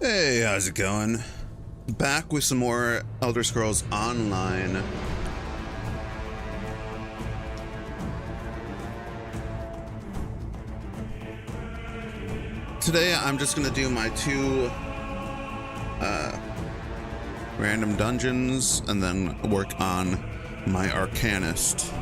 Hey, how's it going? Back with some more Elder Scrolls Online. Today I'm just gonna do my two random dungeons and then work on my Arcanist.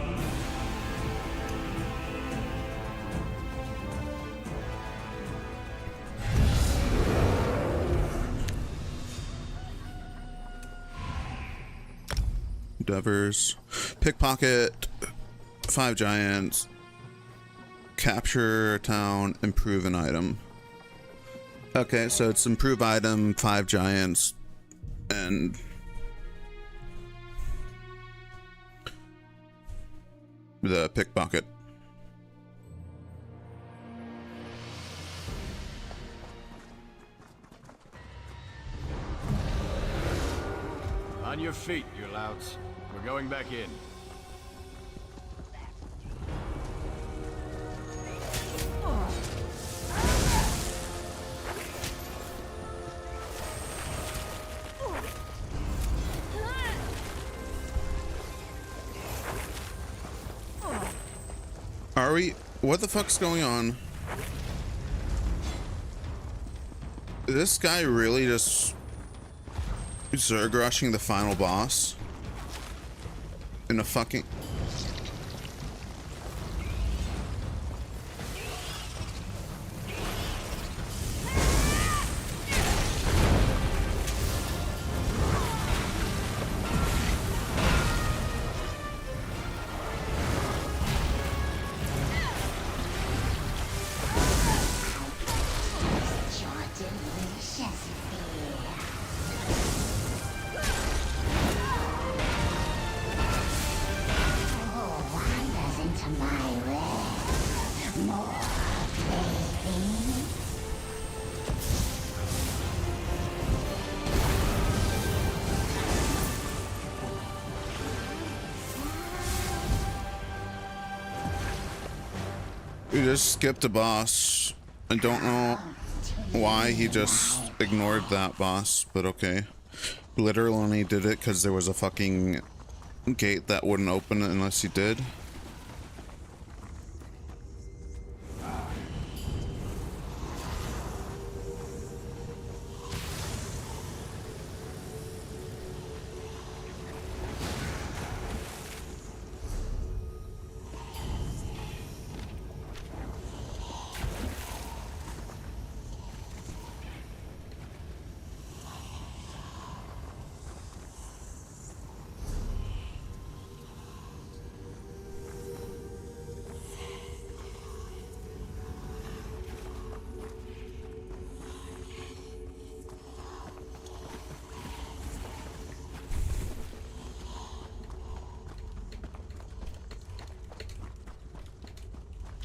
Endeavors, pickpocket, 5 giants, capture a town, improve an item. Okay, so it's improve item, 5 giants, and the pickpocket. On your feet, you louts. We're going back in. Are we? What the fuck's going on? Is this guy really just Zerg rushing the final boss in a fucking... We just skipped a boss. I don't know why he just ignored that boss, but okay. Literally only did it because there was a fucking gate that wouldn't open unless he did.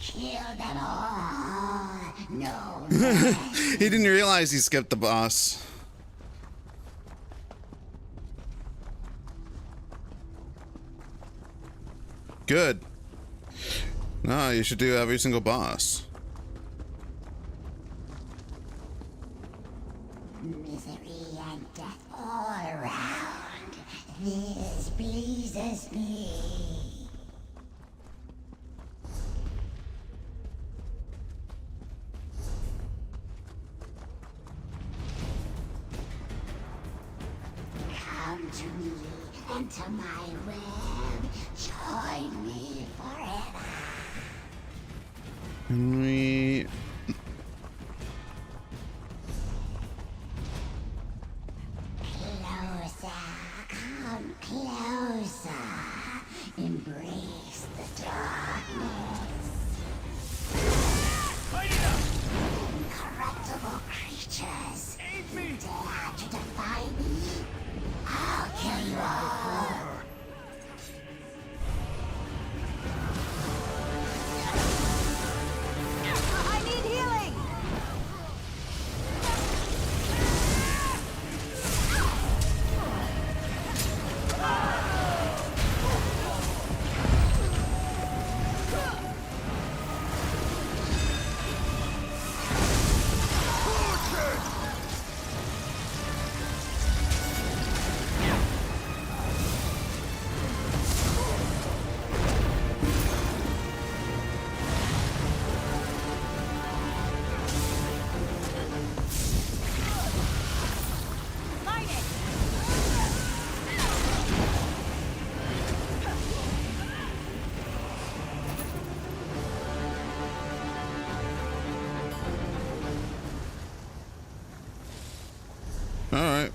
Kill them all. No. He didn't realize he skipped the boss. Good. No, you should do every single boss. Misery and death all around. This pleases me. Come to me, enter my web, join me forever. Can we... Closer, come closer. Embrace the darkness. Incorruptible creatures. Dare to defy me? I'll kill you all. I need All right.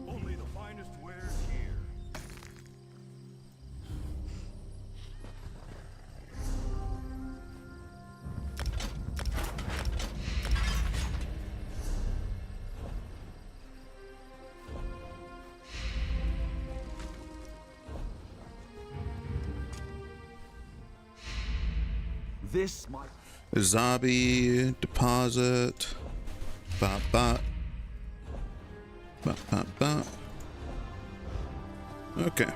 Only the finest wares here. This might. Zombie deposit. Bop bop. Bop bop bop. Okay.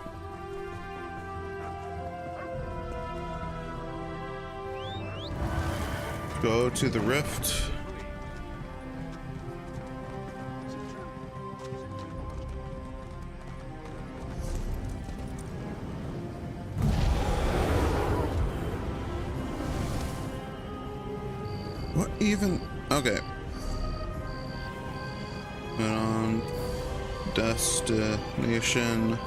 Go to the rift. What even? Okay. Put on destination.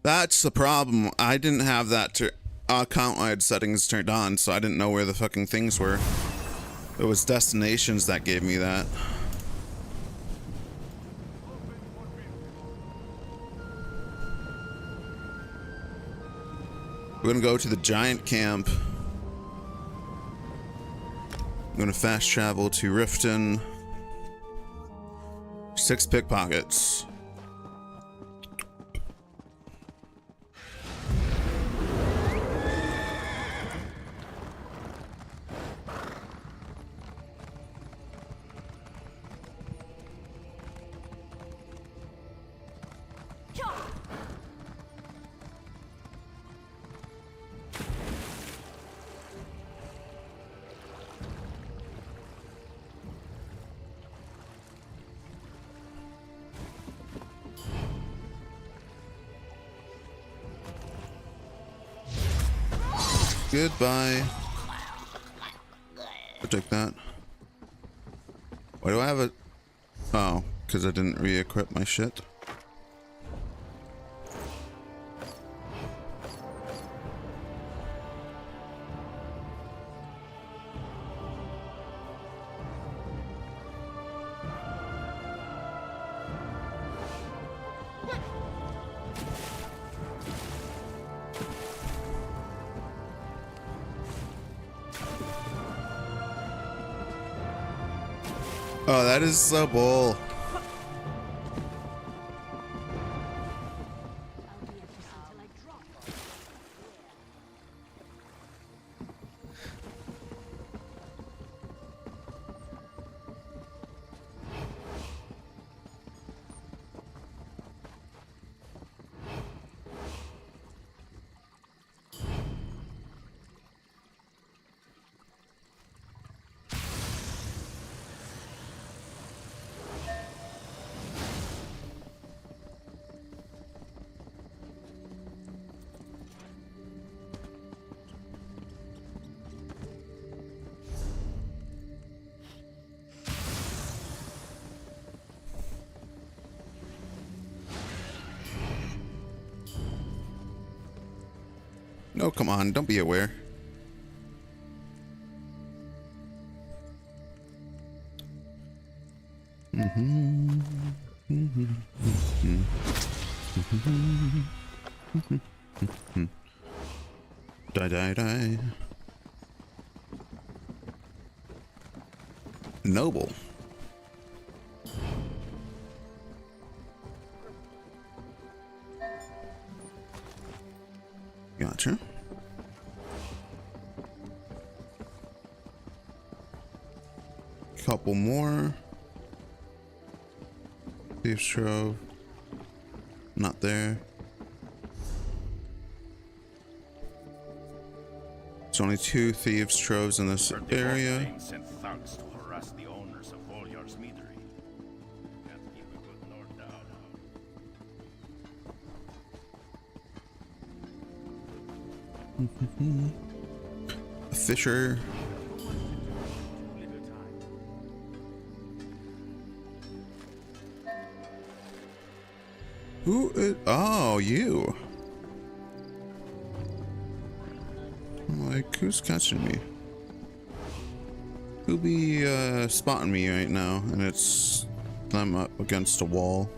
That's the problem. I didn't have that account-wide settings turned on, so I didn't know where the fucking things were. It was destinations that gave me that. We're gonna go to the giant camp. I'm gonna fast travel to Riften. 6 pickpockets. Goodbye. I'll take that. Why do I have a... Oh, because I didn't re-equip my shit. Oh, that is so bull. No, come on, don't be aware. Die, die, die. Noble. Gotcha. Couple more. Thieves Trove. Not there. There's only 2 thieves' troves in this Heard the area. Lord sent thugs to harass the owners of Volyar's meadery. Can't keep a good lord down. A fisher. Little time. Who is, oh, you. I'm like, who's catching me? Who be spotting me right now? And it's them up against a wall.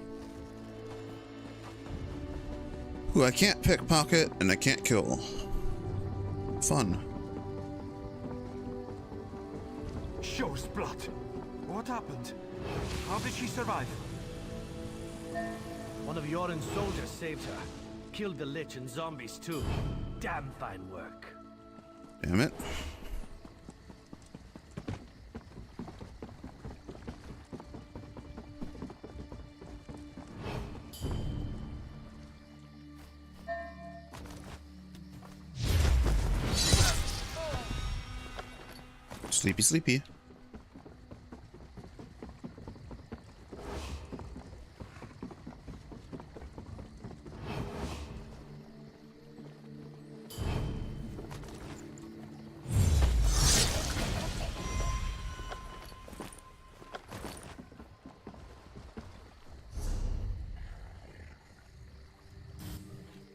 Who I can't pickpocket and I can't kill. Fun. Show's blood. What happened? How did she survive? One of Yoren's soldiers saved her. Killed the Lich and zombies too. Damn fine work. Damn it. Sleepy, sleepy.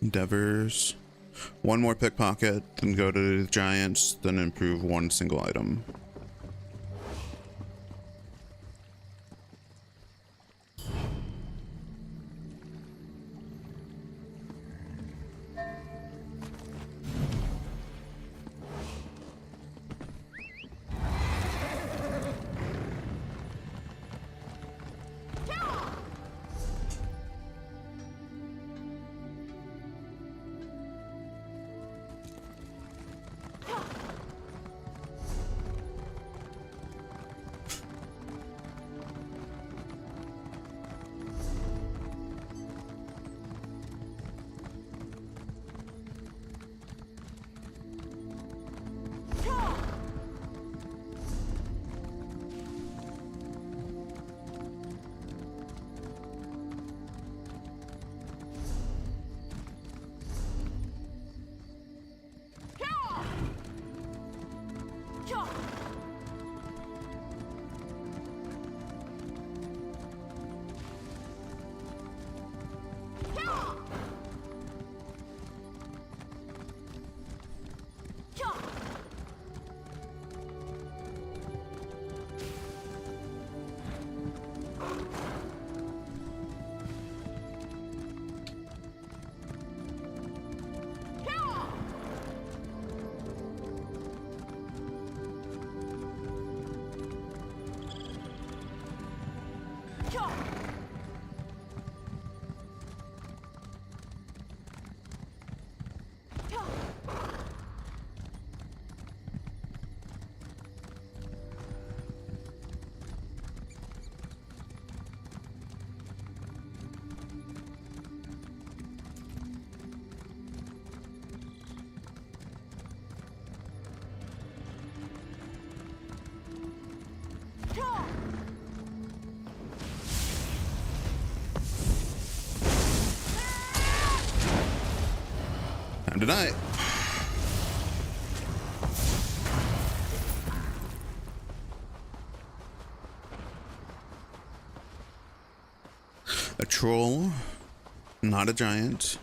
Endeavors. 1 more pickpocket, then go to the giants, then improve 1 single item. Time to die. A troll, not a giant.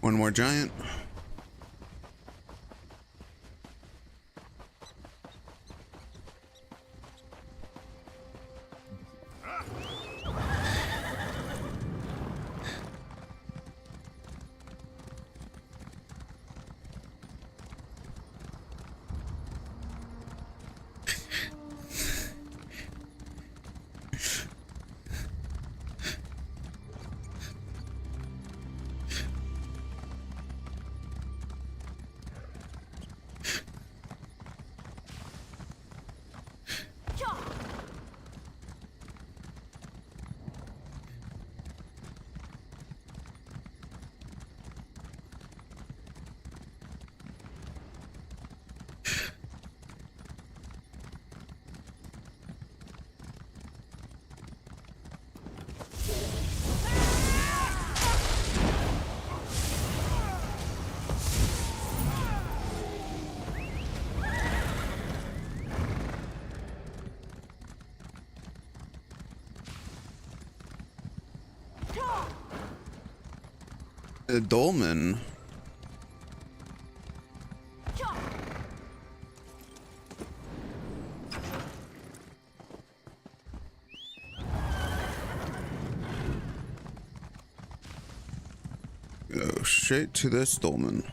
One more giant. Dolmen. Go straight to this dolmen.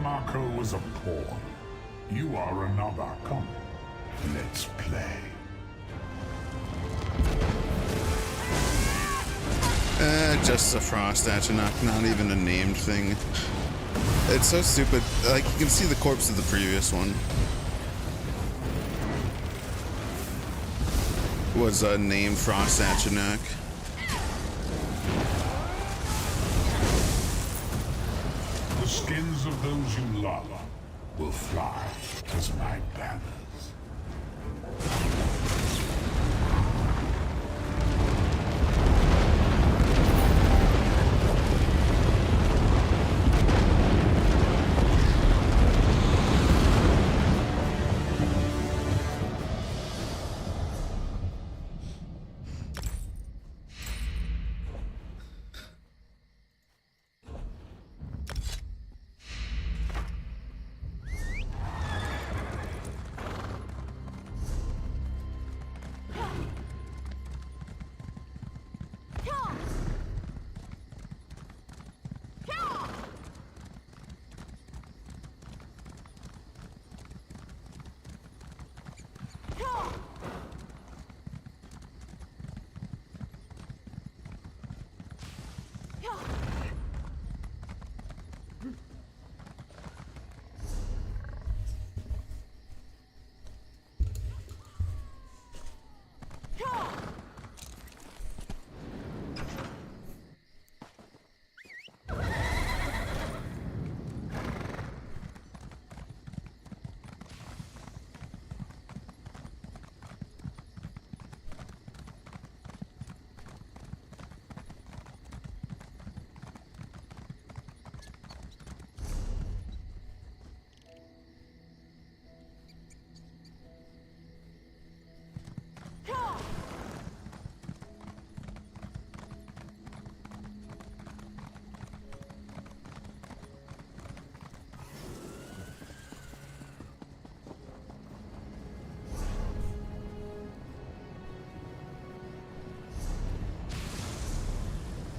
Marco was a pawn. You are another. Come, let's play. Just a frost Atronach, not even a named thing. It's so stupid. Like, you can see the corpse of the previous one. Was named Frost Atronach. The skins of those you love will fly as my banners.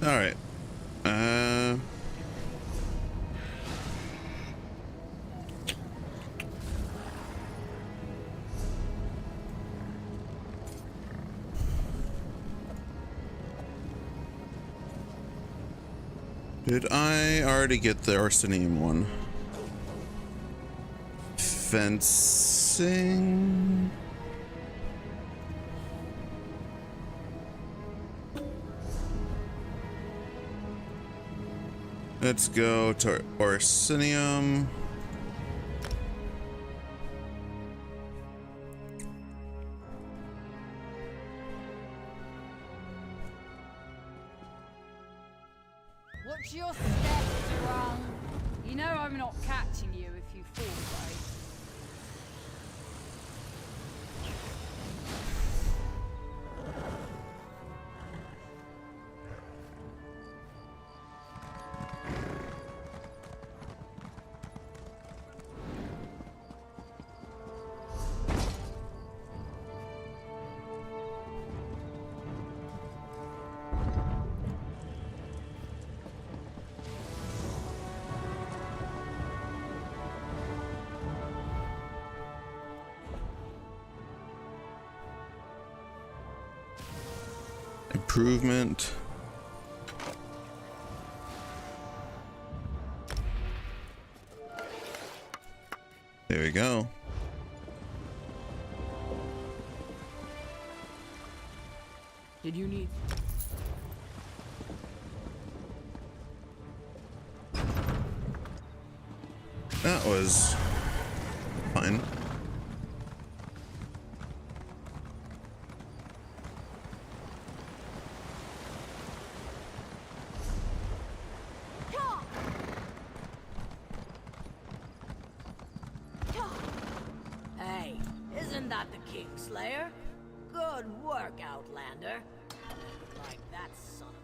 Alright. Did I already get the Arsenium one? Fencing. Let's go to Arsenium. Watch your steps, Rung. You know I'm not catching you if you fall, right? Improvement. There we go. Did you need... That was fine. Hey, isn't that the Kingslayer? Good work, Outlander. Like that son of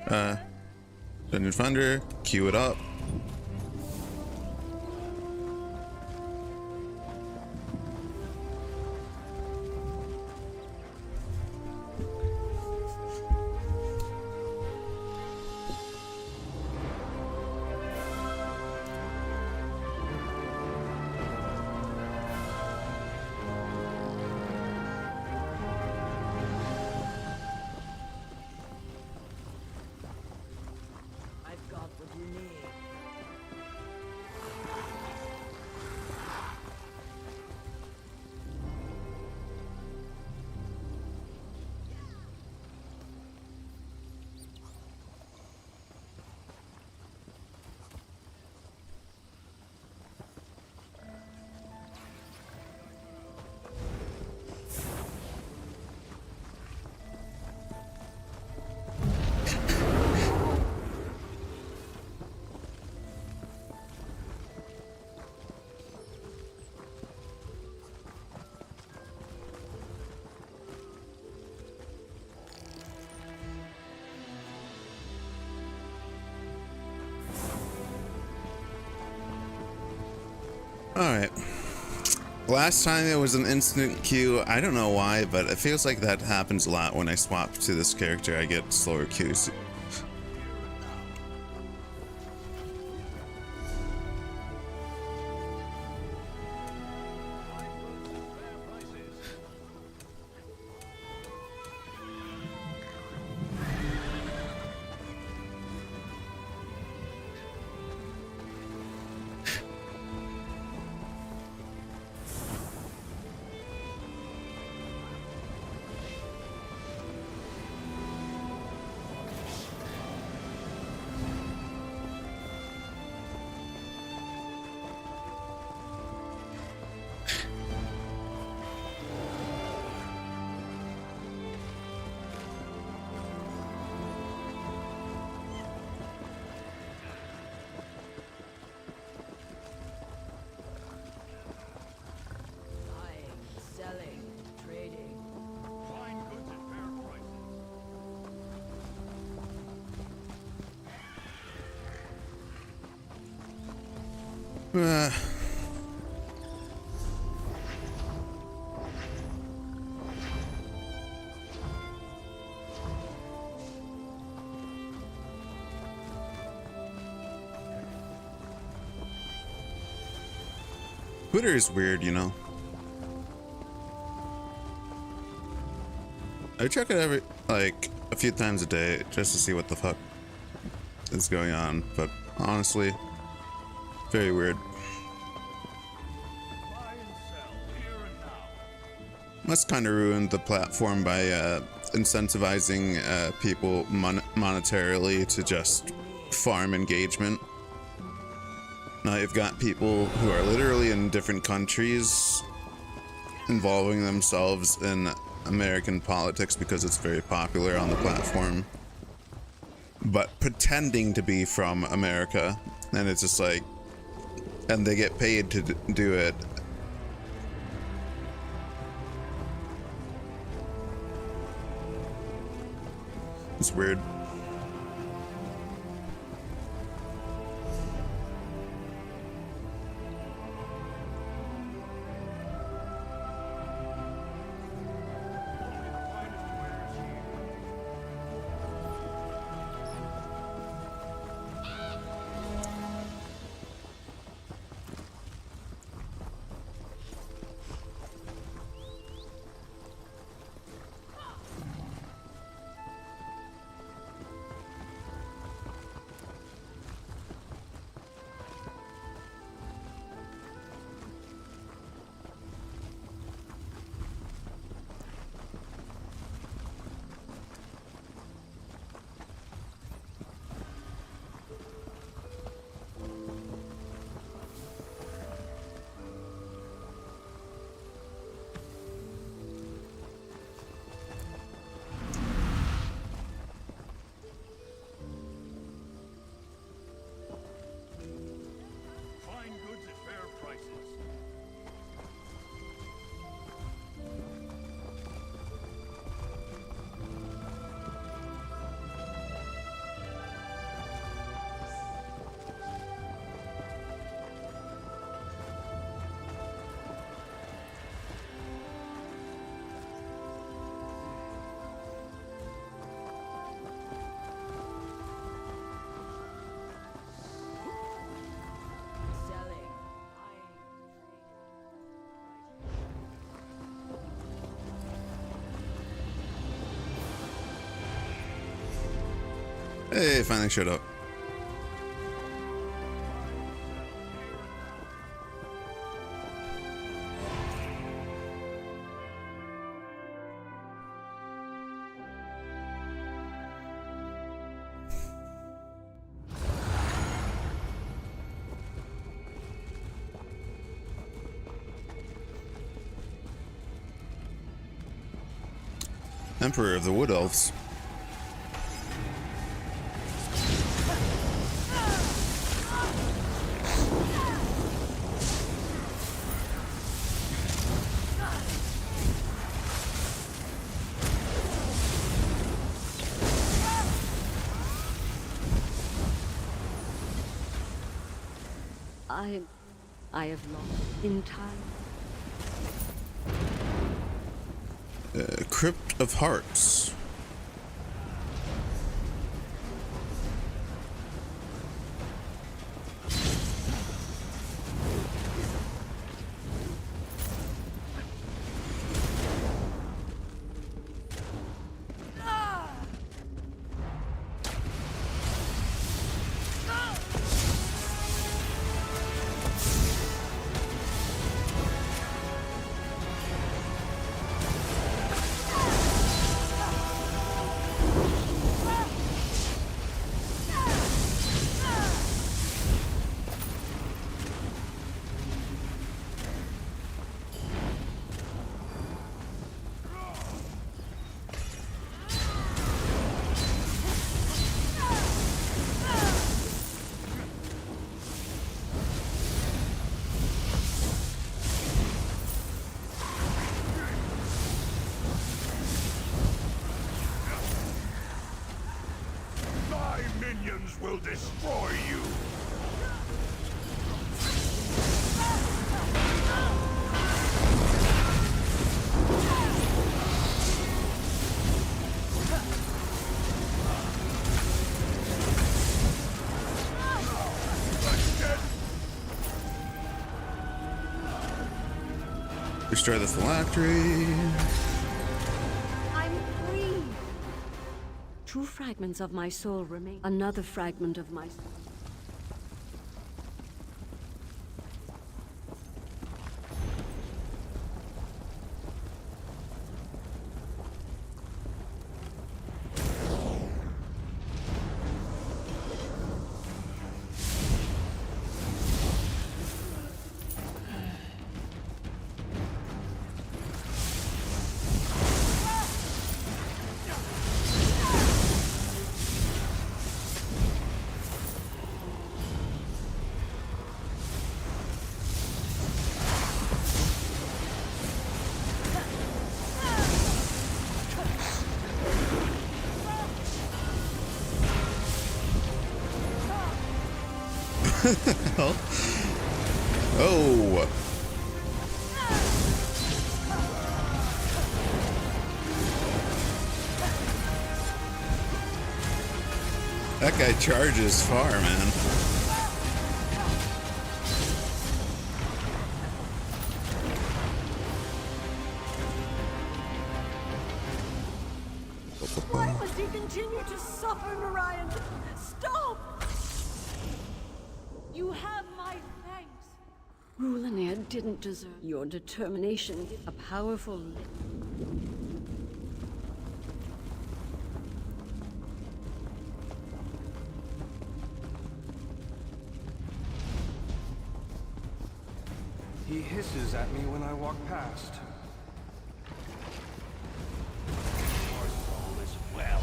Dungeon Finder, queue it up. I've got what you need. Alright. Last time it was an instant queue. I don't know why, but it feels like that happens a lot when I swap to this character. I get slower queues. Selling, trading. Find goods at fair prices. Twitter is weird, you know. I check it every, like, a few times a day just to see what the fuck is going on, but honestly, very weird. Buy and sell here and now. That's kind of ruined the platform by incentivizing people monetarily to just farm engagement. Now you've got people who are literally in different countries involving themselves in American politics because it's very popular on the platform, but pretending to be from America, and it's just like, and they get paid to do it. It's weird. Hey, finally showed up. Emperor of the Wood Elves. I have lost in time. Crypt of Hearts. My minions will destroy you! Destroy the phylactery. I'm free. Two fragments of my soul remain. Another fragment of my soul. Oh. That guy charges far, man. Why must you continue to suffer, Narayan? Stop! You have my thanks. Rulanir didn't deserve your determination. A powerful... He hisses at me when I walk past. Your soul is well.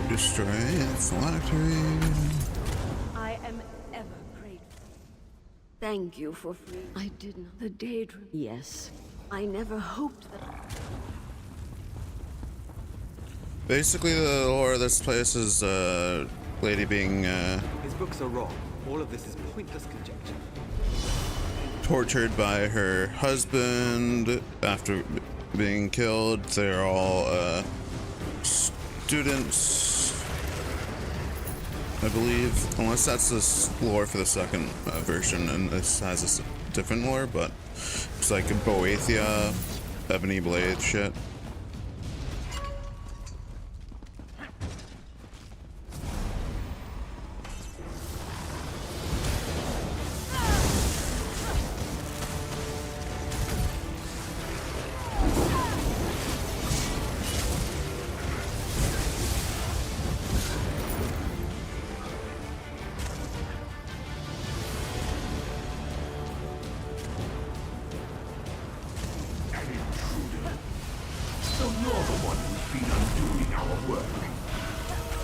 Destroy the phylactery. I am ever grateful. Thank you for free. I did not. The daydream. Yes. I never hoped that... Basically, the lore of this place is lady being His books are wrong. All of this is pointless conjecture. tortured by her husband after being killed. They're all students I believe, unless that's this lore for the second version, and this has a different lore, but it's like a Boethia, Ebony Blade shit. So you're the one who's been undoing our work.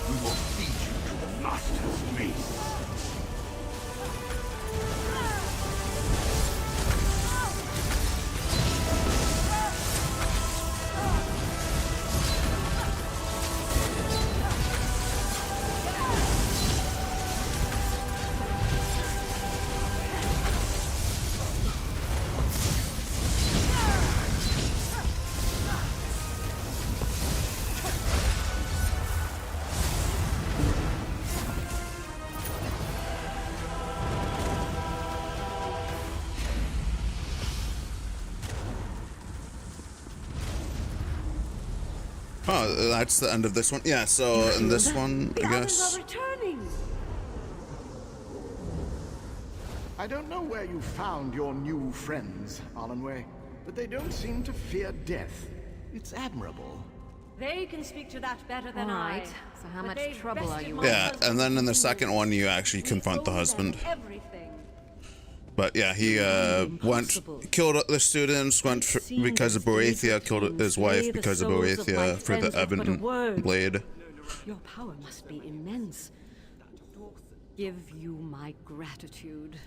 We will feed you to the Master's mace. Oh, that's the end of this one. Yeah, so in this one, I guess. Are returning. I don't know where you found your new friends, Alanway, but they don't seem to fear death. It's admirable. They can speak to that better than Alright, I. so how But much they've trouble are bested you my in? Yeah, husband and then in the with second me. one, you actually confront the We owe them husband. everything. But yeah, he killed the students, because of Boethia, killed his wife because of Boethia for the Ebony Blade. Your power must be immense. Give you my gratitude.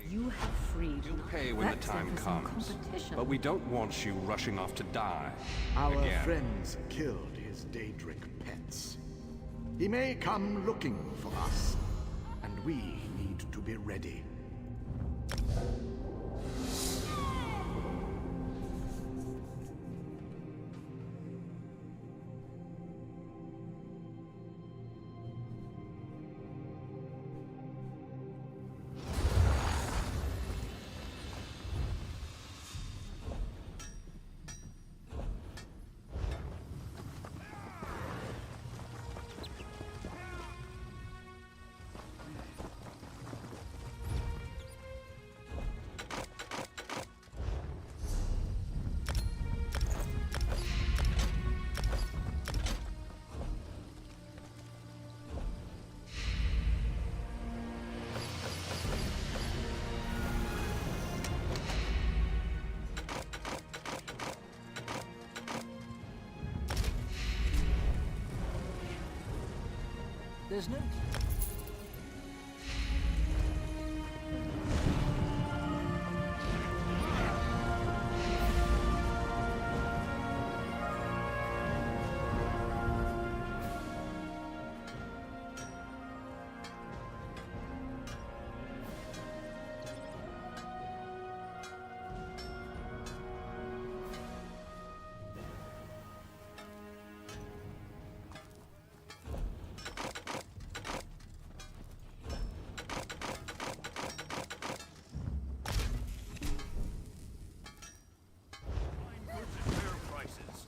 You have freed. You'll pay when the time comes. But we don't want you rushing off to die. Our Again. friends killed his Daedric pets. He may come looking for us, and we need to be ready. There's no... Fair prices.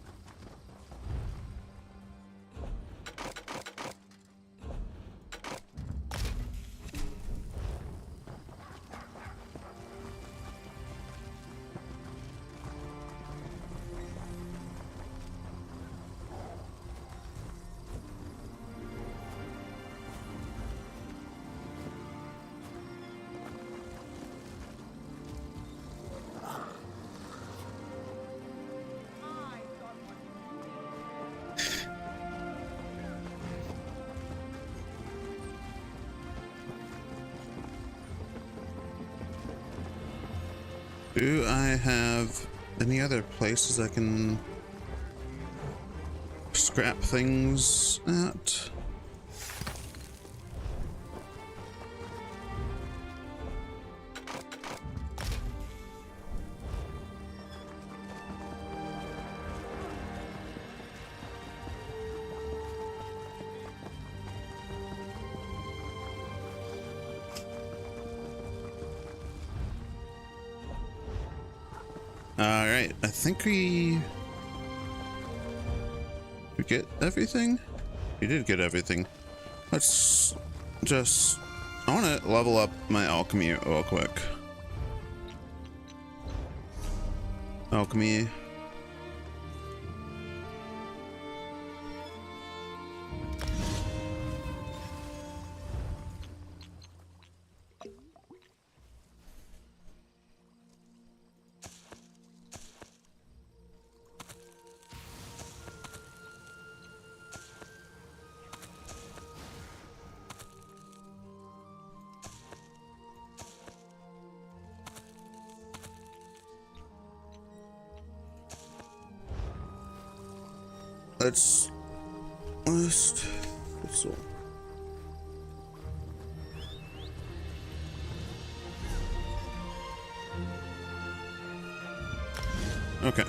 Do I have any other places I can scrap things at? Alright, I think we get everything? We did get everything. Let's just... I want to level up my alchemy real quick. Alchemy. Let's list this one. Okay.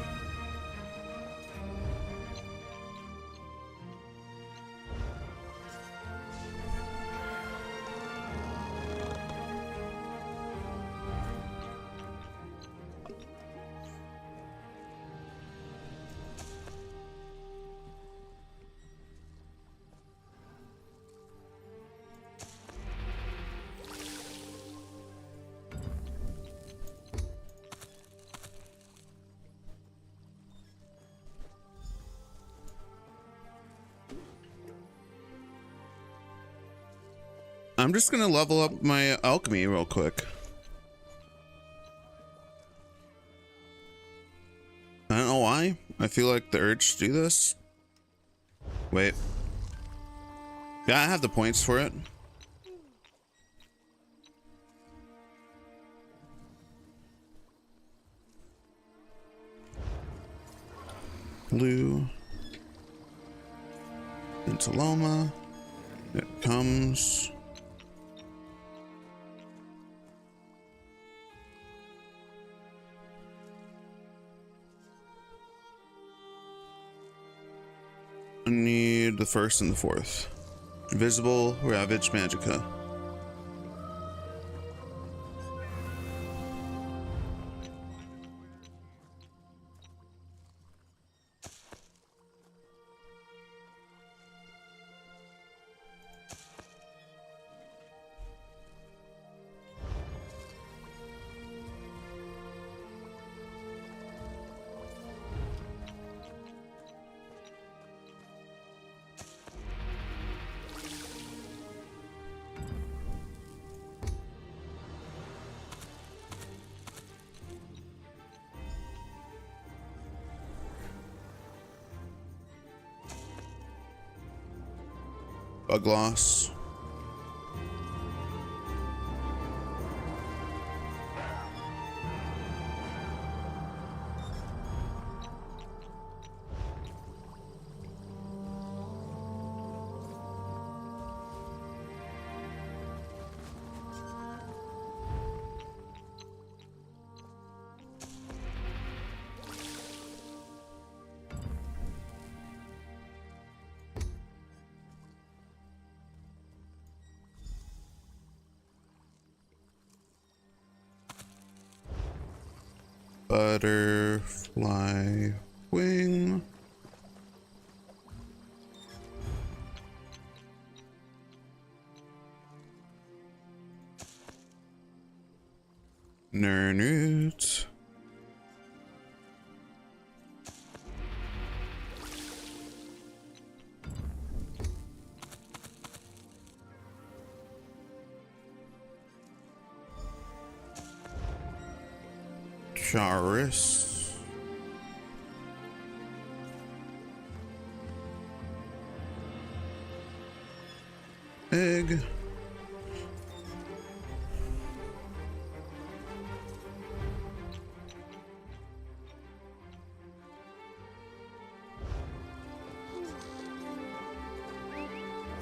I'm just gonna level up my alchemy real quick. I don't know why. I feel like the urge to do this. Wait. Yeah, I have the points for it. Blue. Intaloma. It comes. I need the first and the fourth. Invisible, Ravage, Magicka. Bug loss. Butterfly wing. Nernut. Charis. Egg.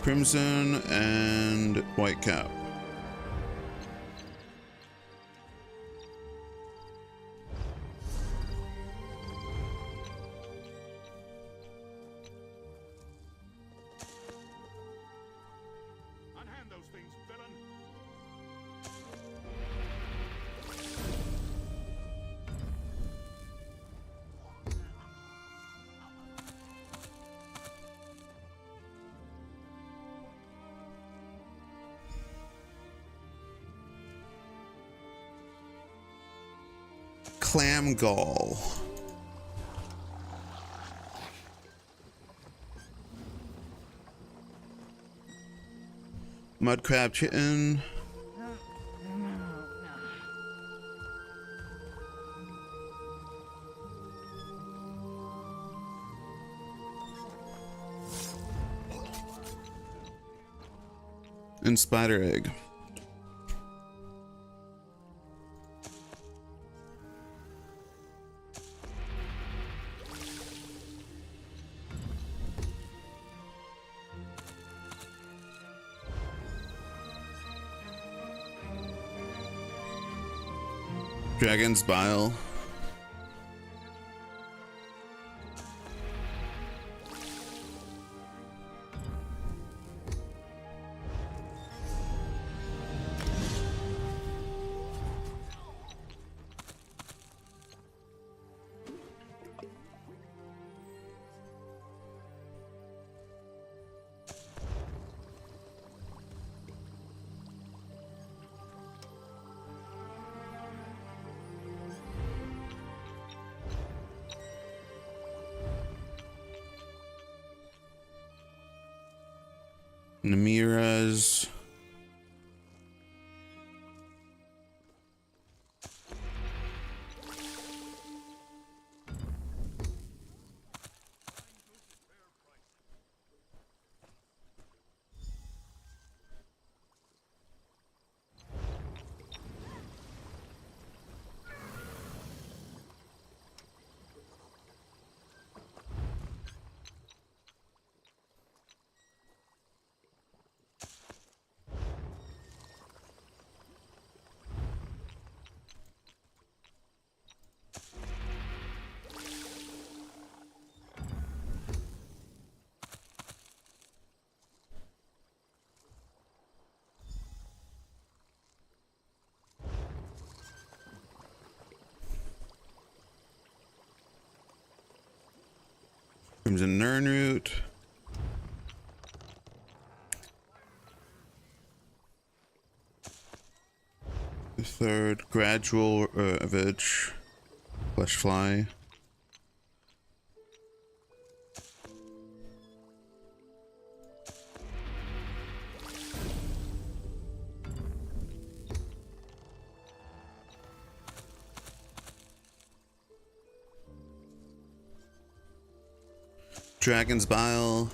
Crimson and white cap. Unhand those things, villain! clam gall. Mud crab chitin. And spider egg. Dragon's bile. Namira's. Crimson Nernroot. The third, gradual ravage. Flesh fly. Dragon's bile.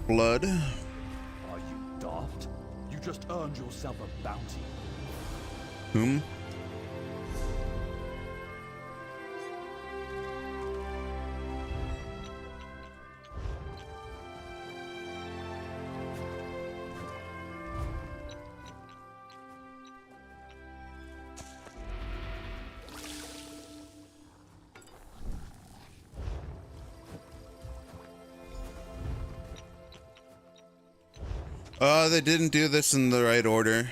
Blood. Are you daft? You just earned yourself a bounty. Whom? They didn't do this in the right order.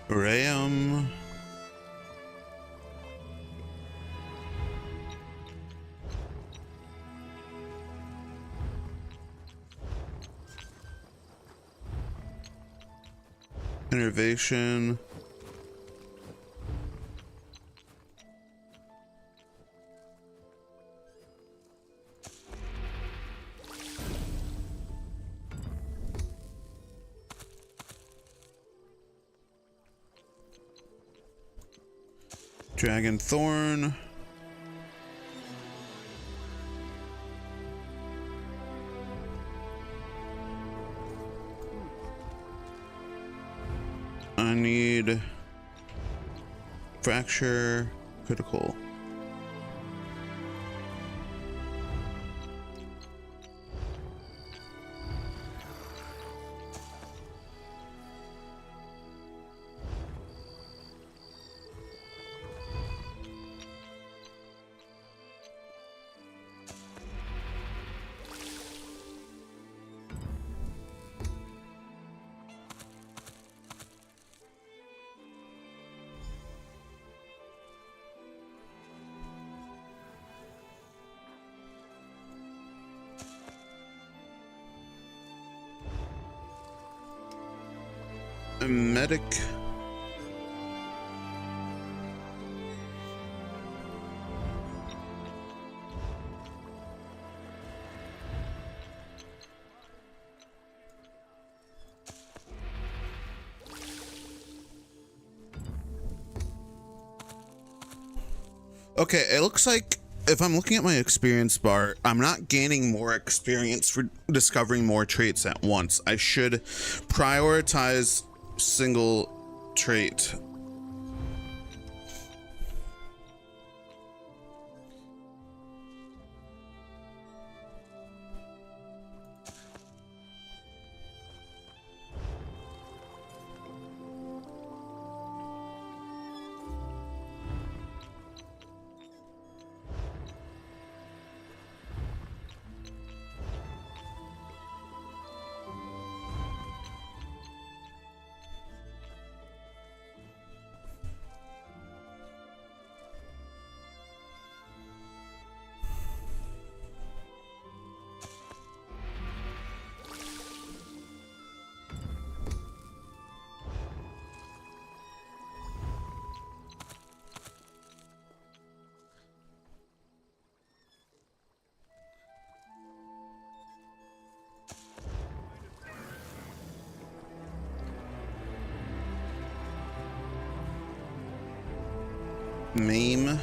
Rayum. Innovation. Dragon Thorn. Fracture, critical. A medic. Okay, it looks like if I'm looking at my experience bar, I'm not gaining more experience for discovering more traits at once. I should prioritize single trait. Maim.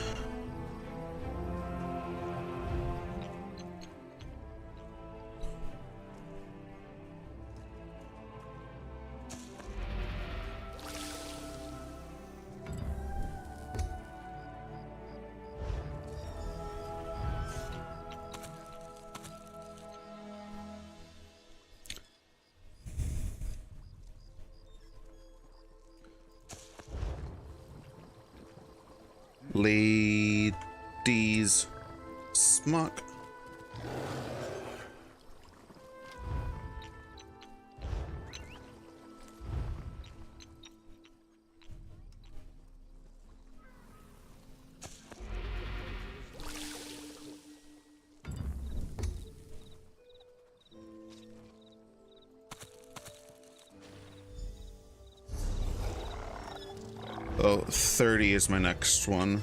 Ladies smock. Oh, 30 is my next one.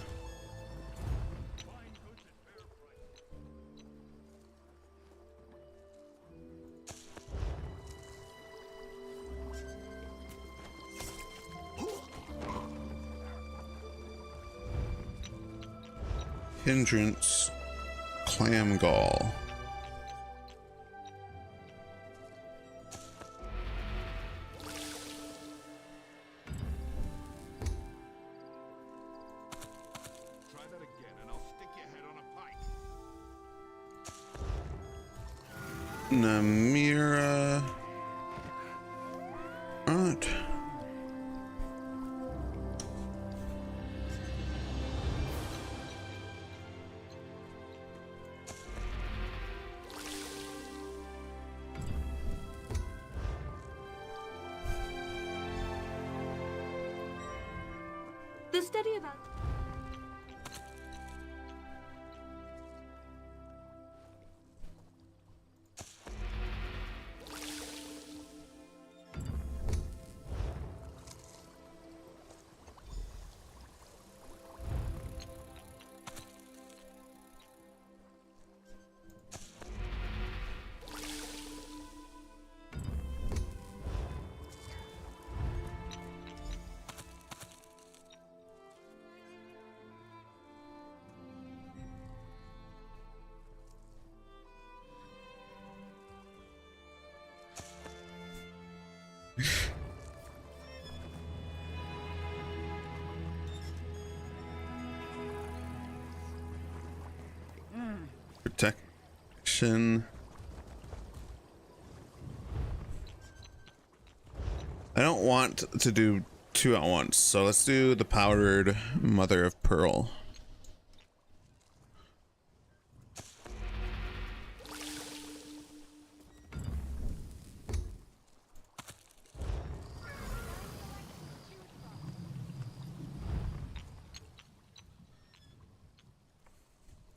Hindrance, clam gall. Namira. Alright. The study about... Protection. I don't want to do two at once, so let's do the powdered mother of pearl.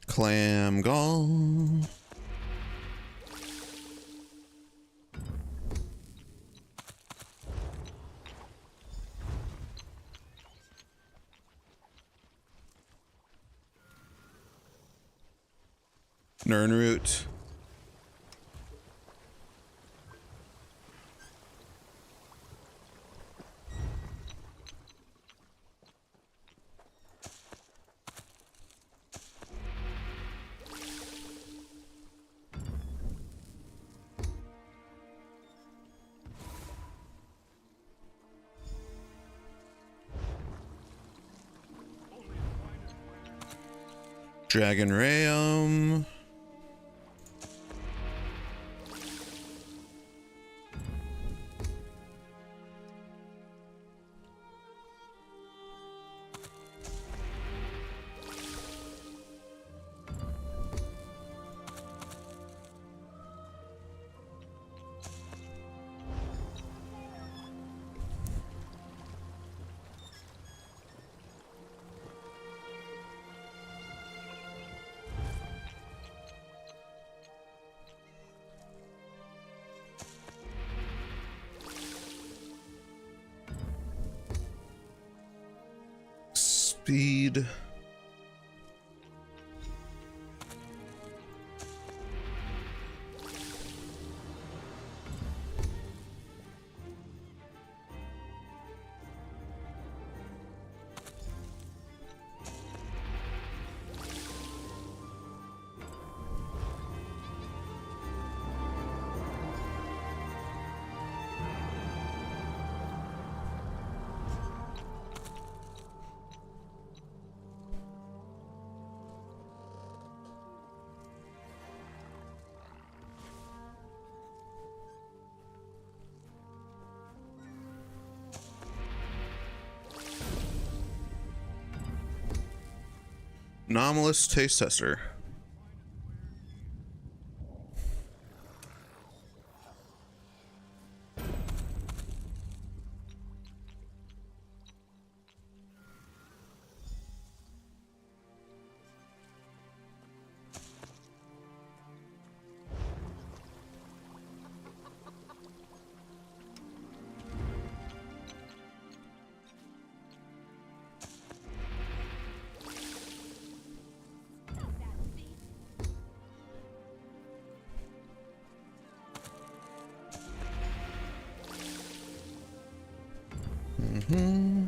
Clam gall. Nernroot. Dragon Rayum. Speed. Anomalous taste tester. Mm-hmm.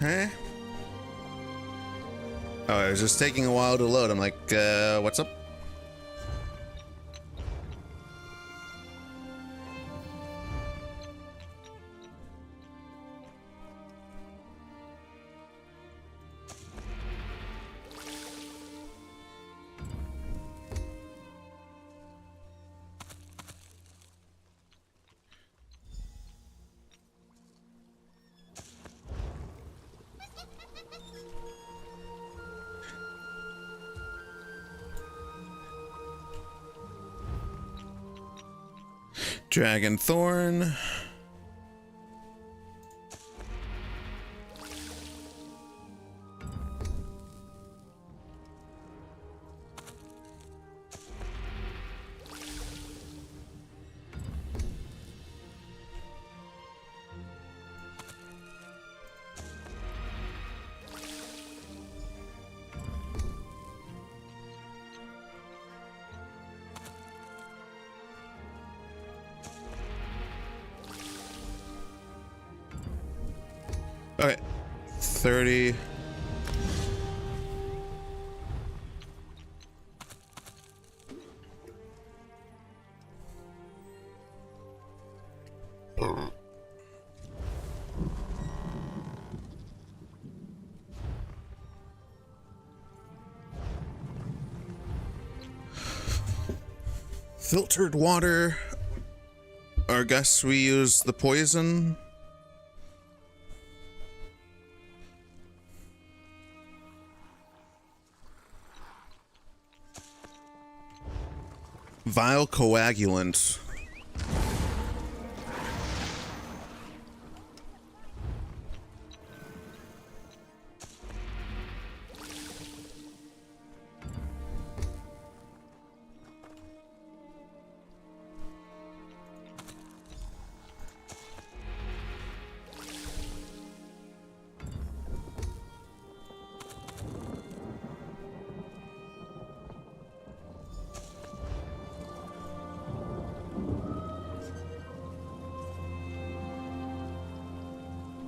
Huh? Oh, it was just taking a while to load. I'm like, what's up? Dragon Thorn. Okay, 30. Filtered water. Or I guess we use the poison. Vile coagulant.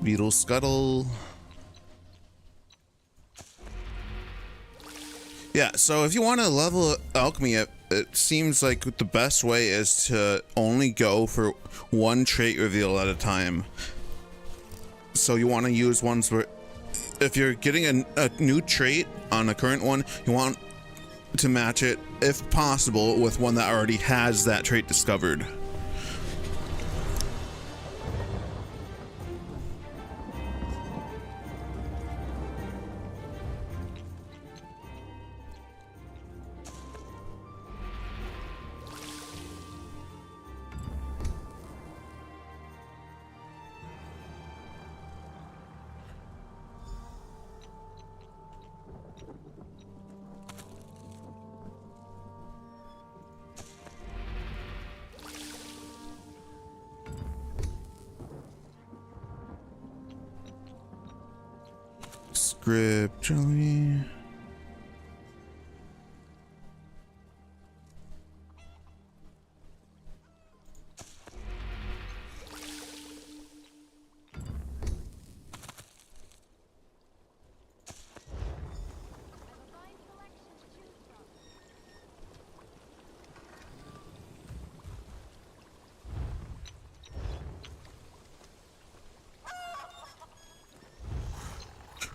Beetle scuttle. Yeah, so if you want to level alchemy, it seems like the best way is to only go for one trait reveal at a time. So you want to use ones where, if you're getting a new trait on a current one, you want to match it, if possible, with one that already has that trait discovered. Scripturally.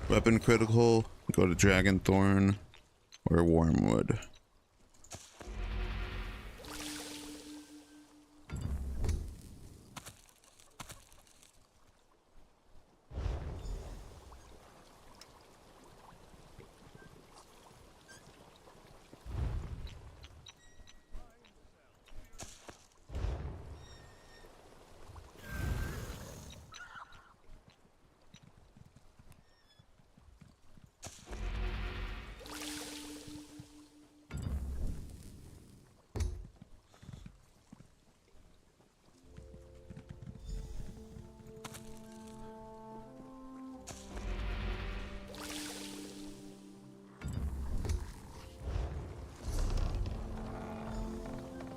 Weapon critical, go to Dragon Thorn or Wormwood.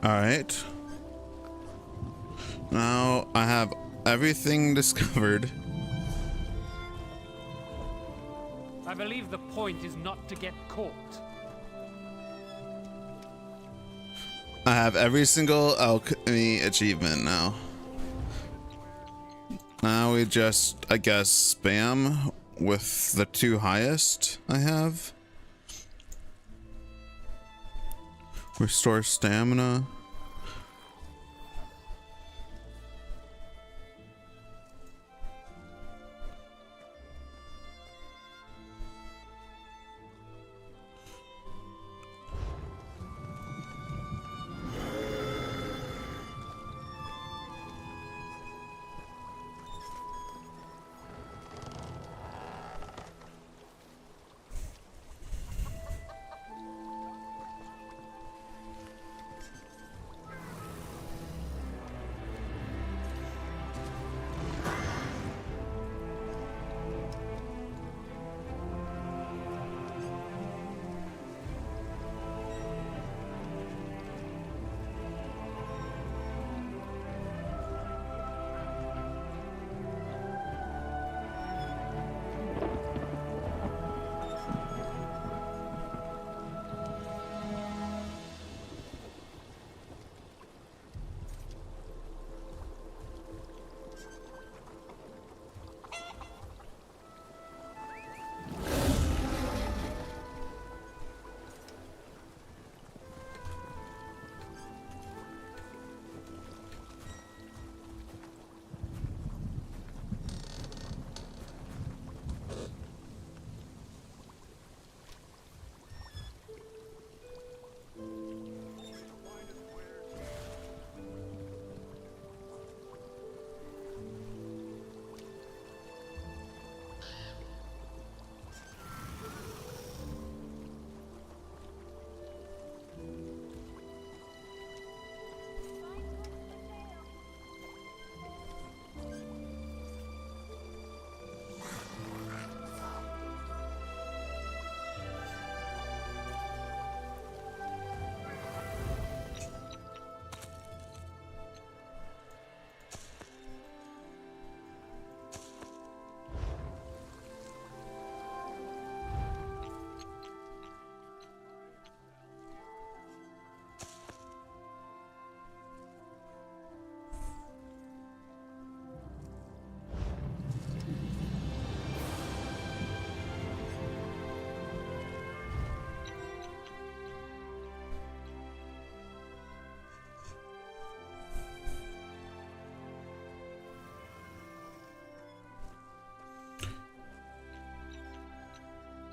Alright. Now I have everything discovered. I believe the point is not to get caught. I have every single alchemy achievement now. Now we just, I guess, spam with the two highest I have. Restore stamina.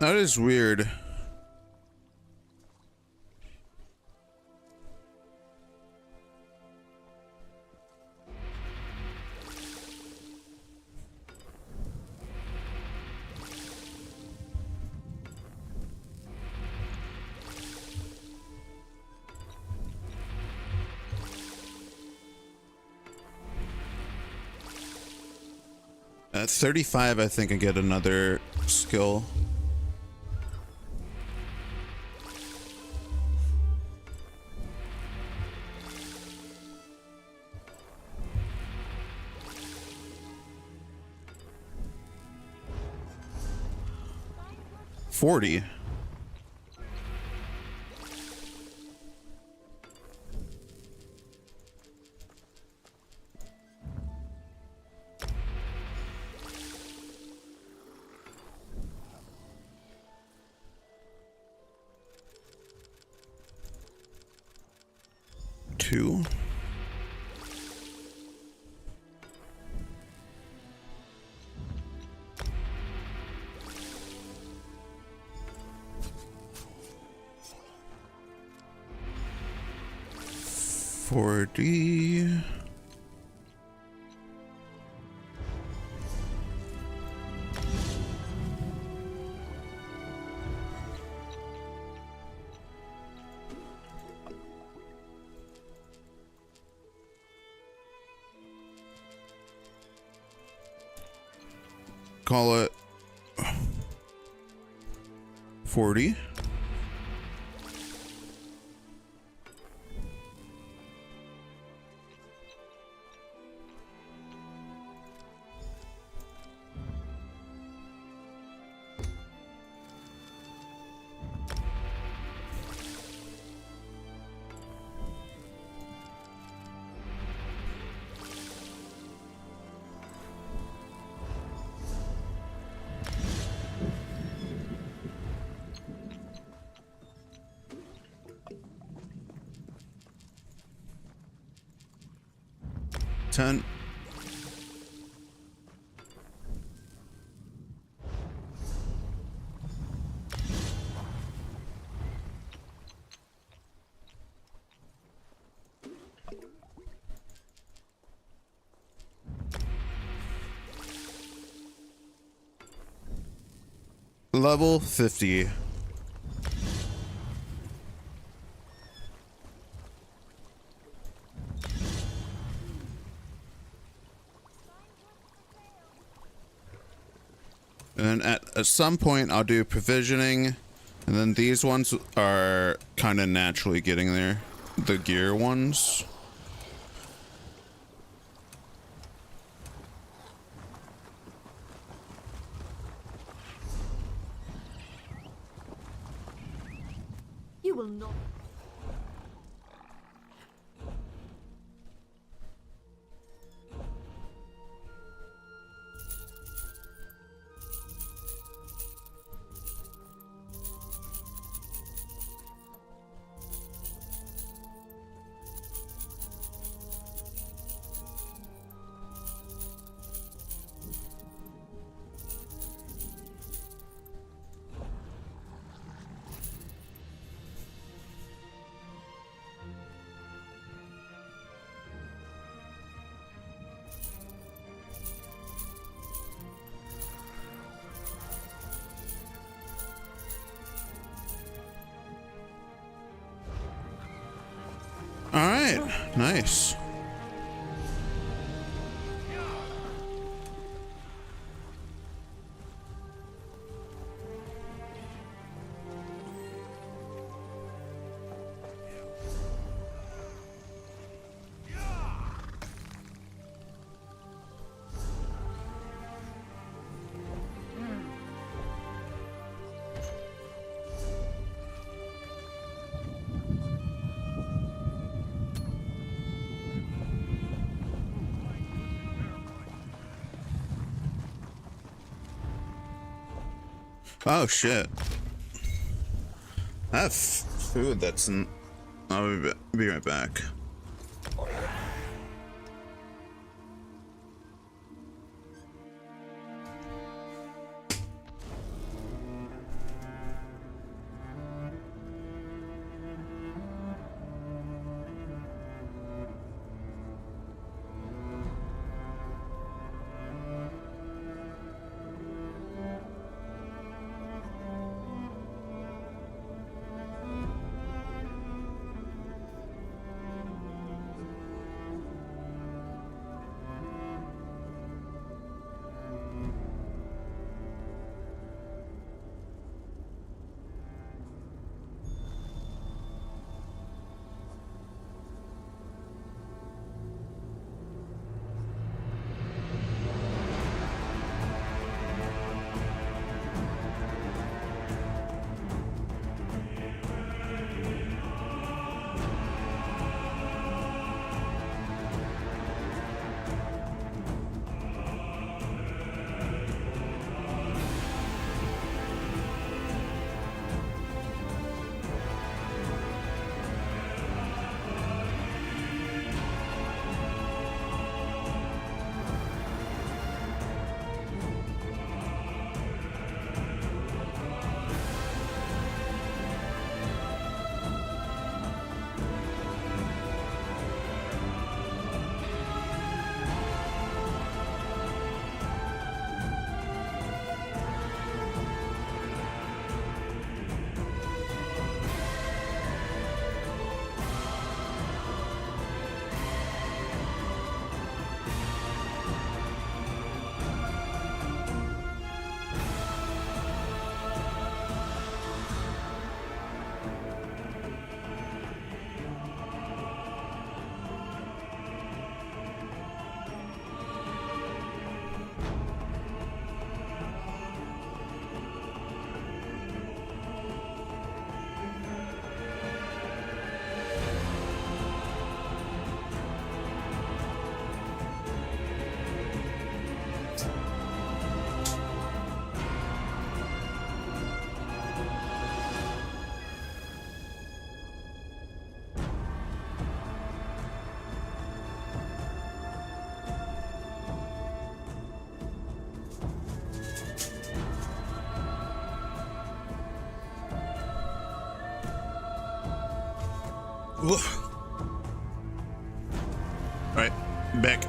That is weird. At 35, I think I get another skill. $40. Two. $40. Call it 40. $10. Level 50. And at some point I'll do provisioning, and then these ones are kind of naturally getting there, the gear ones. You will not. All right, nice. Oh shit. I have food that's in. I'll be right back. Alright, back.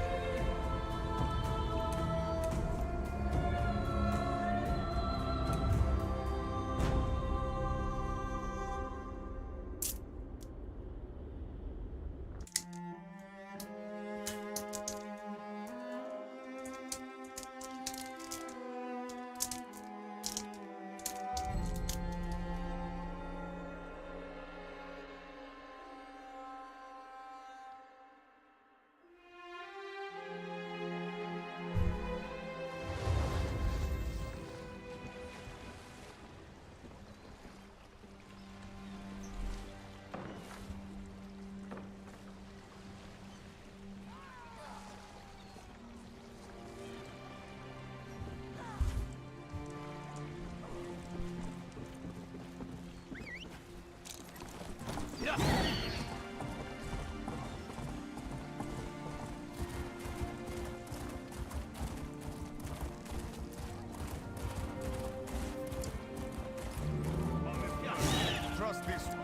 Trust this one.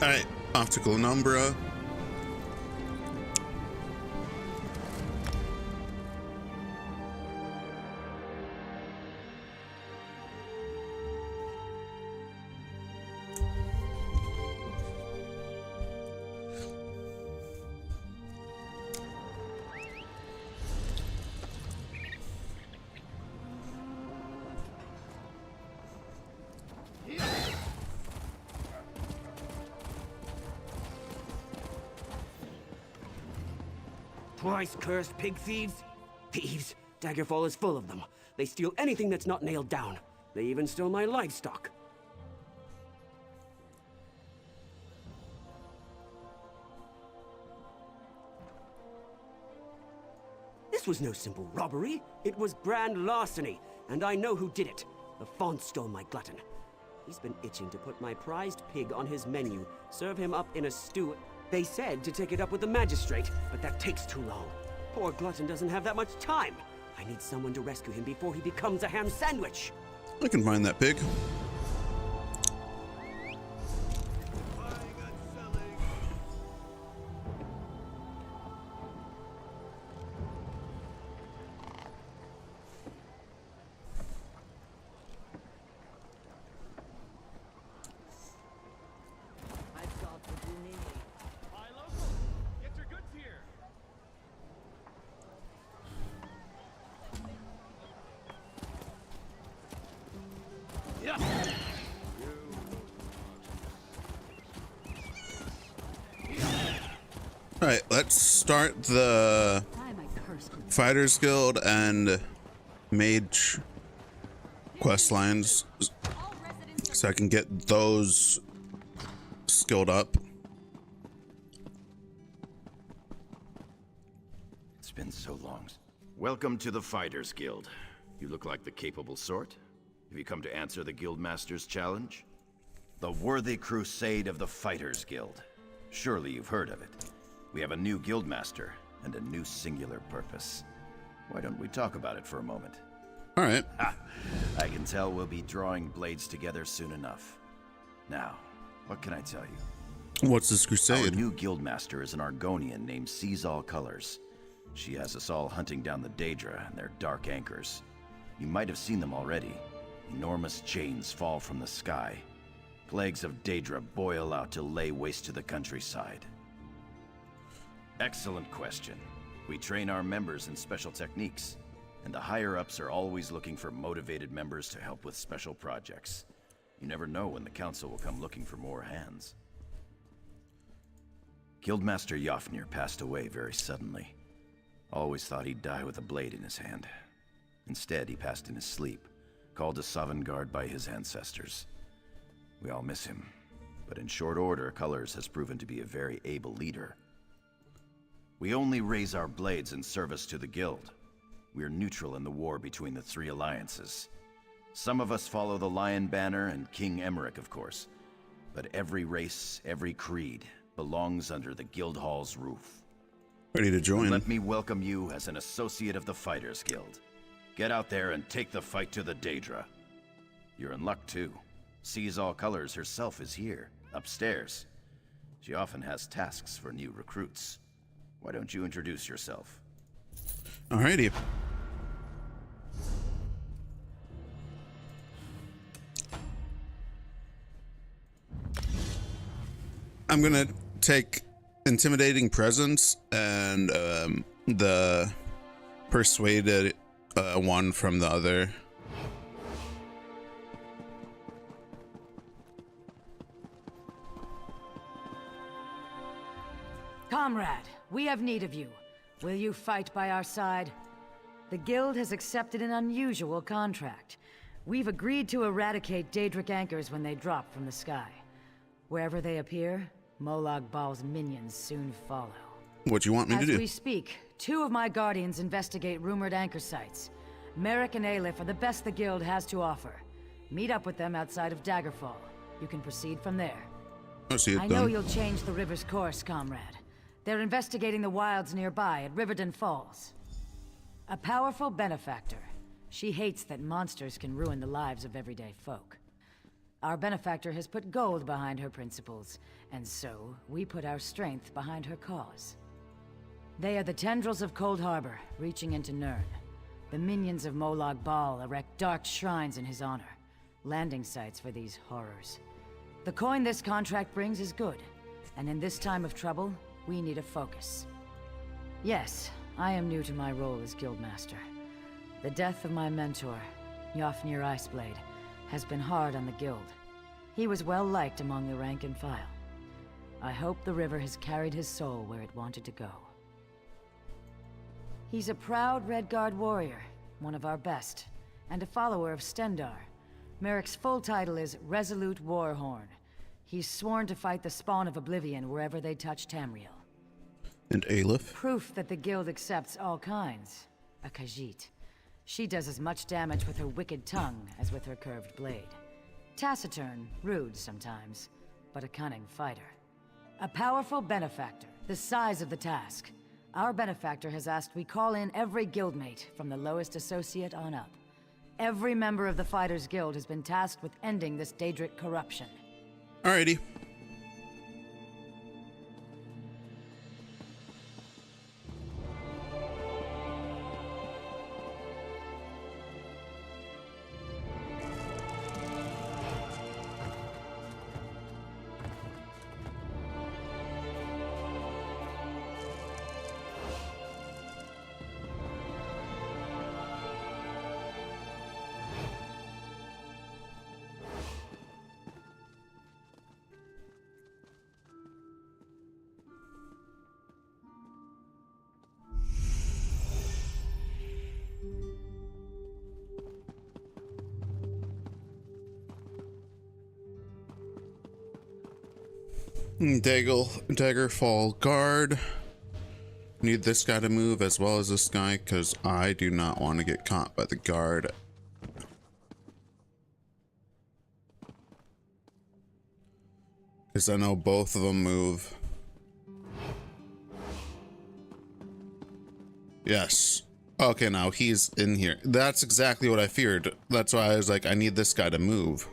Alright, optical Umbra. Twice cursed pig thieves? Thieves! Daggerfall is full of them. They steal anything that's not nailed down. They even stole my livestock. This was no simple robbery. It was grand larceny, and I know who did it. The Font stole my glutton. He's been itching to put my prized pig on his menu, serve him up in a stew. They said to take it up with the magistrate, but that takes too long. Poor glutton doesn't have that much time. I need someone to rescue him before he becomes a ham sandwich. I can find that pig. Alright, let's start the Fighters Guild and Mage quest lines so I can get those skilled up. It's been so long. Welcome to the Fighters Guild. You look like the capable sort. Have you come to answer the Guildmaster's challenge? The Worthy Crusade of the Fighters Guild. Surely you've heard of it. We have a new Guildmaster and a new singular purpose. Why don't we talk about it for a moment? All right. I can tell we'll be drawing blades together soon enough. Now, what can I tell you? What's this crusade? Our new Guildmaster is an Argonian named Sees All Colors. She has us all hunting down the Daedra and their dark anchors. You might have seen them already. Enormous chains fall from the sky. Plagues of Daedra boil out to lay waste to the countryside. Excellent question. We train our members in special techniques, and the higher-ups are always looking for motivated members to help with special projects. You never know when the council will come looking for more hands. Guildmaster Jofnir passed away very suddenly. Always thought he'd die with a blade in his hand. Instead, he passed in his sleep, called to Sovngarde by his ancestors. We all miss him, but in short order, Colors has proven to be a very able leader. We only raise our blades in service to the Guild. We're neutral in the war between the three alliances. Some of us follow the Lion Banner and King Emmerich, of course. But every race, every creed, belongs under the Guildhall's roof. Ready to join. Let me welcome you as an associate of the Fighters Guild. Get out there and take the fight to the Daedra. You're in luck, too. Sees All Colors herself is here, upstairs. She often has tasks for new recruits. Why don't you introduce yourself? Alrighty. I'm gonna take intimidating presence and the persuaded one from the other. Comrade, we have need of you. Will you fight by our side? The Guild has accepted an unusual contract. We've agreed to eradicate Daedric anchors when they drop from the sky. Wherever they appear, Molag Bal's minions soon follow. What do you want me to do? As we speak, 2 of my guardians investigate rumored anchor sites. Merrick and Aleph are the best the Guild has to offer. Meet up with them outside of Daggerfall. You can proceed from there. I see it I done. know you'll change the river's course, comrade. They're investigating the wilds nearby at Riverdon Falls. A powerful benefactor. She hates that monsters can ruin the lives of everyday folk. Our benefactor has put gold behind her principles, and so we put our strength behind her cause. They are the tendrils of Cold Harbor, reaching into Nirn. The minions of Molag Bal erect dark shrines in his honor, landing sites for these horrors. The coin this contract brings is good, and in this time of trouble, we need a focus. Yes, I am new to my role as Guildmaster. The death of my mentor, Yofnir Iceblade, has been hard on the Guild. He was well liked among the rank and file. I hope the river has carried his soul where it wanted to go. He's a proud Redguard warrior, one of our best, and a follower of Stendarr. Merrick's full title is Resolute Warhorn. He's sworn to fight the spawn of Oblivion wherever they touch Tamriel. And Aleph? Proof that the Guild accepts all kinds. A Khajiit. She does as much damage with her wicked tongue as with her curved blade. Taciturn, rude sometimes, but a cunning fighter. A powerful benefactor, the size of the task. Our benefactor has asked we call in every guildmate, from the lowest associate on up. Every member of the Fighters Guild has been tasked with ending this Daedric corruption. Alrighty. Daggerfall guard. Need this guy to move as well as this guy because I do not want to get caught by the guard. Because I know both of them move. Yes. Okay, now he's in here. That's exactly what I feared. That's why I was like, I need this guy to move.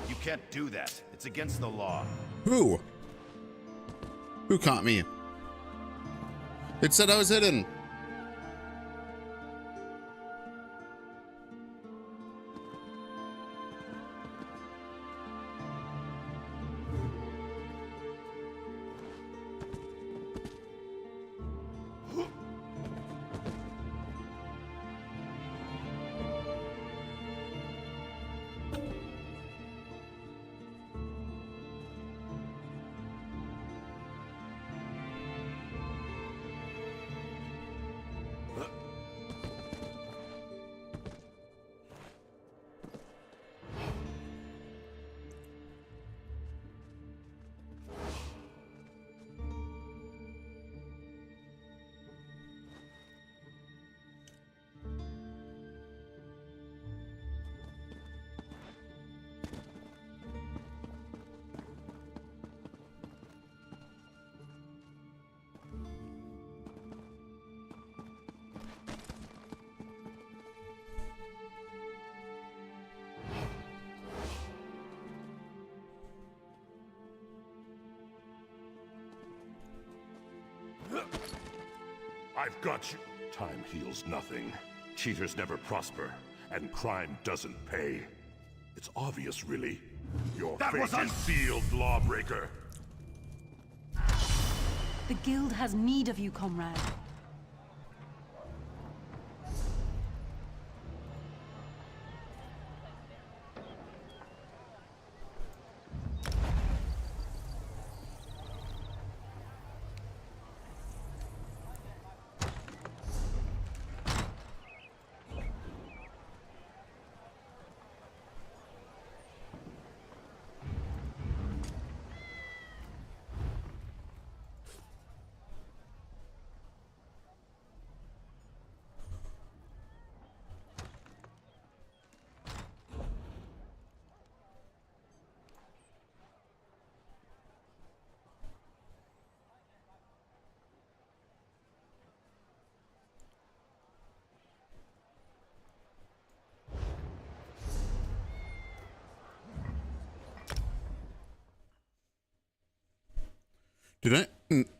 You can't do that. It's against the law. Who? Who caught me? It said I was hidden. I've got you. Time heals nothing. Cheaters never prosper, and crime doesn't pay. It's obvious, really. Your fate is sealed, lawbreaker. The guild has need of you, comrade.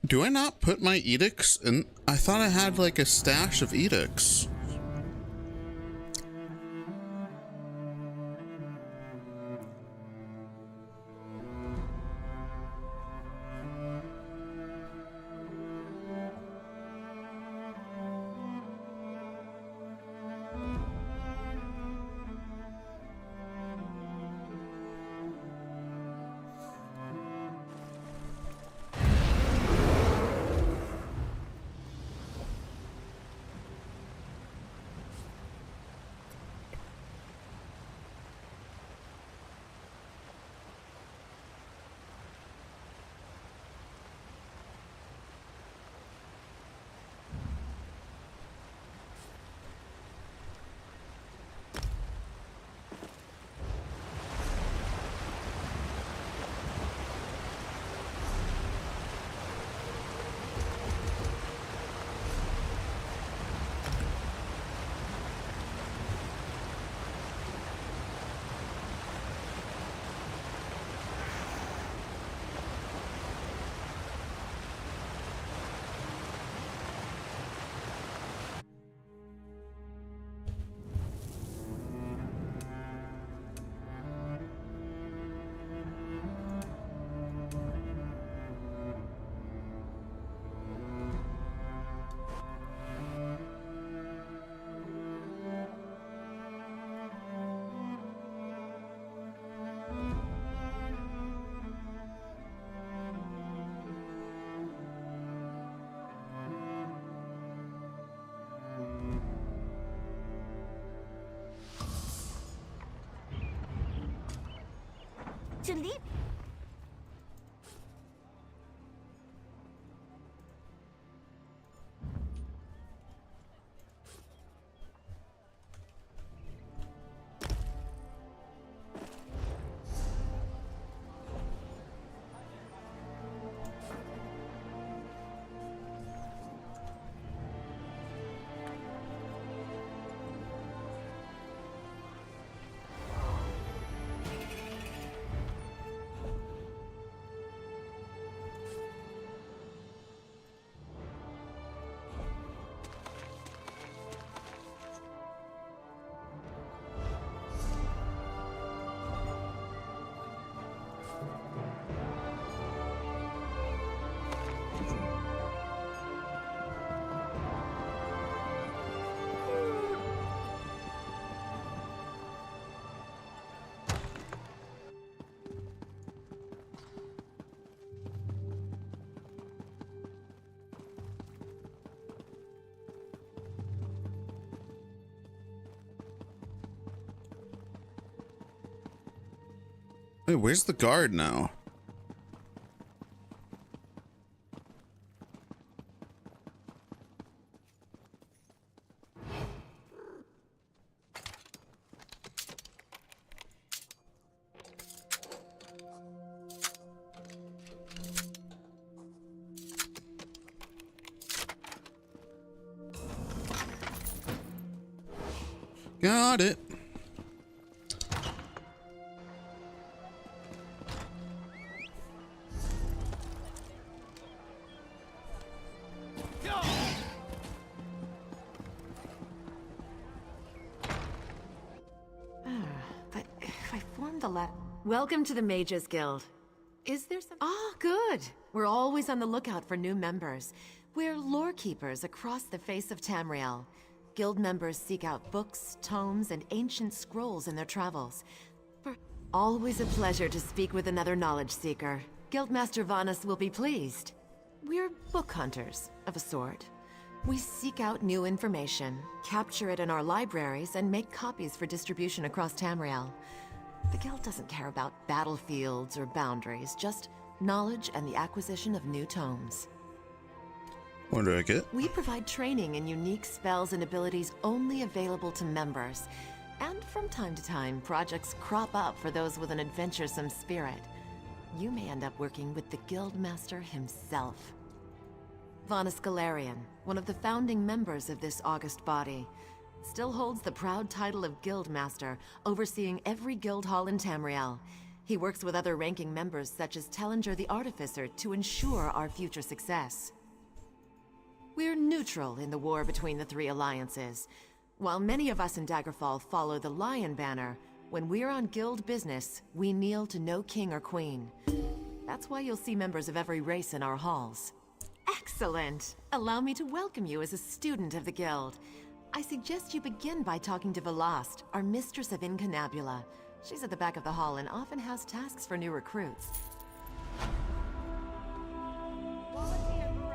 Do I not put my edicts in? I thought I had like a stash of edicts. To leave. Wait, where's the guard now? Got it. the letter. Welcome to the Mages Guild. Is there some... Oh, good. We're always on the lookout for new members. We're lore keepers across the face of Tamriel. Guild members seek out books, tomes, and ancient scrolls in their travels. Always a pleasure to speak with another knowledge seeker. Guildmaster Vanus will be pleased. We're book hunters, of a sort. We seek out new information, capture it in our libraries, and make copies for distribution across Tamriel. The Guild doesn't care about battlefields or boundaries, just knowledge and the acquisition of new tomes. What do I get? We provide training in unique spells and abilities only available to members. And from time to time, projects crop up for those with an adventuresome spirit. You may end up working with the Guildmaster himself. Vanus Galarian, one of the founding members of this august body, still holds the proud title of Guildmaster, overseeing every guild hall in Tamriel. He works with other ranking members such as Tellinger the Artificer to ensure our future success. We're neutral in the war between the three alliances. While many of us in Daggerfall follow the Lion Banner, when we're on guild business, we kneel to no king or queen. That's why you'll see members of every race in our halls. Excellent! Allow me to welcome you as a student of the guild. I suggest you begin by talking to Velast, our mistress of Incunabula. She's at the back of the hall and often has tasks for new recruits.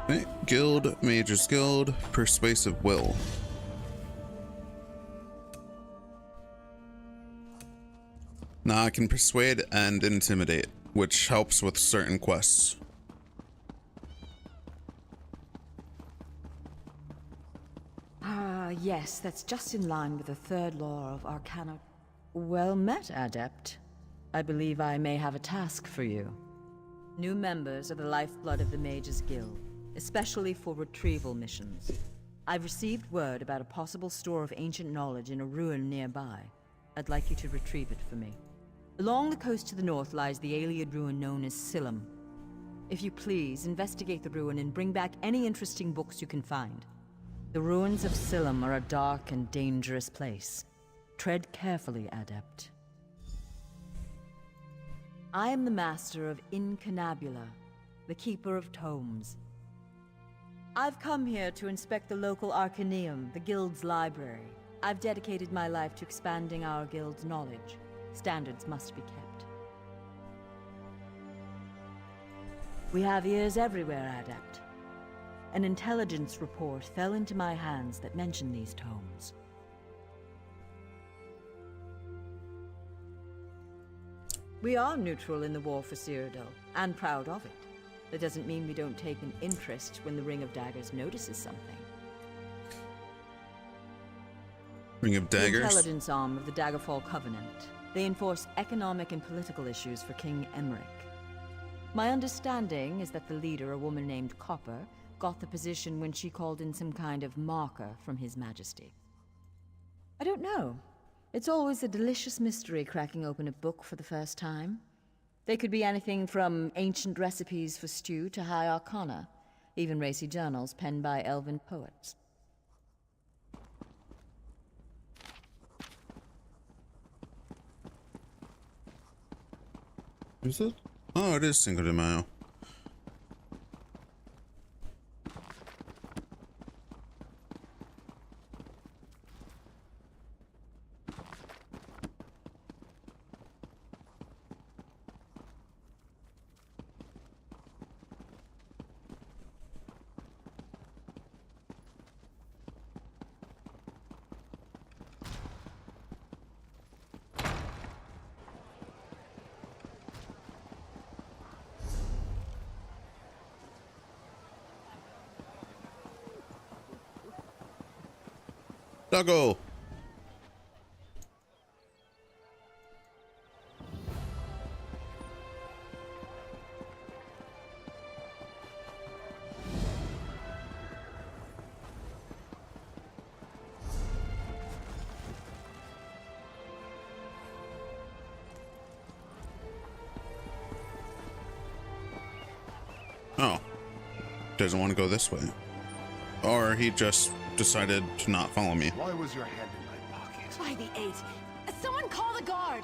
Right. Guild, Mages Guild, Persuasive Will. Now I can persuade and intimidate, which helps with certain quests. Yes, that's just in line with the third law of Arcana. Well met, Adept. I believe I may have a task for you. New members are the lifeblood of the Mages Guild, especially for retrieval missions. I've received word about a possible store of ancient knowledge in a ruin nearby. I'd like you to retrieve it for me. Along the coast to the north lies the Ayleid ruin known as Silum. If you please, investigate the ruin and bring back any interesting books you can find. The ruins of Silum are a dark and dangerous place. Tread carefully, Adept. I am the master of Incunabula, the keeper of tomes. I've come here to inspect the local Arcaneum, the guild's library. I've dedicated my life to expanding our guild's knowledge. Standards must be kept. We have ears everywhere, Adept. An intelligence report fell into my hands that mentioned these tomes. We are neutral in the war for Cyrodiil, and proud of it. That doesn't mean we don't take an interest when the Ring of Daggers notices something. Ring of Daggers? The intelligence arm of the Daggerfall Covenant. They enforce economic and political issues for King Emmerich. My understanding is that the leader, a woman named Copper, got the position when she called in some kind of marker from His Majesty. I don't know. It's always a delicious mystery cracking open a book for the first time. They could be anything from ancient recipes for stew to high arcana, even racy journals penned by elven poets. Is it? Oh, it is Cinco de Mayo. Doggo! Oh. Doesn't want to go this way. Or he just decided to not follow me. Why was your hand in my pocket? By the 8. Someone call the guard!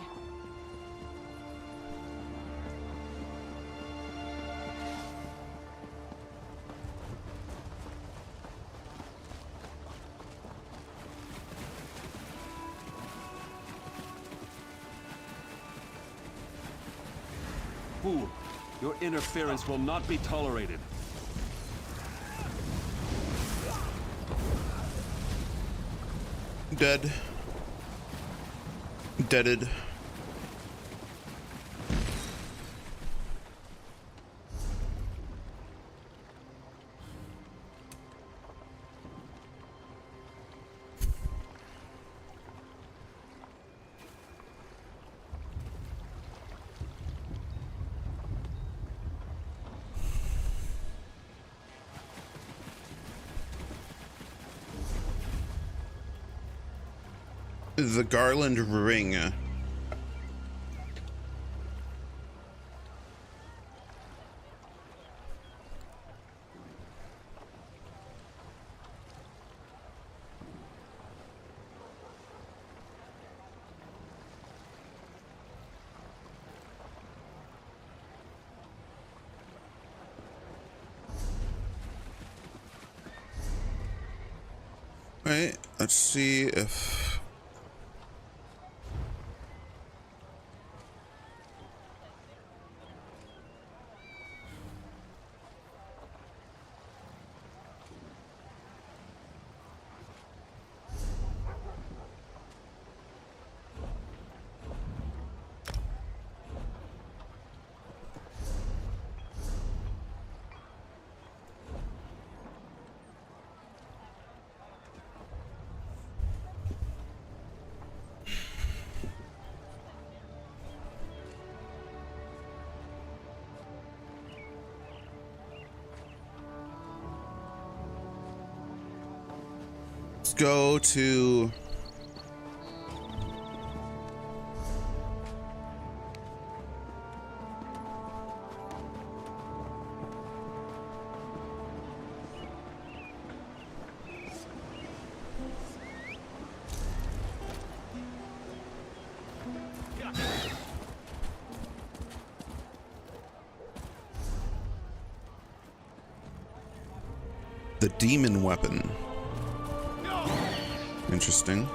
fool. Your interference will not be tolerated. Dead. Deaded. The garland ring. Right, let's see if let's go to the demon weapon. Interesting.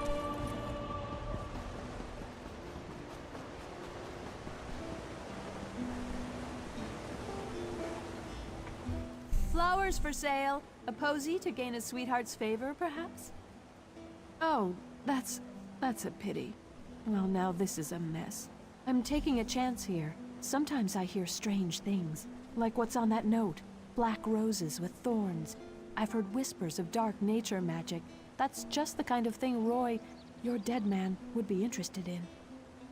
Flowers for sale. A posy to gain a sweetheart's favor, perhaps? Oh, that's a pity. Well, now this is a mess. I'm taking a chance here. Sometimes I hear strange things, like what's on that note. Black roses with thorns. I've heard whispers of dark nature magic. That's just the kind of thing Roy, your dead man, would be interested in.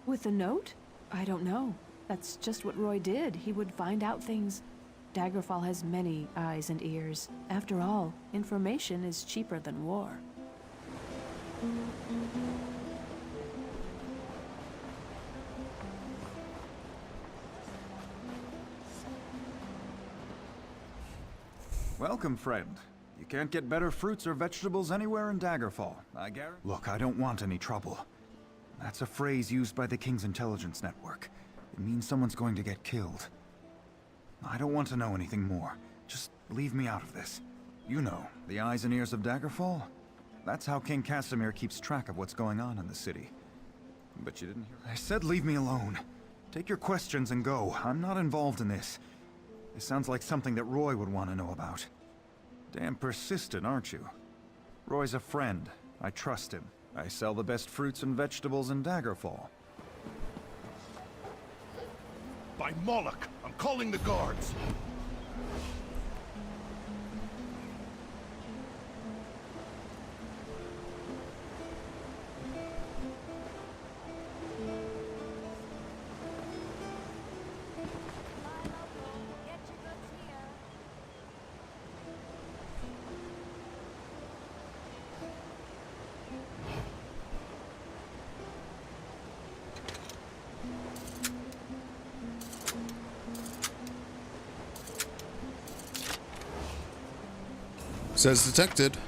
With a note? I don't know. That's just what Roy did. He would find out things. Daggerfall has many eyes and ears. After all, information is cheaper than war. Welcome, friend. You can't get better fruits or vegetables anywhere in Daggerfall, I guarantee. Look, I don't want any trouble. That's a phrase used by the King's intelligence network. It means someone's going to get killed. I don't want to know anything more. Just leave me out of this. You know, the eyes and ears of Daggerfall? That's how King Casimir keeps track of what's going on in the city. But you didn't hear. I said leave me alone. Take your questions and go. I'm not involved in this. This sounds like something that Roy would want to know about. Damn persistent, aren't you? Roy's a friend. I trust him. I sell the best fruits and vegetables in Daggerfall. By Moloch! I'm calling the guards! Says detected.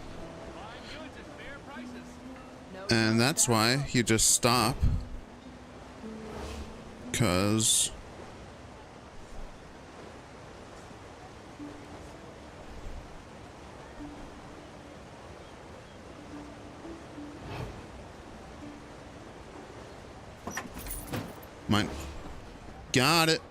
And that's why you just stop. 'Cause mine. Got it.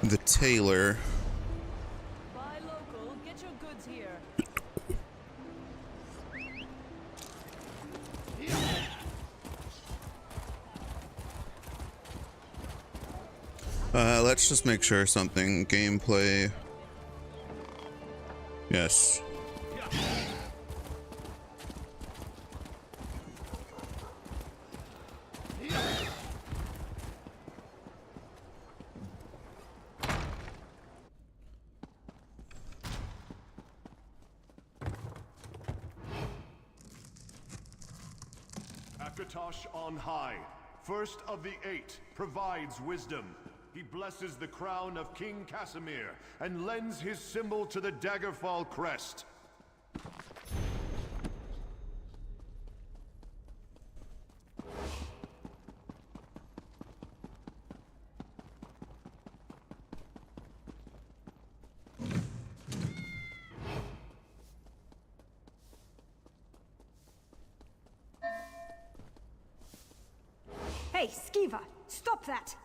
the tailor. Buy local, get your goods here. Let's just make sure something. Gameplay. Yes. Akatosh on high, first of the 8, provides wisdom. He blesses the crown of King Casimir and lends his symbol to the Daggerfall crest. Hey, Skiva! Stop that!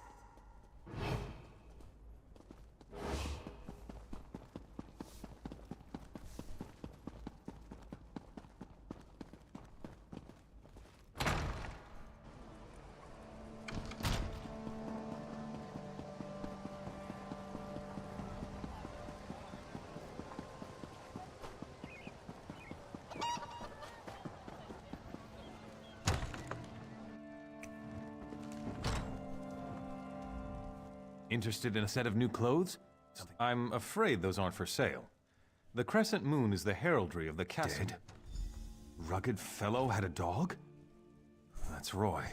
Interested in a set of new clothes? I'm afraid those aren't for sale. The crescent moon is the heraldry of the castle. Dead? Rugged fellow had a dog? That's Roy.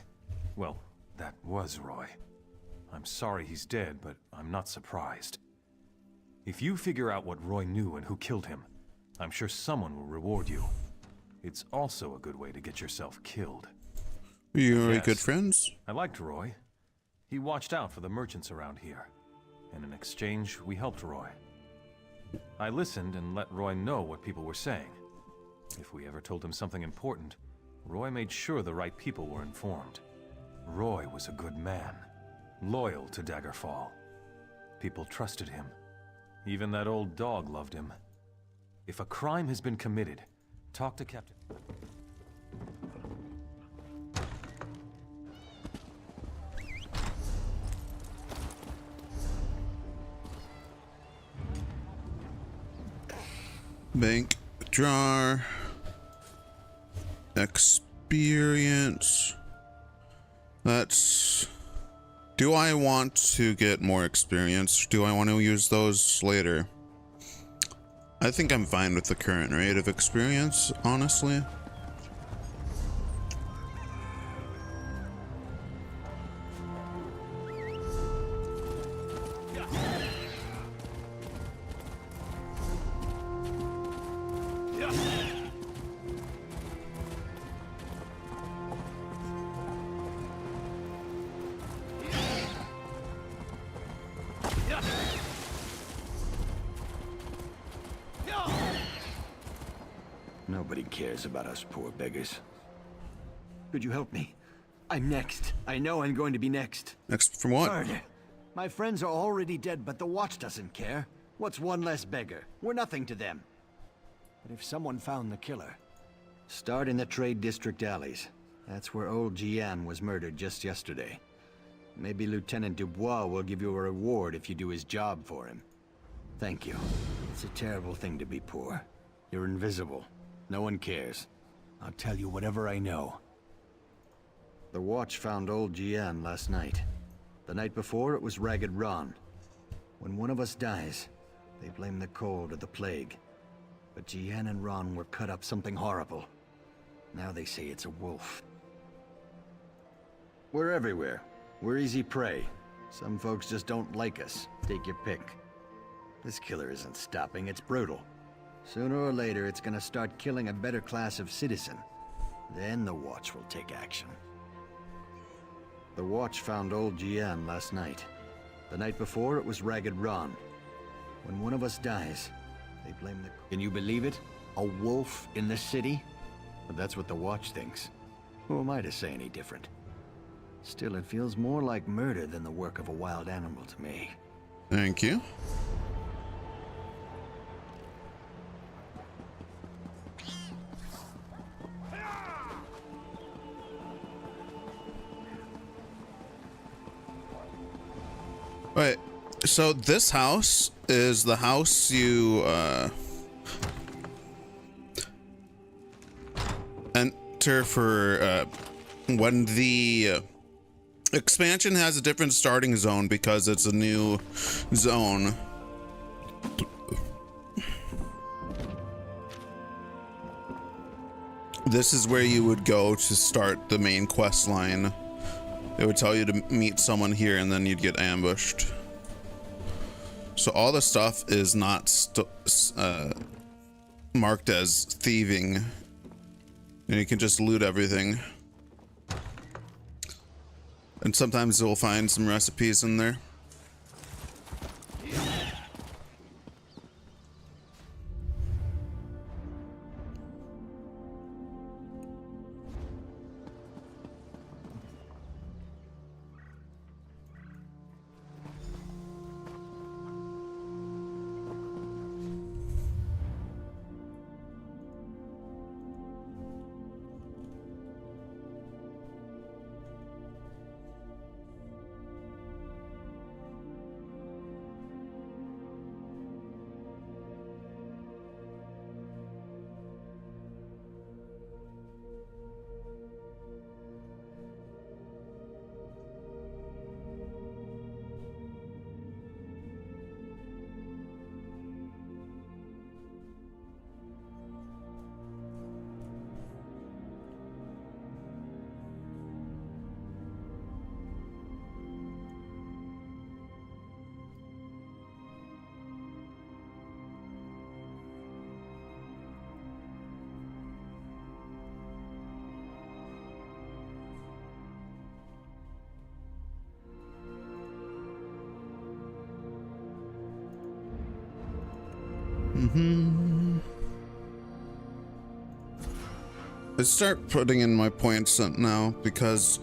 Well, that was Roy. I'm sorry he's dead, but I'm not surprised. If you figure out what Roy knew and who killed him, I'm sure someone will reward you. It's also a good way to get yourself killed. You're good friends? I liked Roy. He watched out for the merchants around here, and in exchange, we helped Roy. I listened and let Roy know what people were saying. If we ever told him something important, Roy made sure the right people were informed. Roy was a good man, loyal to Daggerfall. People trusted him. Even that old dog loved him. If a crime has been committed, talk to Captain... Bank jar. Experience. That's... Do I want to get more experience? Do I want to use those later? I think I'm fine with the current rate of experience, honestly. Nobody cares about us poor beggars. Could you help me? I'm next. I know I'm going to be next. Next from what? Murder. My friends are already dead, but the Watch doesn't care. What's one less beggar? We're nothing to them. But if someone found the killer... Start in the Trade District alleys. That's where old Gian was murdered just yesterday. Maybe Lieutenant Dubois will give you a reward if you do his job for him. Thank you. It's a terrible thing to be poor. You're invisible. No one cares. I'll tell you whatever I know. The Watch found old Gian last night. The night before, it was Ragged Ron. When one of us dies, they blame the cold or the plague. But Gian and Ron were cut up something horrible. Now they say it's a wolf. We're everywhere. We're easy prey. Some folks just don't like us. Take your pick. This killer isn't stopping, it's brutal. Sooner or later, it's gonna start killing a better class of citizen. Then the Watch will take action. The Watch found old Gian last night. The night before, it was Ragged Ron. When one of us dies, they blame the... Can you believe it? A wolf in the city? But that's what the Watch thinks. Who am I to say any different? Still, it feels more like murder than the work of a wild animal to me. Thank you. Wait, so this house is the house you enter for when the expansion has a different starting zone because it's a new zone. This is where you would go to start the main quest line. It would tell you to meet someone here and then you'd get ambushed. So all the stuff is not marked as thieving. And you can just loot everything. And sometimes you'll find some recipes in there. I start putting in my points now because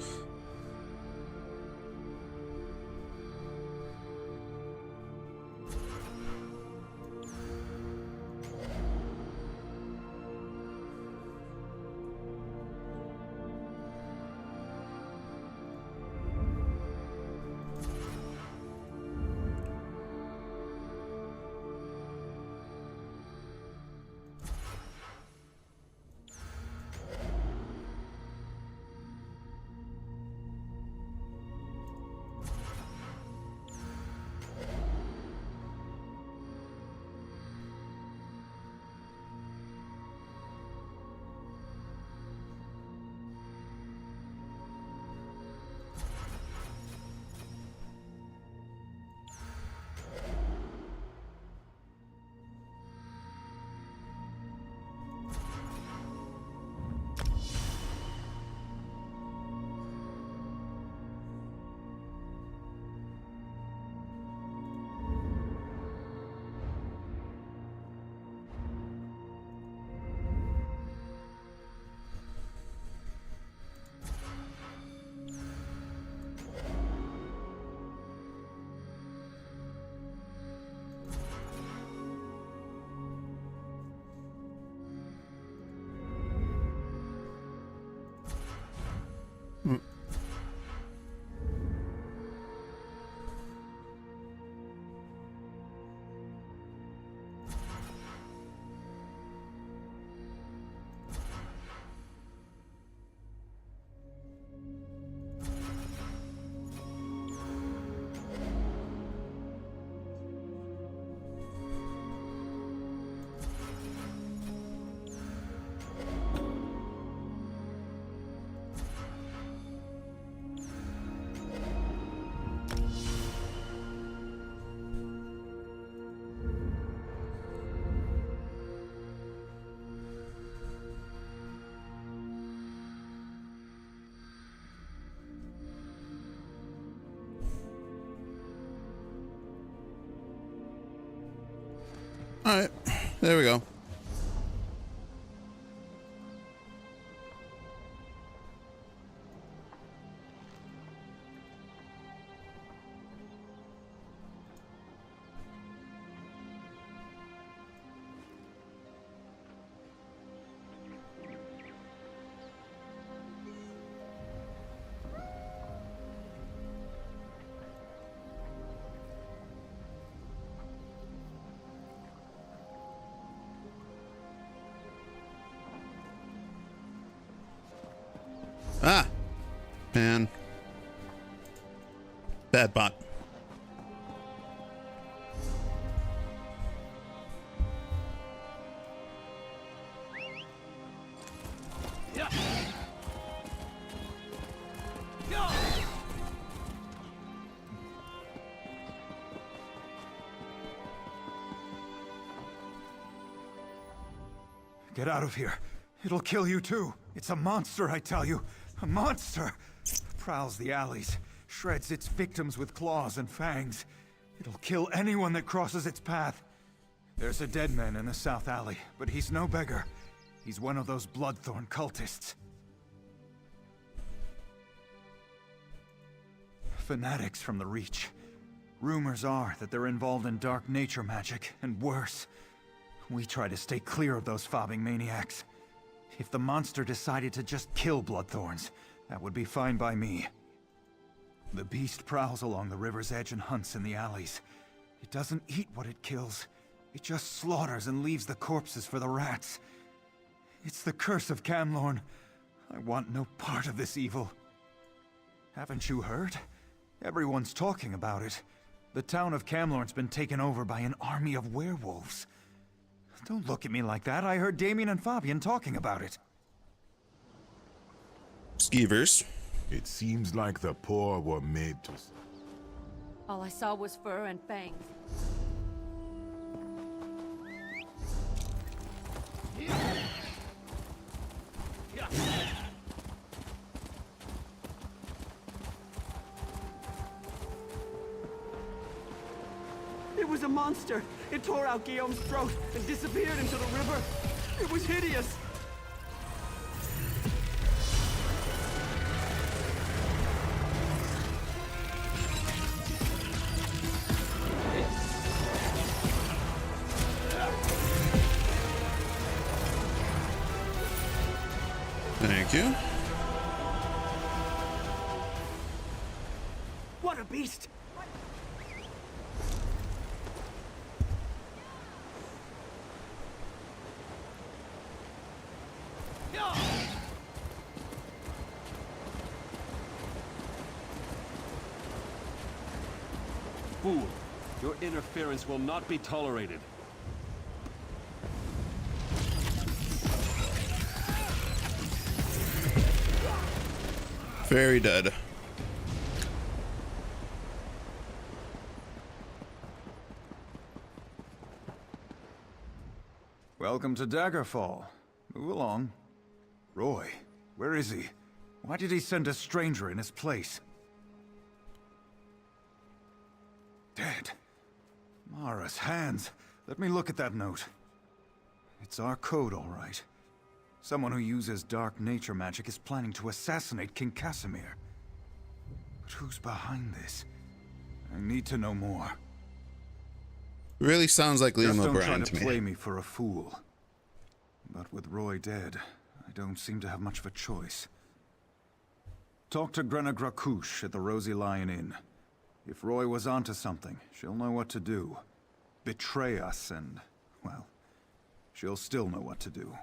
all right, there we go. Ah! Man. Bad bot. Get out of here. It'll kill you too. It's a monster, I tell you. A monster! Prowls the alleys, shreds its victims with claws and fangs. It'll kill anyone that crosses its path. There's a dead man in the south alley, but he's no beggar. He's one of those Bloodthorn cultists. Fanatics from the Reach. Rumors are that they're involved in dark nature magic, and worse. We try to stay clear of those fobbing maniacs. If the monster decided to just kill Bloodthorns, that would be fine by me. The beast prowls along the river's edge and hunts in the alleys. It doesn't eat what it kills. It just slaughters and leaves the corpses for the rats. It's the curse of Camlorn. I want no part of this evil. Haven't you heard? Everyone's talking about it. The town of Camlorn's been taken over by an army of werewolves. Don't look at me like that. I heard Damien and Fabian talking about it. Skeevers. It seems like the poor were made to... All I saw was fur and fangs. It was a monster. It tore out Guillaume's throat and disappeared into the river. It was hideous. Thank you. What a beast! Fool, your interference will not be tolerated. Very dead. Welcome to Daggerfall. Move along. Roy, where is he? Why did he send a stranger in his place? Dead. Mara's hands. Let me look at that note. It's our code, all right. Someone who uses dark nature magic is planning to assassinate King Casimir. But who's behind this? I need to know more. Really sounds like Liam Just don't O'Brien try to to me. play me for a fool. But with Roy dead, I don't seem to have much of a choice. Talk to Grenna Grakush at the Rosy Lion Inn. If Roy was onto something, she'll know what to do. Betray us and, well, she'll still know what to do.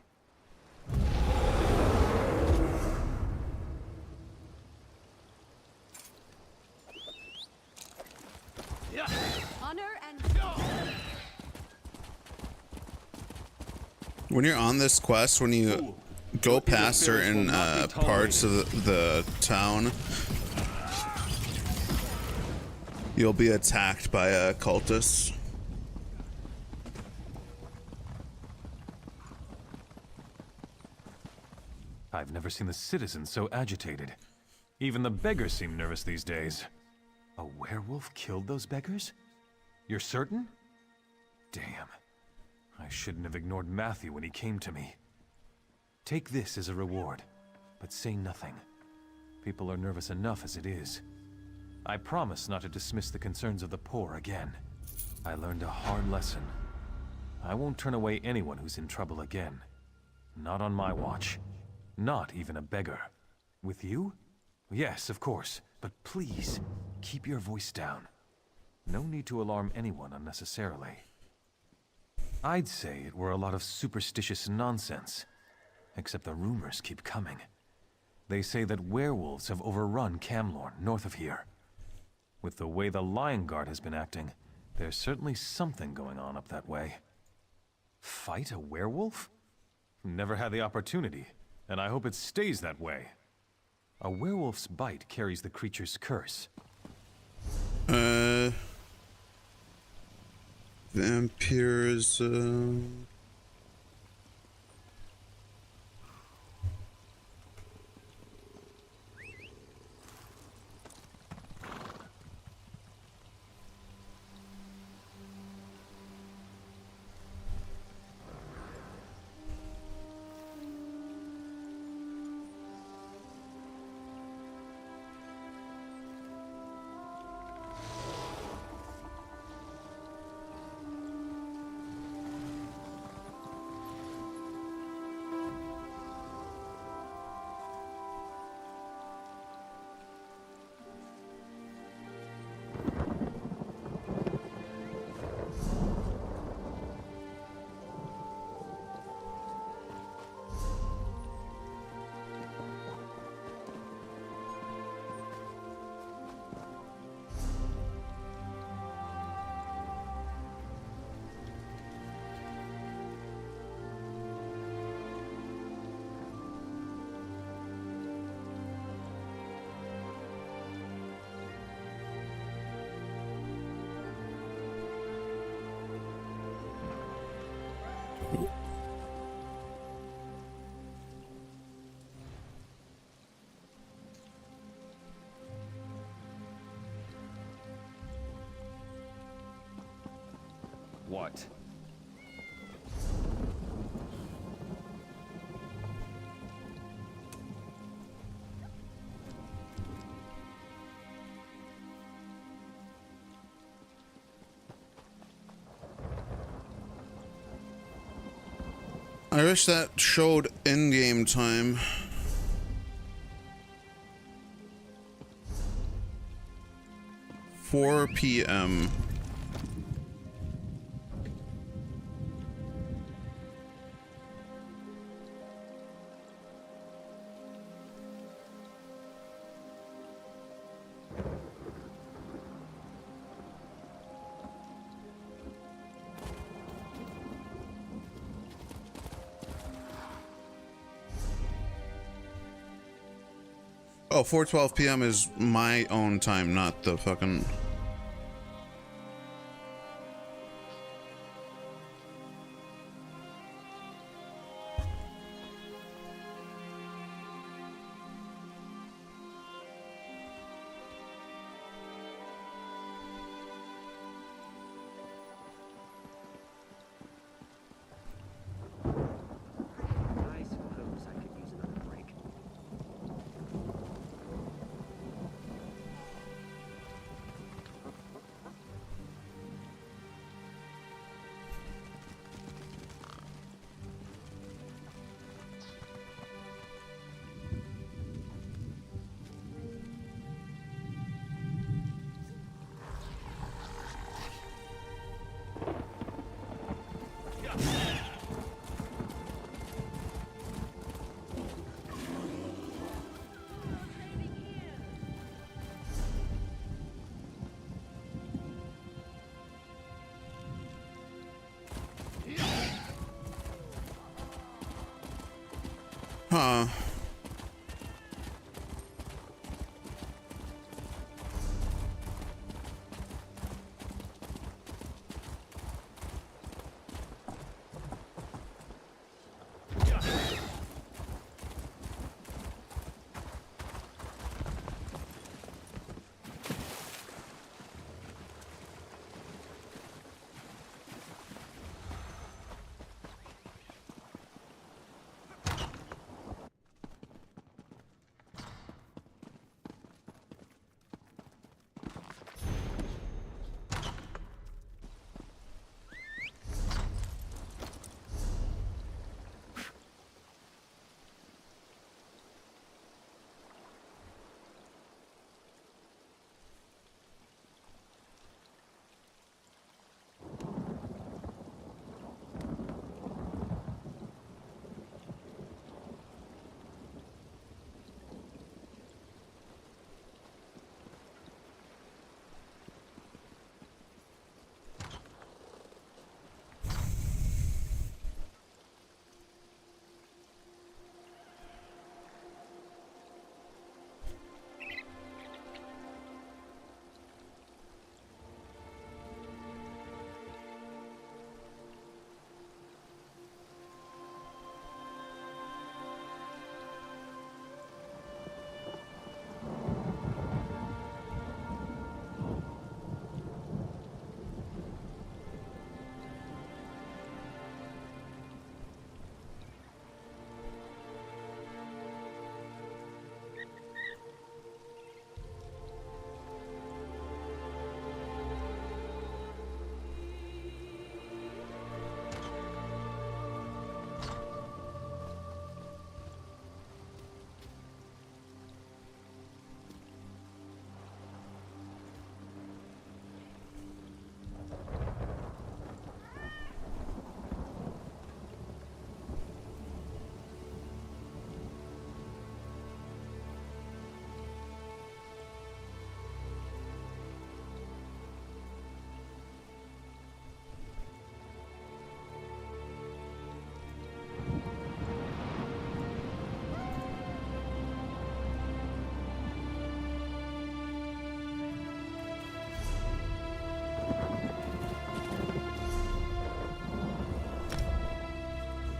Honor and... When you're on this quest, when you go past certain parts of the town, you'll be attacked by a cultist. I've never seen the citizens so agitated. Even the beggars seem nervous these days. A werewolf killed those beggars? You're certain? Damn. I shouldn't have ignored Matthew when he came to me. Take this as a reward, but say nothing. People are nervous enough as it is. I promise not to dismiss the concerns of the poor again. I learned a hard lesson. I won't turn away anyone who's in trouble again. Not on my watch. Not even a beggar. With you? Yes, of course. But please, keep your voice down. No need to alarm anyone unnecessarily. I'd say it were a lot of superstitious nonsense. Except the rumors keep coming. They say that werewolves have overrun Camlorn, north of here. With the way the Lion Guard has been acting, there's certainly something going on up that way. Fight a werewolf? Never had the opportunity, and I hope it stays that way. A werewolf's bite carries the creature's curse. Vampires, What? I wish that showed in-game time. $4 p.m. Oh, 4:12 p.m. is my own time, not the fucking... I suppose I could use another break. Huh.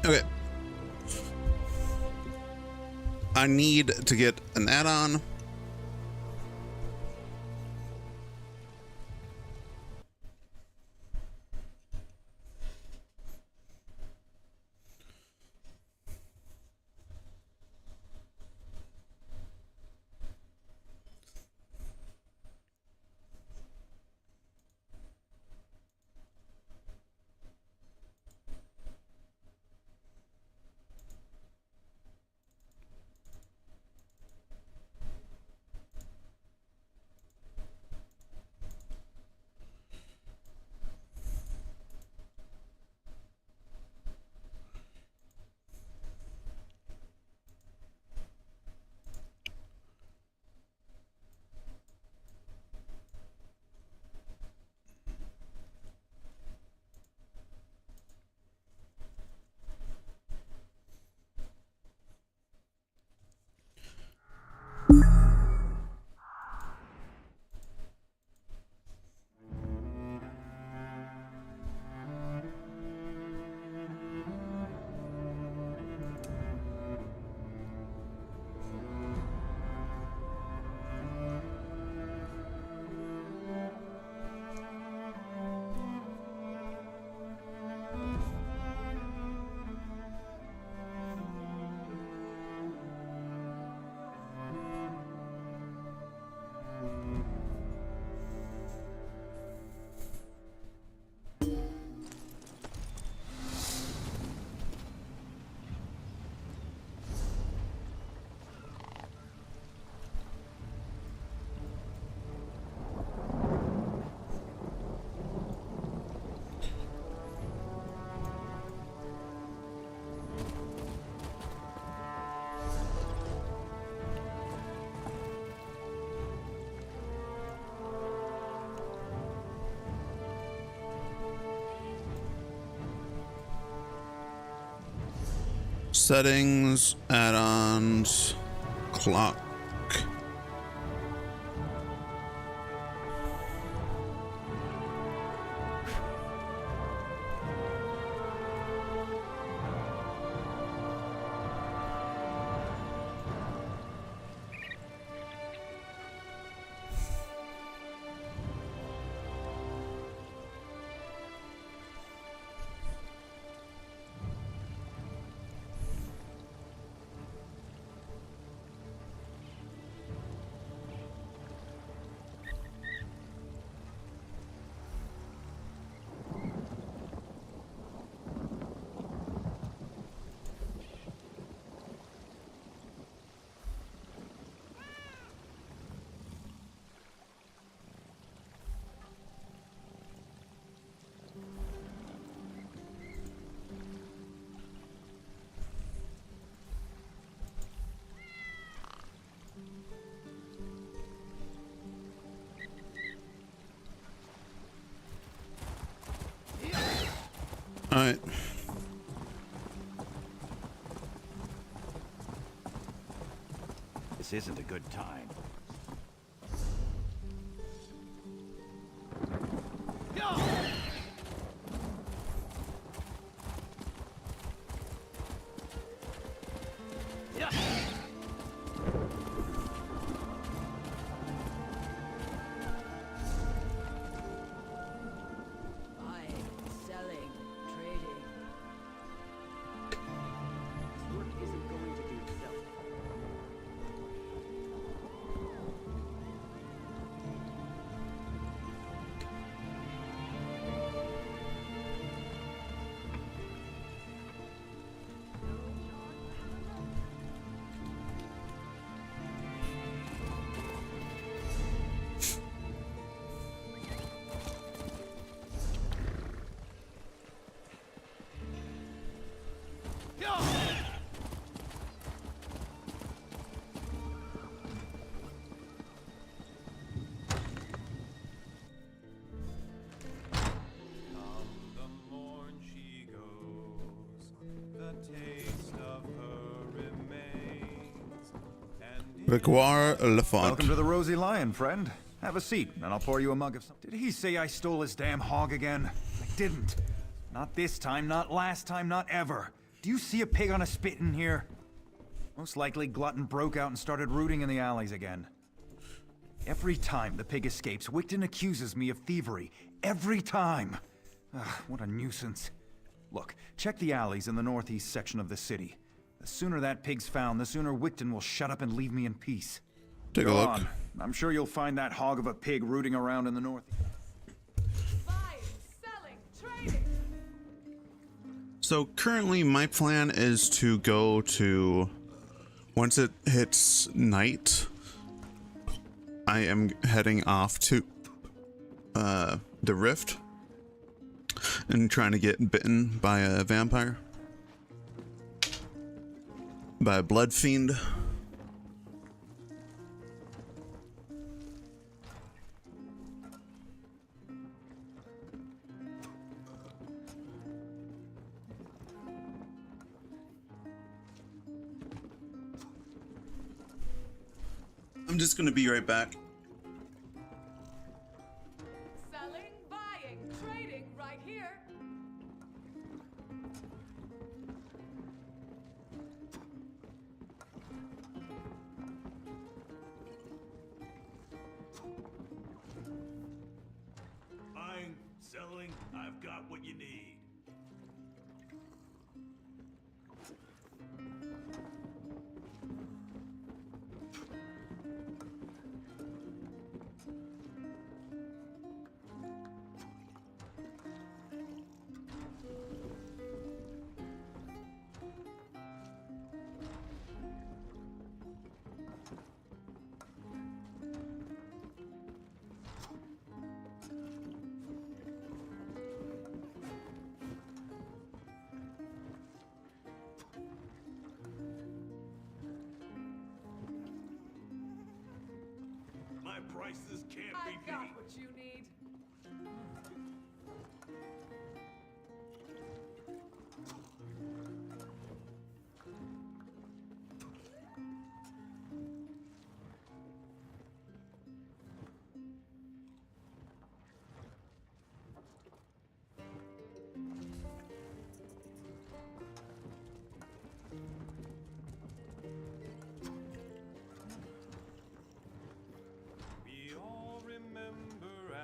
Okay. I need to get an add-on. Settings, add-ons, clock. All right. This isn't a good time. Grégoire Lafont. Welcome to the Rosy Lion, friend. Have a seat, and I'll pour you a mug of something. Did he say I stole his damn hog again? I didn't. Not this time, not last time, not ever. Do you see a pig on a spit in here? Most likely Glutton broke out and started rooting in the alleys again. Every time the pig escapes, Wigton accuses me of thievery. Every time! Ugh, what a nuisance. Look, check the alleys in the northeast section of the city. The sooner that pig's found, the sooner Wigton will shut up and leave me in peace. Take a Go look. on. I'm sure you'll find that hog of a pig rooting around in the north. Buying, selling, trading. So currently my plan is to go to, once it hits night, I am heading off to the Rift and trying to get bitten by a vampire, by a blood fiend. I'm just gonna be right back. Selling, buying, trading right here. Buying, selling, I've got what you need. My prices can't be I've got beat. what you need. We all remember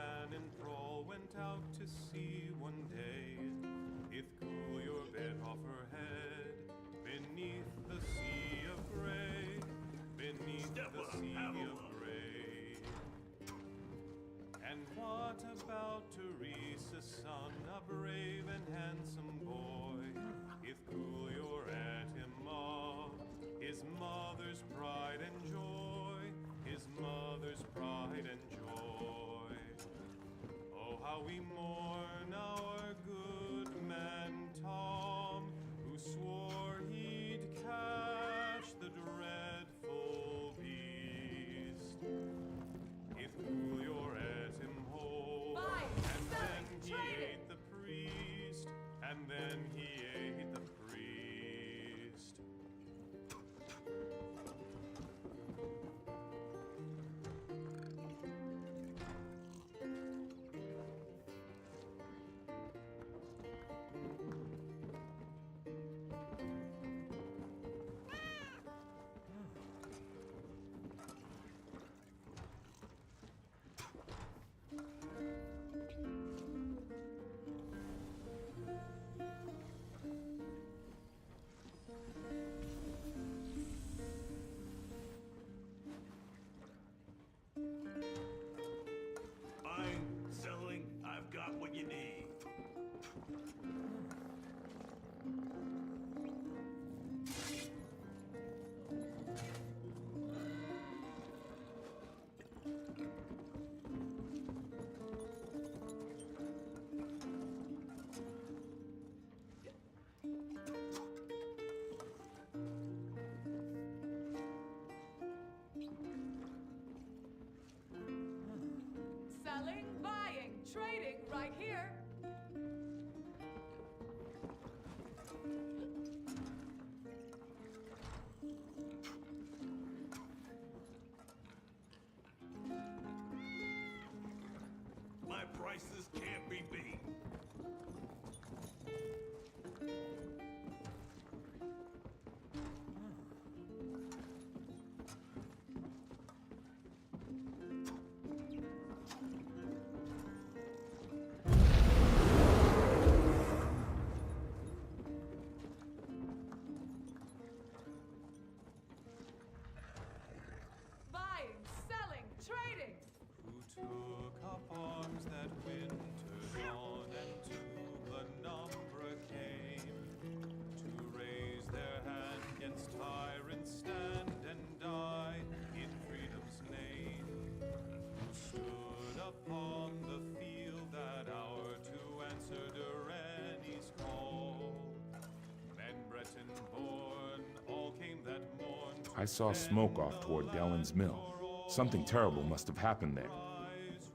I saw smoke off toward Dellen's mill. Something terrible must have happened there.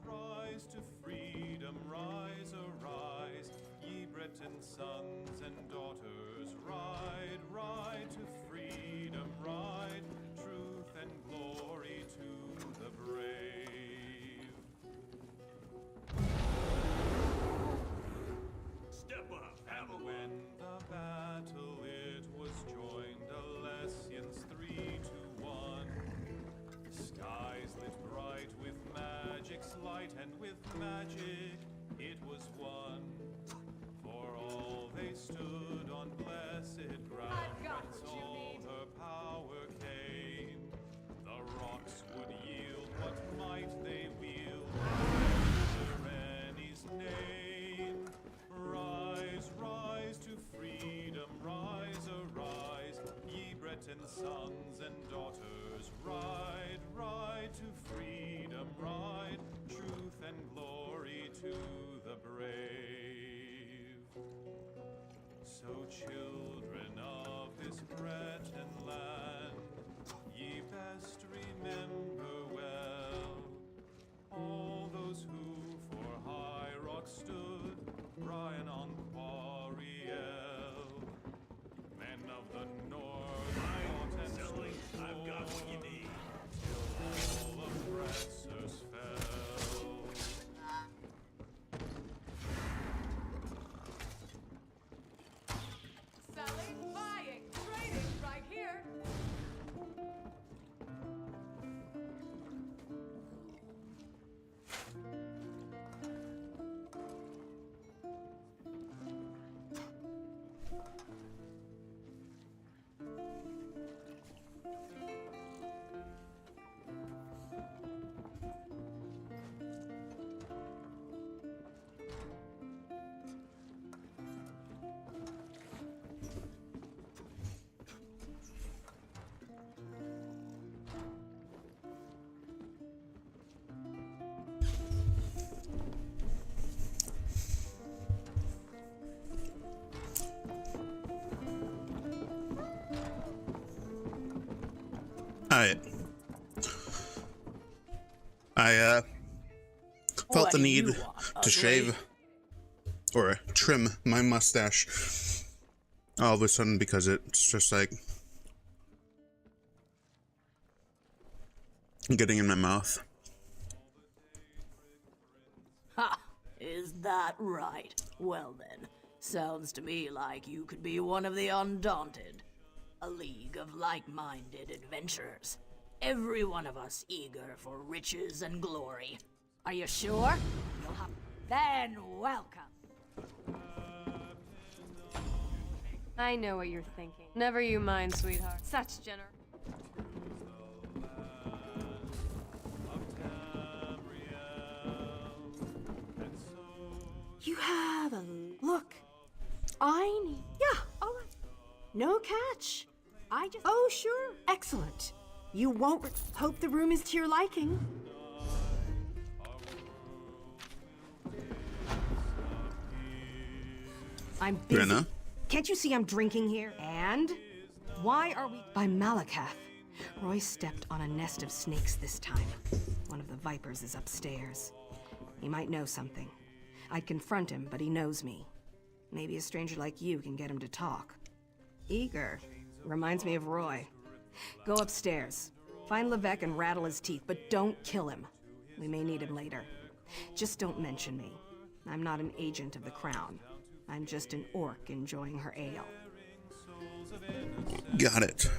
Rise to freedom, rise, arise, ye Breton sons and daughters, ride, ride to freedom, ride, truth and glory to the brave. Step up, and when the battle it was joined, Alessians 3-1. Skies lit bright with magic's light, and with magic it was won. For all they stood on blessed ground, whence all her power came. The rocks would yield what might they wield, under any's name. Rise, rise to freedom, rise, arise, ye Breton sons and daughters, ride, ride to freedom, ride, truth and glory to the brave. So children of this Breton land, ye best remember well all those who for High Rock stood, Brian on Quarriel, men of the north, fought and stood, I've got what you need, till all oppressors fell. Selling, buying, trading right here. I felt What the do need you want, to ugly? shave or trim my mustache all of a sudden because it's just like getting in my mouth. Ha! Is that right? Well then, sounds to me like you could be one of the Undaunted. A league of like-minded adventurers. Every one of us eager for riches and glory. Are you sure? You'll have... Then welcome. I know what you're thinking. Never you mind, sweetheart. Such generous. You have a look. I need. Yeah, all right. No catch. I just. Oh, sure. Excellent. You won't. Hope the room is to your liking. I'm busy. Brenna? Can't you see I'm drinking here? And why are we by Malakath? Roy stepped on a nest of snakes this time. One of the vipers is upstairs. He might know something. I'd confront him, but he knows me. Maybe a stranger like you can get him to talk. Eager. Reminds me of Roy. Go upstairs. Find Levesque and rattle his teeth, but don't kill him. We may need him later. Just don't mention me. I'm not an agent of the Crown. I'm just an orc enjoying her ale. Got it.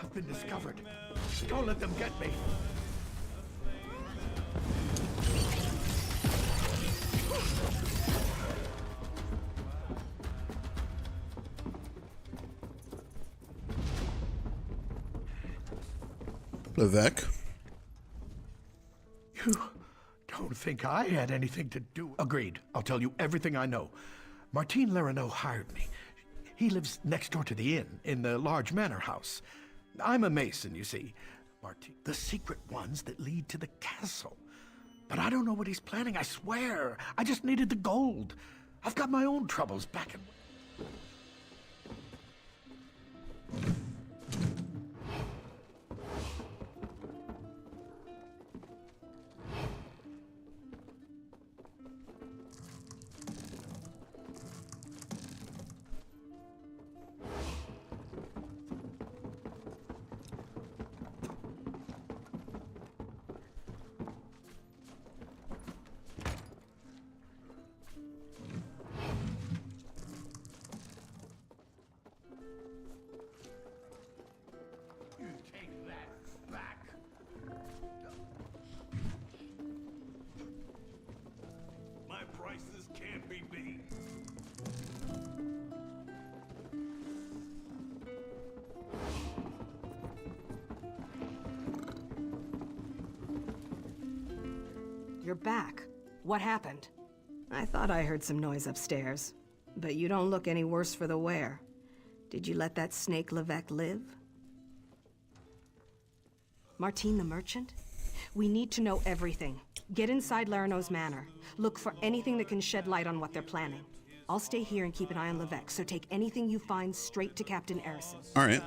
I've been discovered. Don't let them get me. Levesque? You don't think I had anything to do. Agreed. I'll tell you everything I know. Martine Lerino hired me. He lives next door to the inn, in the large manor house. I'm a mason, you see. Martine, the secret ones that lead to the castle. But I don't know what he's planning, I swear. I just needed the gold. I've got my own troubles back in... You're back. What happened? I thought I heard some noise upstairs, but you don't look any worse for the wear. Did you let that snake Levesque live? Martine the merchant? We need to know everything. Get inside Lerino's manor. Look for anything that can shed light on what they're planning. I'll stay here and keep an eye on Levesque, so take anything you find straight to Captain Erison. All right.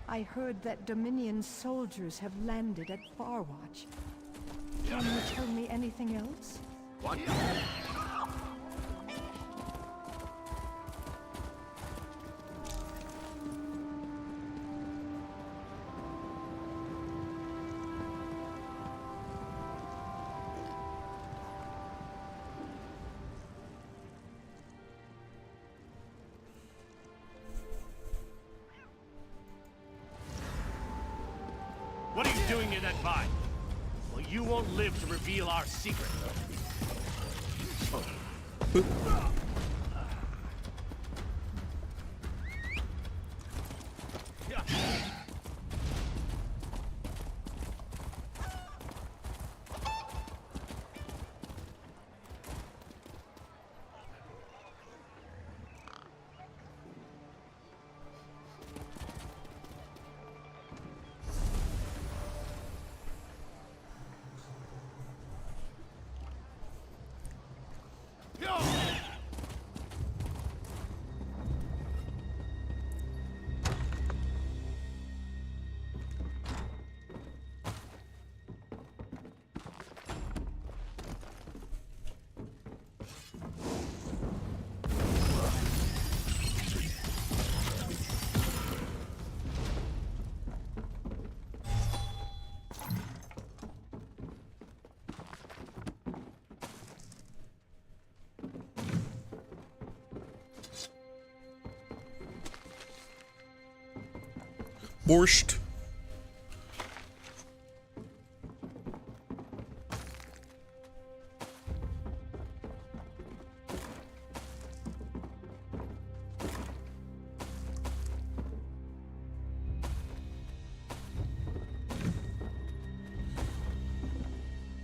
I heard that Dominion soldiers have landed at Farwatch. Can you tell me anything else? What? What are you doing near that vine? Well, you won't live to reveal our secret. Borscht.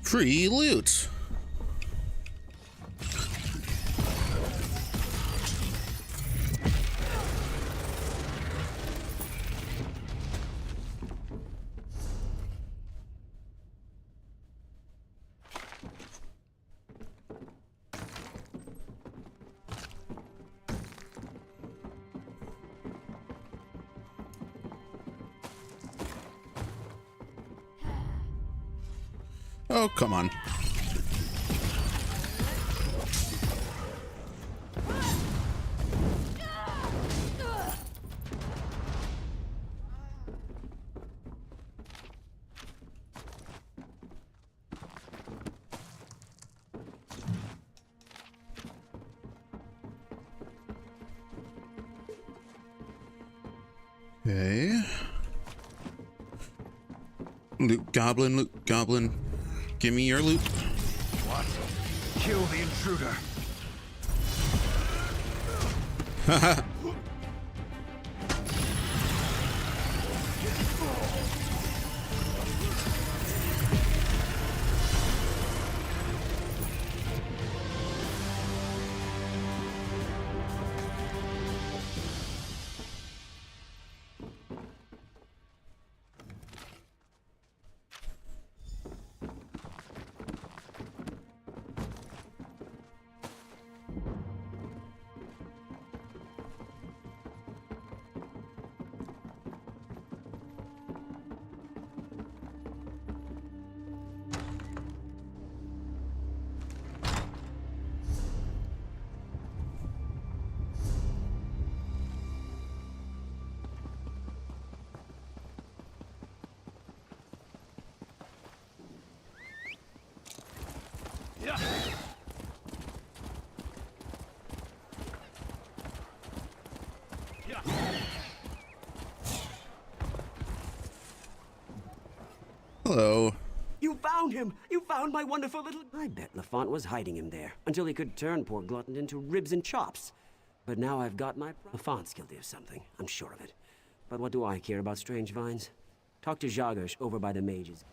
Free loot. Oh, come on. Okay. Loot goblin, loot goblin. Give me your loot. What? Kill the intruder. Hello. You found him! You found my wonderful little... I bet Lafont was hiding him there, until he could turn poor Glutton into ribs and chops. But now I've got my... Lafont's guilty of something, I'm sure of it. But what do I care about strange vines? Talk to Jagush over by the mages.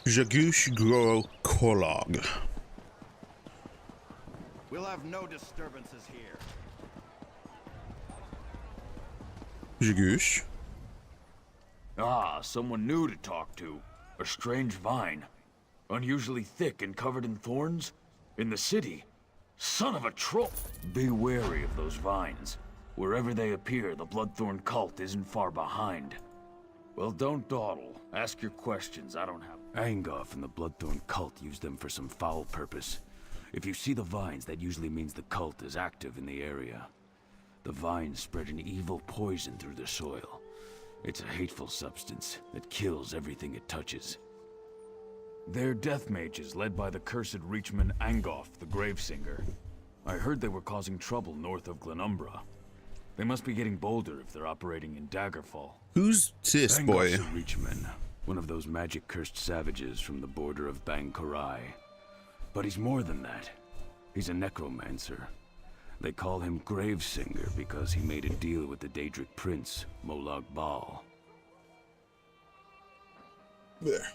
Jagush Gro Kolog. We'll have no disturbances here. Jagush. Ah, someone new to talk to. A strange vine. Unusually thick and covered in thorns. In the city. Son of a troll! Be wary of those vines. Wherever they appear, the Bloodthorn cult isn't far behind. Well, don't dawdle. Ask your questions, I don't have... Angoff and the Bloodthorn cult use them for some foul purpose. If you see the vines, that usually means the cult is active in the area. The vines spread an evil poison through the soil. It's a hateful substance that kills everything it touches. They're death mages led by the cursed Reachman Angoff, the Gravesinger. I heard they were causing trouble north of Glenumbra. They must be getting bolder if they're operating in Daggerfall. Who's this boy? Angoff's a Reachman, one of those magic-cursed savages from the border of Bang-Korai. But he's more than that. He's a necromancer. They call him Gravesinger because he made a deal with the Daedric prince, Molag Bal. There.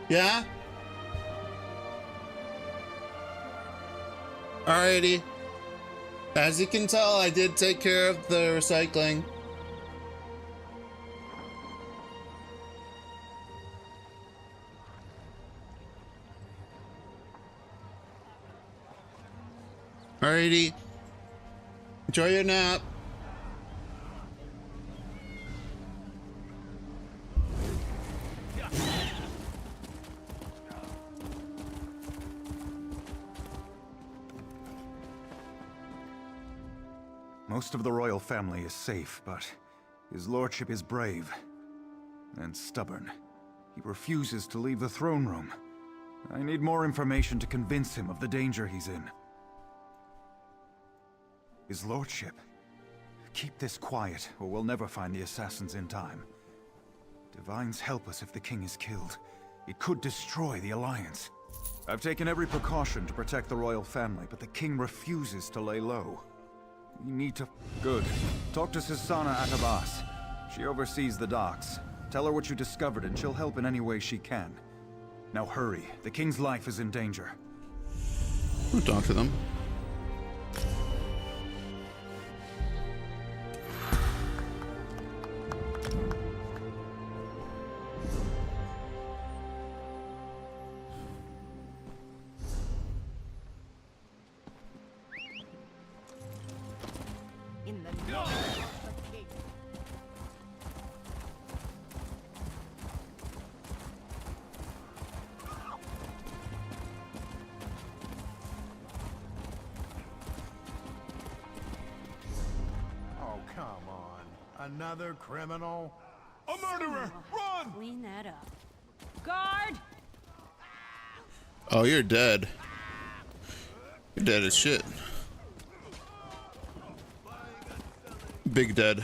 Yeah? Alrighty. As you can tell, I did take care of the recycling. Alrighty. Enjoy your nap. Most of the royal family is safe, but his lordship is brave and stubborn. He refuses to leave the throne room. I need more information to convince him of the danger he's in. His lordship. Keep this quiet, or we'll never find the assassins in time. Divines help us if the king is killed. It could destroy the Alliance. I've taken every precaution to protect the royal family, but the king refuses to lay low. We need to... Good. Talk to Sisana Atabas. She oversees the docks. Tell her what you discovered and she'll help in any way she can. Now hurry. The king's life is in danger. We'll talk to them. Another criminal? A murderer! Run! Clean that up. Guard! Oh, you're dead. You're dead as shit. Big dead.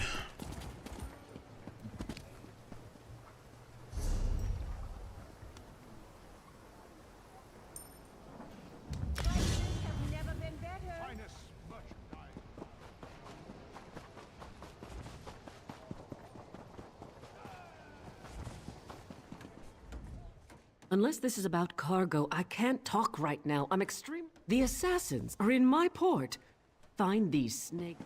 Unless this is about cargo, I can't talk right now. I'm extreme. The assassins are in my port. Find these snakes.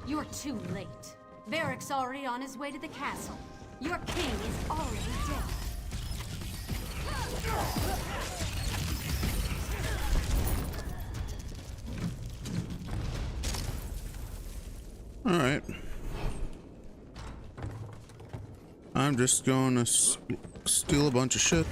You're too late. Varric's already on his way to the castle. Your king is already dead. All right. I'm just going to steal a bunch of shit.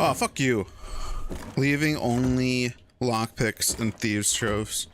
Oh, fuck you. Leaving only lockpicks and thieves' troves.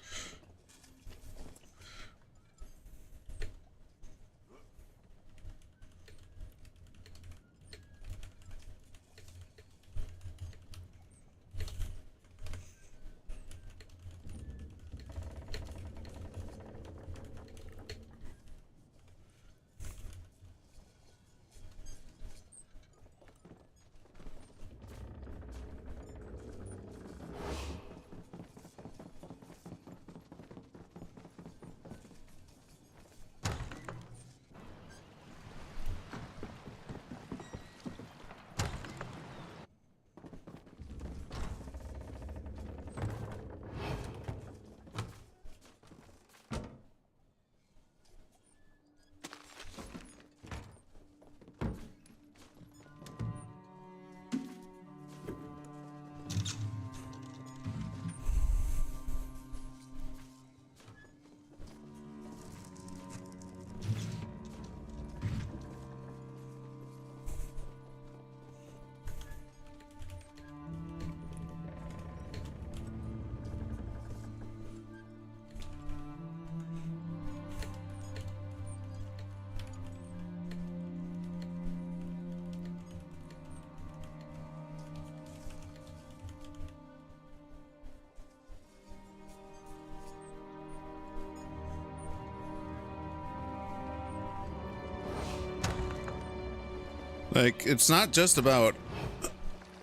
Like, it's not just about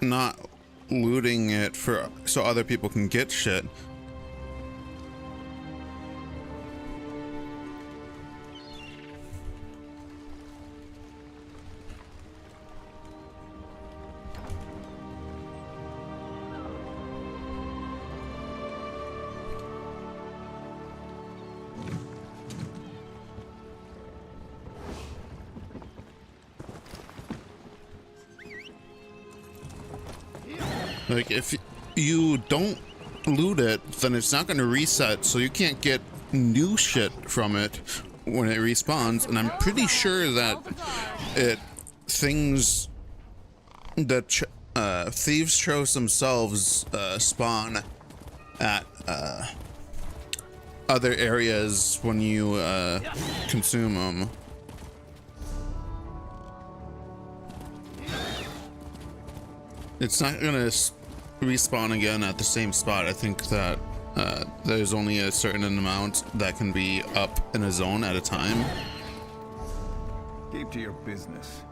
not looting it for so other people can get shit. Like, if you don't loot it, then it's not going to reset, so you can't get new shit from it when it respawns. And I'm pretty sure that things that thieves' tropes themselves spawn at other areas when you consume them. It's not gonna respawn again at the same spot. I think that there's only a certain amount that can be up in a zone at a time. Keep to your business.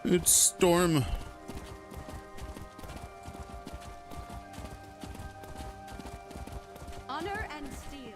It's Storm. Honor and steel.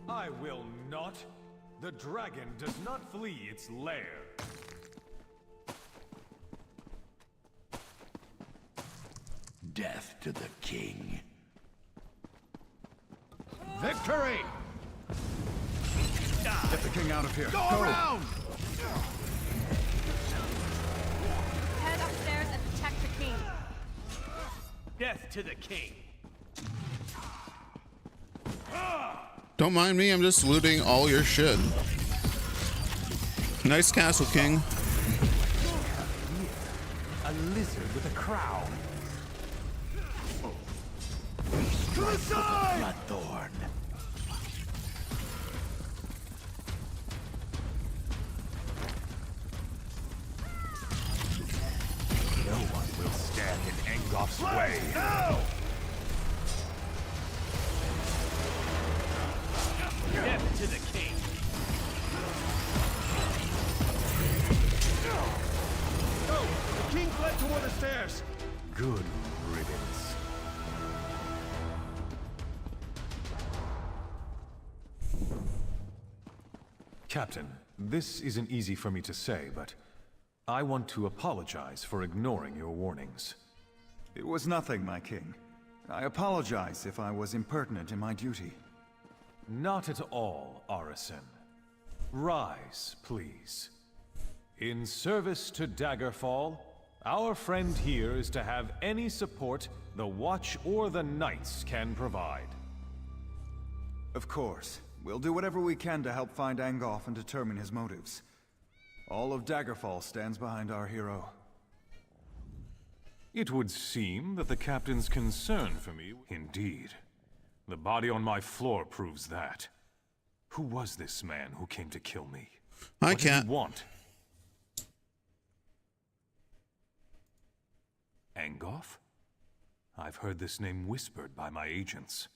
I will not. The dragon does not flee its lair. Death to the king. Victory! Get the king out of here. Go around! Head upstairs and protect the king. Death to the king. Don't mind me, I'm just looting all your shit. Nice castle, King. A lizard with a crown. To the side! Bloodthorn. No one will stand in Angof's way. Now! Death to the king. Go! The king fled toward the stairs. Good riddance. Captain, this isn't easy for me to say, but I want to apologize for ignoring your warnings. It was nothing, my king. I apologize if I was impertinent in my duty. Not at all, Arisen. Rise, please. In service to Daggerfall, our friend here is to have any support the Watch or the Knights can provide. Of course. We'll do whatever we can to help find Angoff and determine his motives. All of Daggerfall stands behind our hero. It would seem that the captain's concern for me... Indeed. The body on my floor proves that. Who was this man who came to kill me? What did he want? Angoff? I've heard this name whispered by my agents.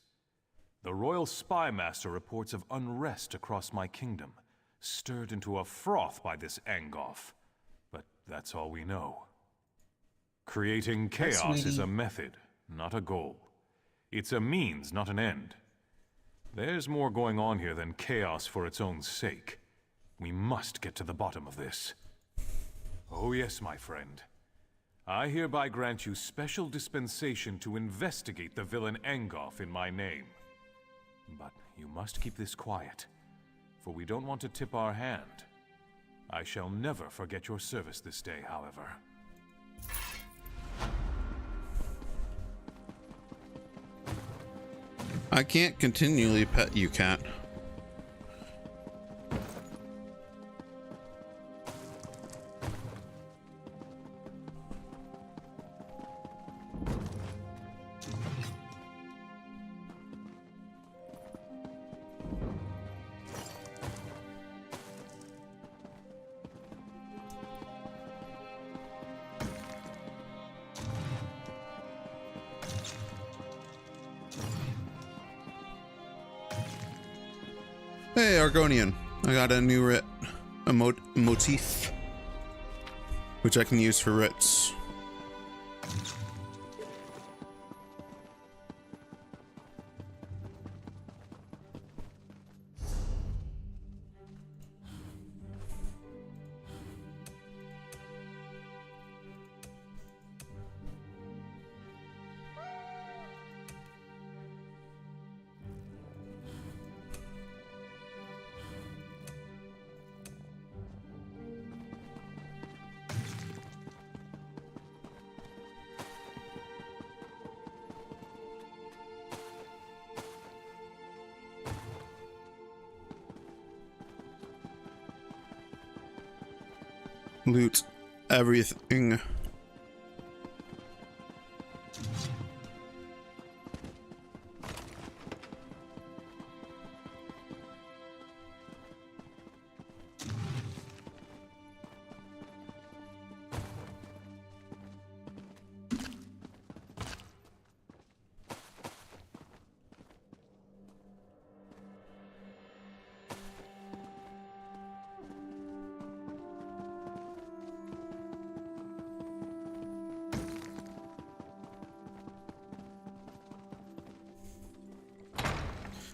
The royal spy master reports of unrest across my kingdom, stirred into a froth by this Angoff. But that's all we know. Creating chaos is a method, not a goal. It's a means, not an end. There's more going on here than chaos for its own sake. We must get to the bottom of this. Oh yes, my friend. I hereby grant you special dispensation to investigate the villain Angoff in my name. But you must keep this quiet, for we don't want to tip our hand. I shall never forget your service this day, however. I can't continually pet you, cat. Hey, Argonian. I got a new writ, a motif, which I can use for writs. Loot everything.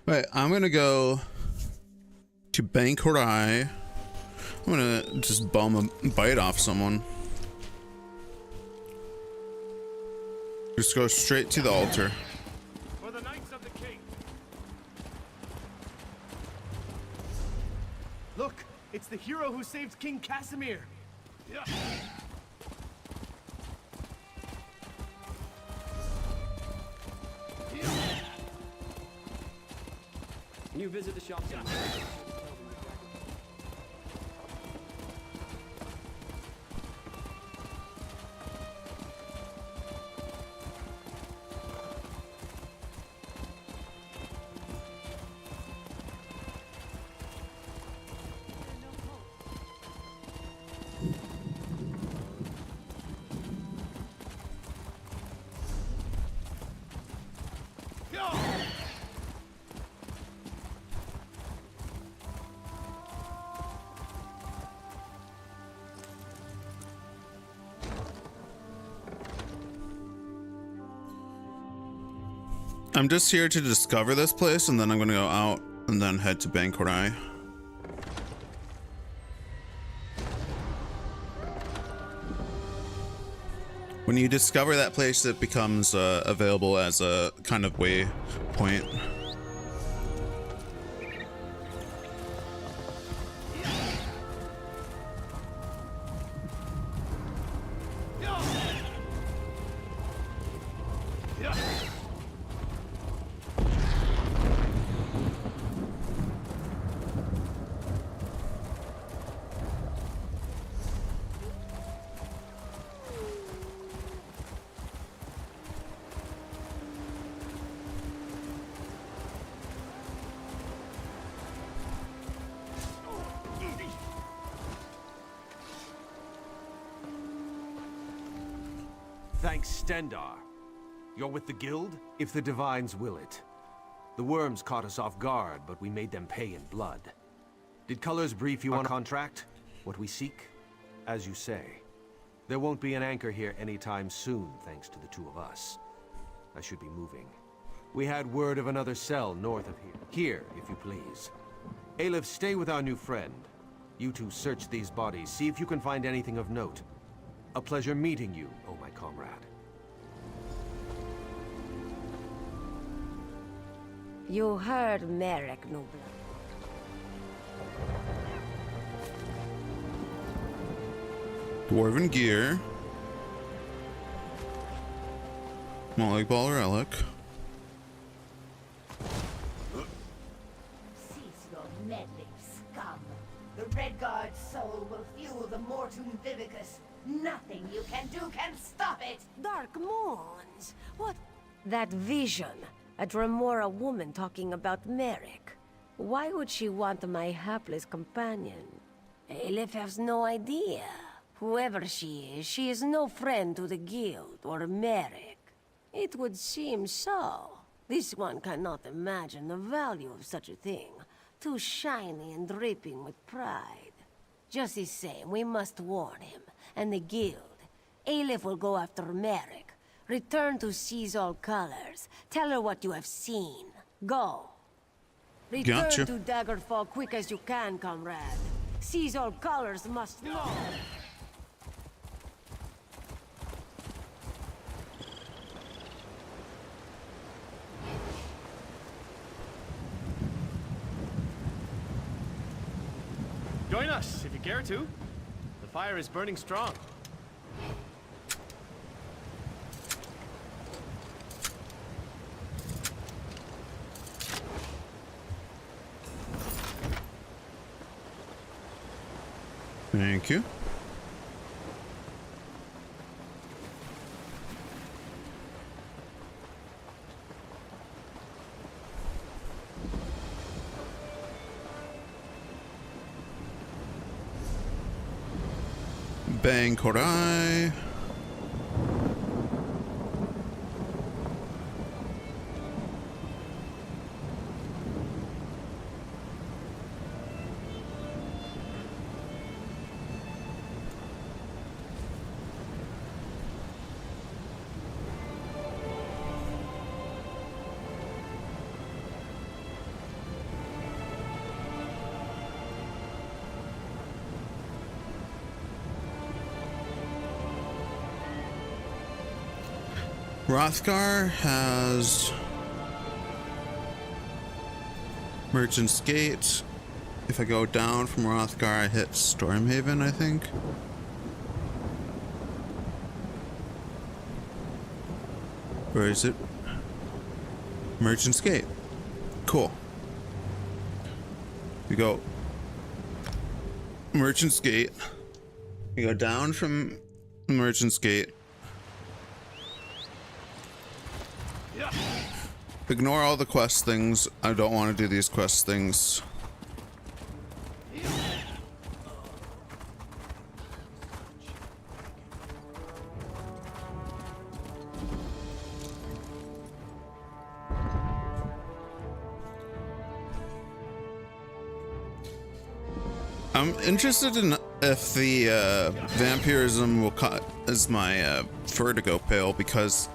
Right, I'm gonna go to Bankorai. I'm gonna just bum a bite off someone. Just go straight to the altar. For the Knights of the King. Look, it's the hero who saved King Casimir. Yeah. Can you visit the shop sometime? I'm just here to discover this place, and then I'm gonna go out and then head to Bankorai. When you discover that place, it becomes available as a kind of waypoint. Thanks, Stendar. You're with the guild? If the divines will it. The worms caught us off guard, but we made them pay in blood. Did Colors brief you on a contract? What we seek? As you say, there won't be an anchor here anytime soon, thanks to the two of us. I should be moving. We had word of another cell north of here. Here, if you please. Aleph, stay with our new friend. You two search these bodies, see if you can find anything of note. A pleasure meeting you, oh my comrade. You heard Merrick, Nubla. Dwarven gear. Molly Ball relic. Cease your meddling, scum. The Redguard's soul will fuel the Mortum Vivicus. Nothing you can do can stop it! Dark Moons! What? That vision. A Dremora woman talking about Merrick. Why would she want my hapless companion? Aleph has no idea. Whoever she is no friend to the Guild or Merrick. It would seem so. This one cannot imagine the value of such a thing. Too shiny and dripping with pride. Just the same, we must warn him, and the Guild. Aleph will go after Merrick. Return to Seize All Colors. Tell her what you have seen. Go. Return Gotcha. to Daggerfall quick as you can, comrade. Seize All Colors must know. Join us, if you care to. The fire is burning strong. Thank you. Bang Korai. Hrothgar has Merchant's Gate. If I go down from Hrothgar, I hit Stormhaven, I think. Or is it Merchant's Gate? Cool. We go Merchant's Gate. We go down from Merchant's Gate. Ignore all the quest things. I don't want to do these quest things. I'm interested in if the vampirism will cut as my vertigo pale, because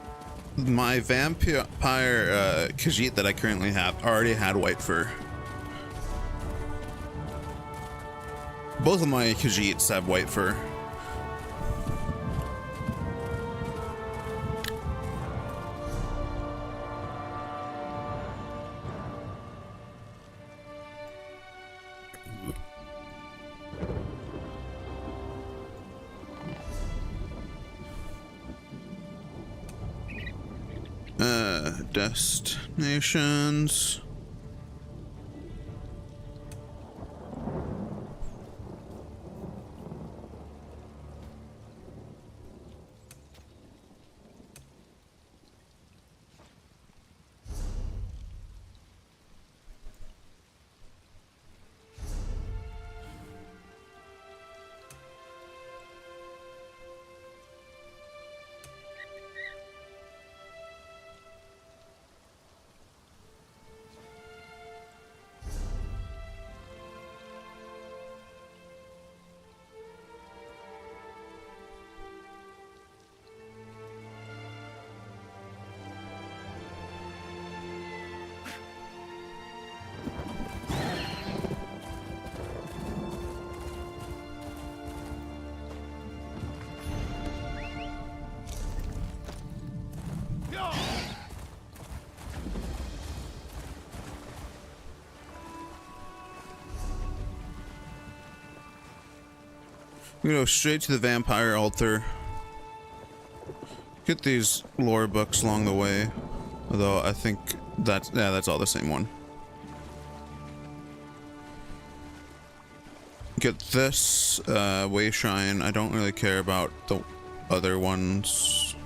my vampire Khajiit that I currently have already had white fur. Both of my Khajiits have white fur. Destinations. We go straight to the vampire altar. Get these lore books along the way. Although I think that's all the same one. Get this way shrine. I don't really care about the other ones.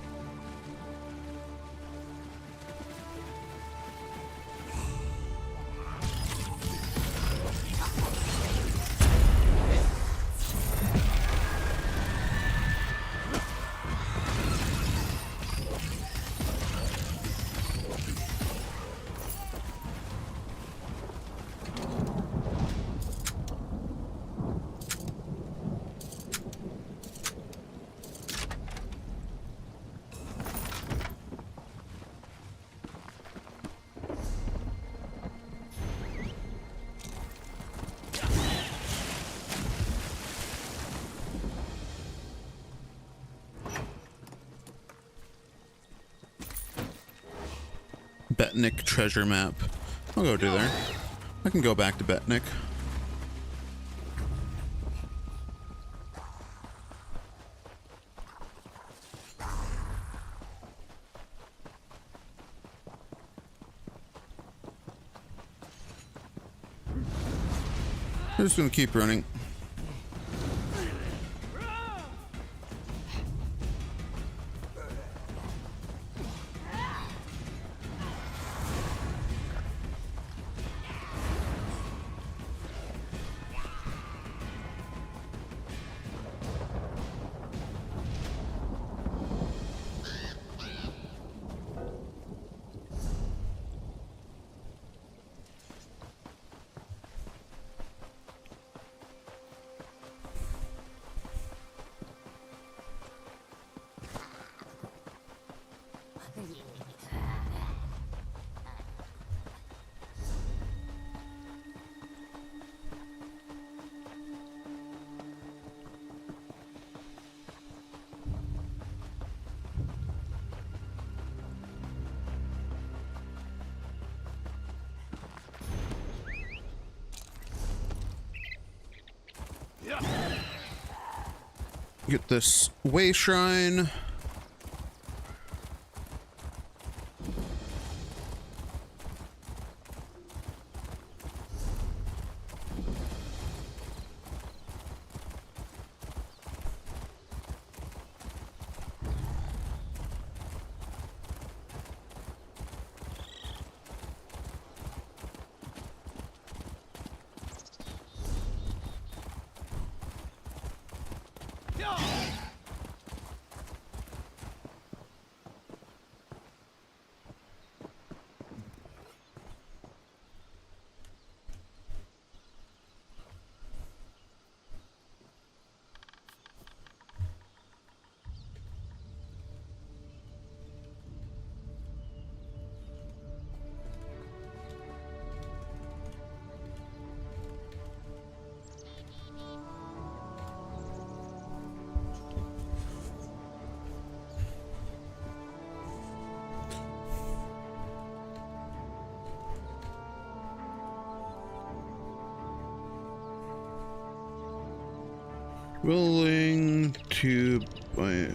Betnik treasure map. I'll go do there. I can go back to Betnik. I'm just gonna keep running. Get this way shrine. Willing to buy.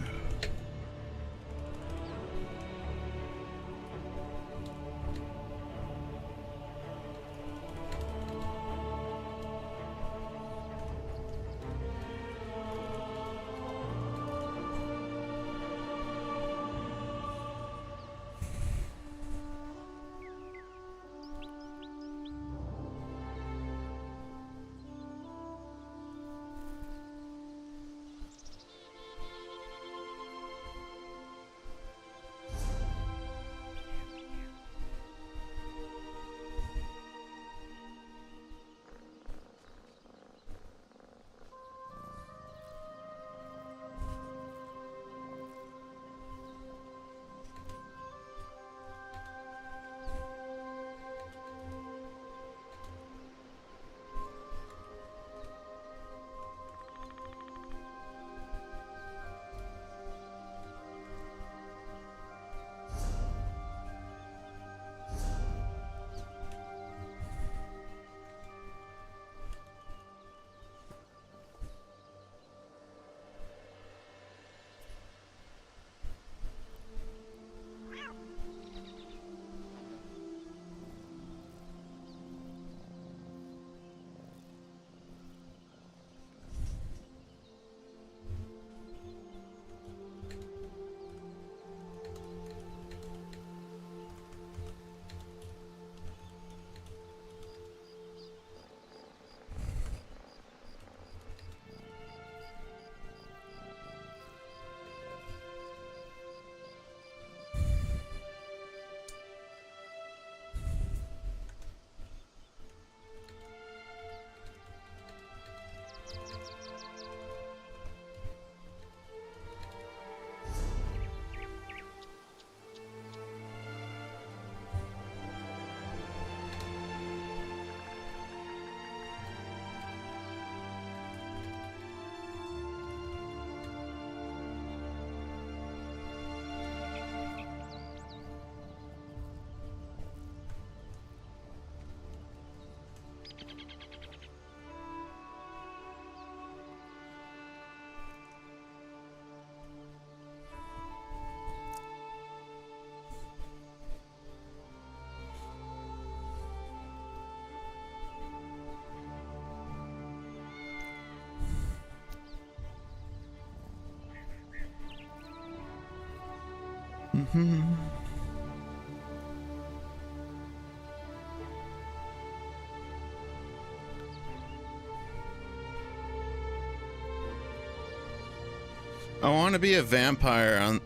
I want to be a vampire on...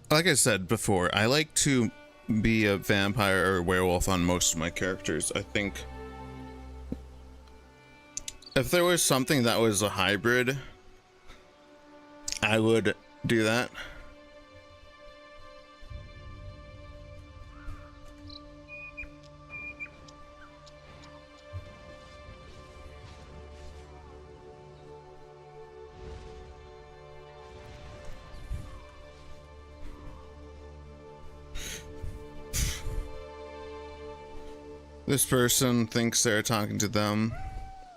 like I said before, I like to be a vampire or a werewolf on most of my characters. I think if there was something that was a hybrid, I would do that. This person thinks they're talking to them,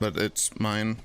but it's mine.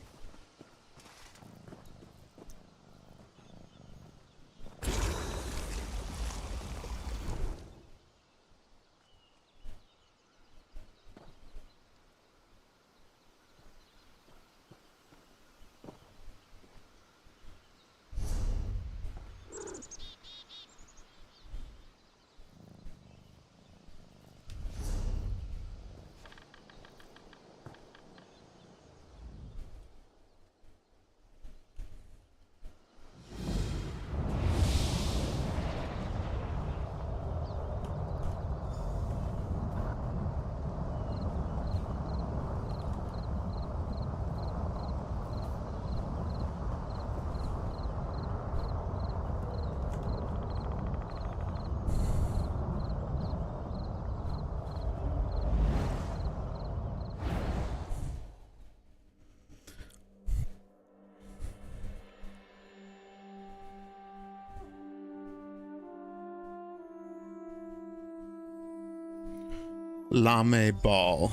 Lame Ball.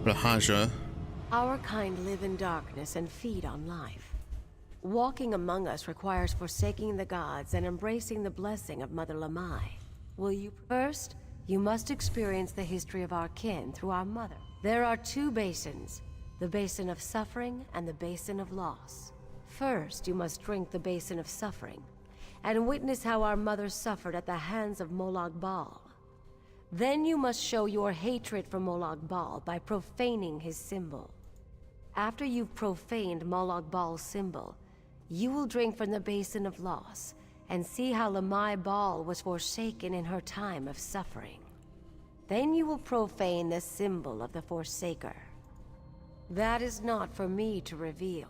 Rahaja. Our kind live in darkness and feed on life. Walking among us requires forsaking the gods and embracing the blessing of Mother Lamai. Will you? First, you must experience the history of our kin through our mother. There are two basins, the basin of suffering and the basin of loss. First, you must drink the basin of suffering, and witness how our mother suffered at the hands of Molag Bal. Then you must show your hatred for Molag Bal by profaning his symbol. After you've profaned Molag Bal's symbol, you will drink from the basin of loss and see how Lamai Bal was forsaken in her time of suffering. Then you will profane the symbol of the Forsaker. That is not for me to reveal.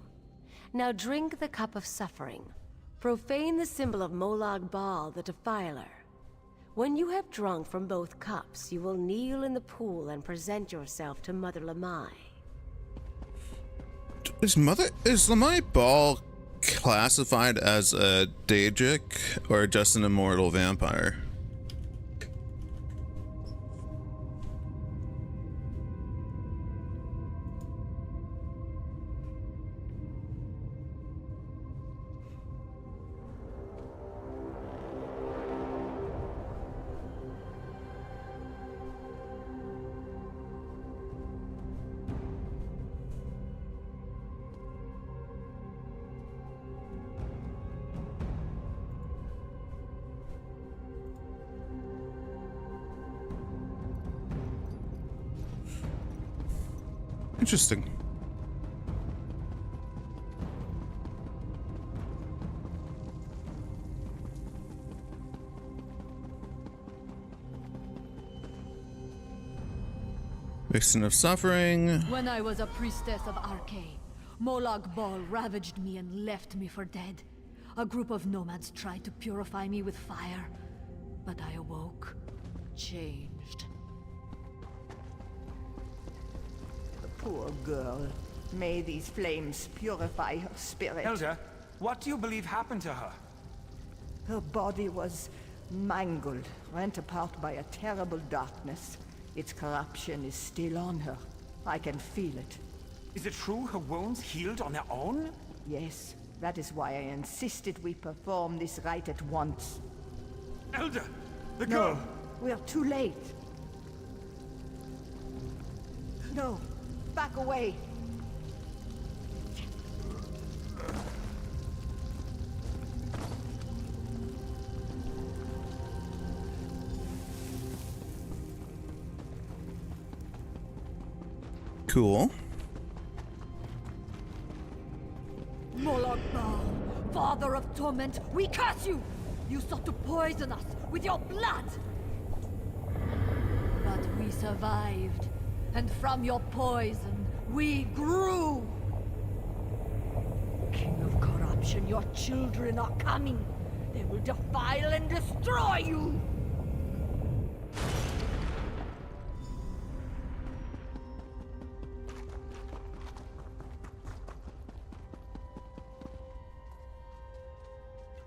Now drink the cup of suffering. Profane the symbol of Molag Bal, the Defiler. When you have drunk from both cups, you will kneel in the pool and present yourself to Mother Lamai. Is Lamai Bal classified as a Daedric or just an immortal vampire? Interesting. Basin of suffering. When I was a priestess of Arche, Molag Bal ravaged me and left me for dead. A group of nomads tried to purify me with fire, but I awoke, changed. Poor girl. May these flames purify her spirit. Elder, what do you believe happened to her? Her body was mangled, rent apart by a terrible darkness. Its corruption is still on her. I can feel it. Is it true her wounds healed on their own? Yes. That is why I insisted we perform this rite at once. Elder! The girl! No, we're too late. No. Back away. Cool. Molag Bal, father of torment, we curse you! You sought to poison us with your blood! But we survived, and from your poison, we grew! King of corruption, your children are coming! They will defile and destroy you!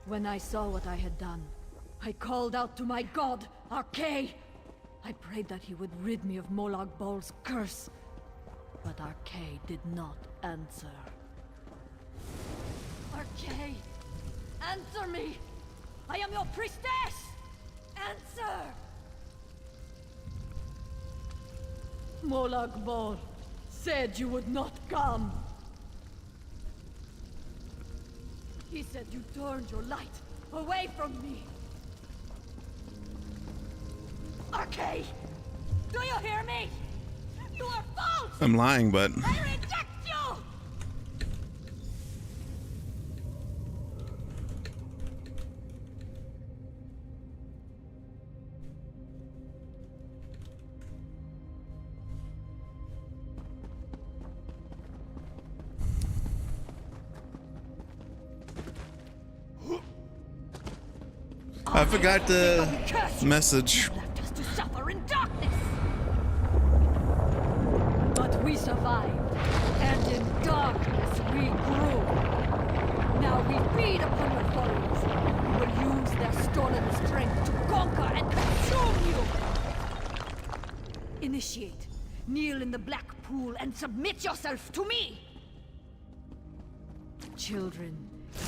When I saw what I had done, I called out to my god, Arkay! I prayed that he would rid me of Molag Bal's curse, but Arkay did not answer. Arkay! Answer me! I am your priestess! Answer! Molag Bal said you would not come. He said you turned your light away from me. Arkay! Do you hear me? You are false! I'm lying, but... I reject you! I forgot the message. Left us to suffer in darkness. But we survived, and in darkness we grew. Now we feed upon your followers. We will use their stolen strength to conquer and consume you. Initiate. Kneel in the black pool and submit yourself to me. Children,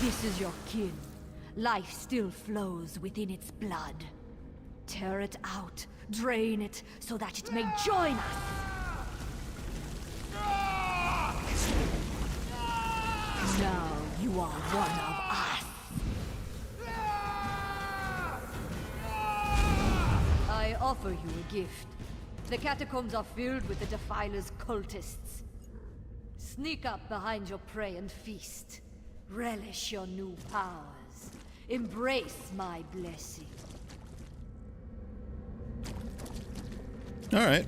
this is your kin. Life still flows within its blood. Tear it out, drain it, so that it may join us! Now you are one of us! I offer you a gift. The catacombs are filled with the Defiler's cultists. Sneak up behind your prey and feast. Relish your new powers. Embrace my blessing. All right.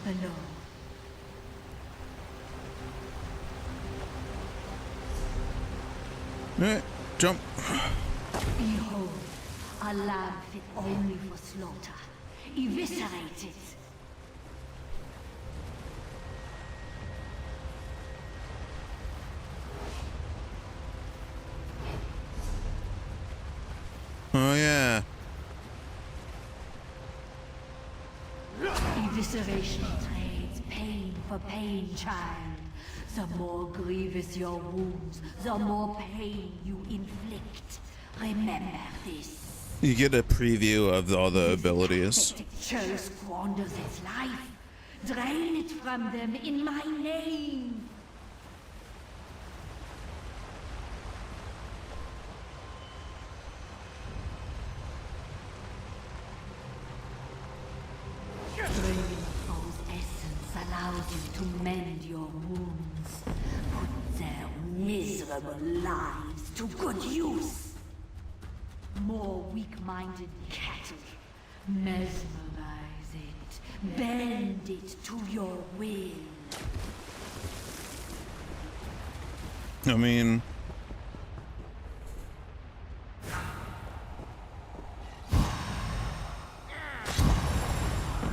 Below. Alright, jump. Behold, a lamb fit only for slaughter. Eviscerate it. Oh yeah. Evisceration trades pain for pain, child. The more grievous your wounds, the more pain you inflict. Remember this. You get a preview of all the abilities. Cho squanders its life. Drain it from them in my name. Draining foe's essence allows you to mend your wounds. Put their miserable lives to good use. More weak-minded cattle. Mesmerize it. Bend it to your will. I mean...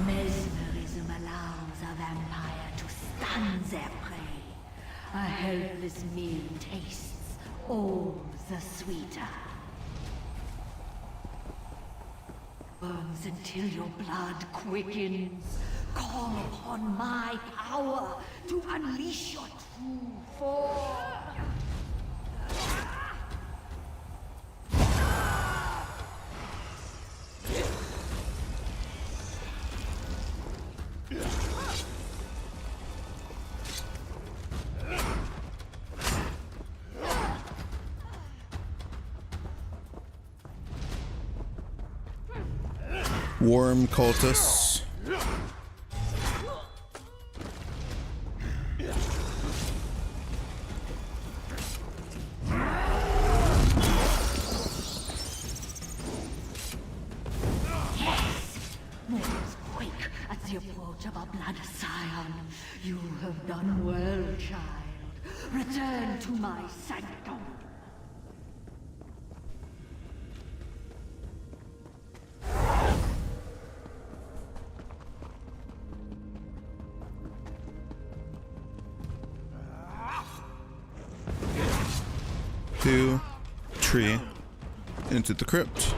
Mesmerism allows a vampire to stun their prey. A helpless meal tastes all the sweeter. Burns until your blood quickens. Call upon upon my power to unleash your true form. Worm cultists. Mortals quake at the approach of a blood scion. You have done well, child. Return to my sanctum. To tree into the crypt.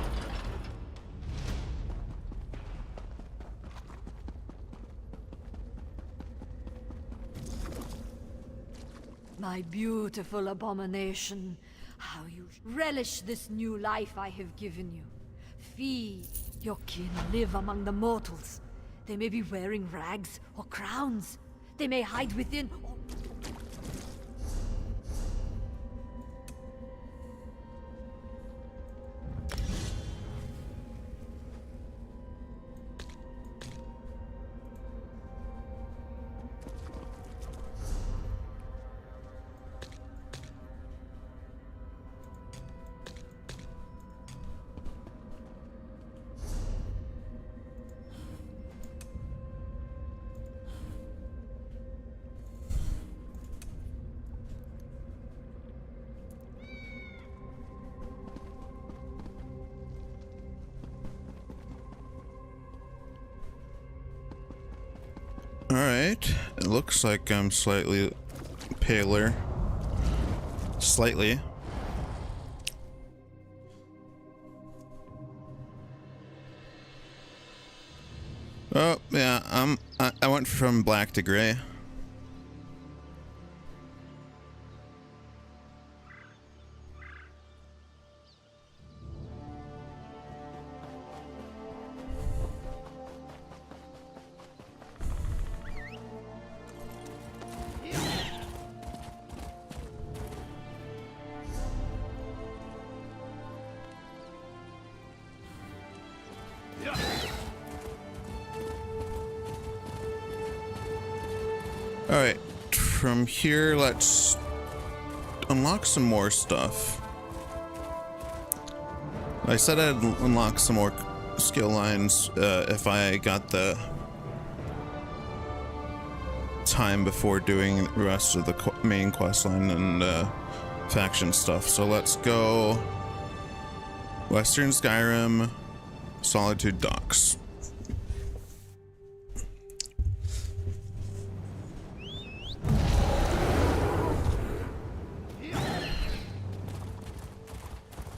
My beautiful abomination, how you relish this new life I have given you. Feed your kin, live among the mortals. They may be wearing rags or crowns. They may hide within or... Alright, it looks like I'm slightly paler. Slightly. Oh, yeah, I went from black to gray. Alright, from here, let's unlock some more stuff. I said I'd unlock some more skill lines if I got the time before doing the rest of the main quest line and faction stuff. So let's go Western Skyrim, Solitude Docks.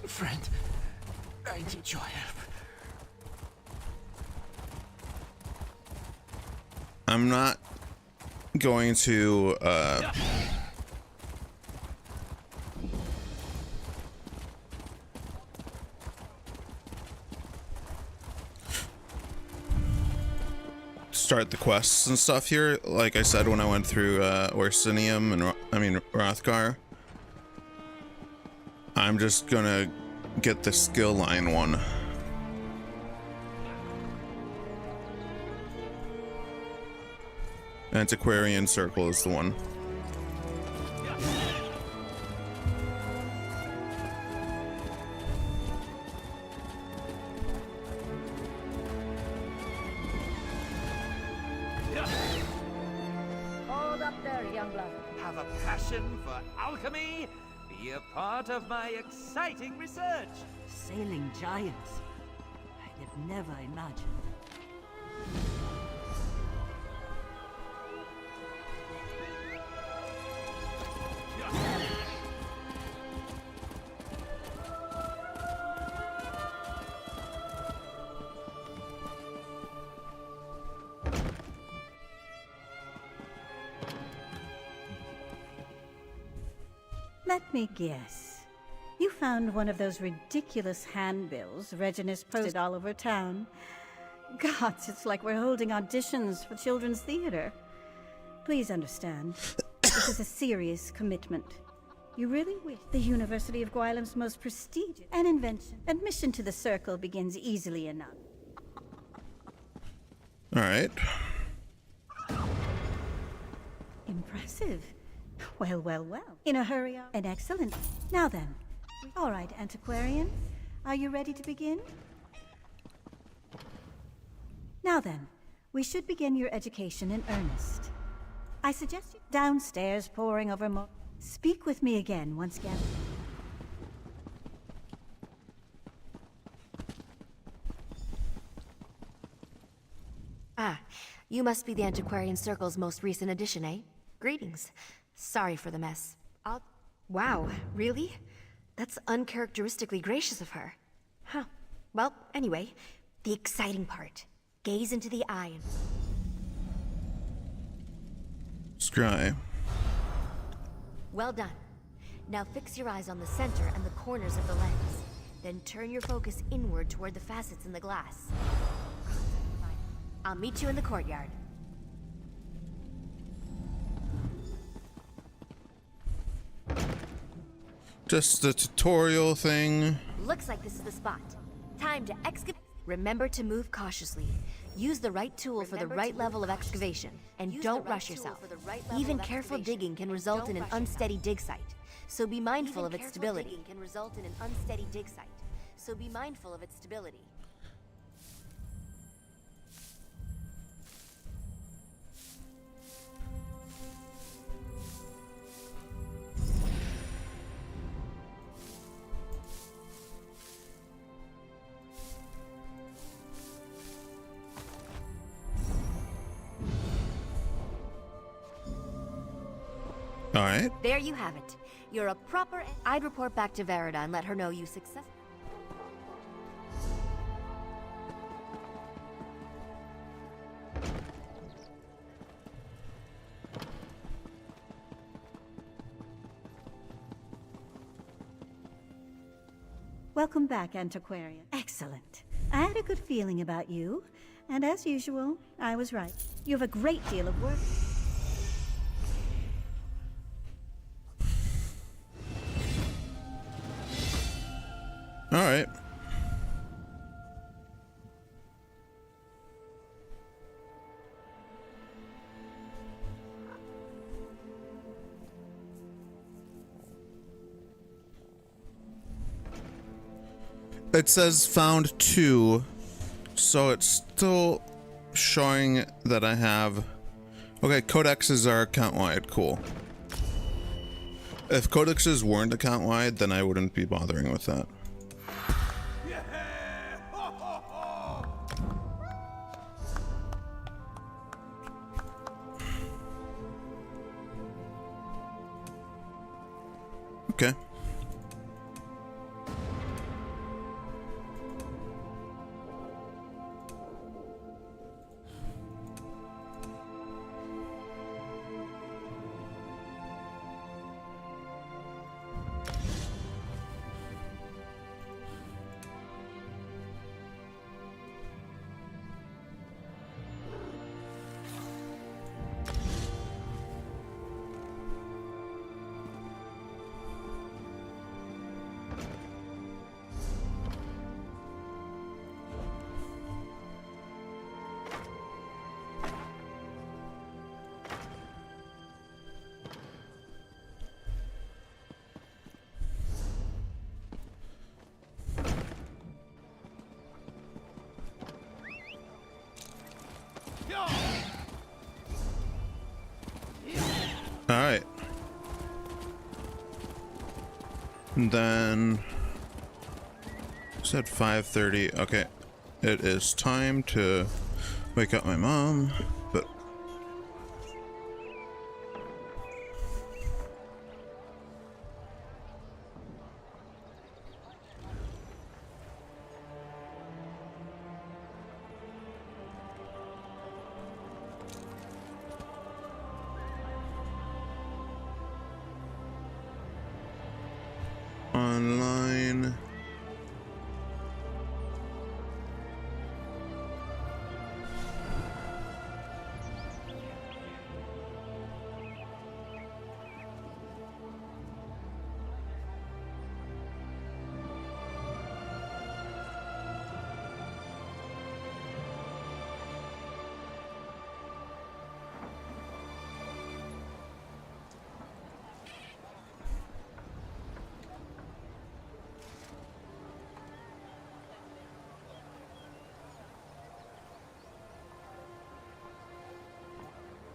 Friend, I need your help. I'm not going to start the quests and stuff here. Like I said when I went through Orsinium and Rothgar, I'm just gonna get the skill line one. Antiquarian Circle is the one. Hold up there, young blood. Have a passion for alchemy? Be a part of my exciting research. Sailing giants. I have never imagined. Let me guess. You found one of those ridiculous handbills Reginus posted all over town. Gods, it's like we're holding auditions for children's theater. Please understand, this is a serious commitment. You really wish the University of Gwylem's most prestigious an invention. Admission to the circle begins easily enough. All right. Impressive. Well, well, well. In a hurry, and excellent. Now then. All right, antiquarian. Are you ready to begin? Now then, we should begin your education in earnest. I suggest you downstairs poring over more. Speak with me again once gathered. Ah, you must be the Antiquarian Circle's most recent addition, eh? Greetings. Sorry for the mess. Wow, really? That's uncharacteristically gracious of her. Huh. Well, anyway, the exciting part. Gaze into the eye and... Scry. Well done. Now fix your eyes on the center and the corners of the lens. Then turn your focus inward toward the facets in the glass. I'll meet you in the courtyard. Just a tutorial thing. Looks like this is the spot. Time to excavate. Remember to move cautiously. Use the right tool for the right level of excavation, and don't rush yourself. Even careful digging can result in an unsteady dig site, so be mindful of its stability. All right. There you have it. You're a proper... I'd report back to Verida and let her know you successfully... Welcome back, Antiquarian. Excellent. I had a good feeling about you, and as usual, I was right. You have a great deal of work. All right. It says found 2, so it's still showing that I have... Okay, codexes are account-wide, cool. If codexes weren't account-wide, then I wouldn't be bothering with that. Okay. All right. And then said 5:30. Okay. It is time to wake up my mom, but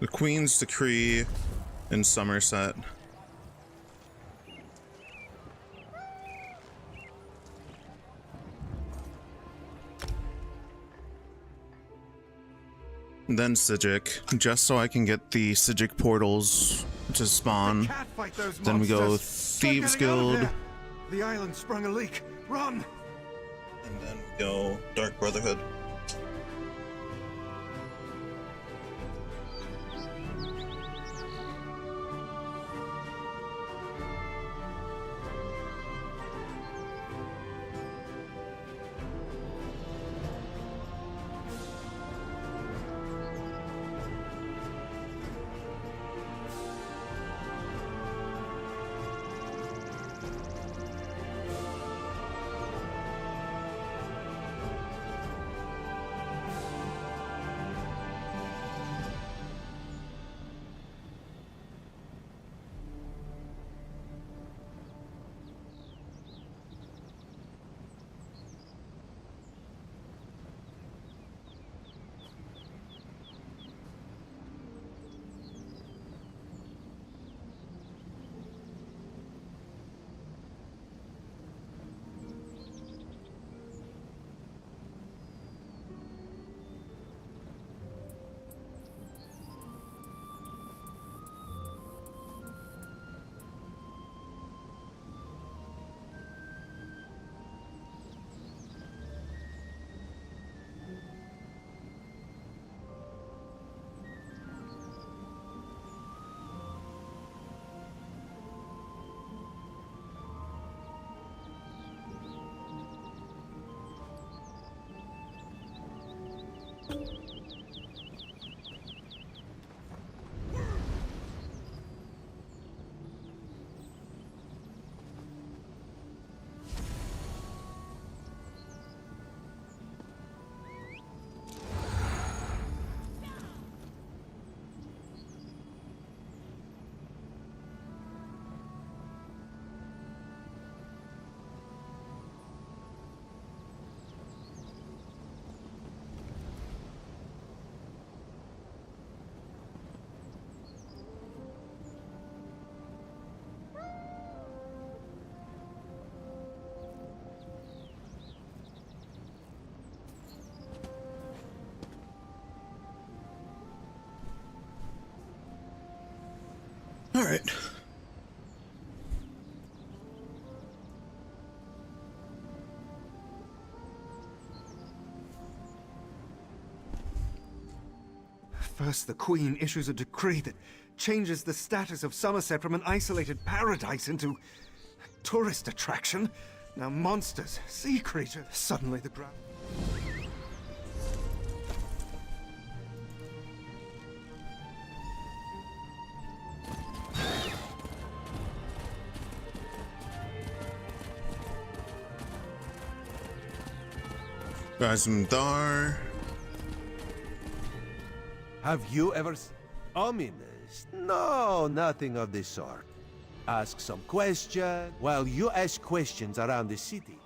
The Queen's Decree in Somerset. Then Sijic, just so I can get the Sijic portals to spawn. Then we go Thieves Guild. The island sprung a leak. Run! And then we go Dark Brotherhood. All right. First, the Queen issues a decree that changes the status of Somerset from an isolated paradise into a tourist attraction. Now monsters, sea creatures, suddenly the ground... Razmdar. Have you ever... Ominous? No, nothing of the sort. Ask some question while you ask questions around the city.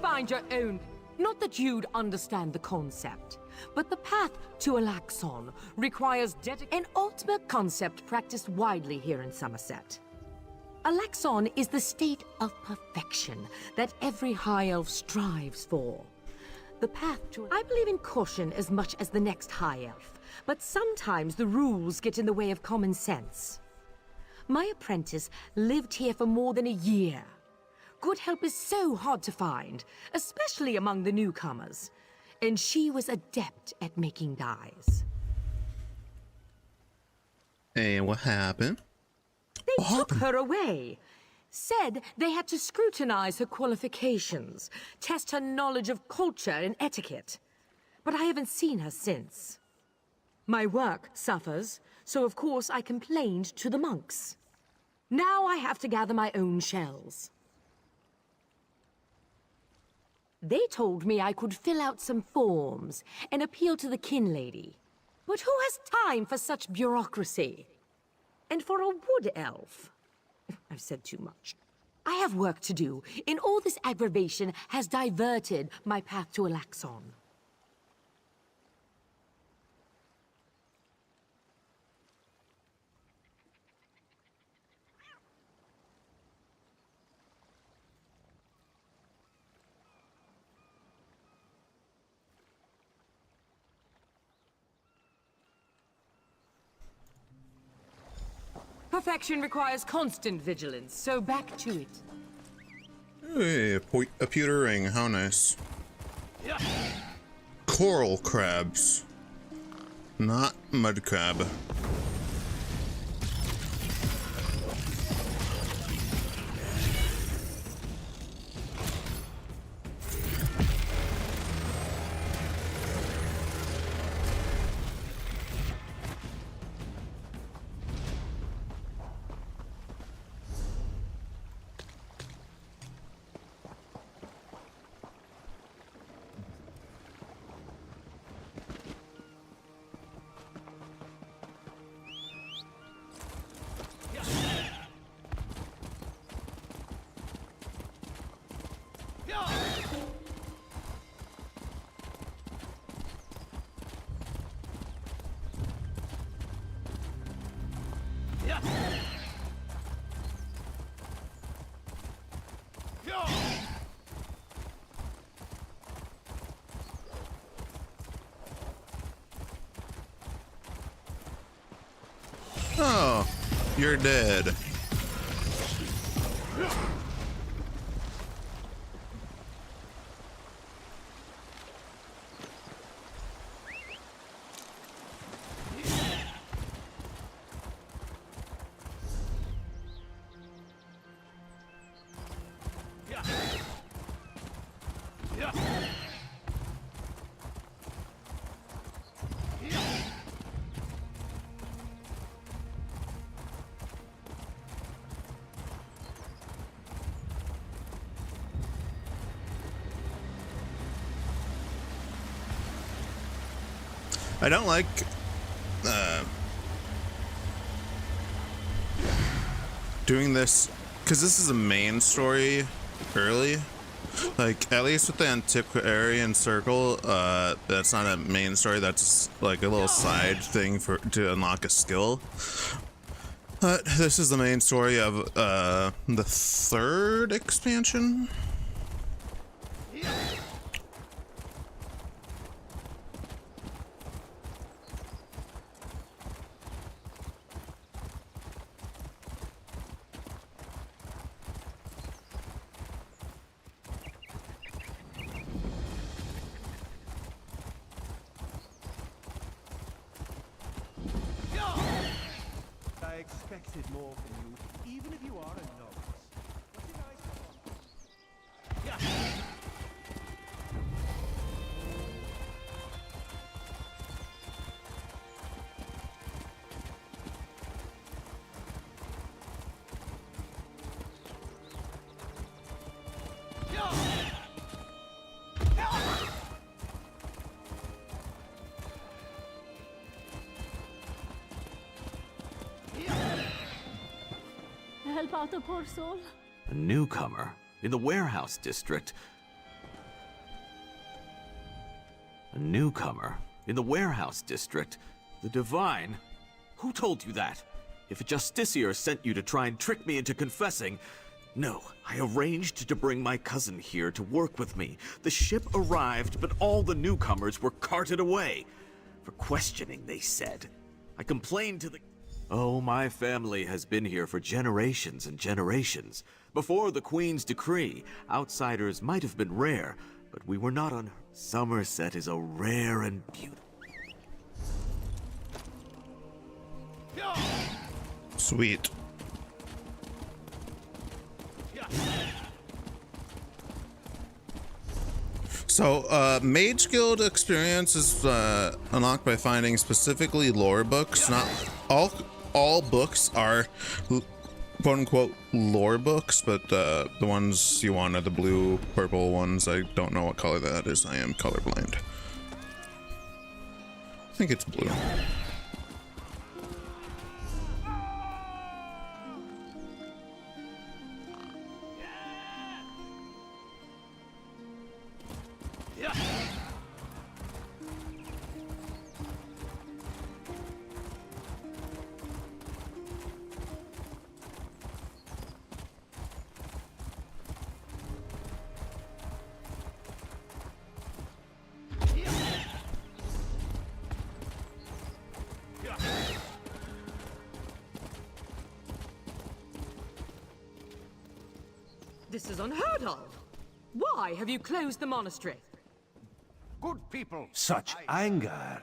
Find your own. Not that you'd understand the concept, but the path to Alaxon requires an ultimate concept practiced widely here in Somerset. Alaxon is the state of perfection that every High Elf strives for. The path to... I believe in caution as much as the next High Elf, but sometimes the rules get in the way of common sense. My apprentice lived here for more than a year. Good help is so hard to find, especially among the newcomers. And she was adept at making dyes. And what happened? They took her away. Said they had to scrutinize her qualifications, test her knowledge of culture and etiquette. But I haven't seen her since. My work suffers, so of course I complained to the monks. Now I have to gather my own shells. They told me I could fill out some forms and appeal to the kin lady. But who has time for such bureaucracy? And for a wood elf? I've said too much. I have work to do, and all this aggravation has diverted my path to Alaxon. Perfection requires constant vigilance, so back to it. Hey, a pewter ring, how nice. Coral crabs. Not mud crab. Oh, you're dead. I don't like doing this because this is a main story early. Like, at least with the Antiquarian Circle, that's not a main story, that's like a little side thing to unlock a skill. But this is the main story of the third expansion. More from you, even if you are a novice. Help out a poor soul. A newcomer in the warehouse district. A newcomer in the warehouse district. The Divine? Who told you that? if a justiciar sent you to try and trick me into confessing. No, I arranged to bring my cousin here to work with me. The ship arrived, but all the newcomers were carted away. For questioning, they said. I complained to the... Oh, my family has been here for generations and generations. Before the Queen's decree, outsiders might have been rare, but we were not on... Somerset is a rare and beautiful... Sweet. So, Mage Guild experience is unlocked by finding specifically lore books. Not all books are quote-unquote lore books, but the ones you want are the blue, purple ones. I don't know what color that is. I am colorblind. I think it's blue. This is unheard of. Why have you closed the monastery? Good people. Such anger.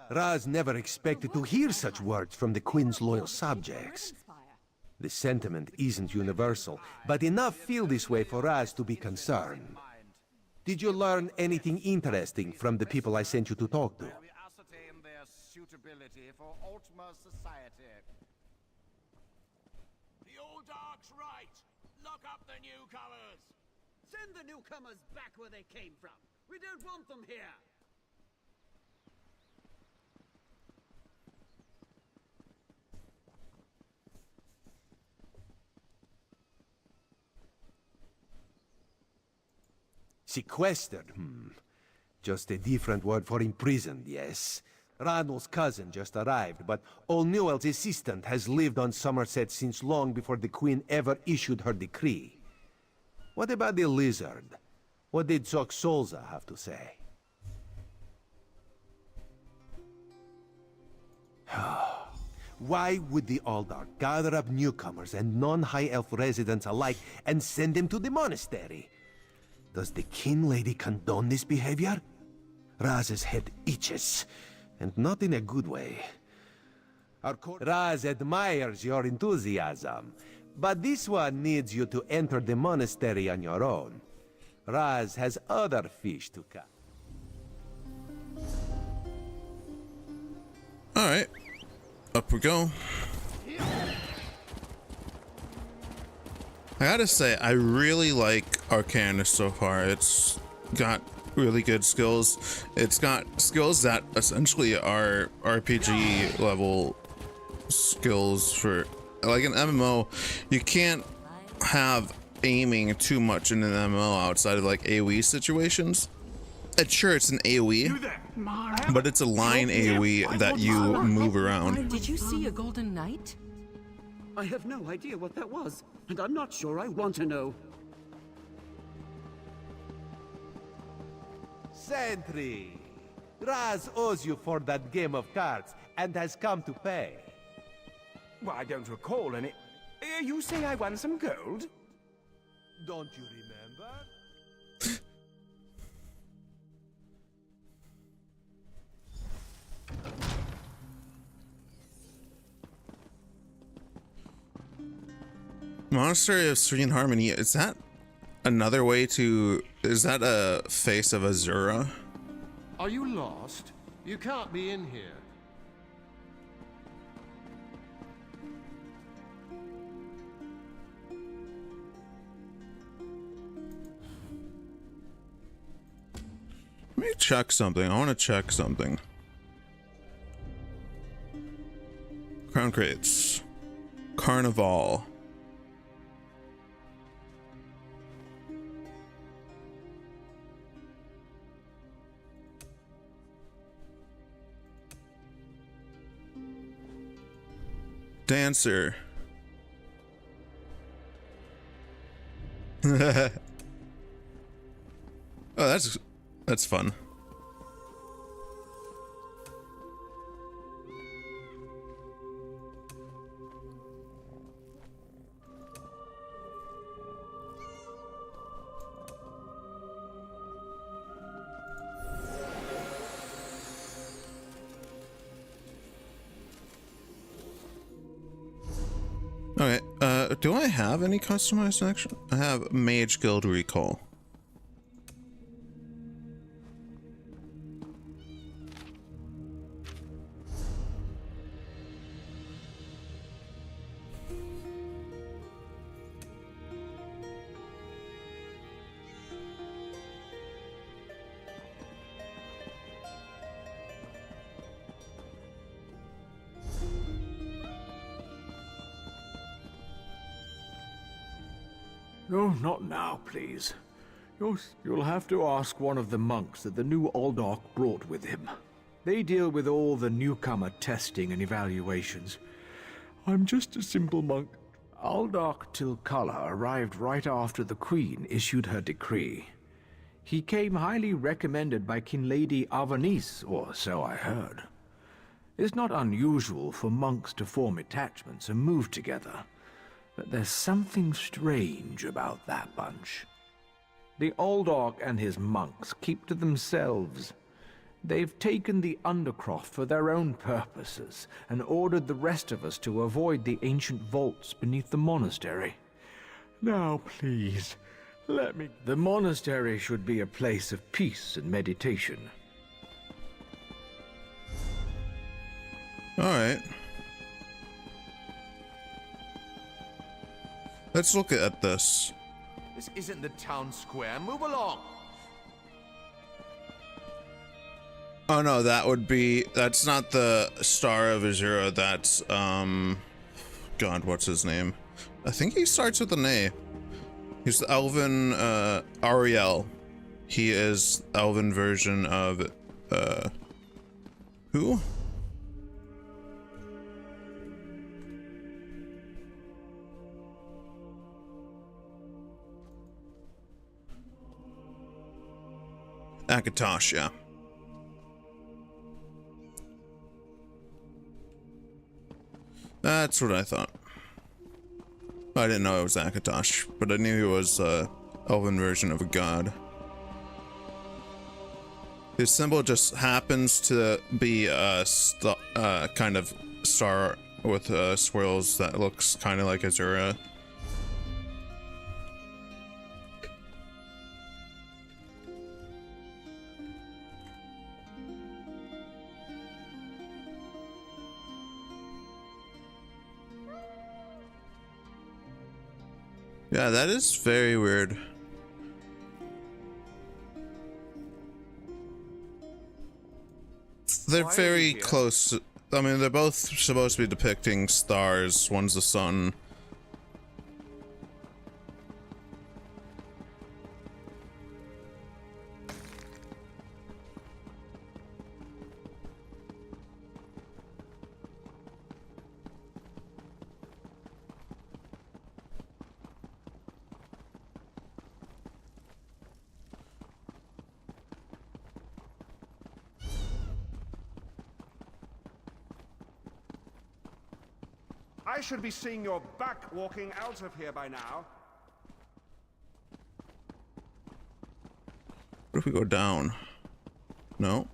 Raz never expected to hear such words from the Queen's loyal subjects. The sentiment isn't universal, but enough feel this way for Raz to be concerned. Did you learn anything interesting from the people I sent you to talk to? We ascertain their suitability for Altmer society. The old dog's right. Lock up the newcomers. Send the newcomers back where they came from. We don't want them here. Sequestered, Just a different word for imprisoned, yes. Ranulph's cousin just arrived, but Old Newell's assistant has lived on Somerset since long before the Queen ever issued her decree. What about the lizard? What did Zoxolza have to say? Why would the Aldar gather up newcomers and non-High Elf residents alike and send them to the monastery? Does the King Lady condone this behavior? Raz's head itches, and not in a good way. Raz admires your enthusiasm, but this one needs you to enter the monastery on your own. Raz has other fish to catch. Alright, up we go. I gotta say, I really like Arcanus so far. It's got really good skills. It's got skills that essentially are RPG level skills for, like an MMO. You can't have aiming too much in an MMO outside of like AoE situations. And sure, it's an AoE, but it's a line AoE that you move around. Did you see a golden knight? I have no idea what that was, and I'm not sure I want to know. Sentry! Raz owes you for that game of cards and has come to pay. Well, I don't recall any... you say I won some gold? Don't you remember? Monastery of Serene Harmony, is that another way to... is that a face of Azura? Are you lost? You can't be in here. Let me check something. I want to check something. Crown crates. Carnival. Dancer. Oh, that's fun. Okay, do I have any customized action? I have Mage Guild Recall. Oh, not now, please. You'll have to ask one of the monks that the new Aldork brought with him. They deal with all the newcomer testing and evaluations. I'm just a simple monk. Aldork Tilkala arrived right after the Queen issued her decree. He came highly recommended by King Lady Avanice, or so I heard. It's not unusual for monks to form attachments and move together. But there's something strange about that bunch. The Aldork and his monks keep to themselves. They've taken the Undercroft for their own purposes and ordered the rest of us to avoid the ancient vaults beneath the monastery. Now, please, let me... The monastery should be a place of peace and meditation. All right. Let's look at this. This isn't the town square. Move along. Oh no, that's not the Star of Azura, that's, God, what's his name? I think he starts with an A. He's the elven, Ariel. He is elven version of, who? Akatosh, yeah. That's what I thought. I didn't know it was Akatosh, but I knew he was elven version of a god. His symbol just happens to be a kind of star with swirls that looks kind of like Azura. Yeah, that is very weird. They're very close. I mean, they're both supposed to be depicting stars. One's the sun. I should be seeing your back walking out of here by now. What if we go down? No.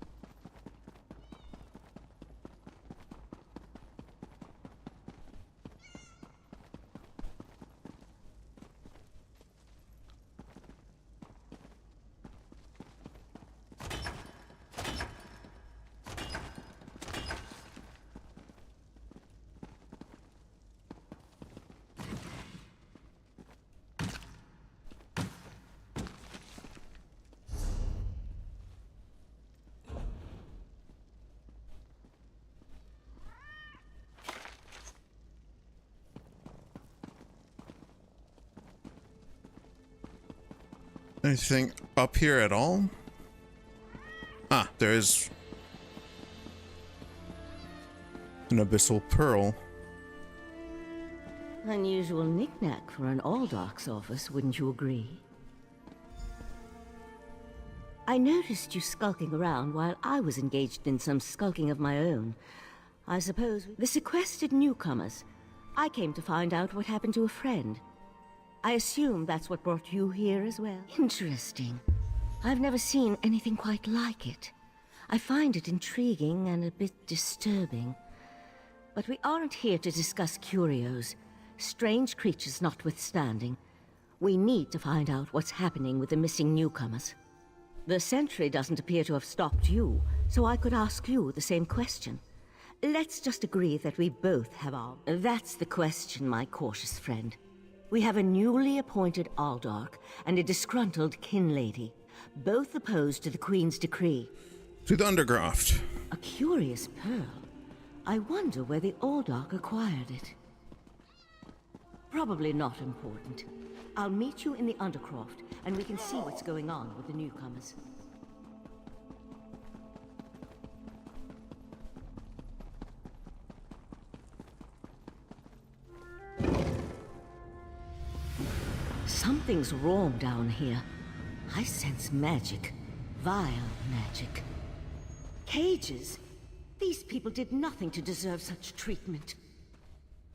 Anything up here at all? Ah, there is an abyssal pearl. Unusual knick-knack for an Aldark's office, wouldn't you agree? I noticed you skulking around while I was engaged in some skulking of my own. I suppose the sequestered newcomers. I came to find out what happened to a friend. I assume that's what brought you here as well. Interesting. I've never seen anything quite like it. I find it intriguing and a bit disturbing. But we aren't here to discuss curios. Strange creatures notwithstanding. We need to find out what's happening with the missing newcomers. The sentry doesn't appear to have stopped you, so I could ask you the same question. Let's just agree that we both have our... That's the question, my cautious friend. We have a newly appointed Aldark and a disgruntled kin lady, both opposed to the Queen's decree. To the Undercroft. A curious pearl. I wonder where the Aldark acquired it. Probably not important. I'll meet you in the Undercroft, and we can see what's going on with the newcomers. Something's wrong down here. I sense magic. Vile magic. Cages? These people did nothing to deserve such treatment.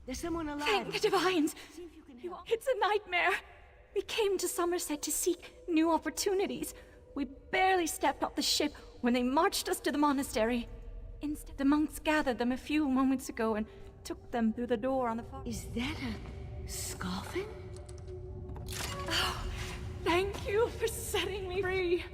There's someone alive. Thank the Divines! It's a nightmare! We came to Somerset to seek new opportunities. We barely stepped off the ship when they marched us to the monastery. Instead, the monks gathered them a few moments ago and took them through the door on the far... Is that a... scoffin? Oh, thank you for setting me free.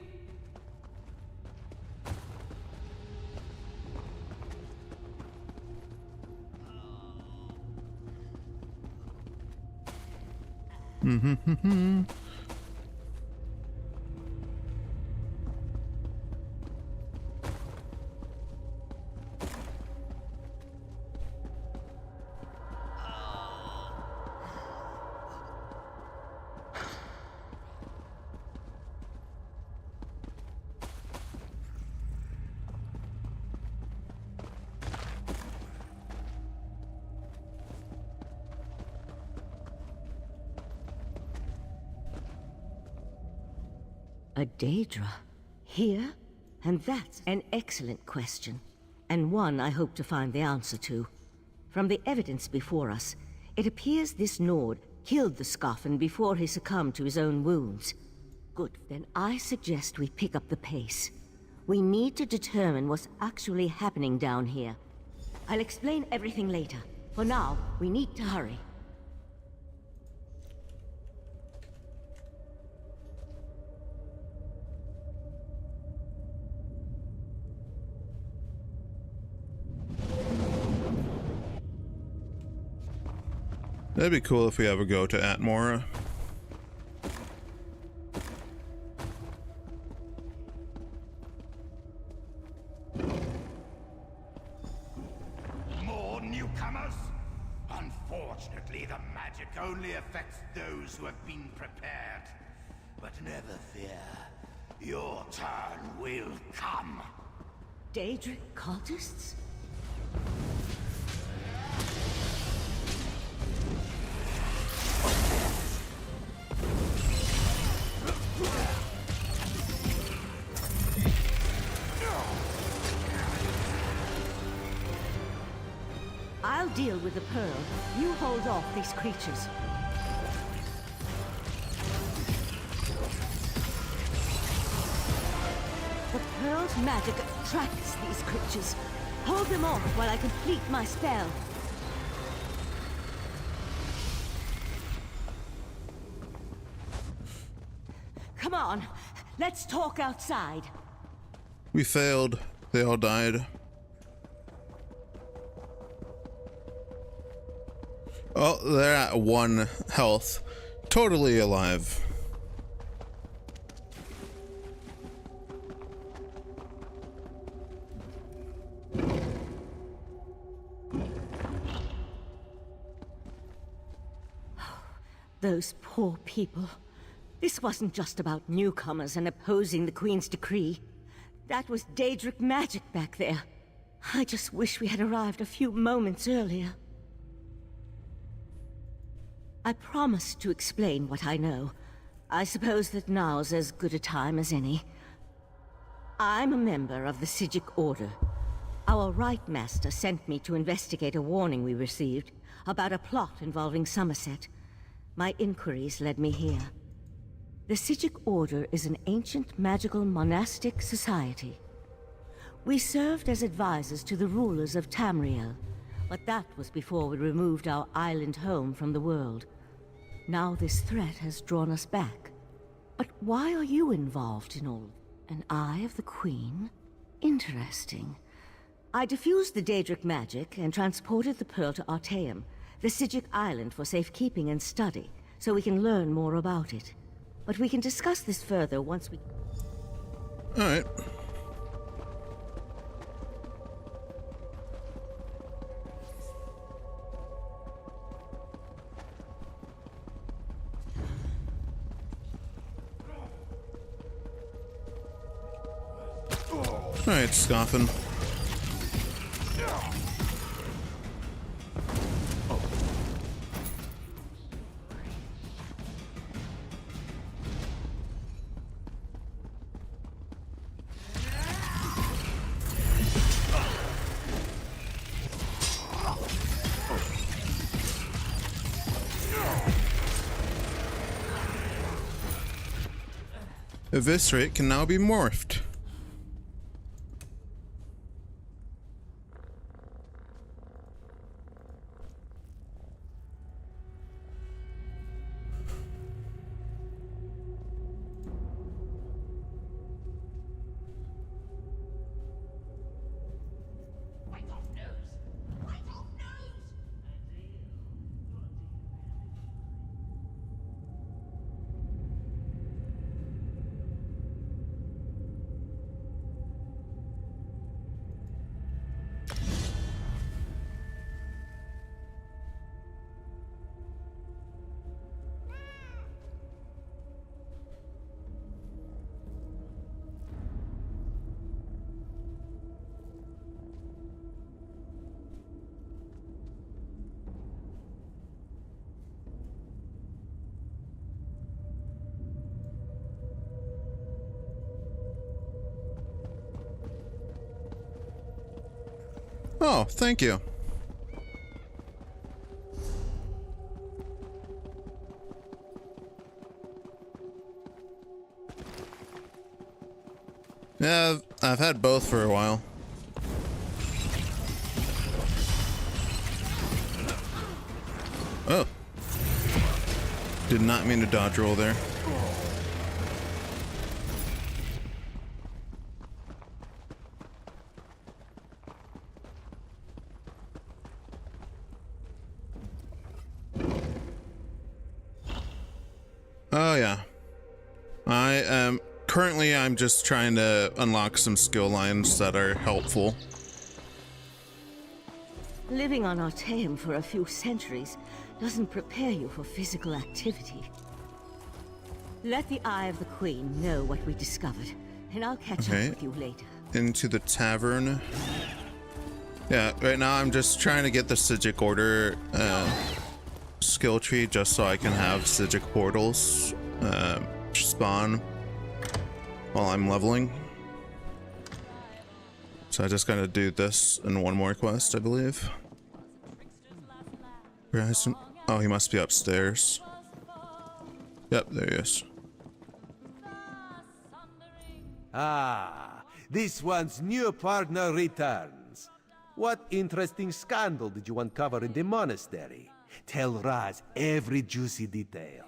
A Daedra? Here? And that's an excellent question. And one I hope to find the answer to. From the evidence before us, it appears this Nord killed the Scoffin before he succumbed to his own wounds. Good, then I suggest we pick up the pace. We need to determine what's actually happening down here. I'll explain everything later. For now, we need to hurry. That'd be cool if we ever go to Atmora. More newcomers? Unfortunately, the magic only affects those who have been prepared. But never fear. Your turn will come. Daedric cultists? I'll deal with the pearl. You hold off these creatures. The pearl's magic attracts these creatures. Hold them off while I complete my spell. Come on, let's talk outside. We failed. They all died. Oh, they're at 1 health. Totally alive. Those poor people. This wasn't just about newcomers and opposing the Queen's decree. That was Daedric magic back there. I just wish we had arrived a few moments earlier. I promised to explain what I know. I suppose that now's as good a time as any. I'm a member of the Sijic Order. Our Right Master sent me to investigate a warning we received about a plot involving Somerset. My inquiries led me here. The Sijic Order is an ancient magical monastic society. We served as advisors to the rulers of Tamriel, but that was before we removed our island home from the world. Now this threat has drawn us back. But why are you involved in all? An Eye of the Queen? Interesting. I diffused the Daedric magic and transported the pearl to Artaeum, the Sijic island, for safekeeping and study, so we can learn more about it. But we can discuss this further once we... Alright. Alright, Scoffin. Eviscerate can now be morphed. Oh, thank you. Yeah, I've had both for a while. Oh. Did not mean to dodge roll there. Oh yeah. Currently I'm just trying to unlock some skill lines that are helpful. Living on Artaeum for a few centuries doesn't prepare you for physical activity. Let the Eye of the Queen know what we discovered, and I'll catch up with you later. Into the tavern. Yeah, right now I'm just trying to get the Sijic Order skill tree just so I can have Sijic portals spawn while I'm leveling. So I just gotta do this and one more quest, I believe. Oh, he must be upstairs. Yep, there he is. Ah, this one's new partner returns. What interesting scandal did you uncover in the monastery? Tell Raz every juicy detail.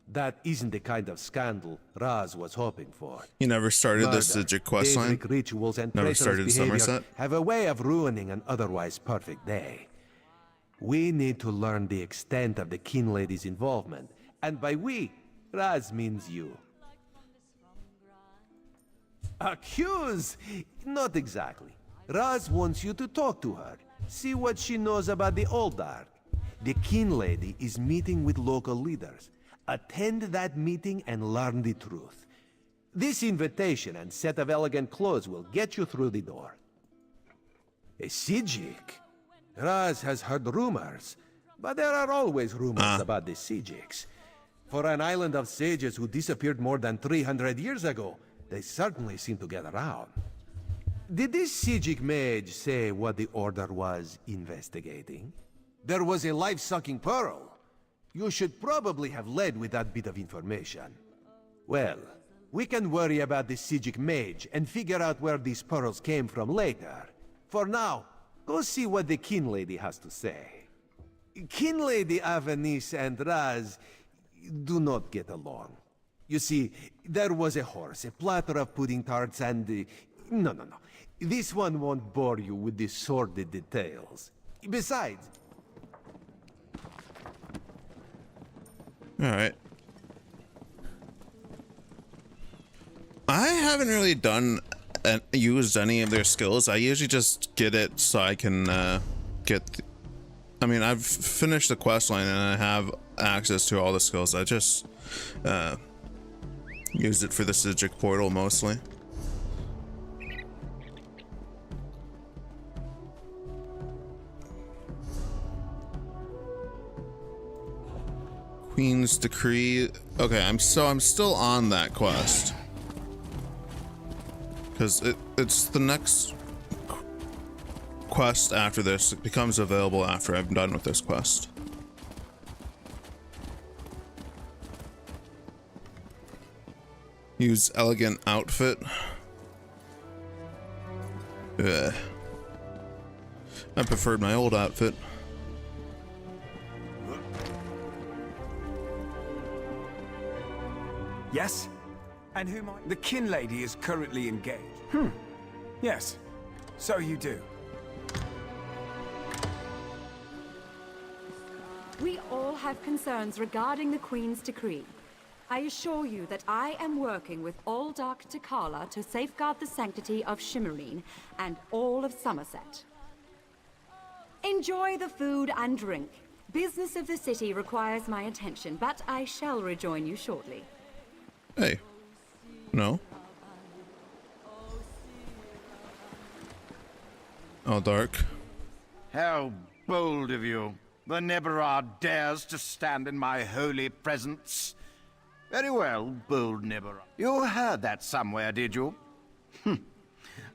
That isn't the kind of scandal Raz was hoping for. You never started Murder, the Sijic questline? Daedric rituals and Never traitorous started behavior Somerset? have a way of ruining an otherwise perfect day. We need to learn the extent of the Kin Lady's involvement. And by we, Raz means you. Accuse? Not exactly. Raz wants you to talk to her. See what she knows about the Old Dark. The Kin Lady is meeting with local leaders. Attend that meeting and learn the truth. This invitation and set of elegant clothes will get you through the door. A Sijic? Raz has heard rumors, but there are always rumors about the Siegiks. For an island of sages who disappeared more than 300 years ago, they certainly seem to get around. Did this Sijik mage say what the Order was investigating? There was a life-sucking pearl. You should probably have led with that bit of information. Well, we can worry about the Sijik mage and figure out where these pearls came from later. For now, go see what the Kin Lady has to say. Kin Lady Avanice and Raz do not get along. You see, there was a horse, a platter of pudding tarts, and... No. This one won't bore you with the sordid details. Besides... Alright. I haven't really used any of their skills. I usually just get it so I can I mean, I've finished the quest line and I have access to all the skills. I just used it for the Sijik portal mostly. Queen's Decree. Okay, I'm still on that quest. Because it's the next quest after this. It becomes available after I'm done with this quest. Use elegant outfit. Ugh. I preferred my old outfit. Yes? And who might... The Kin Lady is currently engaged. Yes. So you do. We all have concerns regarding the Queen's decree. I assure you that I am working with all Dark Takala to safeguard the sanctity of Shimmerine and all of Somerset. Enjoy the food and drink. Business of the city requires my attention, but I shall rejoin you shortly. Hey. No. Oh, Dark. How bold of you. The Neberard dares to stand in my holy presence. Very well, bold Neberard. You heard that somewhere, did you?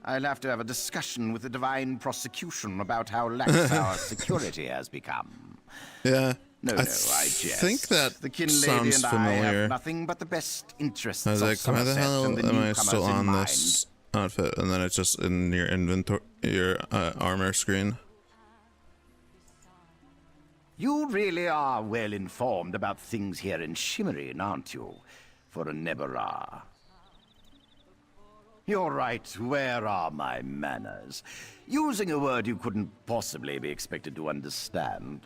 I'll have to have a discussion with the Divine Prosecution about how lax our security has become. Yeah. No, I jest. think that the Kin Lady sounds and familiar. I have nothing but the best interests I was of like, why the Somerset hell and the am I newcomers still in on mind. this outfit? And then it's just in your inventory, your armor screen. You really are well informed about things here in Shimmerine, aren't you? For a Neberah. You're right, where are my manners? Using a word you couldn't possibly be expected to understand.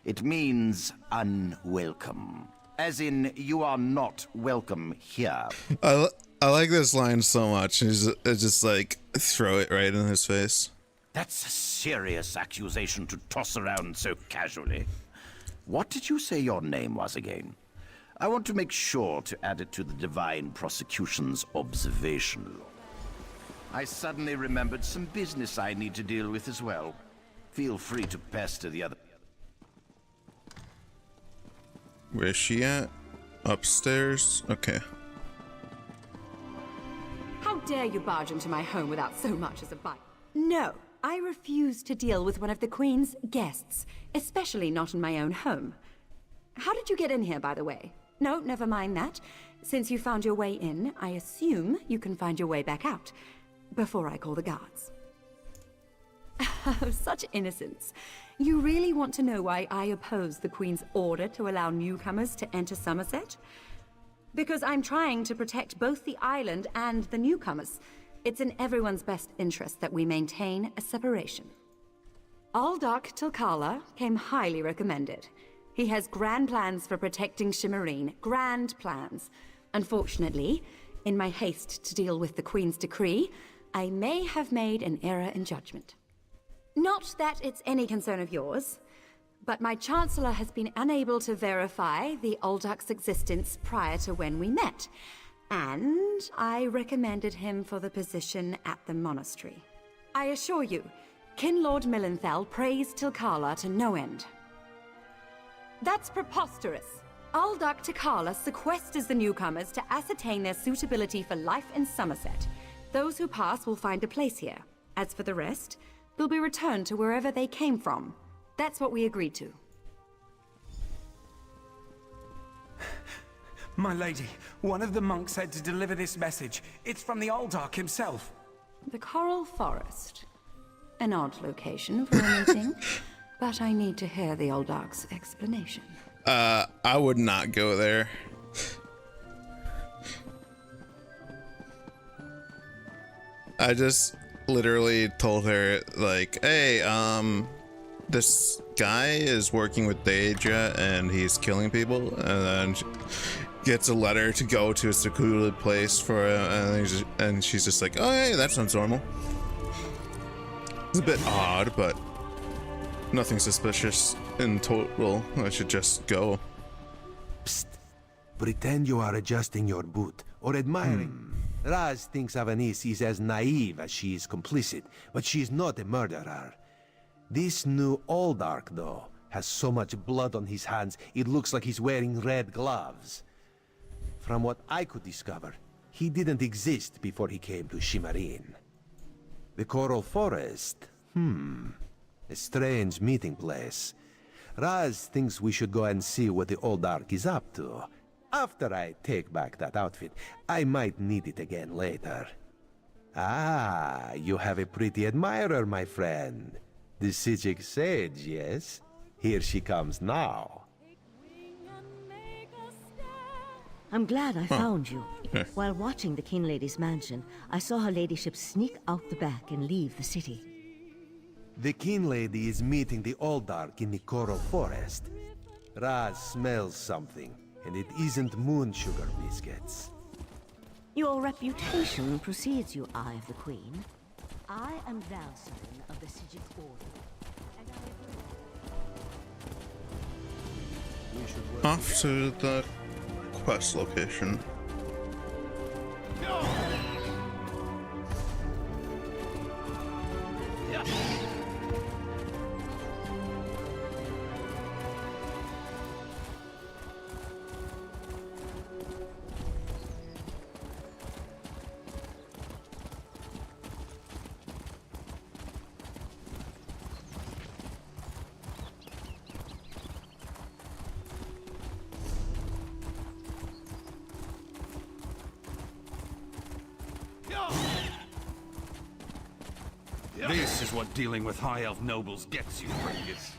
It means unwelcome. As in, you are not welcome here. I like this line so much. It's just like, throw it right in his face. That's a serious accusation to toss around so casually. What did you say your name was again? I want to make sure to add it to the Divine Prosecution's observation log. I suddenly remembered some business I need to deal with as well. Feel free to pester the other... Where's she at? Upstairs? Okay. How dare you barge into my home without so much as a bite? No, I refuse to deal with one of the Queen's guests, especially not in my own home. How did you get in here, by the way? No, never mind that. Since you found your way in, I assume you can find your way back out, before I call the guards. Oh, such innocence. You really want to know why I oppose the Queen's order to allow newcomers to enter Somerset? Because I'm trying to protect both the island and the newcomers. It's in everyone's best interest that we maintain a separation. Aldark Tilkala came highly recommended. He has grand plans for protecting Shimmerine. Grand plans. Unfortunately, in my haste to deal with the Queen's decree, I may have made an error in judgment. Not that it's any concern of yours, but my Chancellor has been unable to verify the Aldark's existence prior to when we met, and I recommended him for the position at the monastery. I assure you, Kin Lord Millenthal praised Tilkala to no end. That's preposterous. Aldark Tikala sequesters the newcomers to ascertain their suitability for life in Somerset. Those who pass will find a place here. As for the rest, they'll be returned to wherever they came from. That's what we agreed to. My lady, one of the monks said to deliver this message. It's from the Aldark himself. The Coral Forest. An odd location for a meeting, but I need to hear the Aldark's explanation. I would not go there. I just literally told her, like, hey, this guy is working with Daedra and he's killing people, and then she gets a letter to go to a secluded place for and she's just like, oh, hey, that sounds normal. It's a bit odd, but nothing suspicious in total. I should just go. Psst. Pretend you are adjusting your boot or admiring. Raz thinks Avanis is as naive as she is complicit, but she is not a murderer. This new Aldark, though, has so much blood on his hands, it looks like he's wearing red gloves. From what I could discover, he didn't exist before he came to Shimarin. The Coral Forest? A strange meeting place. Raz thinks we should go and see what the Aldark is up to. After I take back that outfit, I might need it again later. Ah, you have a pretty admirer, my friend. The Sijic Sage, yes? Here she comes now. I'm glad I found you. While watching the King Lady's mansion, I saw her ladyship sneak out the back and leave the city. The King Lady is meeting the Aldark in the Coral Forest. Raz smells something, and it isn't moon sugar biscuits. Your reputation precedes you, Eye of the Queen. I am Valsyn of the Sijic Order. Off to the quest location. This is what dealing with High Elf nobles gets you, Bringus.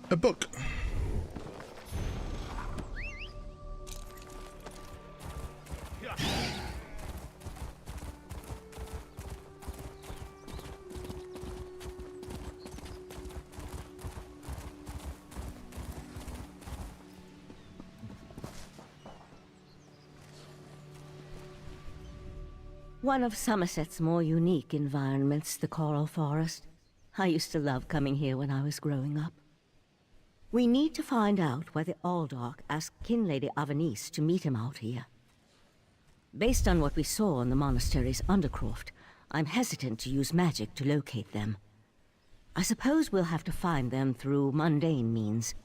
A book. One of Somerset's more unique environments, the Coral Forest. I used to love coming here when I was growing up. We need to find out why the Aldark asked King Lady Avanis to meet him out here. Based on what we saw in the monastery's undercroft, I'm hesitant to use magic to locate them. I suppose we'll have to find them through mundane means.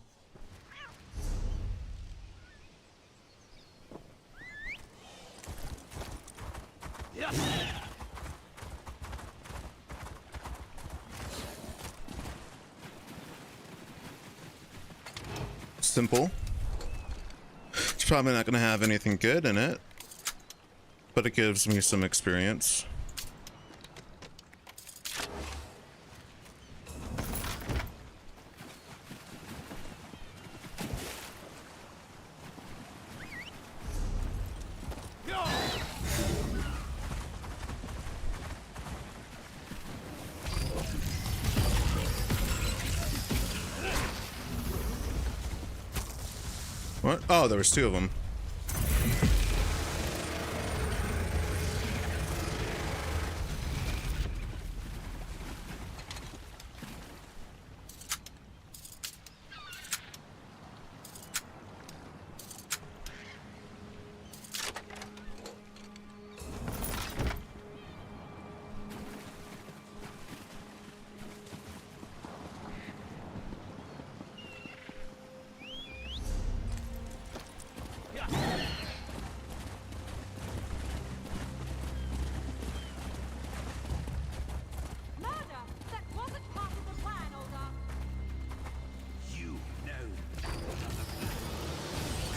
Simple. It's probably not going to have anything good in it, but it gives me some experience. What? Oh, there was two of them.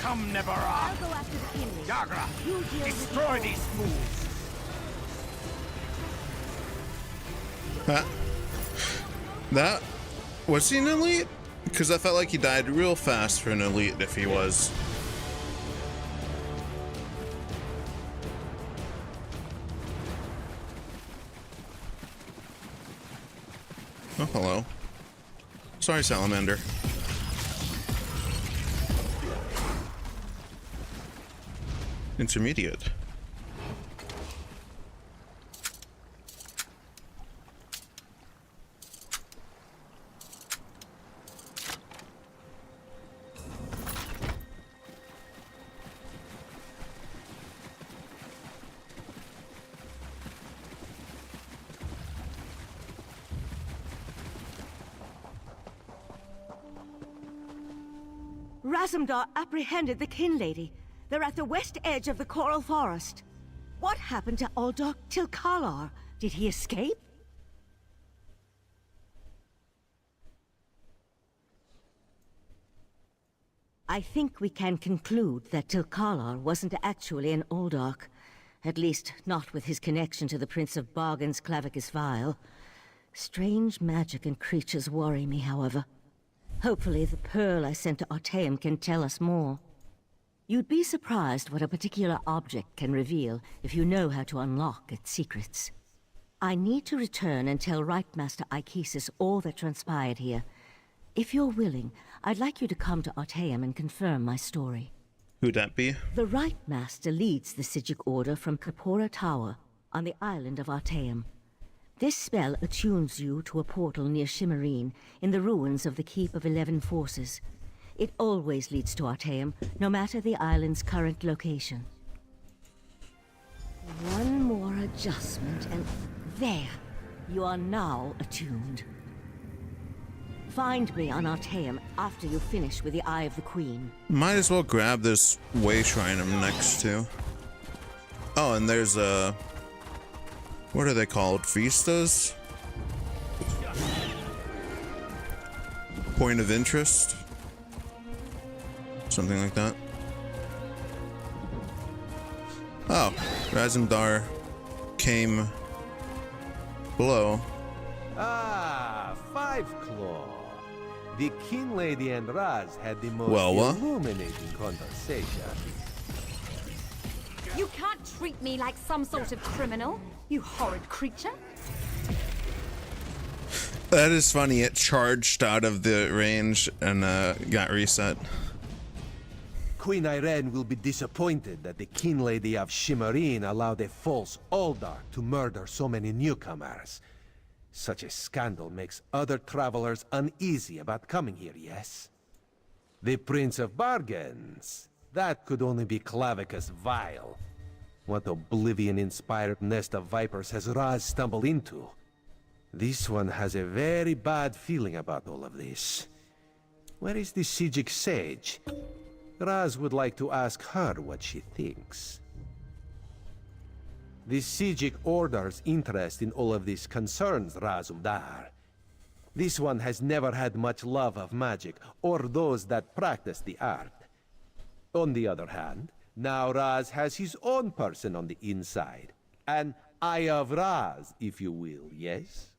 Come, Nebara! I'll go after the king. Yagra! You deal with Destroy these fools! That was he an elite? Because I felt like he died real fast for an elite if he was. Oh, hello. Sorry, Salamander. Intermediate. Razumdar apprehended the kin lady. They're at the west edge of the Coral Forest. What happened to Aldok Tilkalar? Did he escape? I think we can conclude that Tilkalar wasn't actually an Aldok. At least, not with his connection to the Prince of Bargain's Clavicus Vial. Strange magic and creatures worry me, however. Hopefully the pearl I sent to Artaeum can tell us more. You'd be surprised what a particular object can reveal if you know how to unlock its secrets. I need to return and tell Rightmaster Ikesis all that transpired here. If you're willing, I'd like you to come to Artaeum and confirm my story. Who'd that be? The Rightmaster leads the Psijic Order from Kapora Tower on the island of Artaeum. This spell attunes you to a portal near Shimmerine, in the ruins of the Keep of 11 Forces. It always leads to Artaeum, no matter the island's current location. One more adjustment, and there! You are now attuned. Find me on Artaeum after you finish with the Eye of the Queen. Might as well grab this way shrine I'm next to. Oh, and there's a... what are they called? Vistas? Point of interest? Something like that. Oh, Razumdar came below. Ah, Five Claw. The King Lady and Raz had the most illuminating conversation. You can't treat me like some sort of criminal, you horrid creature. That is funny. It charged out of the range and got reset. Queen Irene will be disappointed that the King Lady of Shimmerine allowed a false Aldar to murder so many newcomers. Such a scandal makes other travelers uneasy about coming here, yes? The Prince of Bargains. That could only be Clavicus Vial. What oblivion-inspired nest of vipers has Raz stumbled into? This one has a very bad feeling about all of this. Where is the Psijic Sage? Raz would like to ask her what she thinks. The Psijic Order's interest in all of this concerns Razumdar. This one has never had much love of magic, or those that practice the art. On the other hand, now Raz has his own person on the inside. An Eye of Raz, if you will, yes?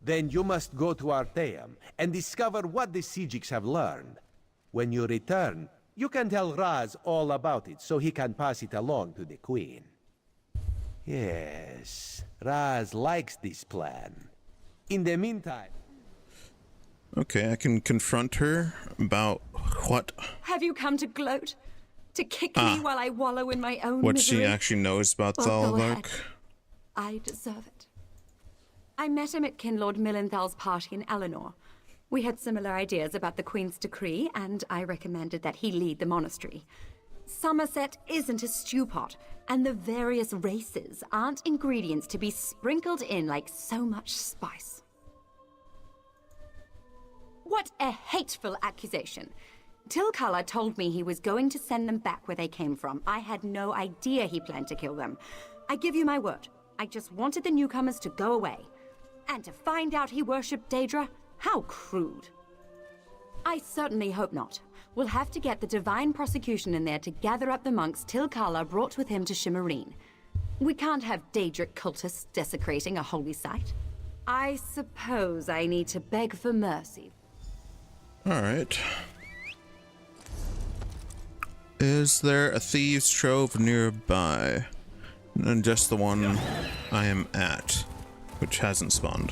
Then you must go to Artaeum and discover what the Psijics have learned. When you return, you can tell Raz all about it so he can pass it along to the Queen. Yes, Raz likes this plan. In the meantime... Okay, I can confront her about what? Have you come to gloat? To kick me while I wallow in my own what misery? she actually knows about Well, go Thalvark? ahead. I deserve it. I met him at Kinlord Millenthal's party in Eleanor. We had similar ideas about the Queen's decree, and I recommended that he lead the monastery. Somerset isn't a stew pot, and the various races aren't ingredients to be sprinkled in like so much spice. What a hateful accusation! Tilkala told me he was going to send them back where they came from. I had no idea he planned to kill them. I give you my word, I just wanted the newcomers to go away. And to find out he worshipped Daedra? How crude. I certainly hope not. We'll have to get the Divine Prosecution in there to gather up the monks Tilkala brought with him to Shimmerine. We can't have Daedric cultists desecrating a holy site. I suppose I need to beg for mercy. Alright. Is there a thieves' trove nearby? And just the one I am at, which hasn't spawned.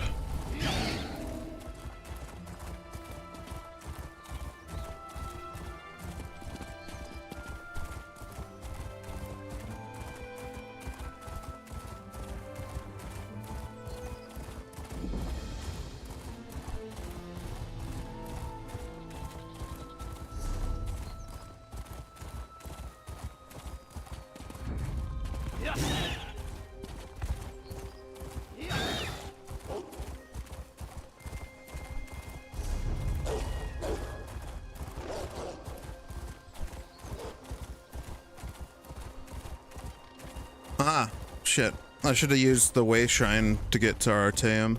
Ah, shit. I should have used the Way Shrine to get to Artaeum.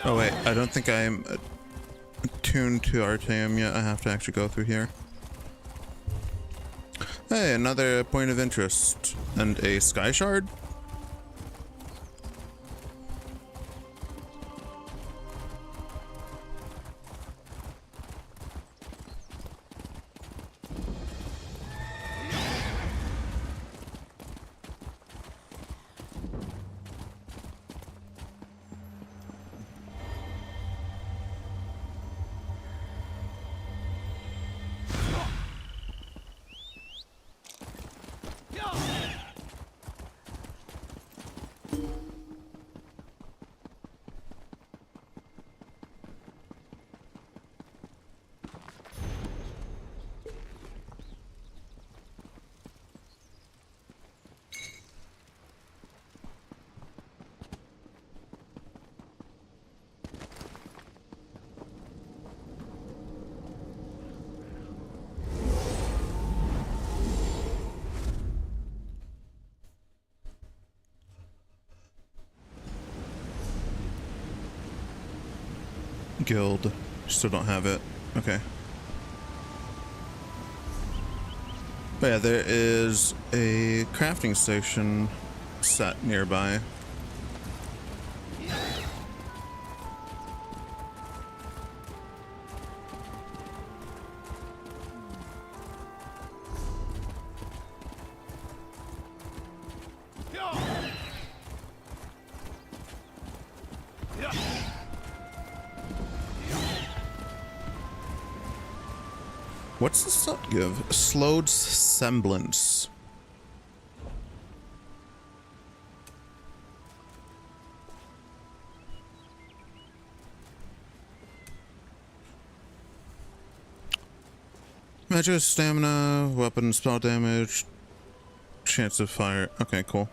Oh wait, I don't think I'm attuned to Artaeum yet. I have to actually go through here. Hey, another point of interest. And a Sky Shard? Guild. Still don't have it. Okay. But yeah, there is a crafting station set nearby. What's this up give? Slowed semblance. Magic stamina, weapon spell damage, chance of fire. Okay, cool.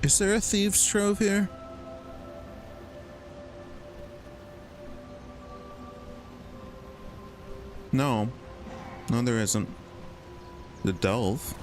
Is there a thieves' trove here? No. No, there isn't. The delve.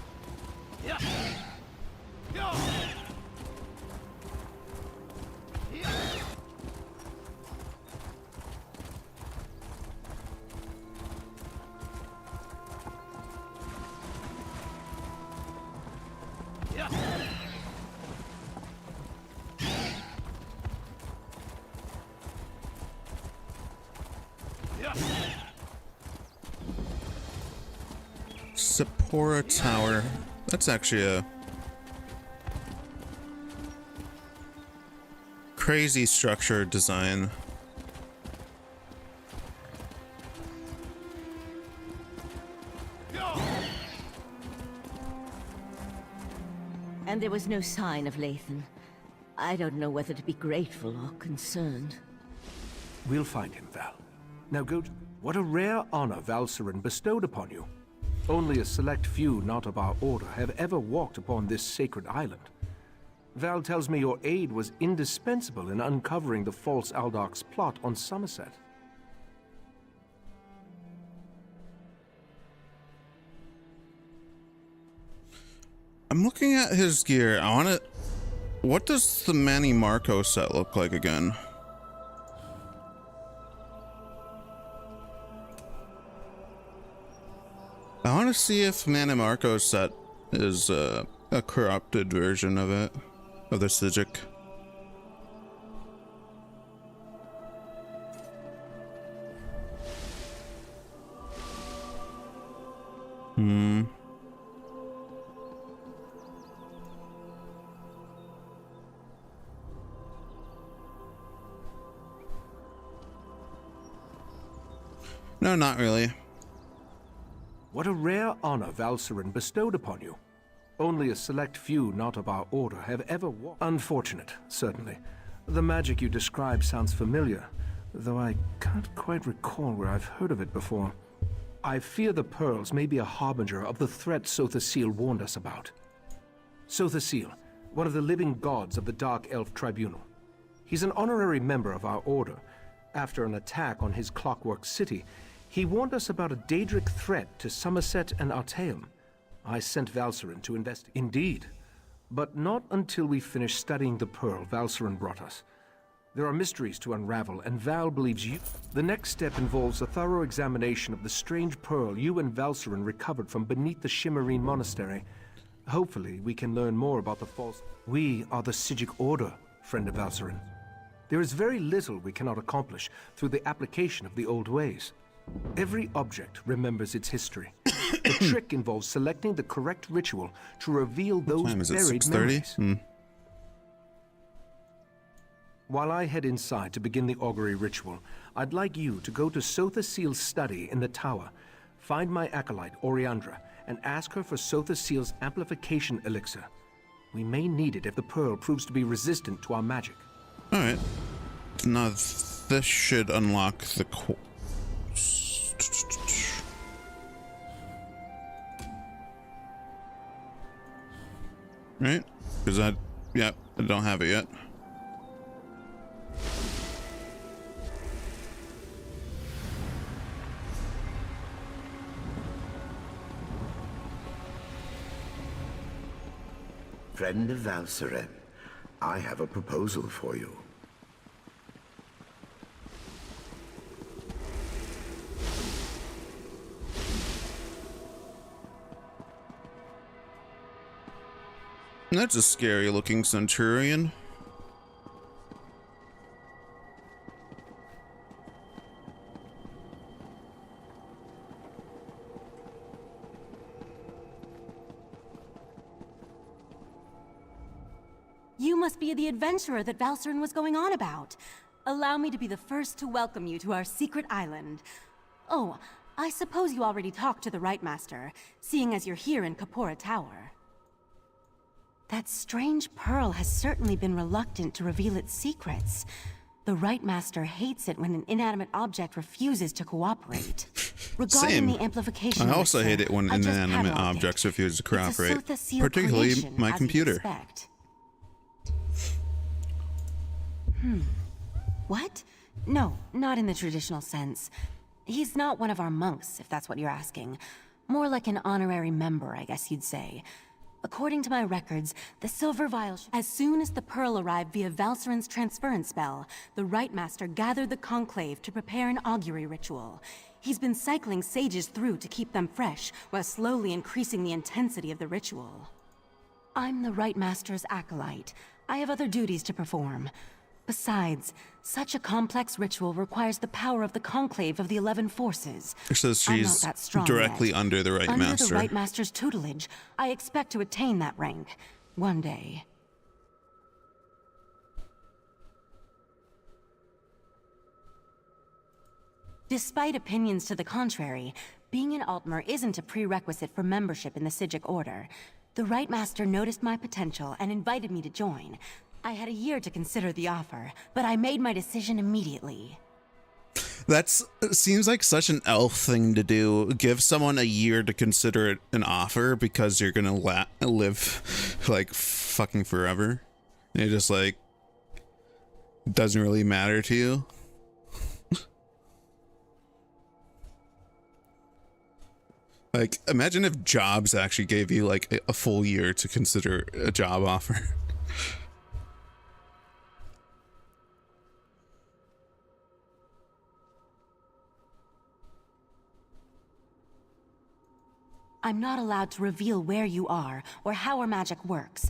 Sephora Tower. That's actually a crazy structure design. And there was no sign of Lathan. I don't know whether to be grateful or concerned. We'll find him, Val. Now go to... What a rare honor Valcerin bestowed upon you. Only a select few not of our order have ever walked upon this sacred island. Val tells me your aid was indispensable in uncovering the false Aldoc's plot on Somerset. I'm looking at his gear. I want to... What does the Manny Marco set look like again? I want to see if Manny Marco's set is a corrupted version of it, of the Sijic. No, not really. What a rare honor Valcerin bestowed upon you. Only a select few not of our order have ever walked. Unfortunate, certainly. The magic you describe sounds familiar, though I can't quite recall where I've heard of it before. I fear the pearls may be a harbinger of the threat Sothasil warned us about. Sothasil, one of the living gods of the Dark Elf Tribunal. He's an honorary member of our order. After an attack on his Clockwork City, he warned us about a Daedric threat to Somerset and Artaeum. I sent Valcerin to investigate. Indeed, but not until we finished studying the pearl Valcerin brought us. There are mysteries to unravel, and Val believes you... The next step involves a thorough examination of the strange pearl you and Valcerin recovered from beneath the Shimmerine Monastery. Hopefully, we can learn more about the false... We are the Sijic Order, friend of Valcerin. There is very little we cannot accomplish through the application of the old ways. Every object remembers its history. The trick involves selecting the correct ritual to reveal those buried memories. While I head inside to begin the augury ritual, I'd like you to go to Sothasil's study in the tower, find my acolyte, Oriandra, and ask her for Sothasil's amplification elixir. We may need it if the pearl proves to be resistant to our magic. Alright. Now this should unlock the... Right? Because I don't have it yet. Friend of Valcerin, I have a proposal for you. That's a scary looking centurion. You must be the adventurer that Valcerin was going on about. Allow me to be the first to welcome you to our secret island. Oh, I suppose you already talked to the Rite Master, seeing as you're here in Kapora Tower. That strange pearl has certainly been reluctant to reveal its secrets. The Rite Master hates it when an inanimate object refuses to cooperate. Regarding Same. the amplification I also hate it when I just inanimate cataloged objects refuse to It's a cooperate, Sothasil particularly creation, my as you'd computer. expect. What? No, not in the traditional sense. He's not one of our monks, if that's what you're asking. More like an honorary member, I guess you'd say. According to my records, the silver vial... As soon as the pearl arrived via Valcerin's transference spell, the Rite Master gathered the conclave to prepare an augury ritual. He's been cycling sages through to keep them fresh, while slowly increasing the intensity of the ritual. I'm the Rite Master's acolyte. I have other duties to perform. Besides, such a complex ritual requires the power of the conclave of the 11 forces. It says I'm not she's that strong directly yet. under the Rite Under Master. the Rite Master's tutelage, I expect to attain that rank one day. Despite opinions to the contrary, being an Altmer isn't a prerequisite for membership in the Sijic Order. The Rite Master noticed my potential and invited me to join. I had a year to consider the offer, but I made my decision immediately. Seems like such an elf thing to do. Give someone a year to consider it an offer because you're gonna live like fucking forever. It just like doesn't really matter to you. Like, imagine if Jobs actually gave you like a full year to consider a job offer. I'm not allowed to reveal where you are or how our magic works,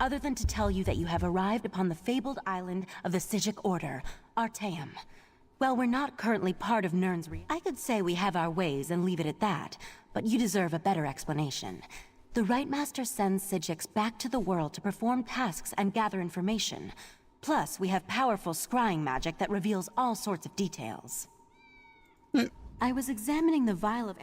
other than to tell you that you have arrived upon the fabled island of the Psijic Order, Artaeum. Well, we're not currently part of Nirn's I could say we have our ways and leave it at that, but you deserve a better explanation. The Rite Master sends Psijics back to the world to perform tasks and gather information. Plus, we have powerful scrying magic that reveals all sorts of details. I was examining the vial of...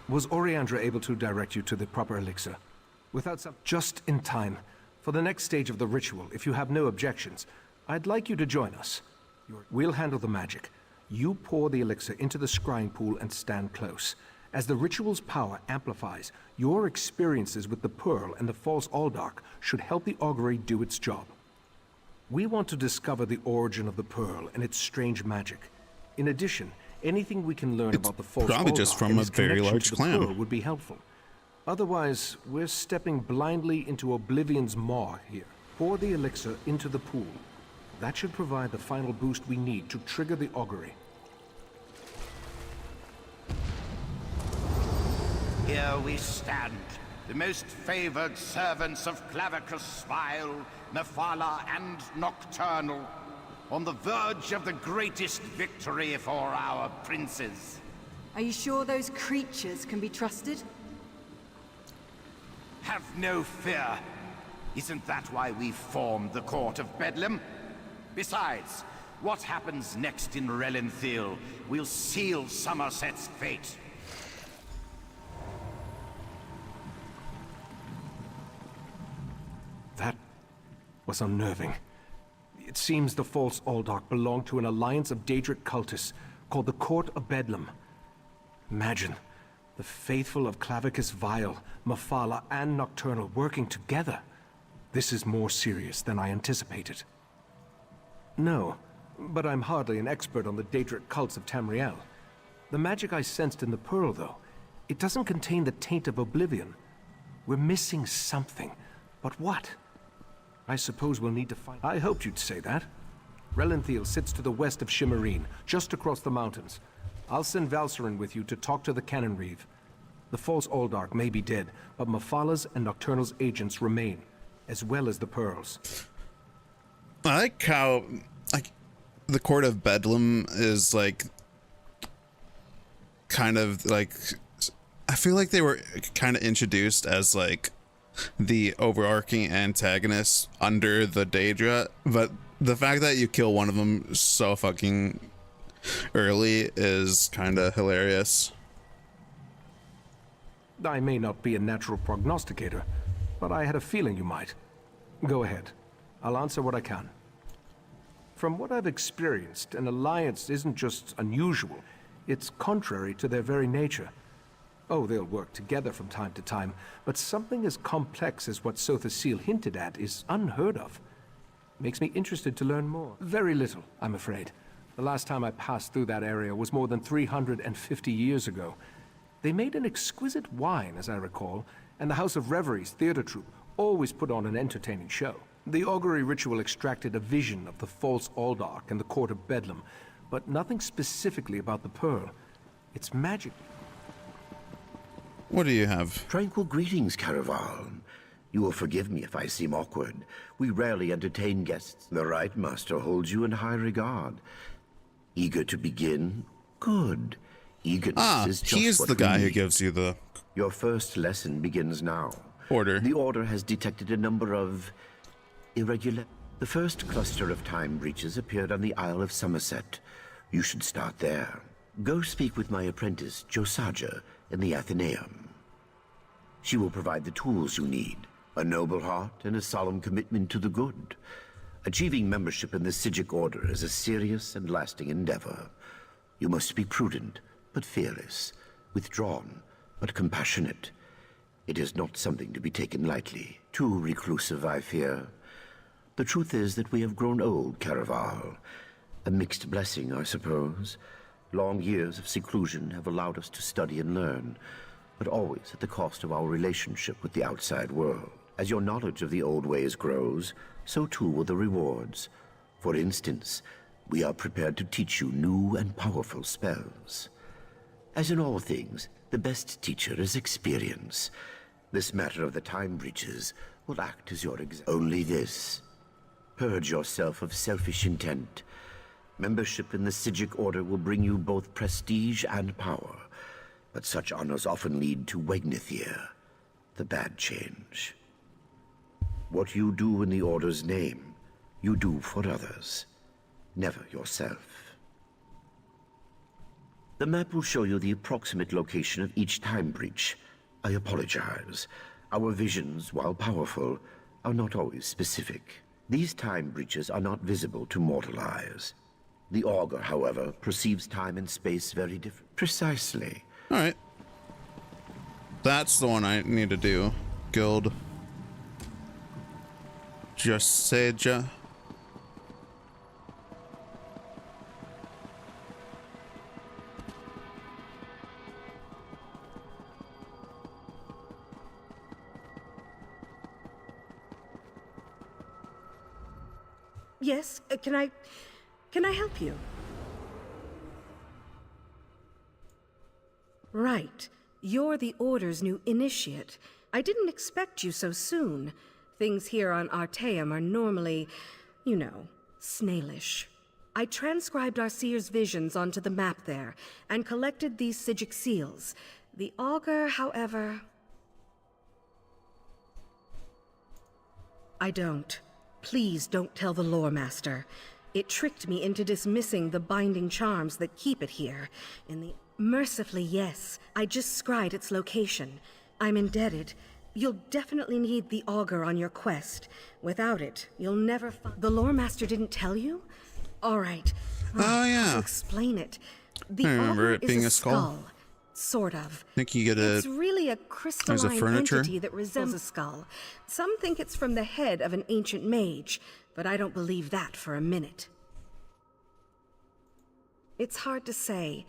Was Oriandra able to direct you to the proper elixir? Without some... Just in time. For the next stage of the ritual, if you have no objections, I'd like you to join us. We'll handle the magic. You pour the elixir into the scrying pool and stand close. As the ritual's power amplifies, your experiences with the Pearl and the false Aldark should help the augury do its job. We want to discover the origin of the Pearl and its strange magic. In addition, anything we can learn about the false probably just from a very large clan would be helpful. Otherwise, we're stepping blindly into Oblivion's maw here. Pour the elixir into the pool. That should provide the final boost we need to trigger the augury. Here we stand, the most favored servants of Clavicus Vile, Mephala, and Nocturnal, on the verge of the greatest victory for our princes. Are you sure those creatures can be trusted? Have no fear. Isn't that why we formed the Court of Bedlam? Besides, what happens next in Relenthiel will seal Somerset's fate. That was unnerving. It seems the false Aldark belonged to an alliance of Daedric cultists called the Court of Bedlam. Imagine, the faithful of Clavicus Vile, Mephala, and Nocturnal working together. This is more serious than I anticipated. No, but I'm hardly an expert on the Daedric cults of Tamriel. The magic I sensed in the Pearl, though, it doesn't contain the taint of oblivion. We're missing something, but what? I suppose we'll need to find... I hoped you'd say that. Relenthiel sits to the west of Shimmerine, just across the mountains. I'll send Valcerin with you to talk to the Cannon Reeve. The false Aldark may be dead, but Mephala's and Nocturnal's agents remain, as well as the Pearls. I like how, like, the Court of Bedlam is, like, kind of, like... I feel like they were kind of introduced as, like, the overarching antagonists under the Daedra, but the fact that you kill one of them so fucking early is kind of hilarious. I may not be a natural prognosticator, but I had a feeling you might. Go ahead. I'll answer what I can. From what I've experienced, an alliance isn't just unusual, it's contrary to their very nature. Oh, they'll work together from time to time, but something as complex as what Sotha Seal hinted at is unheard of. Makes me interested to learn more. Very little, I'm afraid. The last time I passed through that area was more than 350 years ago. They made an exquisite wine, as I recall, and the House of Reveries theater troupe always put on an entertaining show. The augury ritual extracted a vision of the false Aldark and the Court of Bedlam, but nothing specifically about the Pearl. It's magic. What do you have? Tranquil greetings, Caraval. You will forgive me if I seem awkward. We rarely entertain guests. The Rite Master holds you in high regard. Eager to begin? Good. Eagerness is just he is what the guy we who need. gives you the... Your first lesson begins now. Order. The Order has detected a number of... irregular... The first cluster of time breaches appeared on the Isle of Somerset. You should start there. Go speak with my apprentice, Josaja, in the Athenaeum. She will provide the tools you need, a noble heart and a solemn commitment to the good. Achieving membership in the Psijic Order is a serious and lasting endeavor. You must be prudent, but fearless, withdrawn, but compassionate. It is not something to be taken lightly. Too reclusive, I fear. The truth is that we have grown old, Caraval. A mixed blessing, I suppose. Long years of seclusion have allowed us to study and learn, but always at the cost of our relationship with the outside world. As your knowledge of the old ways grows, so too will the rewards. For instance, we are prepared to teach you new and powerful spells. As in all things, the best teacher is experience. This matter of the time breaches will act as your only this. Purge yourself of selfish intent. Membership in the Psijic Order will bring you both prestige and power, but such honors often lead to Wegnithir, the bad change. What you do in the Order's name, you do for others, never yourself. The map will show you the approximate location of each time breach. I apologize. Our visions, while powerful, are not always specific. These time breaches are not visible to mortal eyes. The Augur, however, perceives time and space very different. Precisely. Alright. That's the one I need to do. Guild. Josaja. Yes, can I help you? Right. You're the Order's new initiate. I didn't expect you so soon. Things here on Artaeum are normally, you know, snailish. I transcribed our seer's visions onto the map there, and collected these Psijic seals. The Augur, however... I don't. Please don't tell the Lore Master. It tricked me into dismissing the binding charms that keep it here. Mercifully, yes. I just scryed its location. I'm indebted. You'll definitely need the Augur on your quest. Without it, you'll never find... The Lore Master didn't tell you? All right. Oh, yeah. I'll explain it. The I remember Augur it being is a skull. Sort of. I think you get a... It's really a crystalline furniture? entity that resembles a skull. Some think it's from the head of an ancient mage, but I don't believe that for a minute. It's hard to say.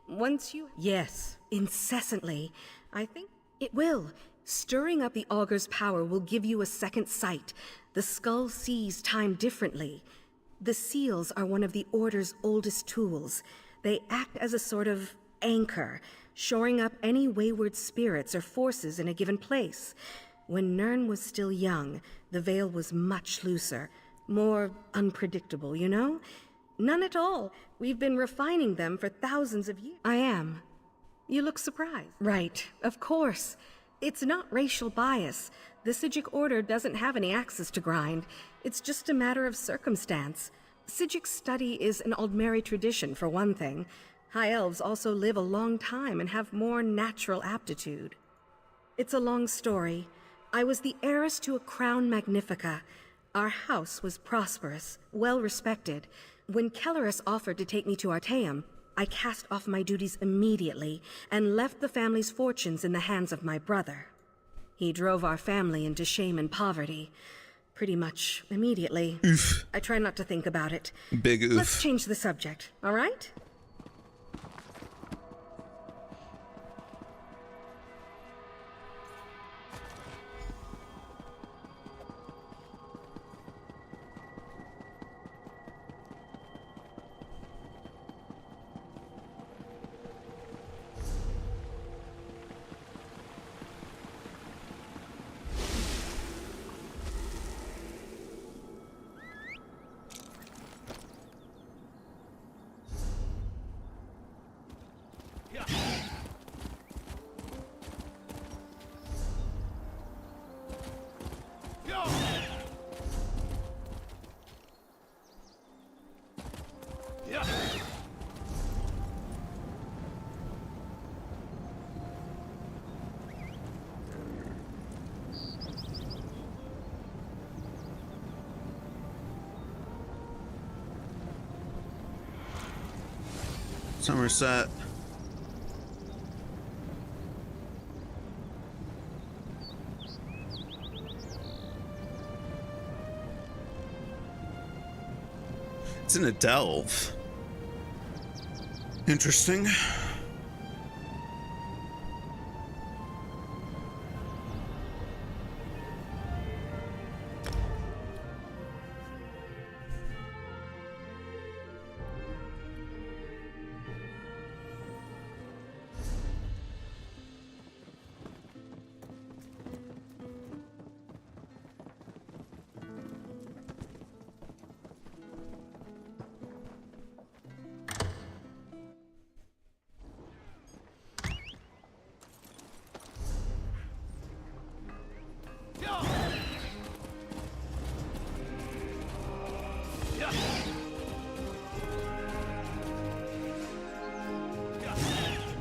Once you... Yes, incessantly. I think it will. Stirring up the Augur's power will give you a second sight. The skull sees time differently. The seals are one of the Order's oldest tools. They act as a sort of anchor, shoring up any wayward spirits or forces in a given place. When Nirn was still young, the veil was much looser, more unpredictable, you know? None at all. We've been refining them for thousands of years. I am. You look surprised. Right, of course. It's not racial bias. The Psijic Order doesn't have any axes to grind. It's just a matter of circumstance. Psijic study is an Aldmeri tradition, for one thing. High Elves also live a long time and have more natural aptitude. It's a long story. I was the heiress to a crown magnifica. Our house was prosperous, well respected. When Kellerus offered to take me to Artaeum, I cast off my duties immediately and left the family's fortunes in the hands of my brother. He drove our family into shame and poverty. Pretty much immediately. Oof. I try not to think about it. Big oof. Let's change the subject, all right? Somerset. It's in a delve. Interesting.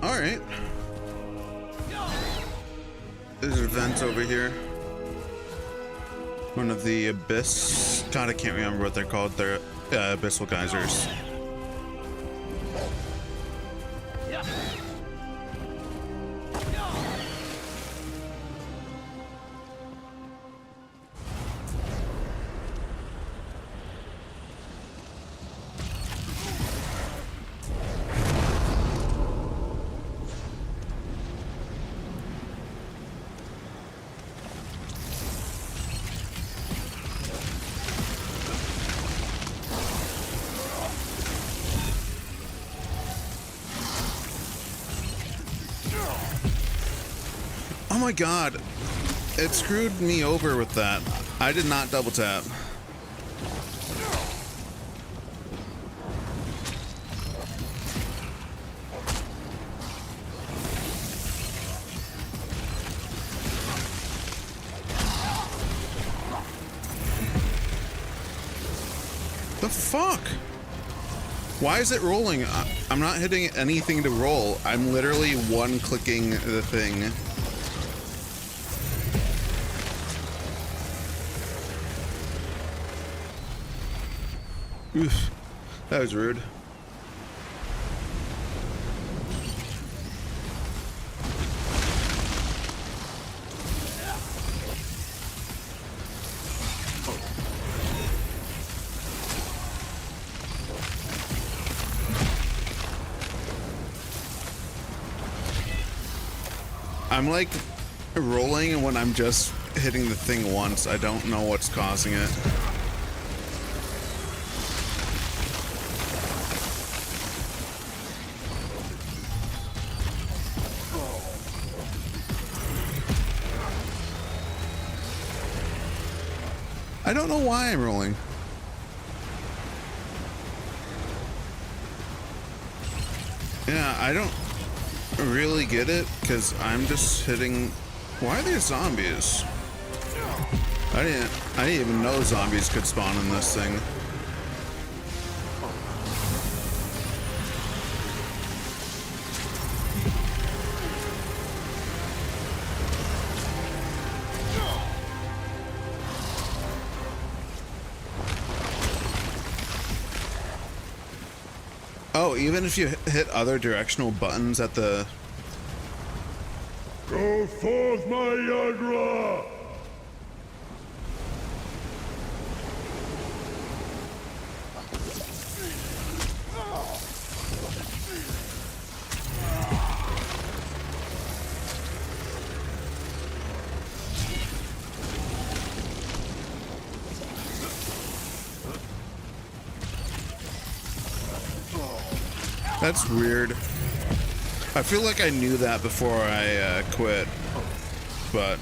All right. There's a vent over here. One of the abyss. God, I can't remember what they're called. They're abyssal geysers. Oh my god, it screwed me over with that. I did not double tap. The fuck? Why is it rolling? I'm not hitting anything to roll. I'm literally one-clicking the thing. Oof, that was rude. I'm like rolling when I'm just hitting the thing once. I don't know what's causing it. I don't know why I'm rolling. Yeah, I don't really get it because I'm just hitting. Why are there zombies? I didn't even know zombies could spawn in this thing. Oh, even if you hit other directional buttons at the... Go forth, my Yagra! That's weird. I feel like I knew that before I quit, but...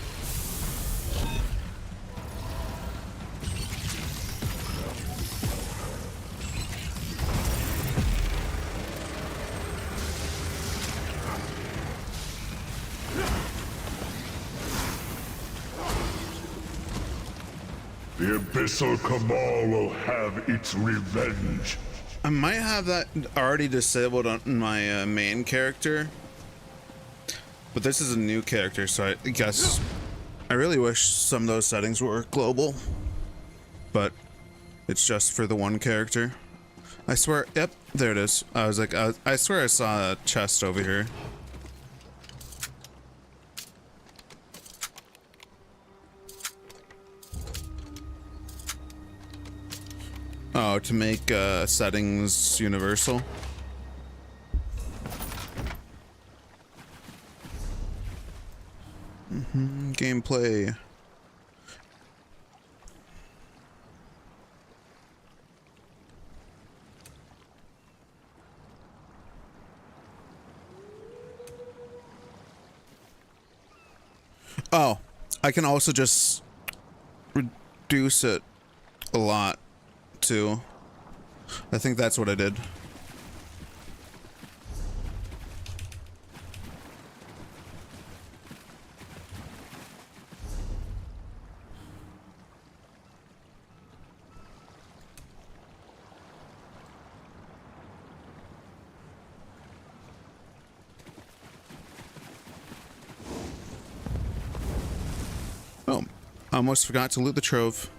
The Abyssal Cabal will have its revenge. I might have that already disabled on my main character, but this is a new character, so I guess I really wish some of those settings were global, but it's just for the one character. I swear, yep, there it is. I was like, I swear I saw a chest over here. Oh, to make settings universal. Gameplay. Oh, I can also just reduce it a lot too. I think that's what I did. Oh, I almost forgot to loot the trove.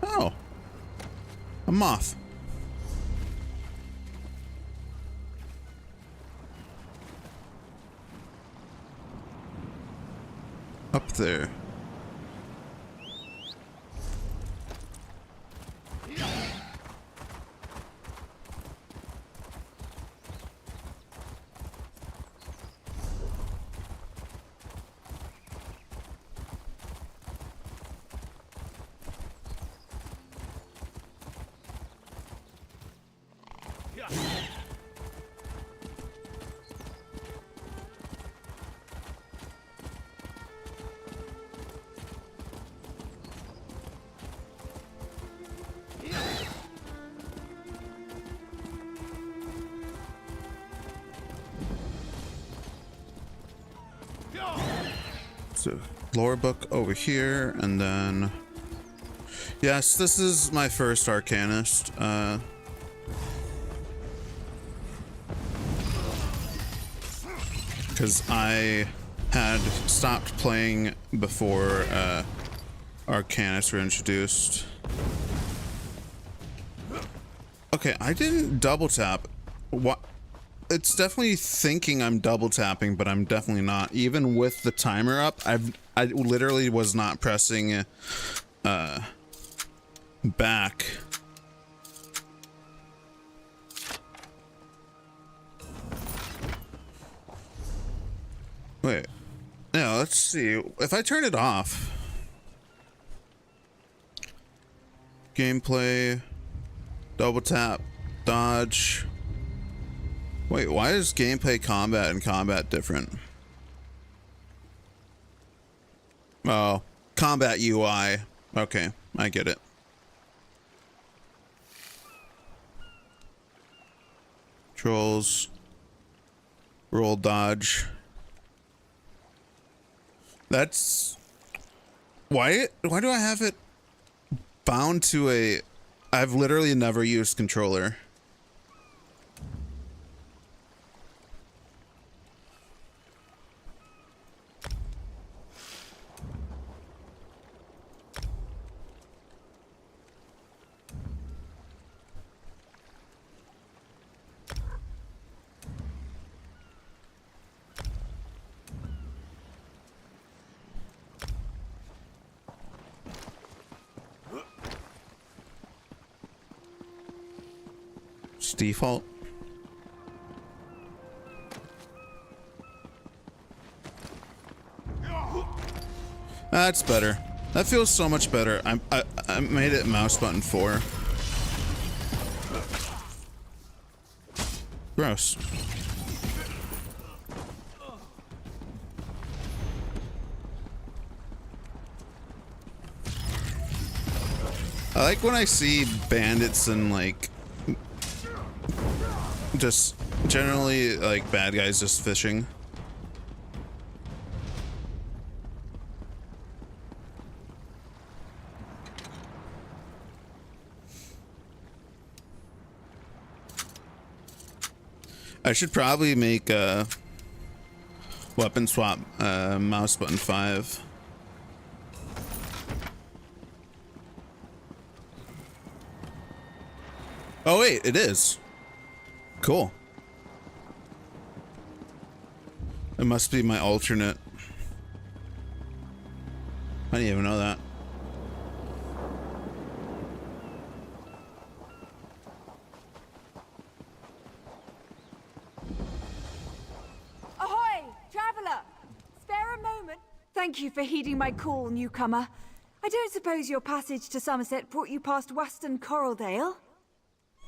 Oh, a moth. Up there. So, lore book over here, and then... Yes, this is my first Arcanist. Because I had stopped playing before Arcanists were introduced. Okay, I didn't double tap. What? It's definitely thinking I'm double tapping, but I'm definitely not. Even with the timer up, I literally was not pressing back. Wait. Yeah, let's see. If I turn it off. Gameplay. Double tap. Dodge. Wait, why is gameplay combat and combat different? Oh, combat UI. Okay, I get it. Controls. Roll dodge. That's... Why do I have it bound to a... I've literally never used controller. Default. That's better. That feels so much better. I made it mouse button 4. Gross. I like when I see bandits and like just generally like bad guys just fishing. I should probably make a weapon swap mouse button 5. Oh wait, it is. Cool. It must be my alternate. I didn't even know that. Ahoy, traveler! Spare a moment. Thank you for heeding my call, newcomer. I don't suppose your passage to Somerset brought you past Weston Coraldale?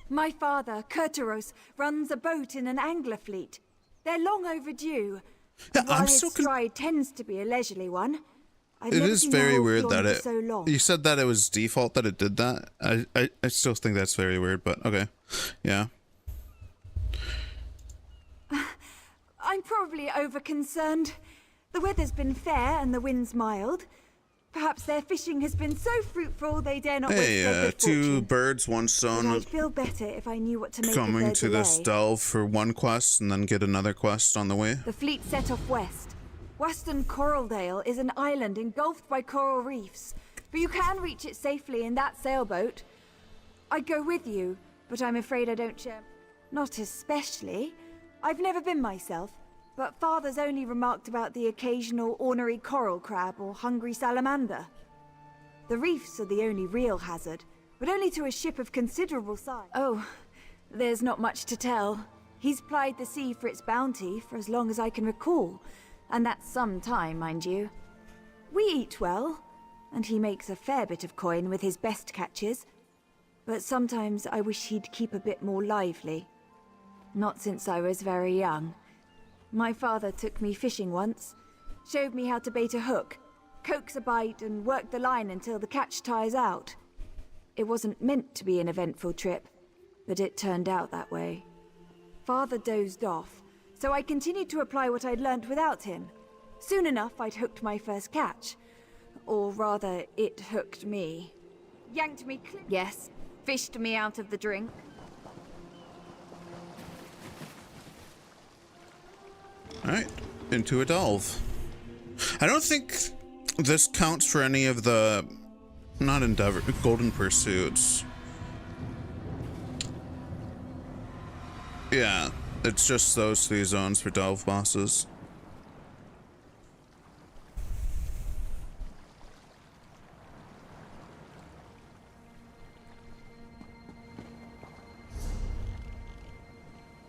My father, Curteros, runs a boat in an angler fleet. They're long overdue. Yeah, while I'm his so stride tends to be a leisurely one. I've It never is seen very the whole weird that jaunt it. for so long. You said that it was default that it did that. I still think that's very weird, but okay. Yeah. I'm probably over-concerned. The weather's been fair and the wind's mild. Perhaps their fishing has been so fruitful they dare not waste their Hey, good two fortune. birds, one But stone. I'd feel better if I knew what to make of Coming their to this delay. delve for one quest and then get another quest on the way. The fleet set off west. Western Coraldale is an island engulfed by coral reefs, but you can reach it safely in that sailboat. I'd go with you, but I'm afraid I don't share. Not especially. I've never been myself, but Father's only remarked about the occasional ornery coral crab or hungry salamander. The reefs are the only real hazard, but only to a ship of considerable size. Oh, there's not much to tell. He's plied the sea for its bounty for as long as I can recall, and that's some time, mind you. We eat well, and he makes a fair bit of coin with his best catches, but sometimes I wish he'd keep a bit more lively. Not since I was very young. My father took me fishing once, showed me how to bait a hook, coax a bite, and work the line until the catch tires out. It wasn't meant to be an eventful trip, but it turned out that way. Father dozed off, so I continued to apply what I'd learnt without him. Soon enough, I'd hooked my first catch. Or rather, it hooked me. Yanked me clear. Yes, fished me out of the drink. Alright, into a delve. I don't think this counts for any of the... not Endeavor, Golden Pursuits. Yeah, it's just those 3 zones for delve bosses.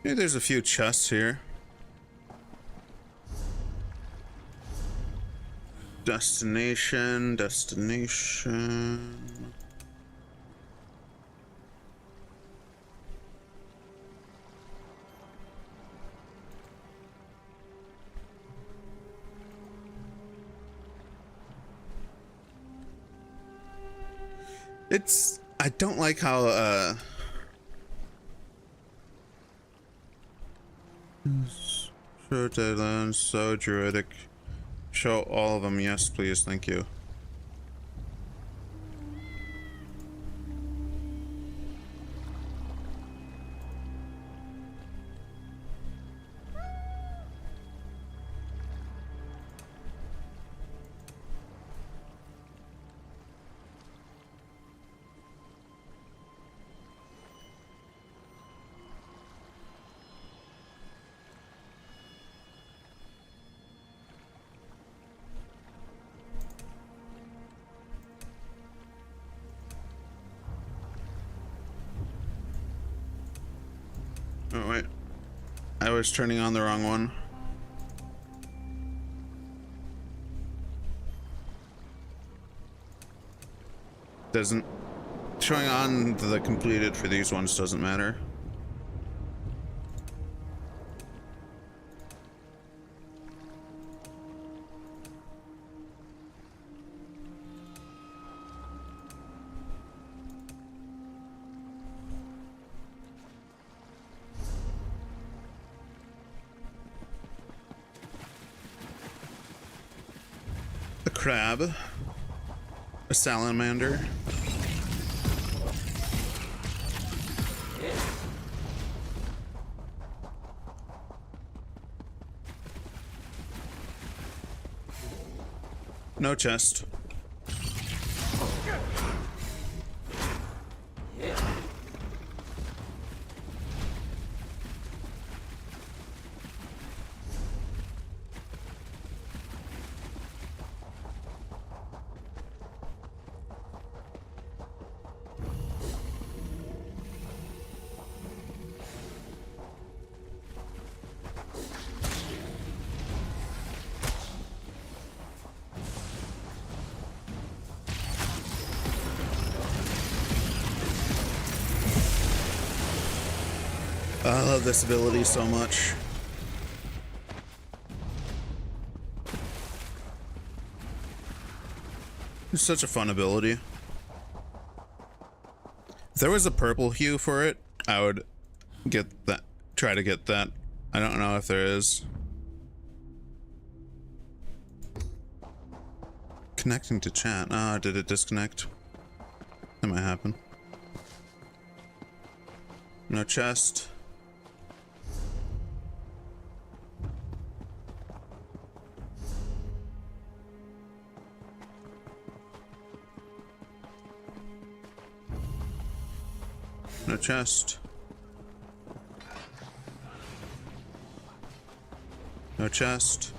Yeah, there's a few chests here. Destination. I don't like how, Sure, Dylan, so druidic. Show all of them, yes, please, thank you. Oh wait, I was turning on the wrong one. Doesn't showing on the completed for these ones doesn't matter. crab. A salamander. No chest. I love this ability so much. It's such a fun ability. If there was a purple hue for it, I would get that. Try to get that. I don't know if there is. Connecting to chat. Ah, did it disconnect? That might happen. No chest. No chest. No chest.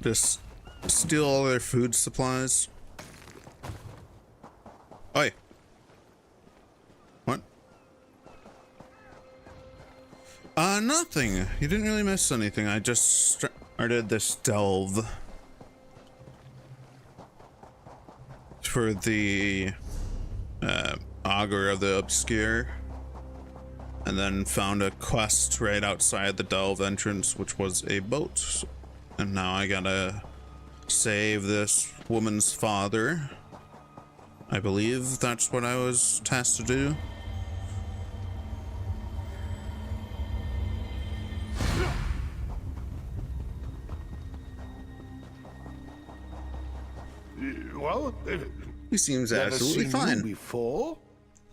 Just steal all their food supplies. Oi. What? Nothing. You didn't really miss anything. I just started this delve for the Augur of the Obscure, and then found a quest right outside the delve entrance, which was a boat. And now I gotta save this woman's father. I believe that's what I was tasked to do. Well, he seems never absolutely seen fine. You before?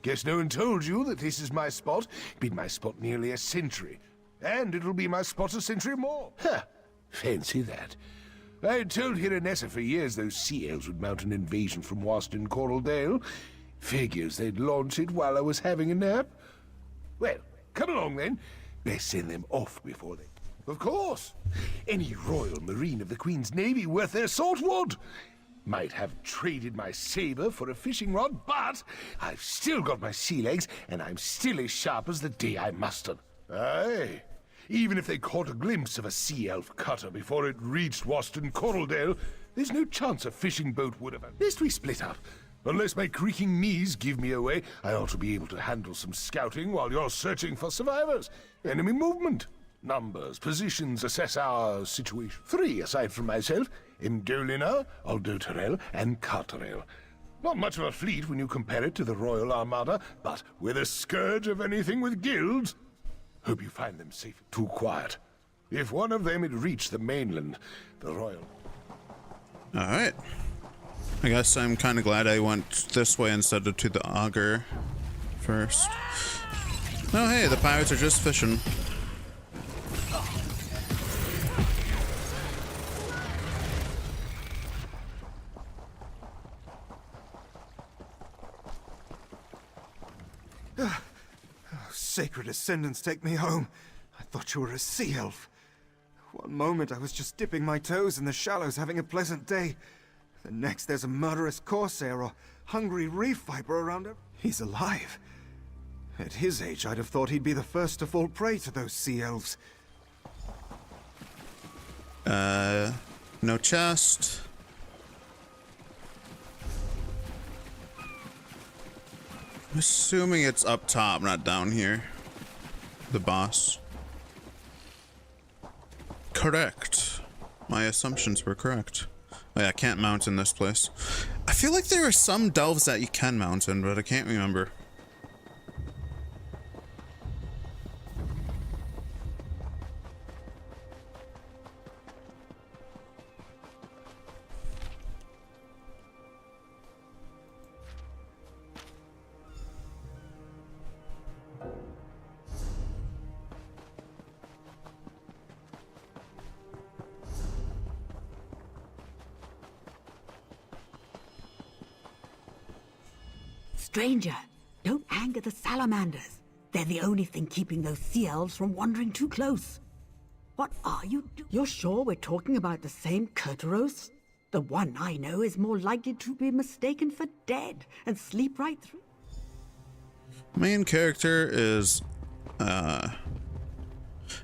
Guess no one told you that this is my spot. Been my spot nearly a century. And it'll be my spot a century more. Huh. Fancy that. I had told Hiranessa for years those sea elves would mount an invasion from Waston Coral Dale. Figures they'd launch it while I was having a nap. Well, come along then. Let's send them off before they... Of course. Any Royal Marine of the Queen's Navy worth their salt would. Might have traded my saber for a fishing rod, but I've still got my sea legs, and I'm still as sharp as the day I mustered. Aye. Even if they caught a glimpse of a sea elf cutter before it reached Waston Coraldale, there's no chance a fishing boat would have. Lest we split up. Unless my creaking knees give me away, I ought to be able to handle some scouting while you're searching for survivors. Enemy movement. Numbers, positions, assess our situation. 3 aside from myself. Indolina, Aldoterel, and Carterel. Not much of a fleet when you compare it to the Royal Armada, but we're the scourge of anything with guilds. Hope you find them safe. Too quiet. If one of them had reached the mainland, the Royal... Alright. I guess I'm kind of glad I went this way instead of to the Augur first. Oh hey, the pirates are just fishing. Sacred Ascendants, take me home. I thought you were a sea elf. One moment I was just dipping my toes in the shallows having a pleasant day. The next there's a murderous corsair or hungry reef viper around him. He's alive. At his age, I'd have thought he'd be the first to fall prey to those sea elves. No chest. I'm assuming it's up top, not down here. The boss. Correct. My assumptions were correct. Oh yeah, I can't mount in this place. I feel like there are some delves that you can mount in, but I can't remember. Stranger, don't anger the salamanders. They're the only thing keeping those sea elves from wandering too close. What are you doing? You're sure we're talking about the same Kurtaros? The one I know is more likely to be mistaken for dead and sleep right through. Main character is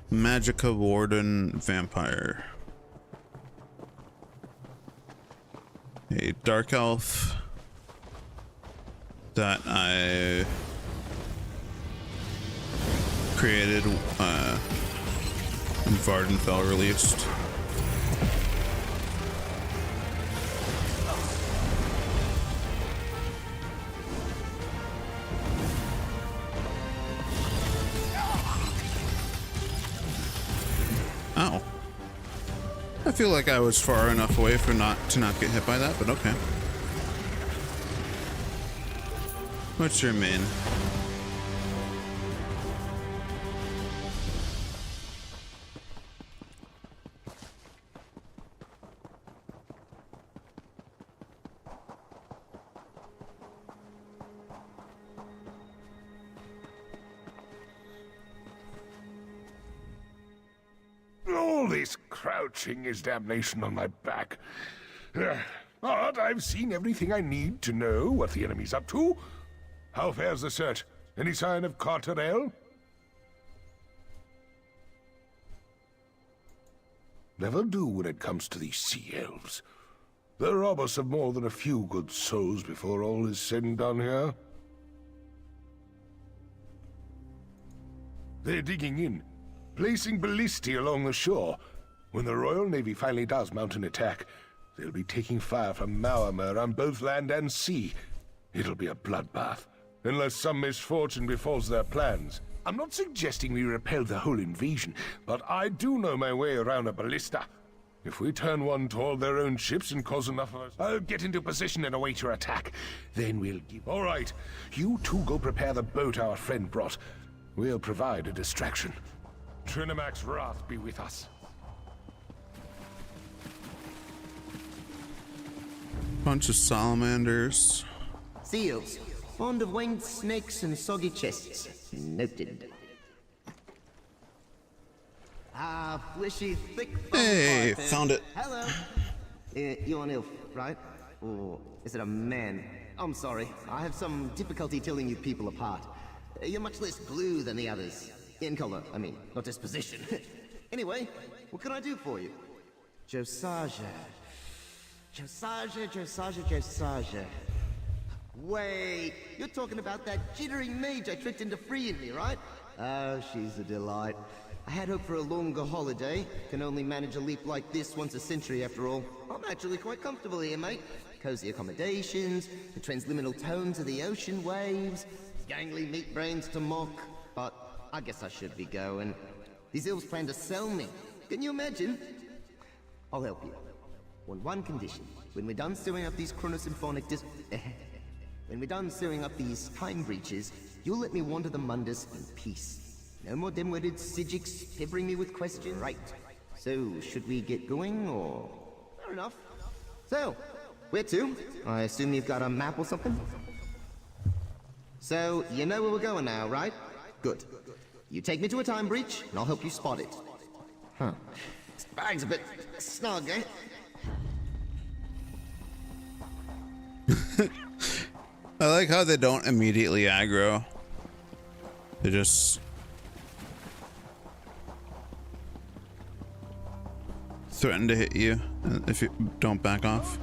Magica Warden Vampire. A dark elf that I created when Vardenfell released. Ow. I feel like I was far enough away for not get hit by that, but okay. What's your main? All this crouching is damnation on my back. But I've seen everything I need to know what the enemy's up to. How fares the search? Any sign of Tamriel? Never do when it comes to these sea elves. They'll rob us of more than a few good souls before all is said and done here. They're digging in, placing ballistae along the shore. When the Royal Navy finally does mount an attack, they'll be taking fire from Mauamer on both land and sea. It'll be a bloodbath, unless some misfortune befalls their plans. I'm not suggesting we repel the whole invasion, but I do know my way around a ballista. If we turn one toward their own ships and cause enough of us, I'll get into position and await your attack. Then we'll give... All right, you two go prepare the boat our friend brought. We'll provide a distraction. Trinamac's wrath be with us. Bunch of salamanders. Seals. Fond of winged snakes and soggy chests. Noted. Fleshy, thick... Hey, found it. Hello. You're an elf, right? Or is it a man? I'm sorry. I have some difficulty telling you people apart. You're much less blue than the others. In color, I mean, not disposition. Anyway, what can I do for you? Josiah. Wait, you're talking about that jittering mage I tricked into freeing me, right? Oh, she's a delight. I had hoped for a longer holiday. Can only manage a leap like this once a century, after all. I'm actually quite comfortable here, mate. Cozy accommodations, the transliminal tones of the ocean waves, gangly meat brains to mock. But I guess I should be going. These elves plan to sell me. Can you imagine? I'll help you. On one condition. When we're done sewing up these chronosymphonic when we're done sewing up these time breaches, you'll let me wander the Mundus in peace. No more dim-witted Sijiks peppering me with questions. Right. So, should we get going, or...? Fair enough. So, where to? I assume you've got a map or something? So, you know where we're going now, right? Good. You take me to a time breach, and I'll help you spot it. Huh. This bag's a bit snug, eh? I like how they don't immediately aggro. They just... threaten to hit you if you don't back off.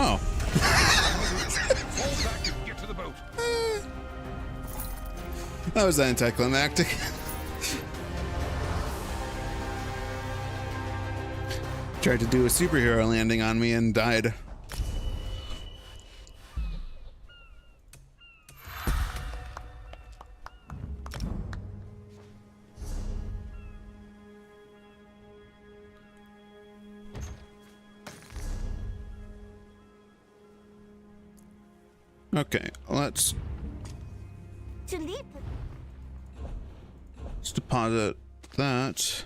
Oh. Fall back and get to the boat. That was anticlimactic. Tried to do a superhero landing on me and died. Okay, let's deposit that.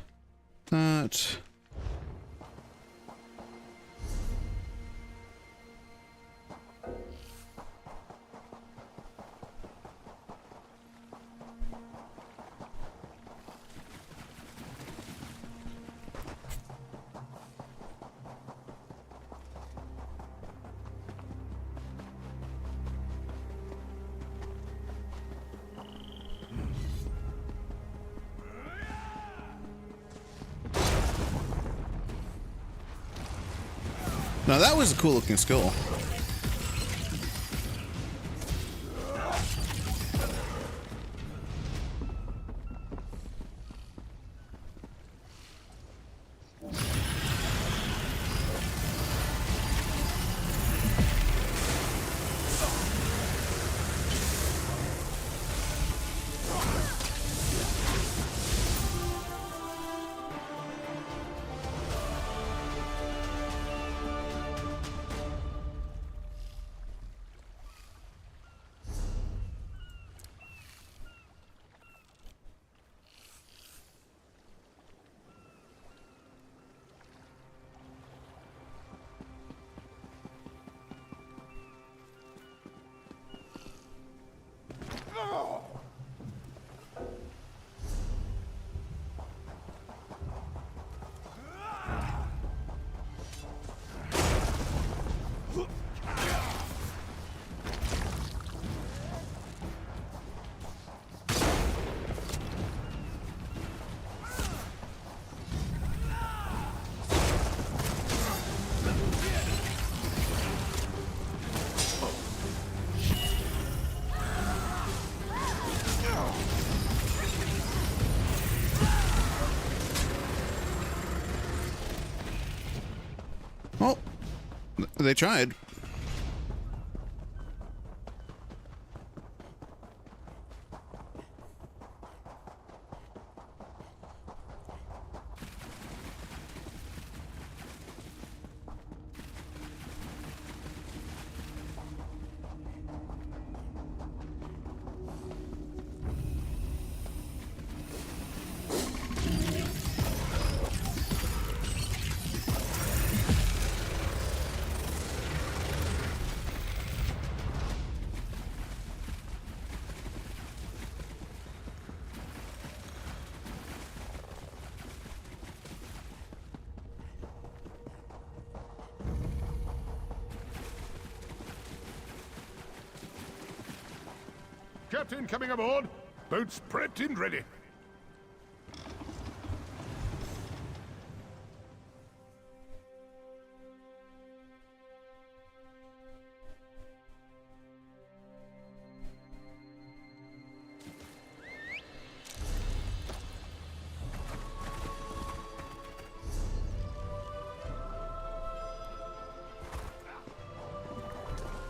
Now that was a cool looking skull. Well, they tried. Captain coming aboard. Boats prepped and ready.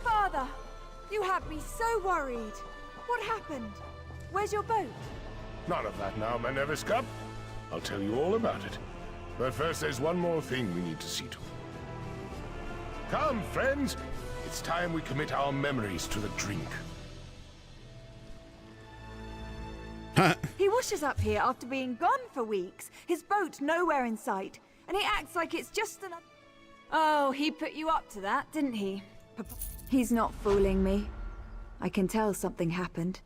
Father, you have me so worried. What happened? Where's your boat? None of that now, my nervous cub. I'll tell you all about it. But first, there's one more thing we need to see to. Come, friends. It's time we commit our memories to the drink. He washes up here after being gone for weeks. His boat nowhere in sight. And he acts like it's just another... Oh, he put you up to that, didn't he? He's not fooling me. I can tell something happened.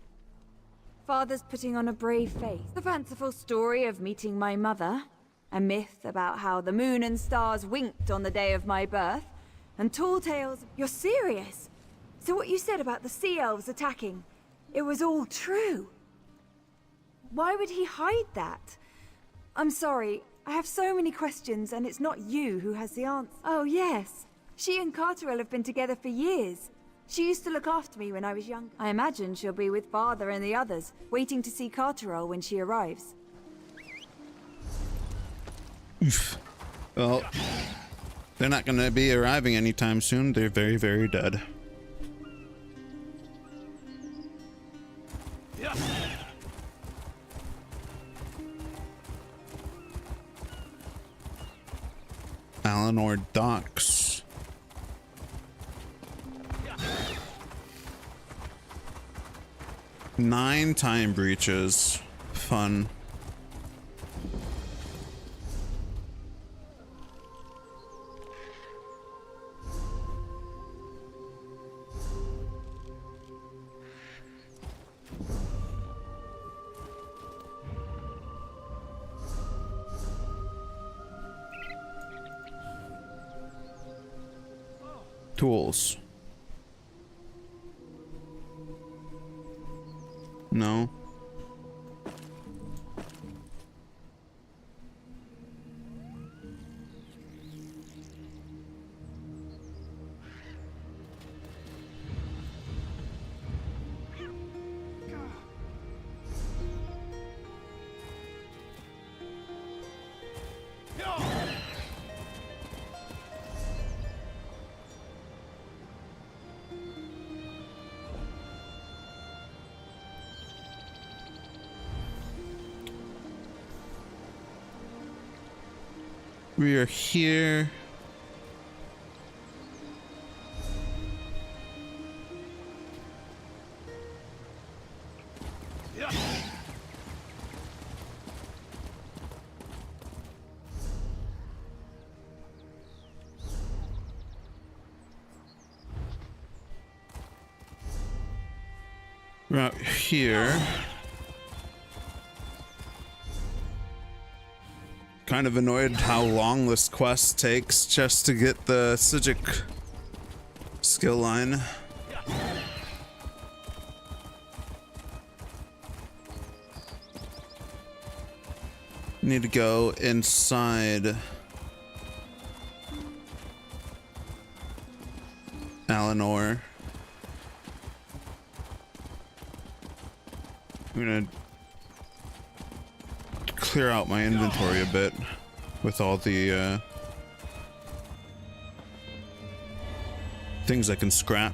Father's putting on a brave face. The fanciful story of meeting my mother. A myth about how the moon and stars winked on the day of my birth. And tall tales... You're serious? So what you said about the sea elves attacking, it was all true? Why would he hide that? I'm sorry, I have so many questions and it's not you who has the answer. Oh yes, She and Carterel have been together for years. She used to look after me when I was young. I imagine she'll be with Father and the others, waiting to see Carterel when she arrives. Oof. Well, they're not going to be arriving anytime soon. They're very, very dead. Eleanor Docks. Nine time breaches. Fun. Tools. No. We are here. We're out here. Kind of annoyed how long this quest takes just to get the Psijic skill line. Need to go inside Eleanor. I'm gonna clear out my inventory a bit with all the things I can scrap.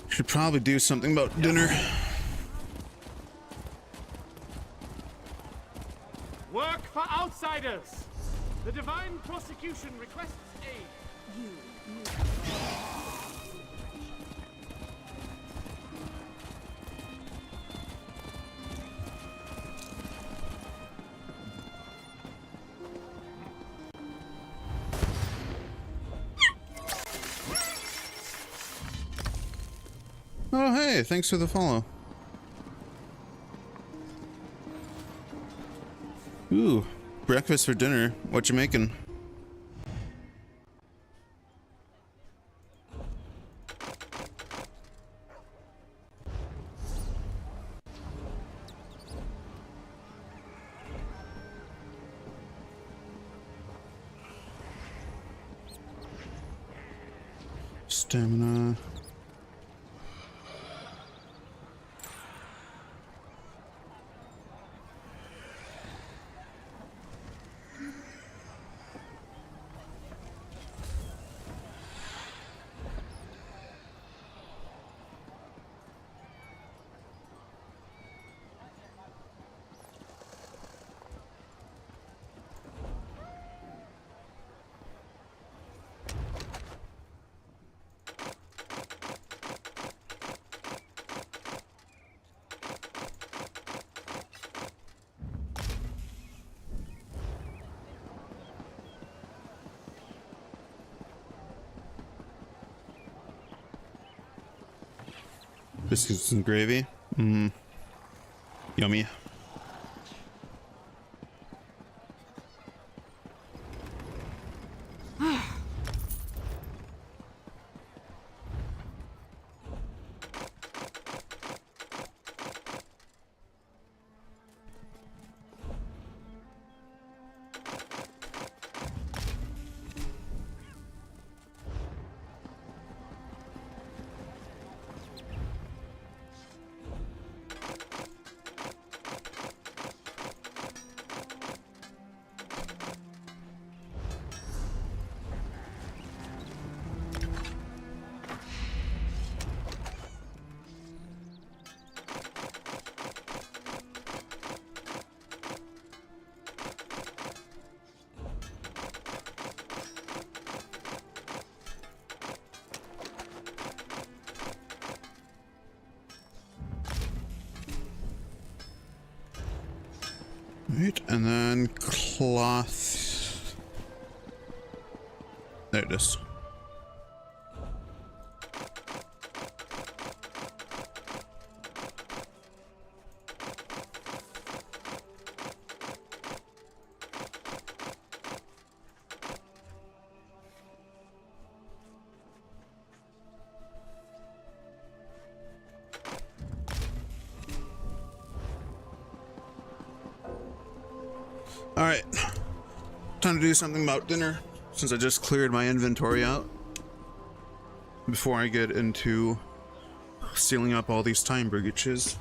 Should probably do something about dinner. Work for outsiders! The Divine Prosecution requests aid. Oh, hey, thanks for the follow. Ooh, breakfast for dinner. What you making? Stamina. Biscuits and gravy. Mmm. Yummy. Right, and then cloth. There it is. Alright, time to do something about dinner, since I just cleared my inventory out before I get into sealing up all these time breakages.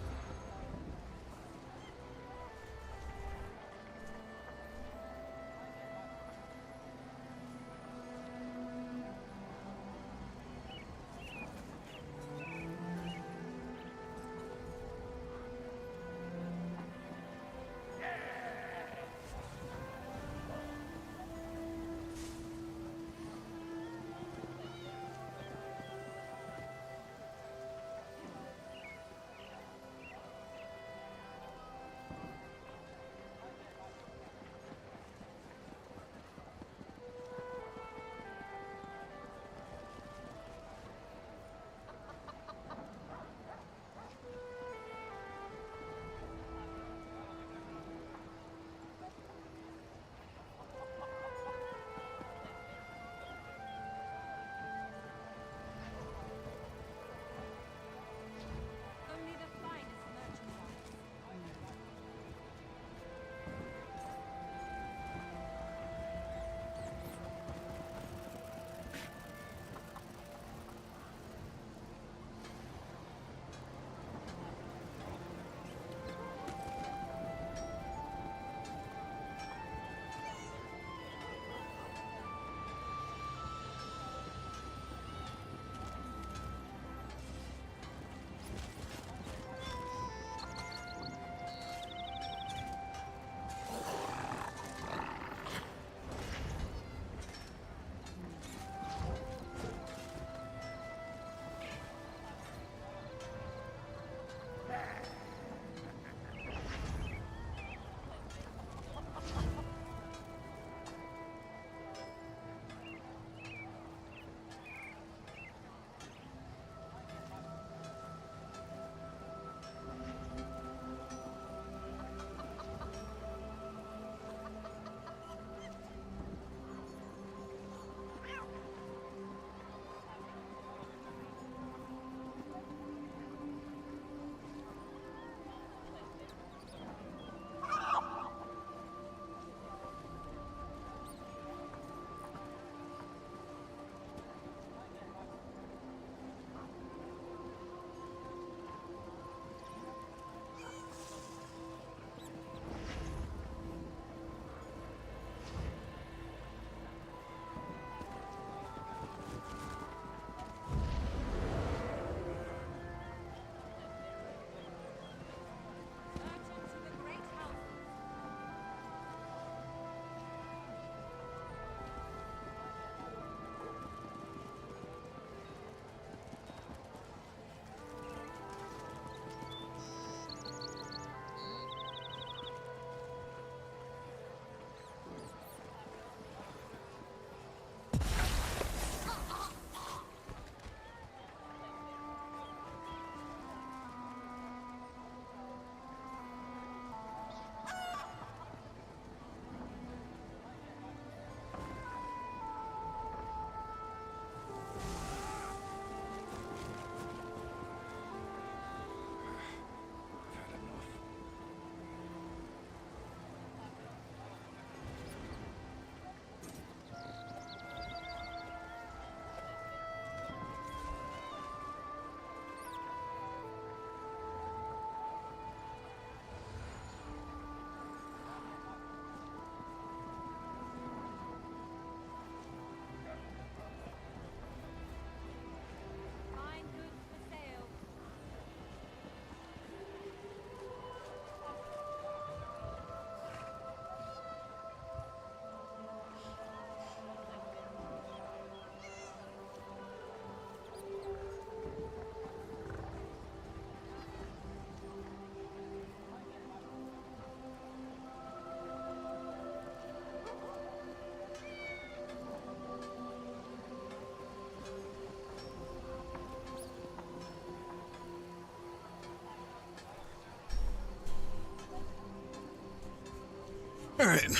Alright.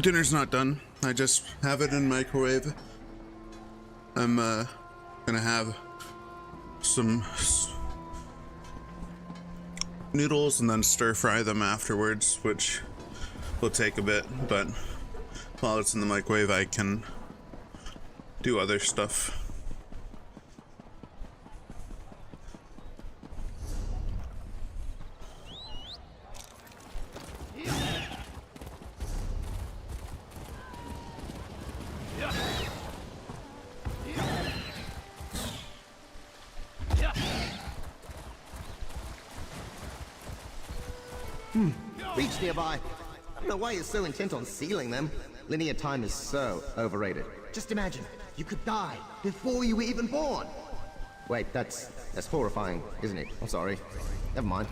Dinner's not done. I just have it in microwave. I'm gonna have some noodles and then stir fry them afterwards, which will take a bit, but while it's in the microwave I can do other stuff. Reach nearby. I don't know why you're so intent on sealing them. Linear time is so overrated. Just imagine, you could die before you were even born. Wait, that's horrifying, isn't it? I'm sorry. Never mind.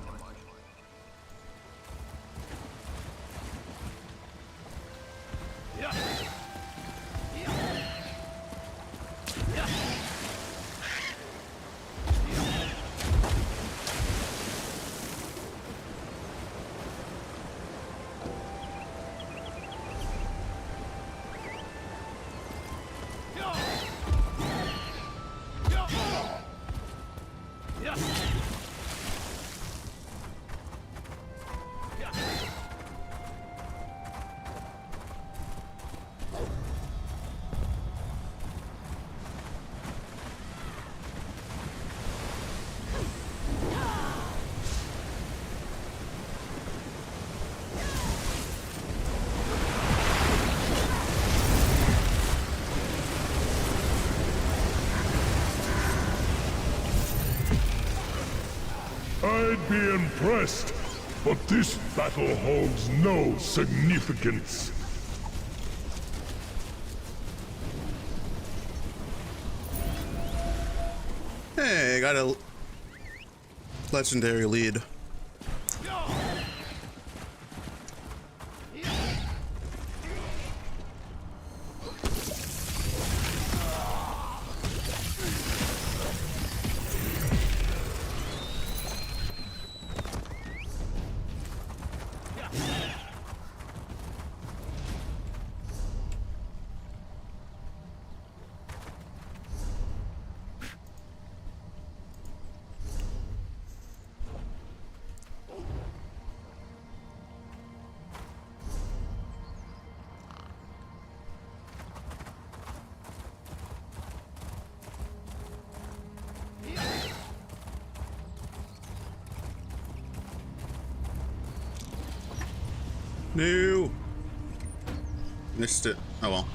I'd be impressed, but this battle holds no significance. Hey, I got a legendary lead. No! Missed it. Oh well.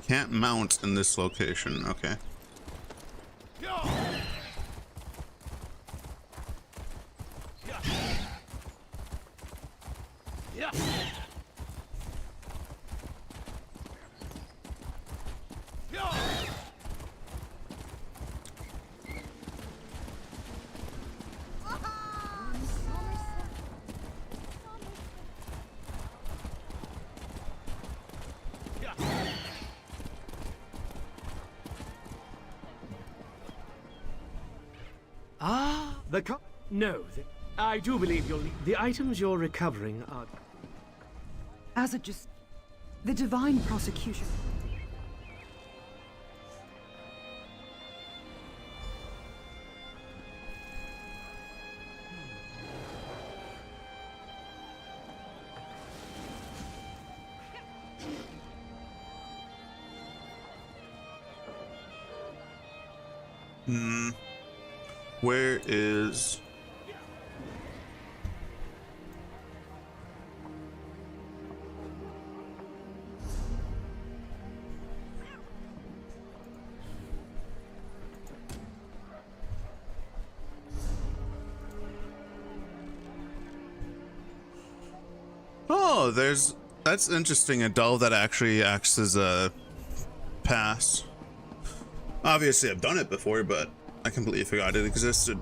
Can't mount in this location. Okay. I do believe the items you're recovering are... As it just... the divine prosecution. Where is... Oh, that's interesting. A doll that actually acts as a pass. Obviously, I've done it before, but I completely forgot it existed.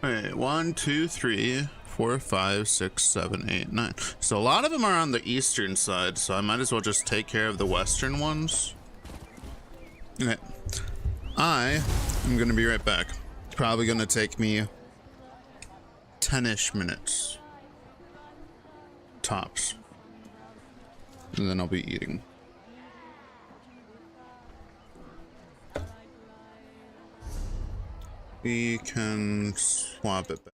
Okay, 1, 2, 3, 4, 5, 6, 7, 8, 9. So a lot of them are on the eastern side, so I might as well just take care of the western ones. Okay. I am gonna be right back. It's probably gonna take me 10-ish minutes. Tops. And then I'll be eating. We can swap it back.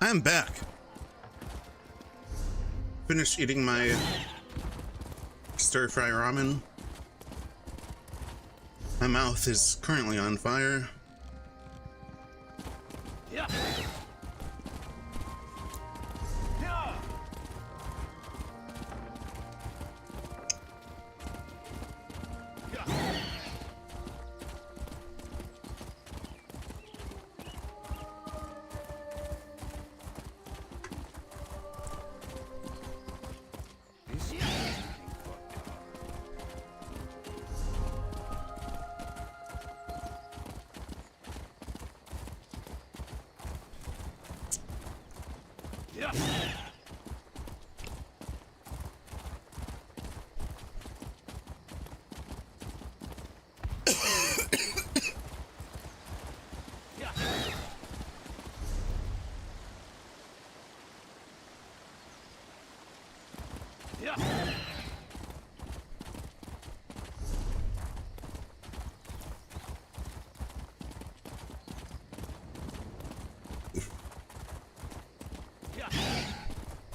I am back. Finished eating my stir-fry ramen. My mouth is currently on fire. Yeah.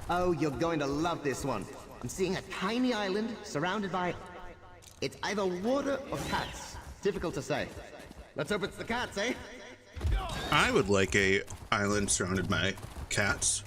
Oh, you're going to love this one. I'm seeing a tiny island surrounded by... It's either water or cats. Difficult to say. Let's hope it's the cats, eh? I would like a island surrounded by cats.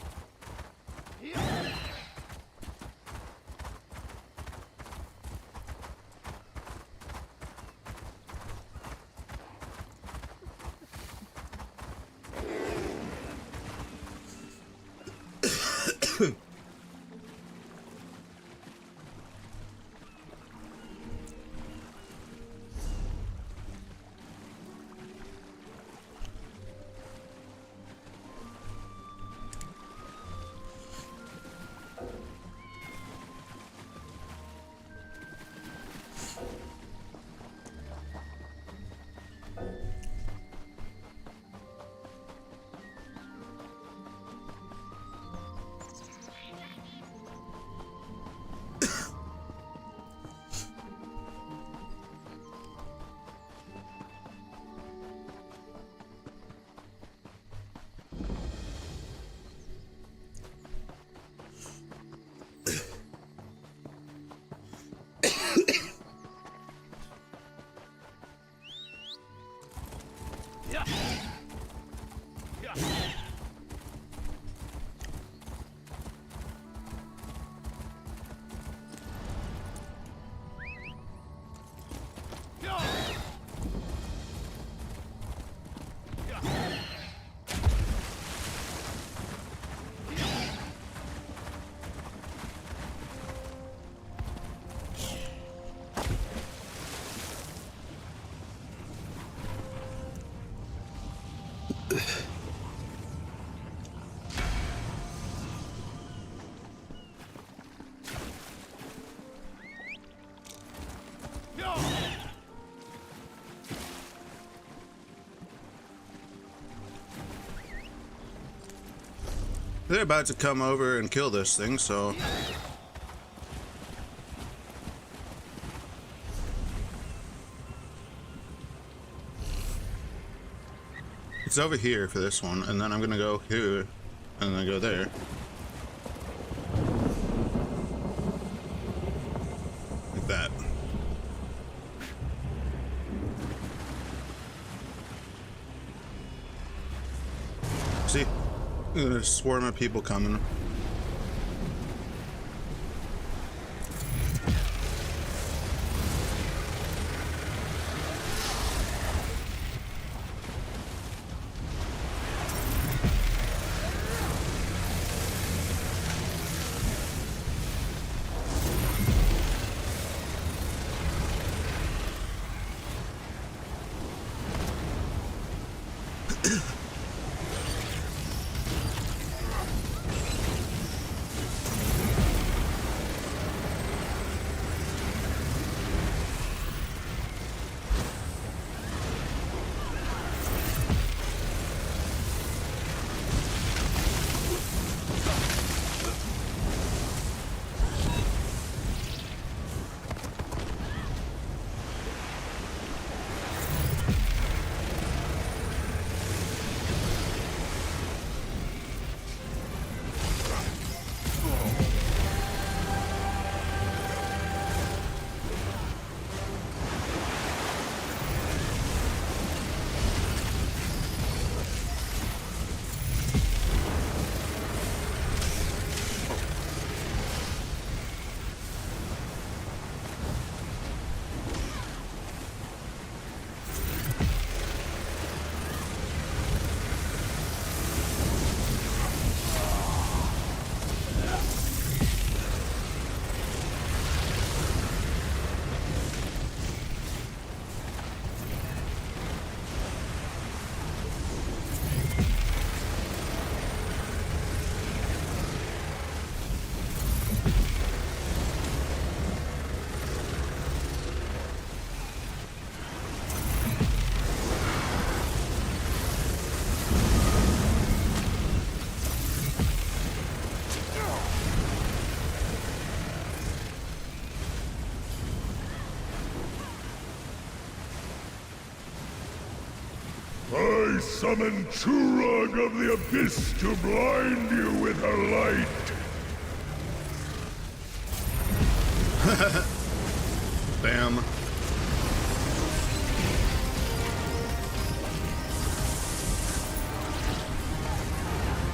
They're about to come over and kill this thing, so... It's over here for this one, and then I'm gonna go here, and then go there. Like that. See? There's a swarm of people coming. I summon Churag of the Abyss to blind you with her light. Damn.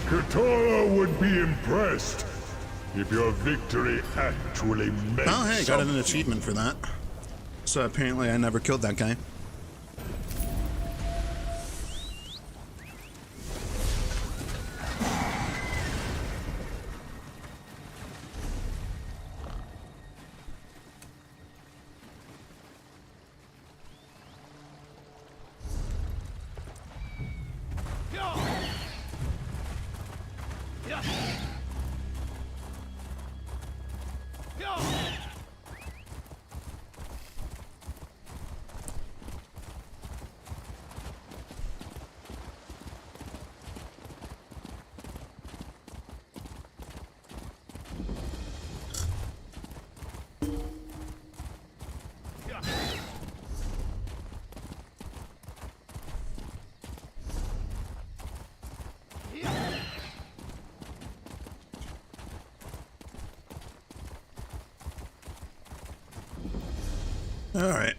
Katara would be impressed if your victory actually meant Oh, hey, got an something. achievement for that. So apparently I never killed that guy. All right.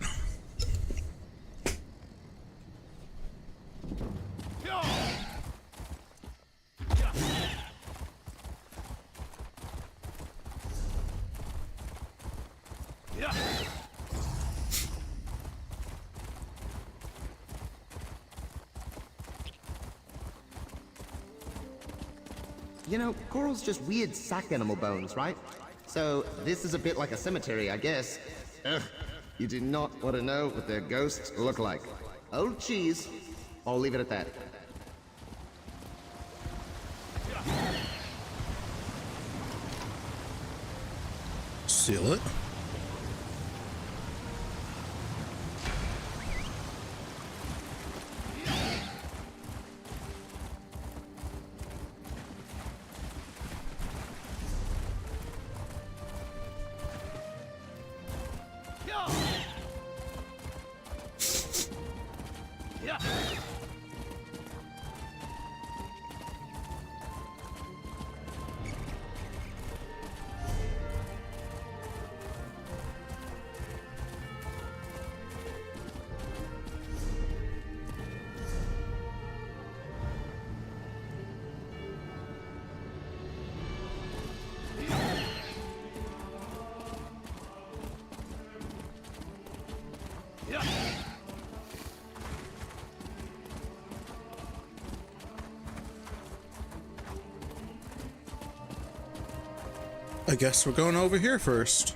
You know, coral's just weird sack animal bones, right? So this is a bit like a cemetery, I guess. Ugh. You do not want to know what their ghosts look like. Old cheese. I'll leave it at that. Seal it. I guess we're going over here first.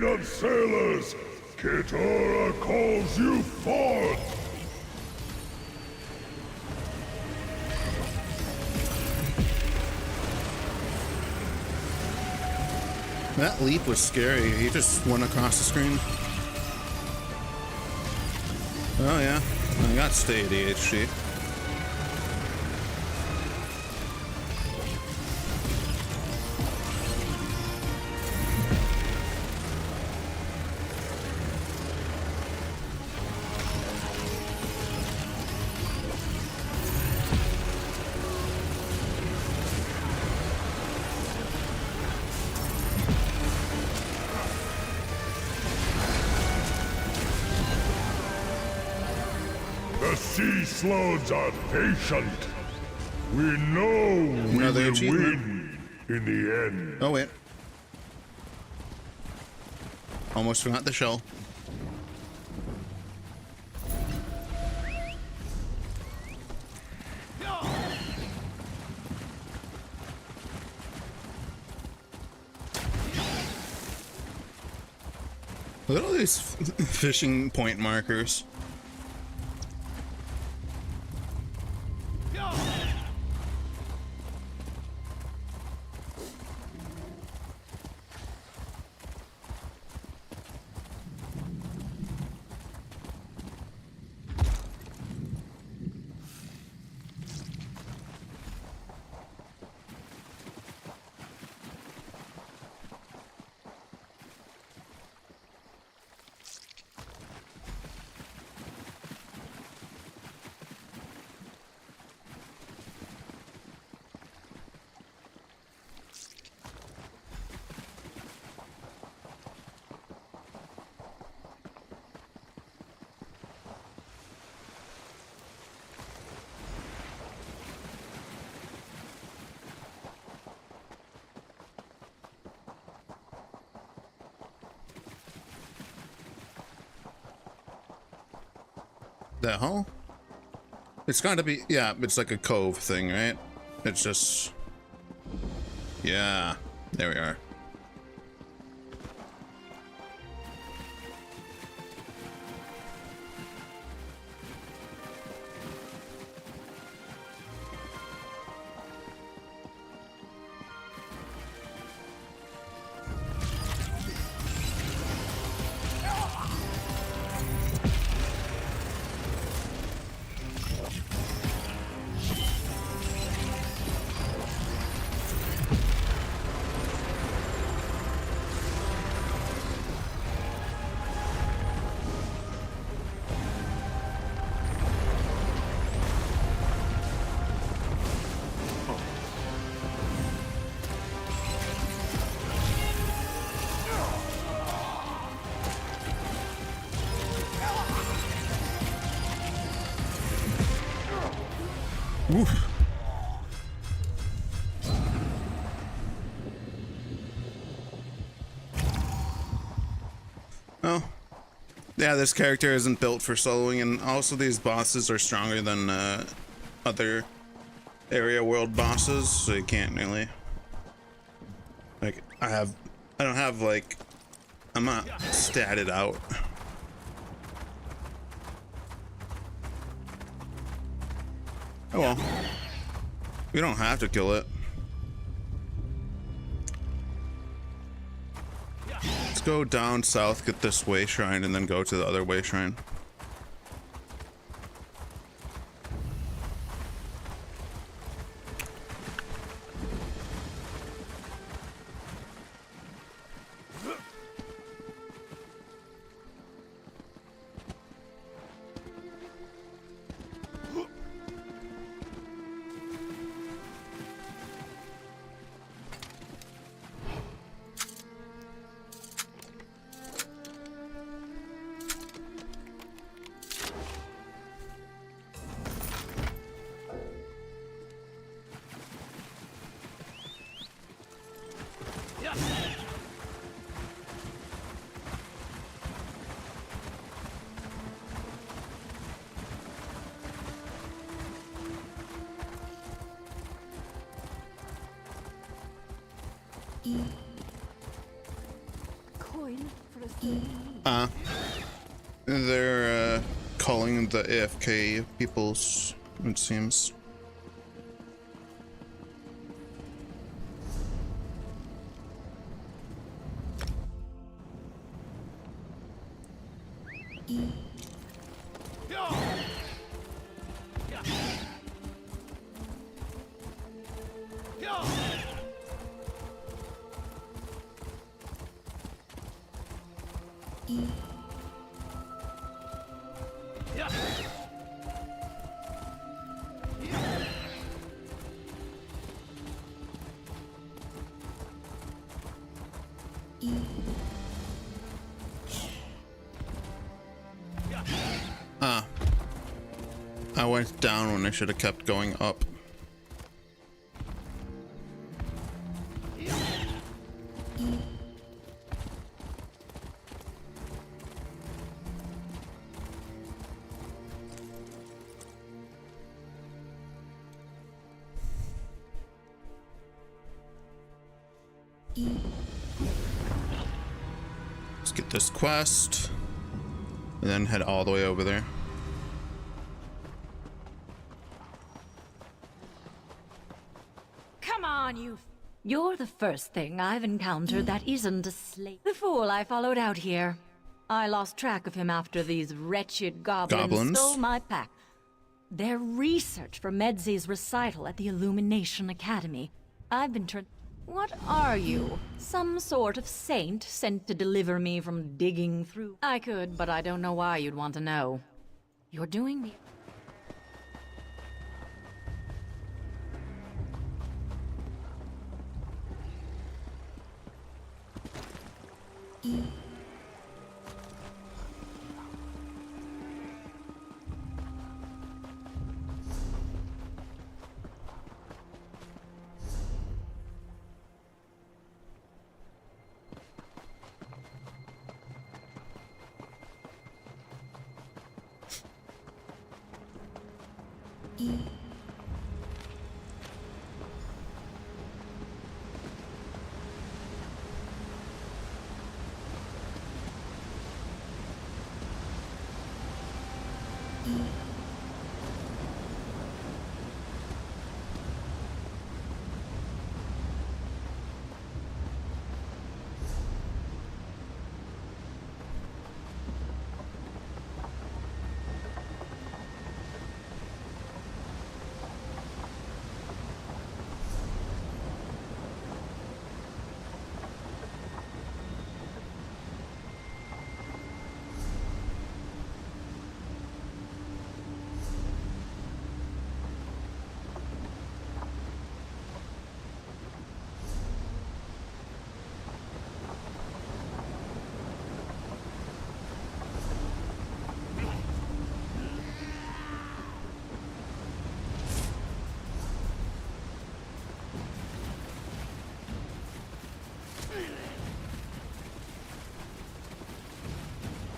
of sailors, Keturah calls you forth! That leap was scary. He just went across the screen. Oh yeah, I got stay ADHD. The sea sloods are patient. We know we Another will achievement. win in the end. Oh wait. Almost forgot the shell. Look at all these fishing point markers. The hell? It's gotta be, yeah, it's like a cove thing, right? It's just, yeah, there we are. Oof. Oh. Yeah, this character isn't built for soloing, and also these bosses are stronger than other area world bosses, so you can't really, like, I don't have, like, I'm not statted out. Oh well. We don't have to kill it. Let's go down south, get this way shrine, and then go to the other way shrine. Koi. They're calling the AFK peoples, it seems. I went down when I should have kept going up. Let's get this quest and then head all the way over there. Come on, you... You're the first thing I've encountered that isn't a slave. The fool I followed out here. I lost track of him after these wretched goblins stole my pack. Their research for Medzi's recital at the Illumination Academy. I've been turned... What are you? Some sort of saint sent to deliver me from digging through? I could, but I don't know why you'd want to know. You're doing me...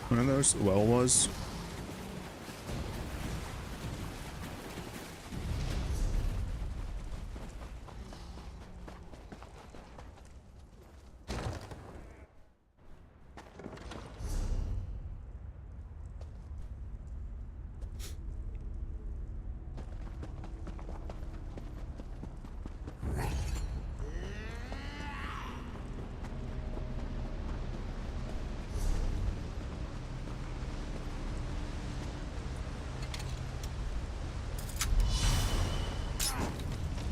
One of those well was.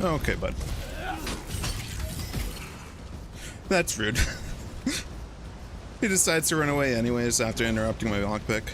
Okay, bud. That's rude. He decides to run away anyways after interrupting my lockpick.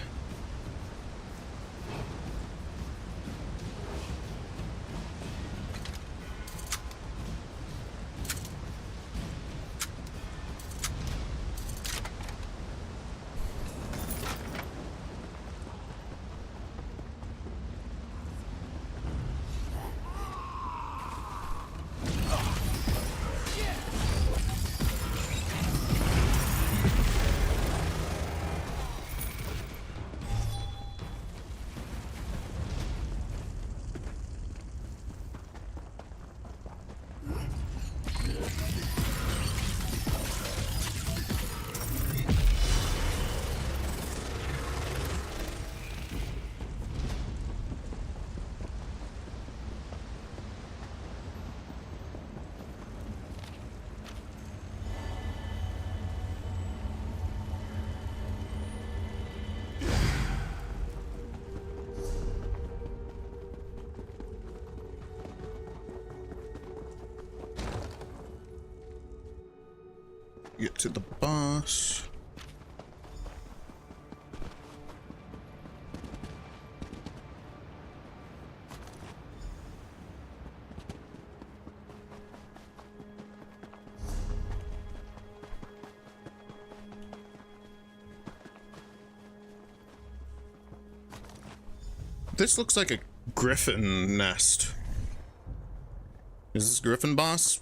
get to the boss. This looks like a griffin nest. Is this griffin boss?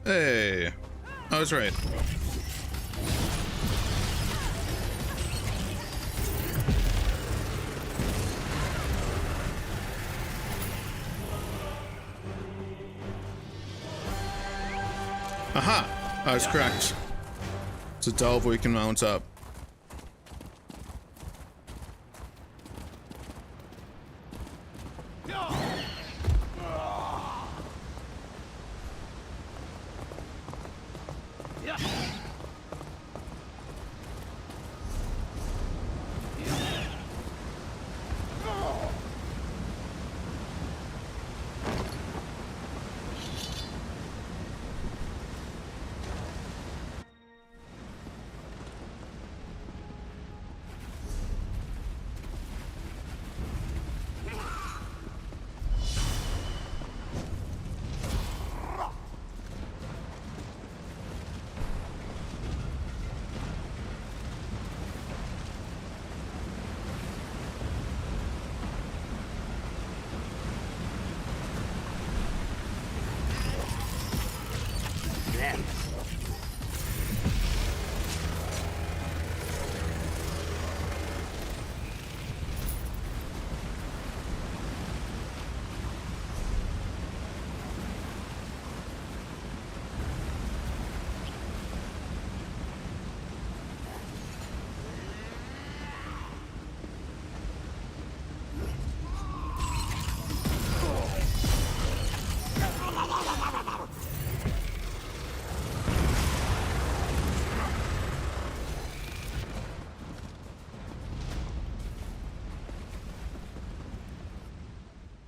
Hey, I was right. Aha! I was correct. It's a delve we can mount up.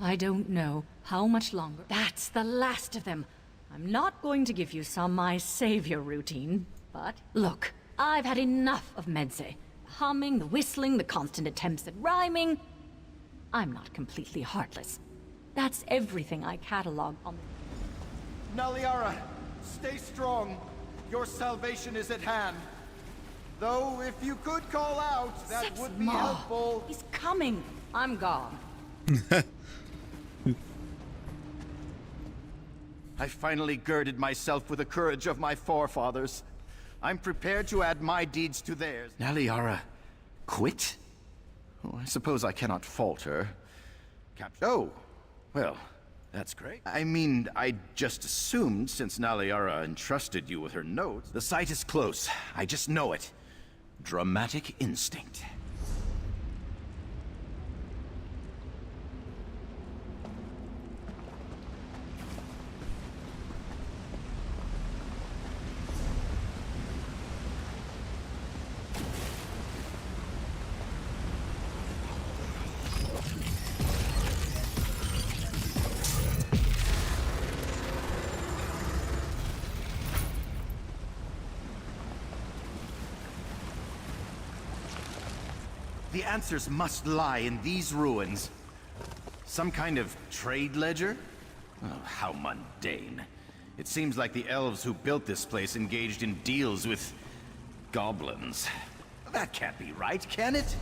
I don't know how much longer. That's the last of them. I'm not going to give you some my savior routine, but look, I've had enough of Medse. The humming, the whistling, the constant attempts at rhyming. I'm not completely heartless. That's everything I catalog on the... Naliara, stay strong. Your salvation is at hand. Though, if you could call out, that would be helpful. He's coming. I'm gone. I finally girded myself with the courage of my forefathers. I'm prepared to add my deeds to theirs. Naliara, quit? Oh, I suppose I cannot fault her. Oh, well, that's great. I mean, I just assumed since Naliara entrusted you with her notes. The site is close. I just know it. Dramatic instinct. The answers must lie in these ruins. Some kind of trade ledger? Oh, how mundane. It seems like the elves who built this place engaged in deals with goblins. That can't be right, can it?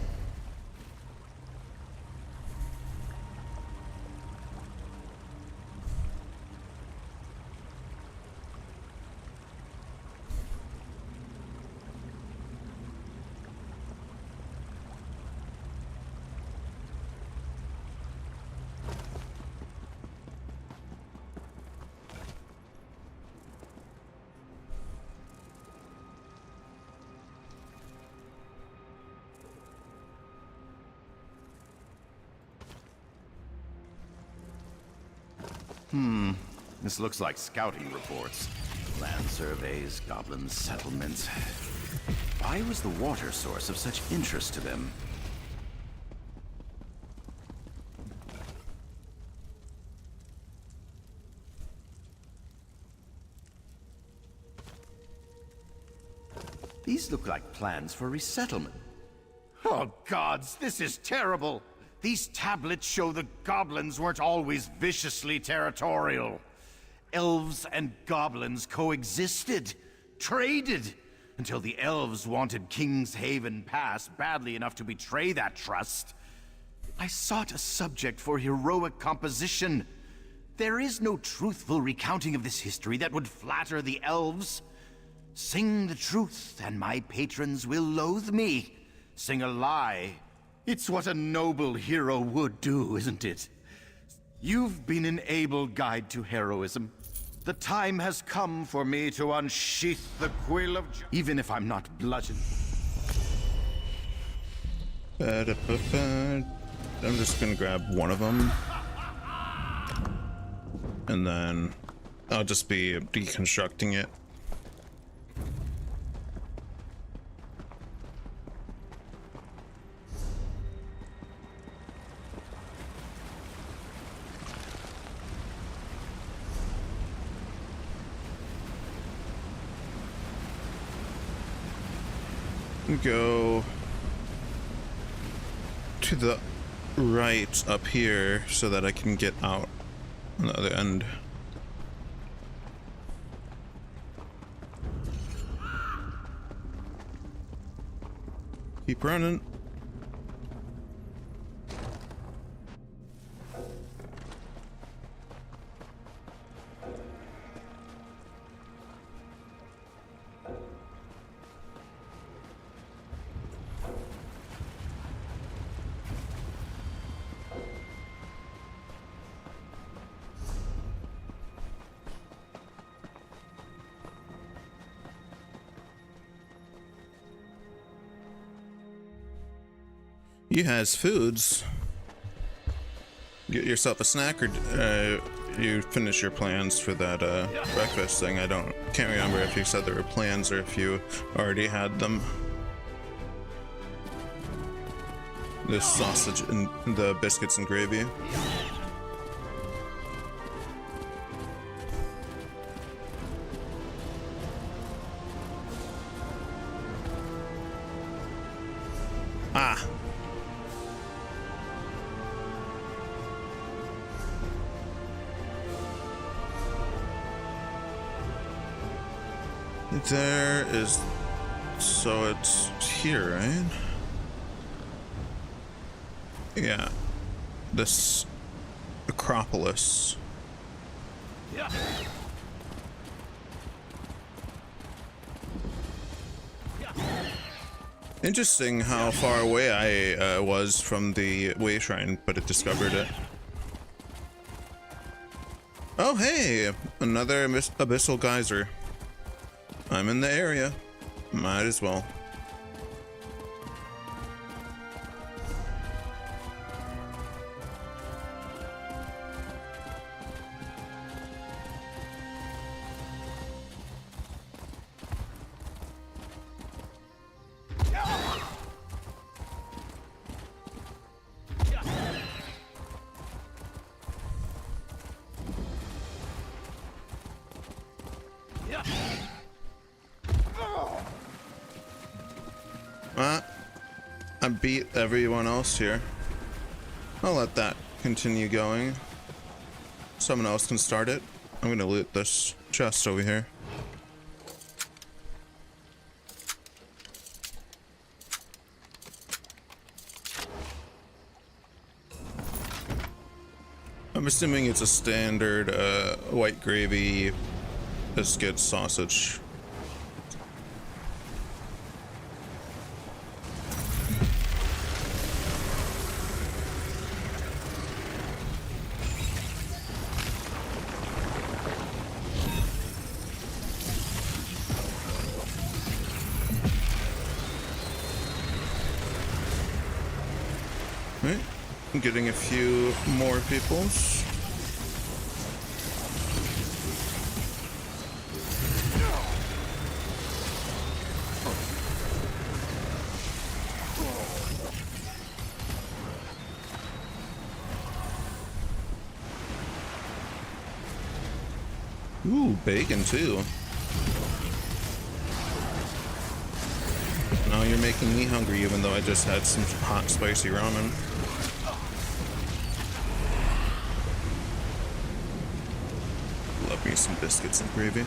This looks like scouting reports. Land surveys, goblin settlements. Why was the water source of such interest to them? These look like plans for resettlement. Oh gods, this is terrible! These tablets show the goblins weren't always viciously territorial. Elves and goblins coexisted, traded, until the elves wanted King's Haven Pass badly enough to betray that trust. I sought a subject for heroic composition. There is no truthful recounting of this history that would flatter the elves. Sing the truth, and my patrons will loathe me. Sing a lie. It's what a noble hero would do, isn't it? You've been an able guide to heroism. The time has come for me to unsheath the quill of even if I'm not bludgeoned. I'm just gonna grab one of them. And then I'll just be deconstructing it. Go to the right up here so that I can get out on the other end. Keep running. You has foods. Get yourself a snack, or you finish your plans for that breakfast thing. Can't remember if you said there were plans or if you already had them. The sausage and the biscuits and gravy. Ah. There is, so it's here, right? Yeah, this Acropolis. Yeah. Interesting how far away I was from the way shrine, but it discovered it. Oh hey, another abyssal geyser. I'm in the area. Might as well. I beat everyone else here. I'll let that continue going. Someone else can start it. I'm gonna loot this chest over here. I'm assuming it's a standard white gravy biscuit sausage. Right, I'm getting a few more peoples. Ooh, bacon too. Now you're making me hungry even though I just had some hot spicy ramen. Love me some biscuits and gravy.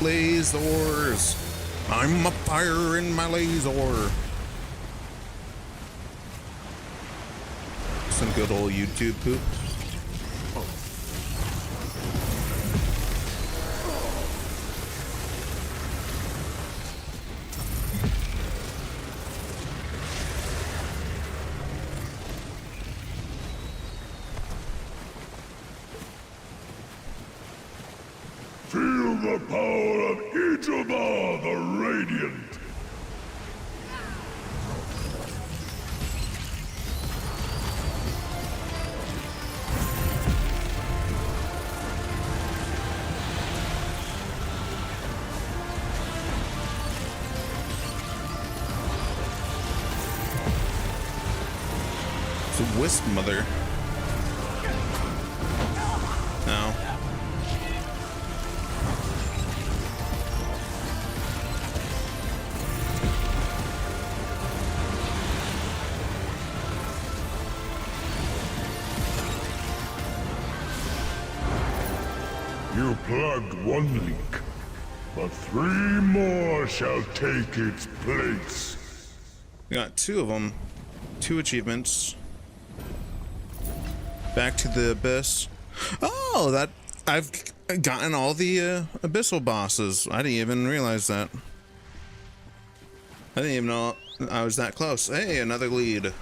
Lasers! I'm a fire in my laser! Some good old YouTube poop. Feel the power of Ijoma the Radiant! It's a wisp mother. No. You plugged one leak, but 3 more shall take its place. We got 2 of them. 2 achievements. Back to the abyss. Oh, that I've gotten all the abyssal bosses. I didn't even realize that. I didn't even know I was that close. Hey, another lead.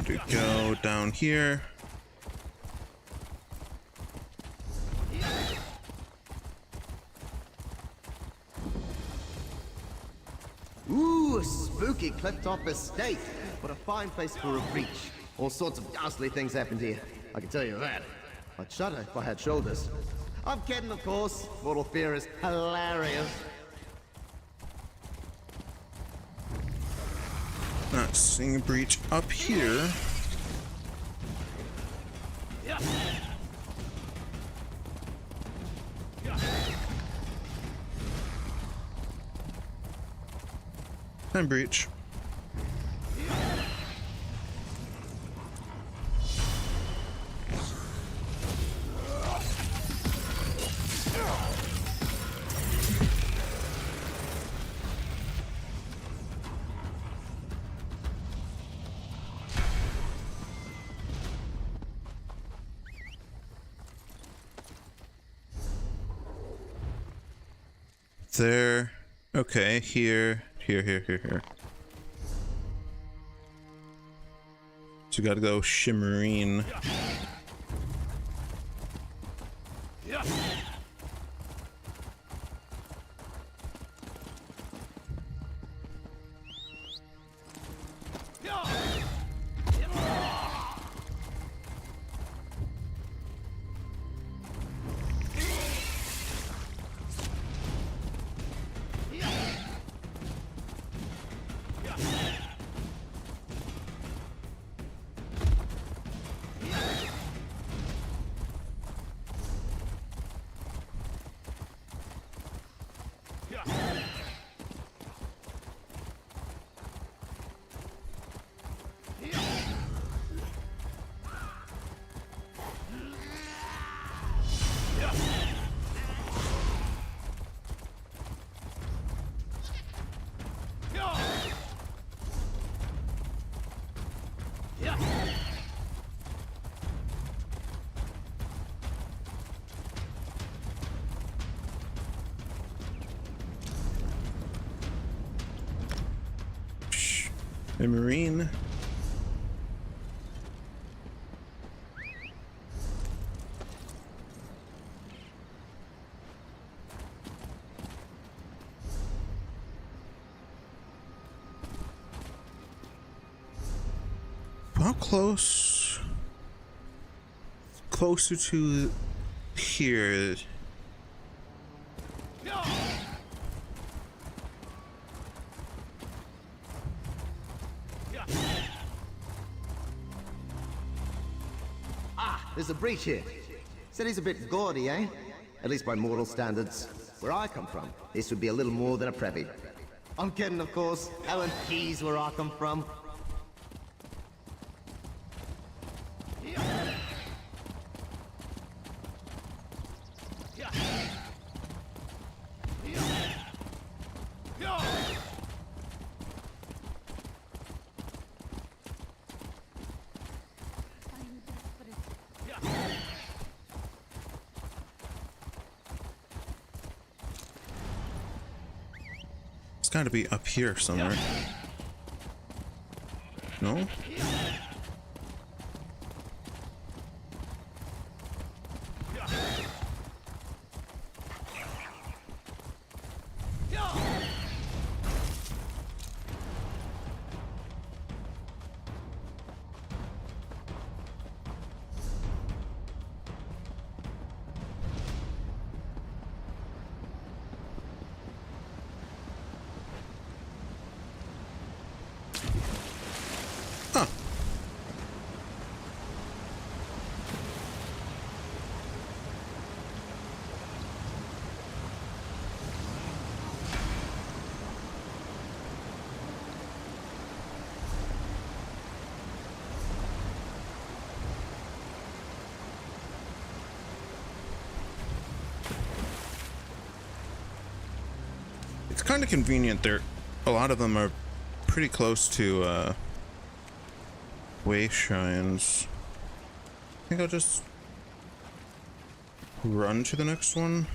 To go down here. Ooh, a spooky cliff-top estate. What a fine place for a breach. All sorts of ghastly things happened here. I can tell you that. I'd shudder if I had shoulders. I'm kidding, of course. Mortal fear is hilarious. Not seeing a breach up here. And breach. There. Okay, here. Here. So you gotta go shimmering. A marine. How close? Closer to here. There's a breach here. Said he's a bit gaudy, eh? At least by mortal standards. Where I come from, this would be a little more than a preppy. I'm kidding, of course. Alan Pease, where I come from. It's gotta be up here somewhere. No? It's kind of convenient. There, a lot of them are pretty close to way shines. I think I'll just run to the next one.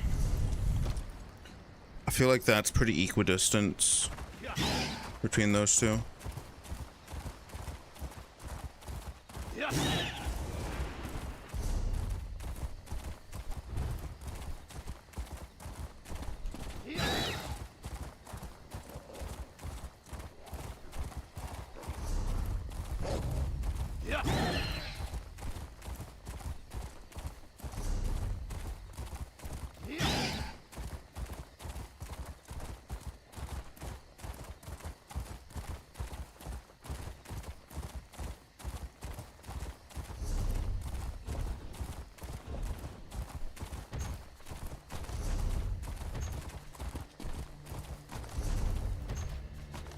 I feel like that's pretty equidistant between those two.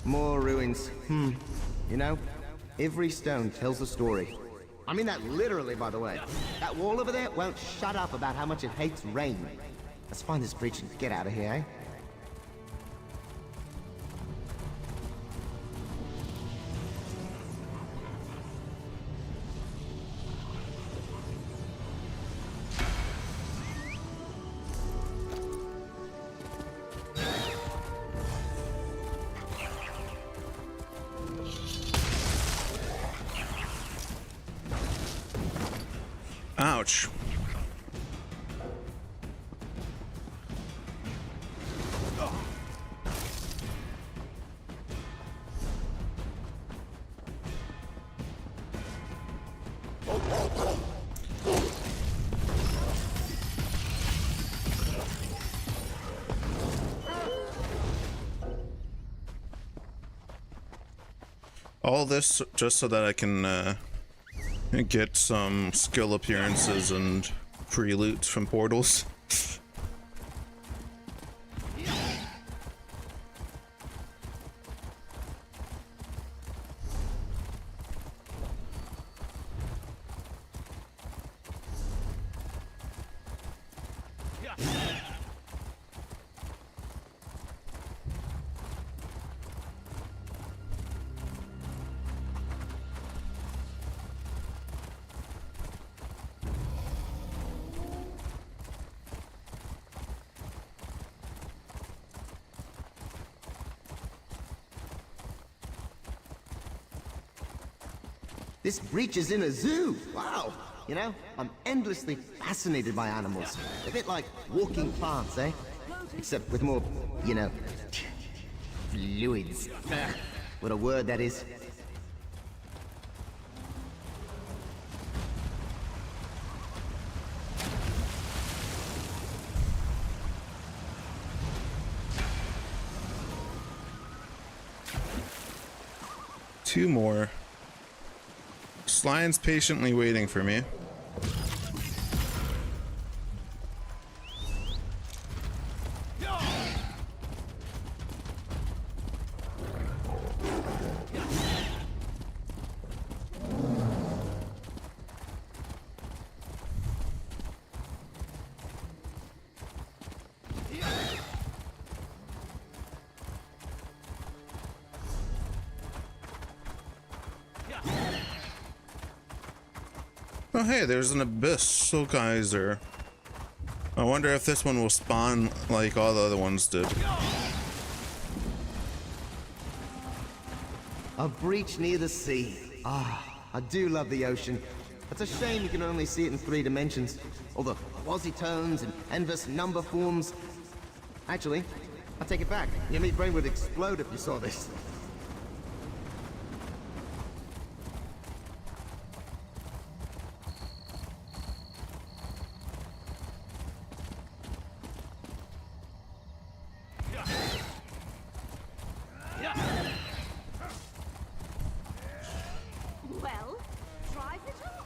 More ruins. You know, every stone tells a story. I mean that literally, by the way. That wall over there won't shut up about how much it hates rain. Let's find this breach and get out of here, eh? Ouch. All this just so that I can get some skill appearances and free loot from portals. This breach is in a zoo. Wow. You know, I'm endlessly fascinated by animals. A bit like walking plants, eh? Except with more, you know, fluids. What a word that is. Two more. Lion's patiently waiting for me. Oh hey, there's an abyssal geyser. I wonder if this one will spawn like all the other ones did. A breach near the sea. Ah, I do love the ocean. It's a shame you can only see it in 3 dimensions. All the quasi-tones and endless number forms. Actually, I take it back. Your meat brain would explode if you saw this. Well, tries it all.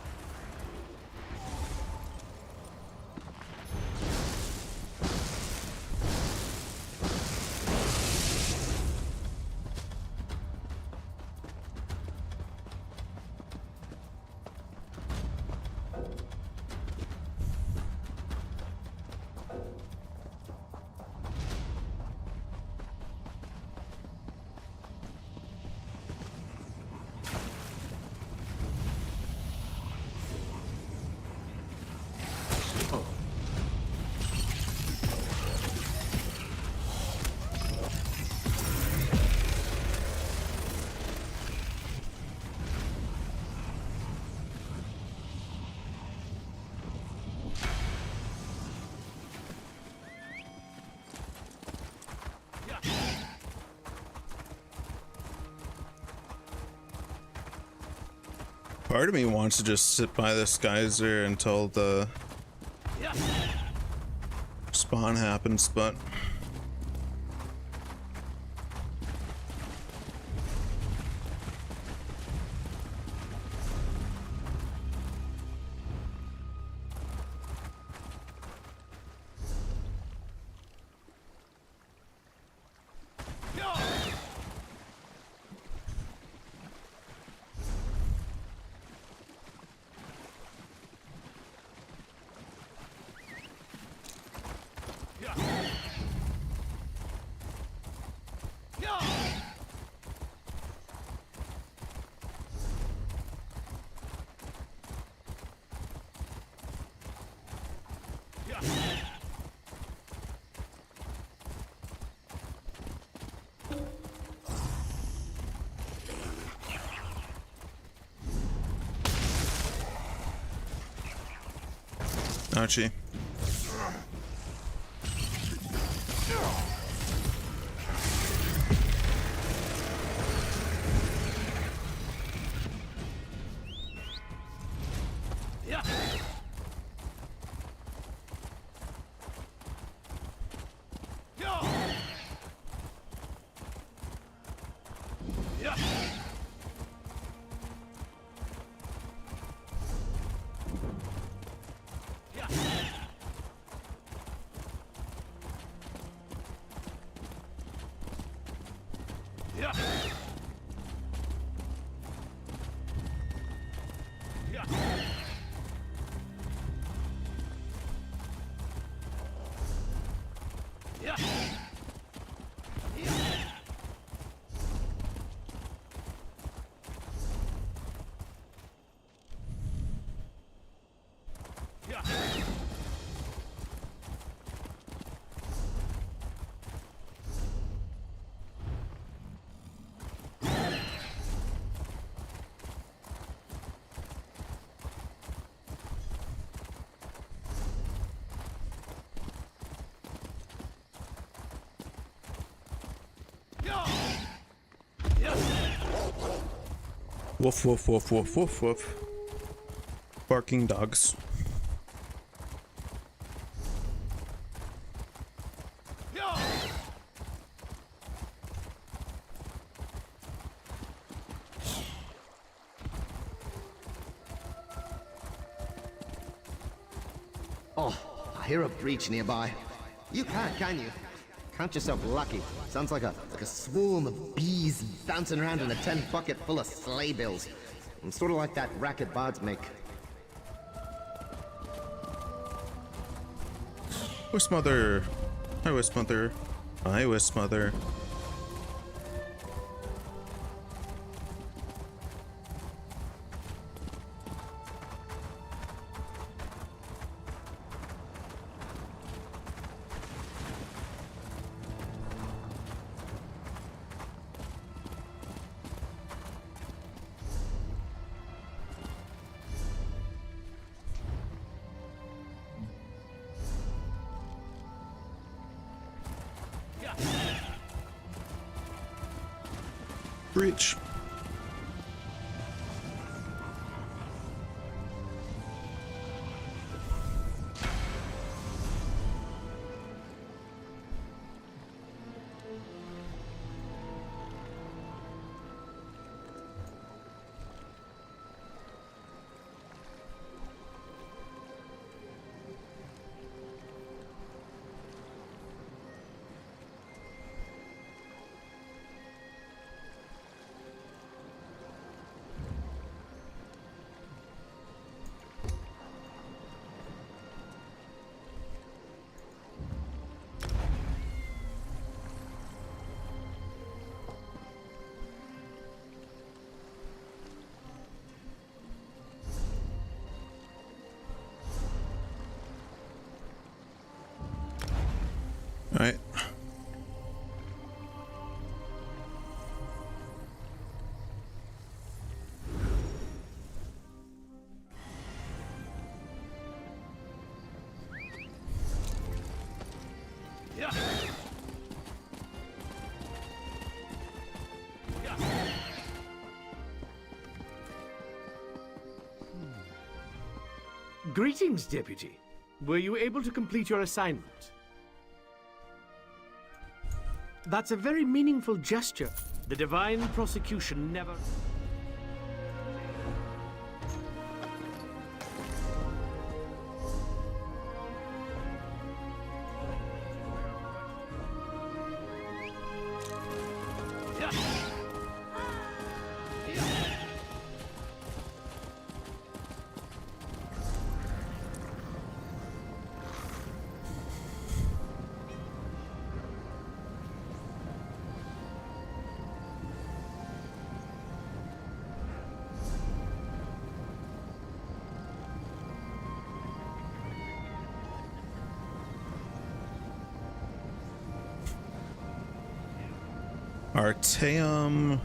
Part of me wants to just sit by this geyser until the spawn happens, but Ouchie. Woof, woof, woof, woof, woof, woof. Barking dogs. Oh, I hear a breach nearby. You can't, can you? Count yourself lucky. Sounds like a swarm of bees bouncing around in a tin bucket full of sleigh bells. Sort of like that racket bards make. Wismother. Hi, Wismother. Hi, Wismother. Breach. All right. Greetings, Deputy. Were you able to complete your assignment? That's a very meaningful gesture. The divine prosecution never... Arteum.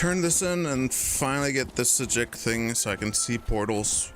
turn this in and finally get the Sijik thing so I can see portals.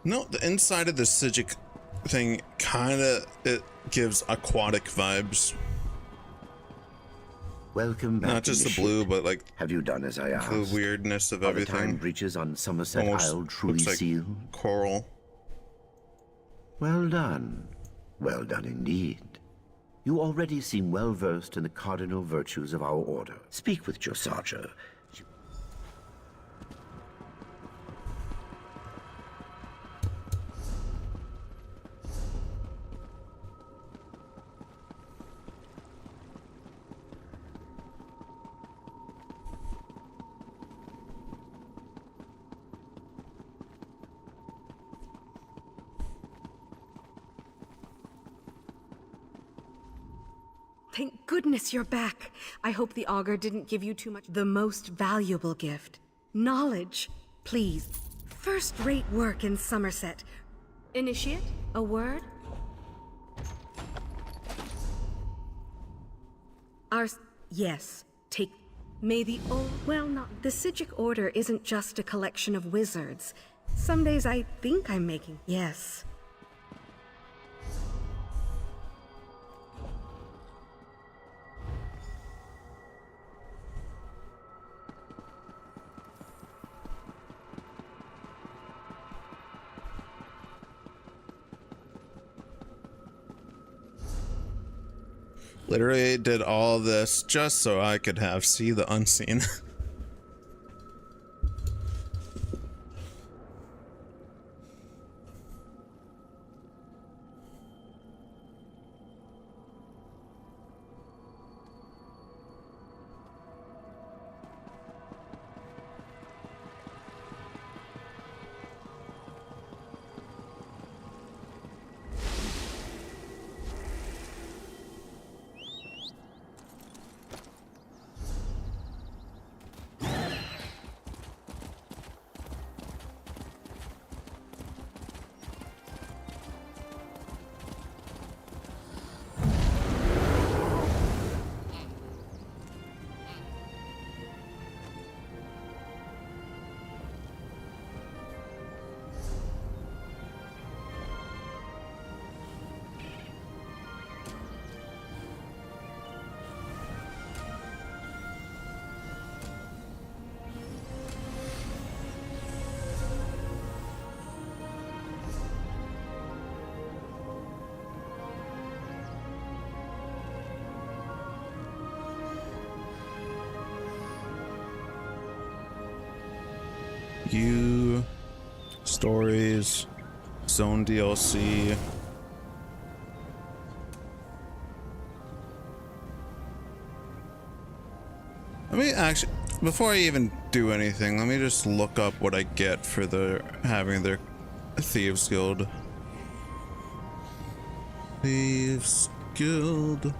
No, the inside of the Sijik thing it gives aquatic vibes. Welcome back. Not just to the blue, ship. but like have you done as I asked? the weirdness of Are everything. the time breaches on Somerset Isle truly looks like sealed? coral. Well done. Well done indeed. You already seem well versed in the cardinal virtues of our order. Speak with Josarja. Thank goodness you're back. I hope the augur didn't give you too much. The most valuable gift. Knowledge. Please. First-rate work in Somerset. Initiate? A word? Yes. Take... May the old... Well, not... The Sijik Order isn't just a collection of wizards. Some days I think I'm making... Yes. Literally did all this just so I could have see the unseen. You, stories, zone DLC. Let me actually, before I even do anything, let me just look up what I get for having their Thieves Guild. Thieves Guild.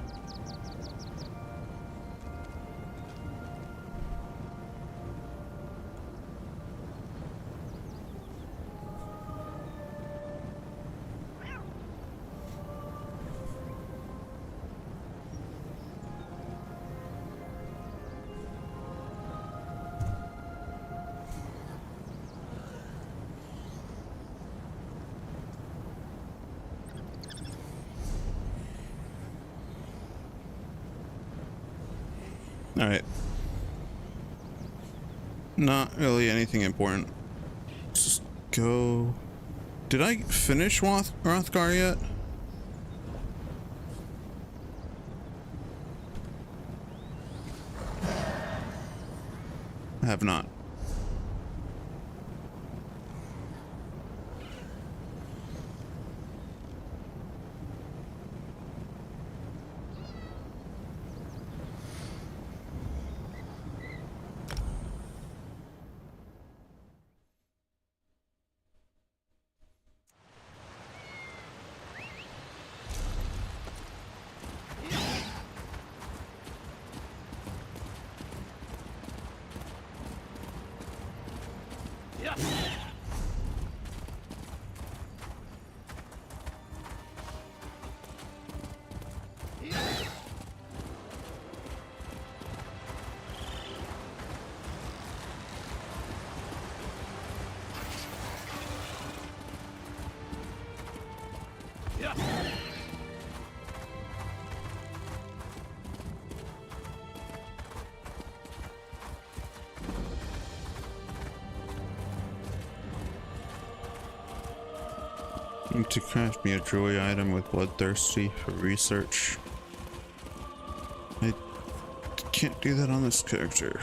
Alright. Not really anything important. Let's just go... Did I finish Rothgar yet? I have not. Need to craft me a jewelry item with bloodthirsty for research. I can't do that on this character.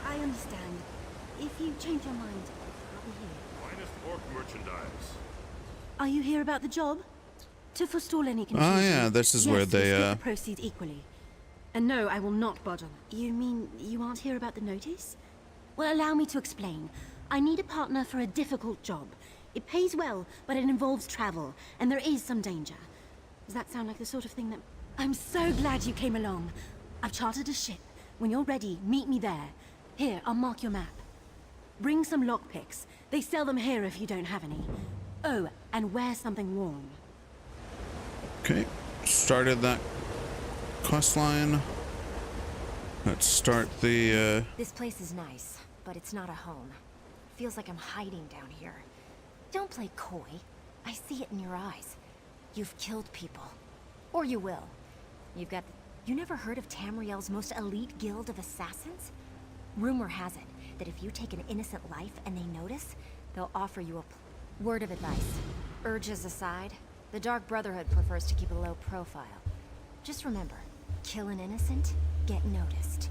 I understand. If you change your mind, I'll be here. Finest orc merchandise. Are you here about the job? To forestall any confusion. Oh yeah, this is where they split the proceeds equally. And no, I will not budge on it. You mean you aren't here about the notice? Well, allow me to explain. I need a partner for a difficult job. It pays well, but it involves travel, and there is some danger. Does that sound like the sort of thing that... I'm so glad you came along. I've chartered a ship. When you're ready, meet me there. Here, I'll mark your map. Bring some lockpicks. They sell them here if you don't have any. Oh, and wear something warm. Okay, started that quest line. Let's start the This place is nice, but it's not a home. Feels like I'm hiding down here. Don't play coy. I see it in your eyes. You've killed people. Or you will. You've got... You never heard of Tamriel's most elite guild of assassins? Rumor has it that if you take an innocent life and they notice, they'll offer you a word of advice. Urges aside, the Dark Brotherhood prefers to keep a low profile. Just remember, kill an innocent, get noticed.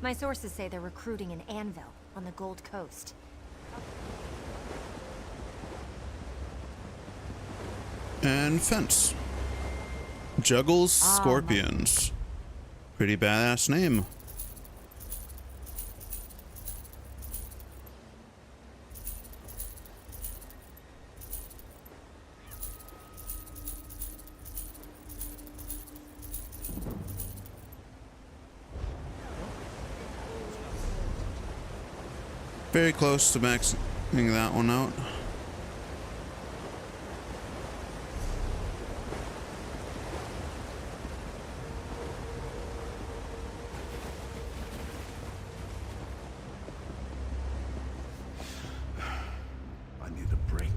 My sources say they're recruiting in Anvil on the Gold Coast. and fence. Juggles Scorpions. Pretty badass name. Very close to maxing that one out. I need a break.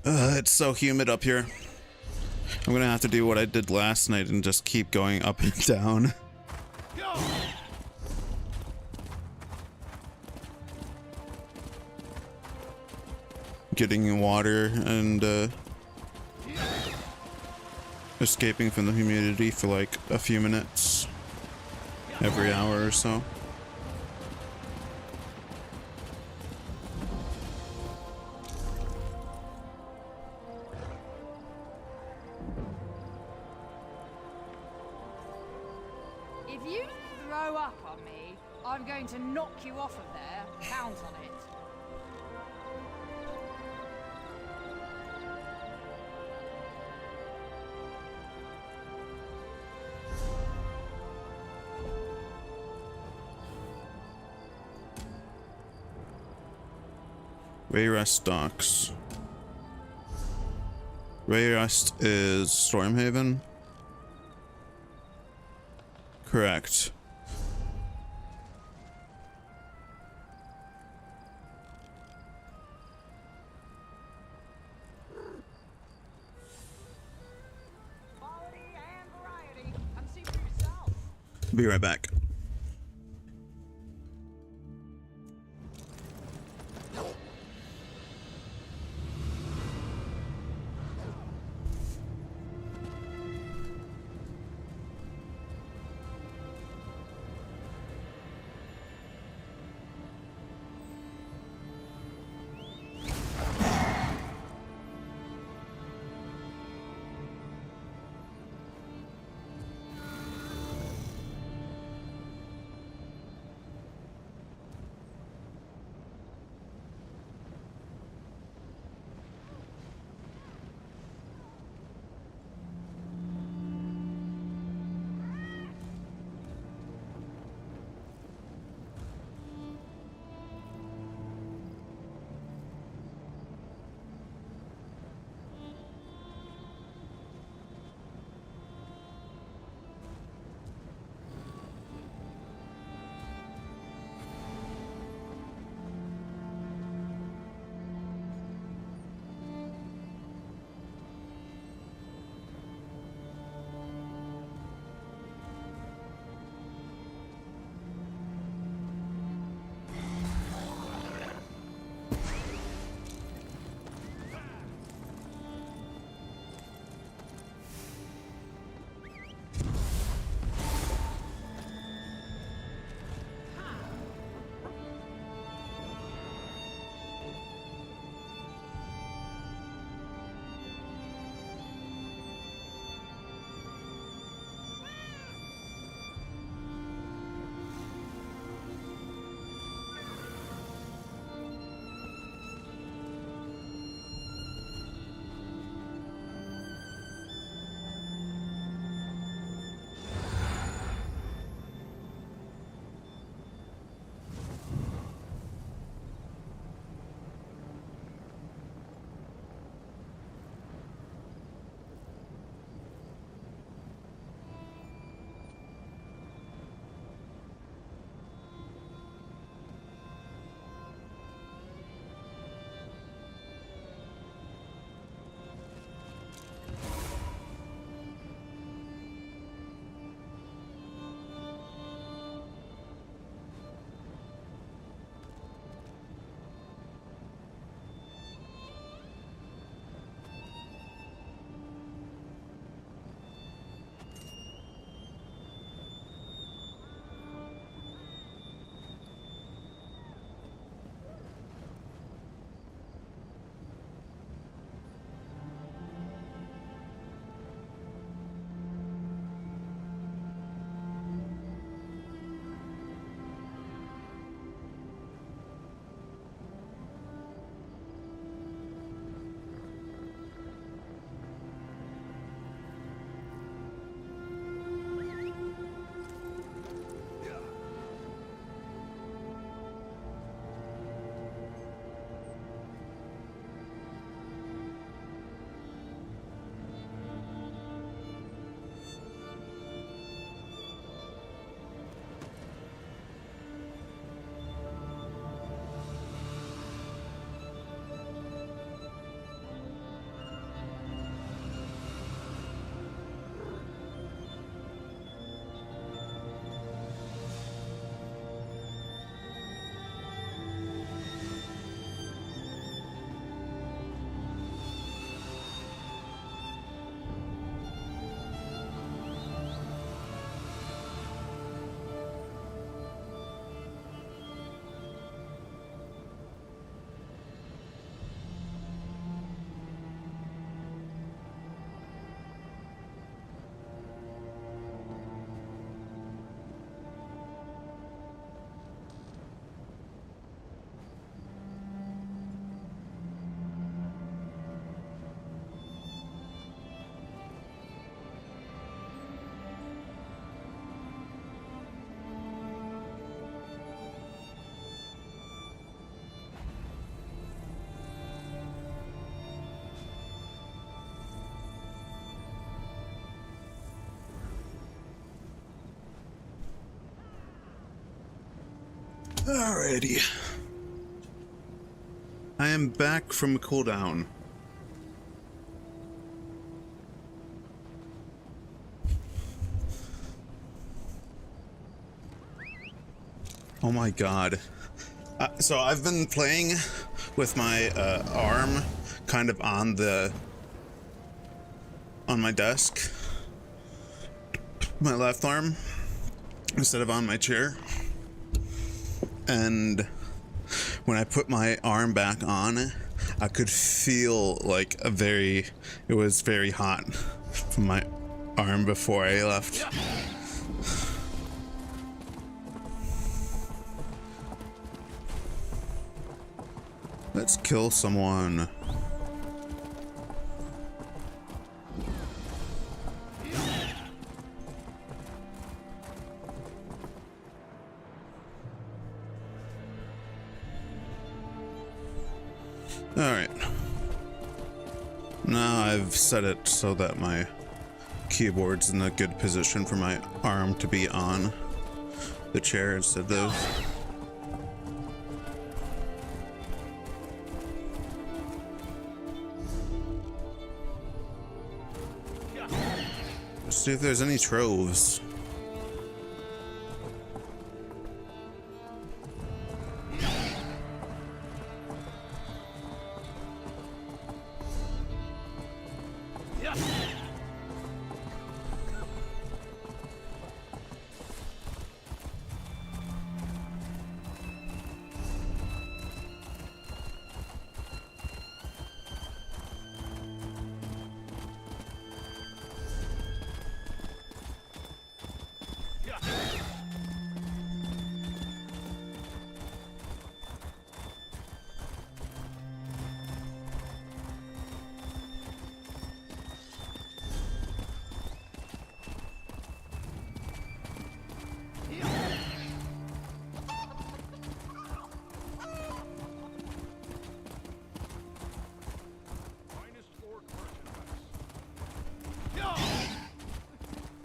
It's so humid up here. I'm gonna have to do what I did last night and just keep going up and down. Getting water and escaping from the humidity for like a few minutes every hour or so. If you throw up on me, I'm going to knock you off of there. Count on it. Wayrest docks. Wayrest is Stormhaven? Correct. Be right back. Alrighty. I am back from cooldown. Oh my god. So I've been playing with my arm kind of on my desk, my left arm, instead of on my chair. And when I put my arm back on, I could feel like it was very hot from my arm before I left. Let's kill someone. Alright. Now I've set it so that my keyboard's in a good position for my arm to be on the chair instead of... See if there's any troves.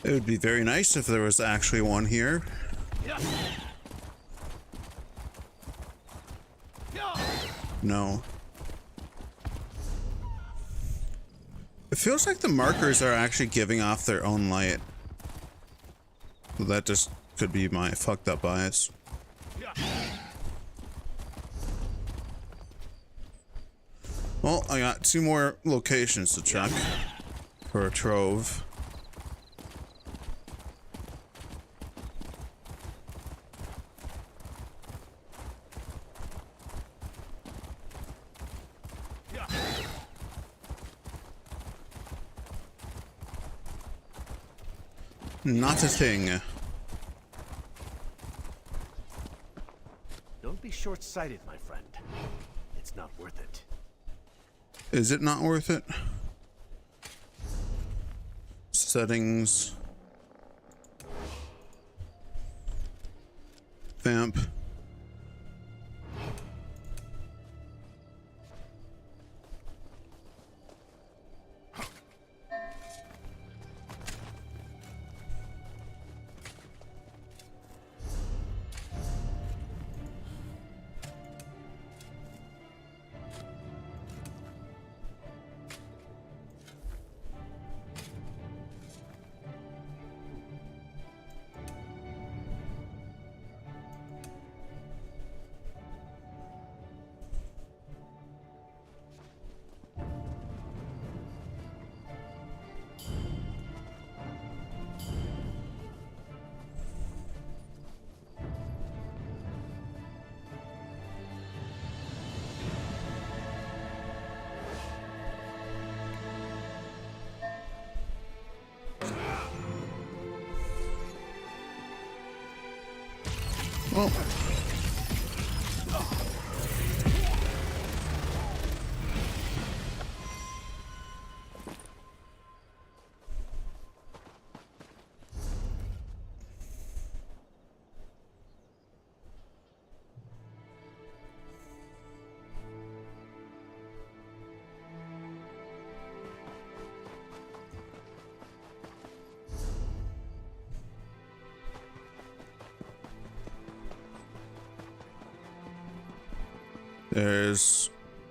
It would be very nice if there was actually one here. No. It feels like the markers are actually giving off their own light. That just could be my fucked up bias. Well, I got 2 more locations to check for a trove. Not a thing. Don't be short-sighted, my friend. It's not worth it. Is it not worth it? Settings. Vamp. Well.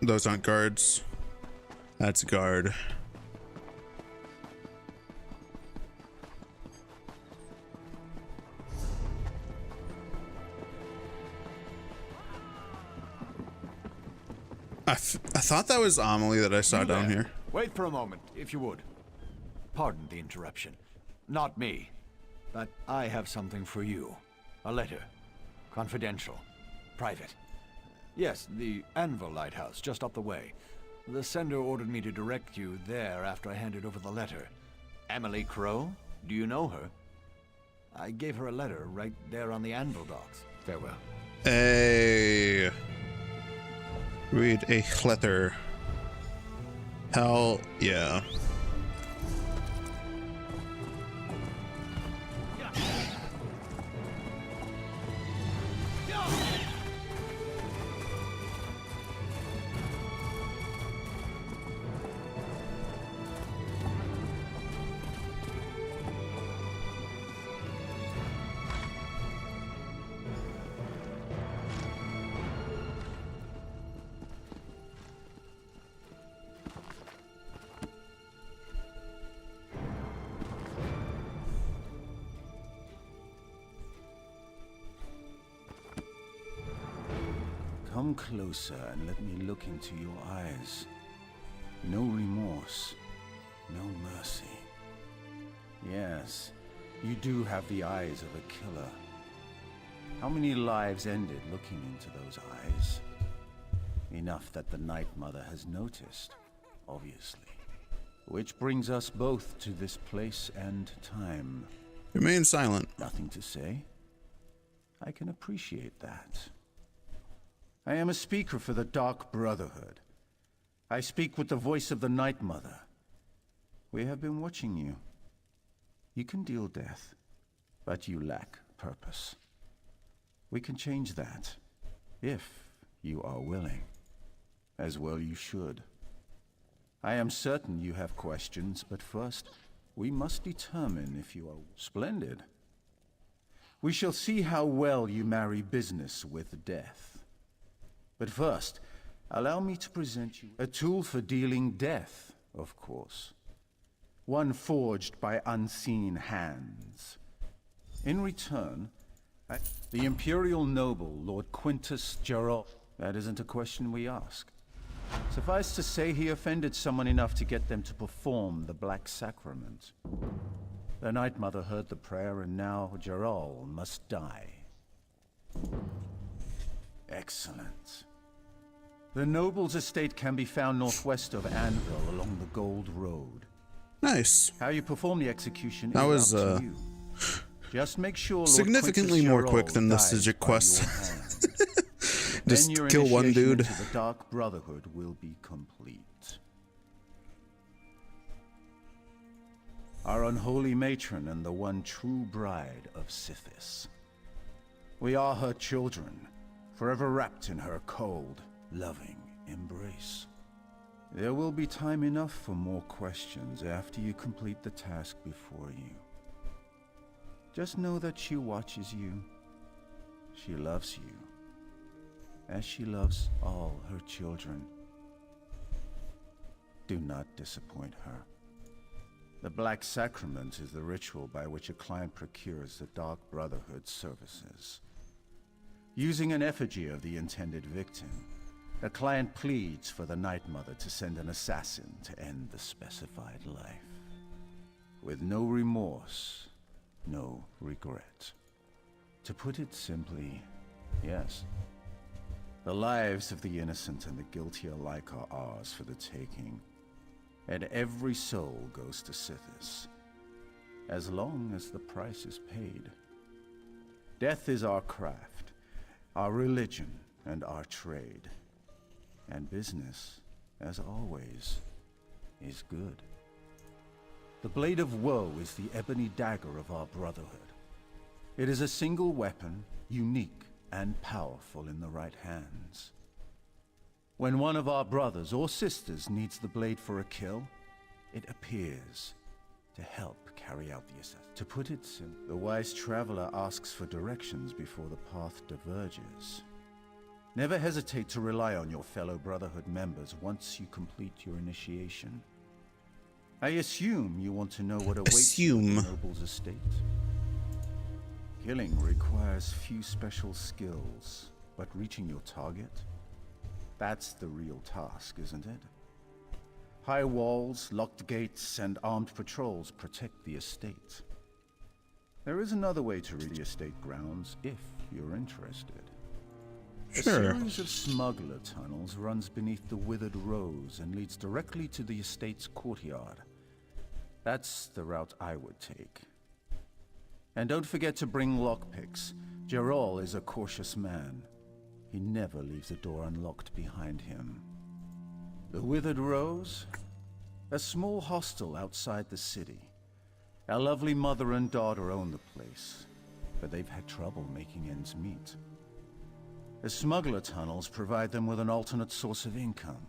Those aren't guards. That's a guard. I thought that was Amelie that I saw down here. Wait for a moment, if you would. Pardon the interruption. Not me. But I have something for you. A letter. Confidential. Private. Yes, the Anvil Lighthouse, just up the way. The sender ordered me to direct you there after I handed over the letter. Emily Crow? Do you know her? I gave her a letter right there on the Anvil docks. Farewell. Hey. Read a letter. Hell yeah. Come closer and let me look into your eyes. No remorse, no mercy. Yes, you do have the eyes of a killer. How many lives ended looking into those eyes? Enough that the Night Mother has noticed, obviously. Which brings us both to this place and time. Remain silent. Nothing to say? I can appreciate that. I am a speaker for the Dark Brotherhood. I speak with the voice of the Night Mother. We have been watching you. You can deal death, but you lack purpose. We can change that, if you are willing. As well you should. I am certain you have questions, but first, we must determine if you are splendid. We shall see how well you marry business with death. But first, allow me to present you a tool for dealing death, of course. One forged by unseen hands. In return, the Imperial noble, Lord Quintus Geralt. That isn't a question we ask. Suffice to say, he offended someone enough to get them to perform the Black Sacrament. The Night Mother heard the prayer, and now Geralt must die. Excellent. The noble's estate can be found northwest of Anvil along the Gold Road. Nice. How you perform the execution that is was up to you. Just make sure Lord significantly Quintus more Geralt quick than the dies Sijic by quest. your Just then your kill one initiation dude. into the Dark Brotherhood will be complete. Our unholy matron and the one true bride of Sithis. We are her children, forever wrapped in her cold, loving embrace. There will be time enough for more questions after you complete the task before you. Just know that she watches you. She loves you, as she loves all her children. Do not disappoint her. The Black Sacrament is the ritual by which a client procures the Dark Brotherhood's services. Using an effigy of the intended victim, a client pleads for the Night Mother to send an assassin to end the specified life. With no remorse, no regret. To put it simply, yes. The lives of the innocent and the guilty alike are ours for the taking. And every soul goes to Sithis, as long as the price is paid. Death is our craft, our religion, and our trade. And business, as always, is good. The Blade of Woe is the ebony dagger of our brotherhood. It is a single weapon, unique and powerful in the right hands. When one of our brothers or sisters needs the blade for a kill, it appears to help carry out the assassination. To put it simply, the wise traveler asks for directions before the path diverges. Never hesitate to rely on your fellow Brotherhood members once you complete your initiation. I assume you want to know what awaits you in the noble's estate. Killing requires few special skills, but reaching your target? That's the real task, isn't it? High walls, locked gates, and armed patrols protect the estate. There is another way to reach the estate grounds, if you're interested. Sure. A series of smuggler tunnels runs beneath the Withered Rose and leads directly to the estate's courtyard. That's the route I would take. And don't forget to bring lockpicks. Gerol is a cautious man. He never leaves a door unlocked behind him. The Withered Rose? A small hostel outside the city. Our lovely mother and daughter own the place, but they've had trouble making ends meet. The smuggler tunnels provide them with an alternate source of income,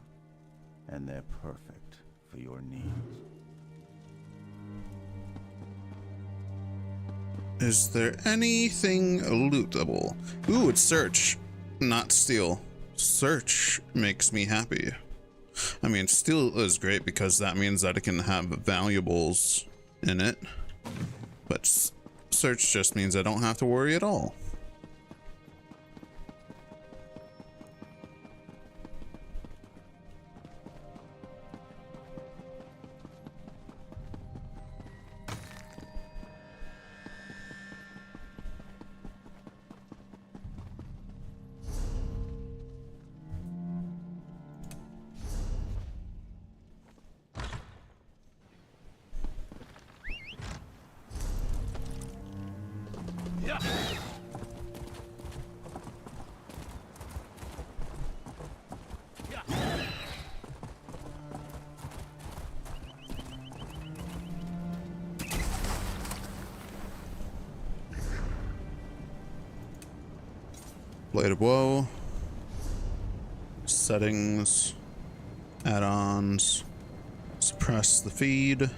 and they're perfect for your needs. Is there anything lootable? Ooh, it's search, not steal. Search makes me happy. I mean, steal is great because that means that it can have valuables in it. But search just means I don't have to worry at all. Blade of Woe, settings, add-ons, suppress the feed.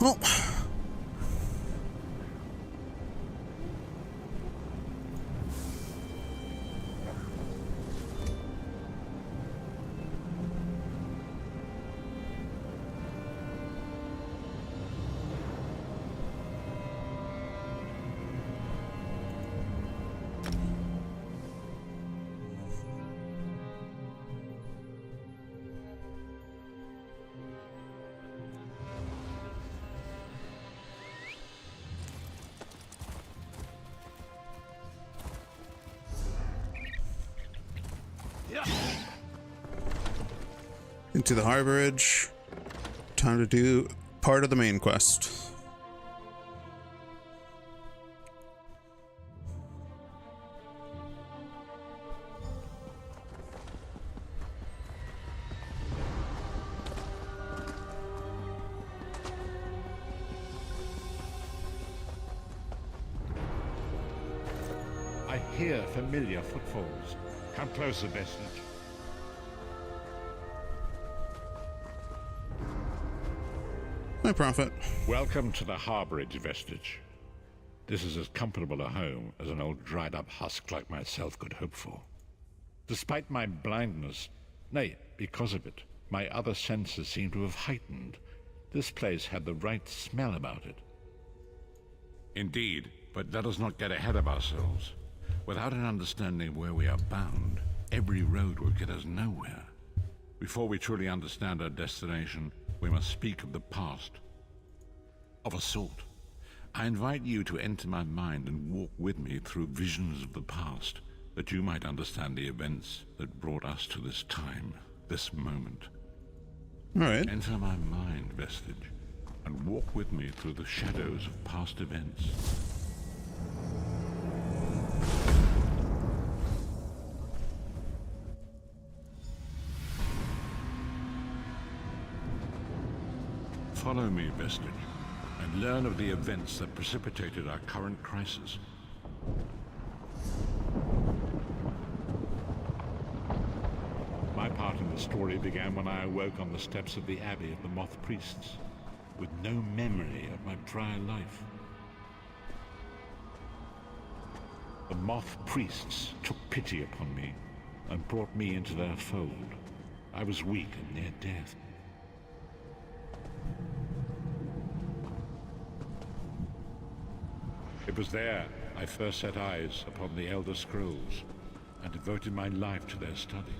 Well, into the harborage. Time to do part of the main quest. I hear familiar footfalls. Come closer, Vestige. My prophet. Welcome to the harborage, Vestige. This is as comfortable a home as an old dried-up husk like myself could hope for. Despite my blindness, nay, because of it, my other senses seem to have heightened. This place had the right smell about it. Indeed, but let us not get ahead of ourselves. Without an understanding of where we are bound, every road will get us nowhere. Before we truly understand our destination, we must speak of the past. Of a sort. I invite you to enter my mind and walk with me through visions of the past, that you might understand the events that brought us to this time, this moment. All right. Enter my mind, Vestige, and walk with me through the shadows of past events. Follow me, Vestige, and and learn of the events that precipitated our current crisis. My part in the story began when I awoke on the steps of the Abbey of the Moth Priests, with no memory of my prior life. The Moth Priests took pity upon me and brought me into their fold. I was weak and near death. It was there I first set eyes upon the Elder Scrolls and devoted my life to their study.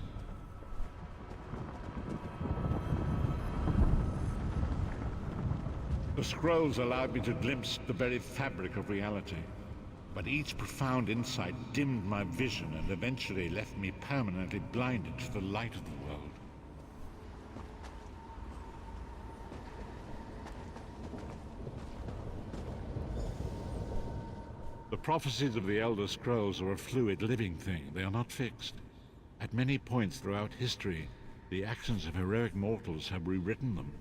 The scrolls allowed me to glimpse the very fabric of reality, but each profound insight dimmed my vision and eventually left me permanently blinded to the light of the world. The prophecies of the Elder Scrolls are a fluid, living thing. They are not fixed. At many points throughout history, the actions of heroic mortals have rewritten them.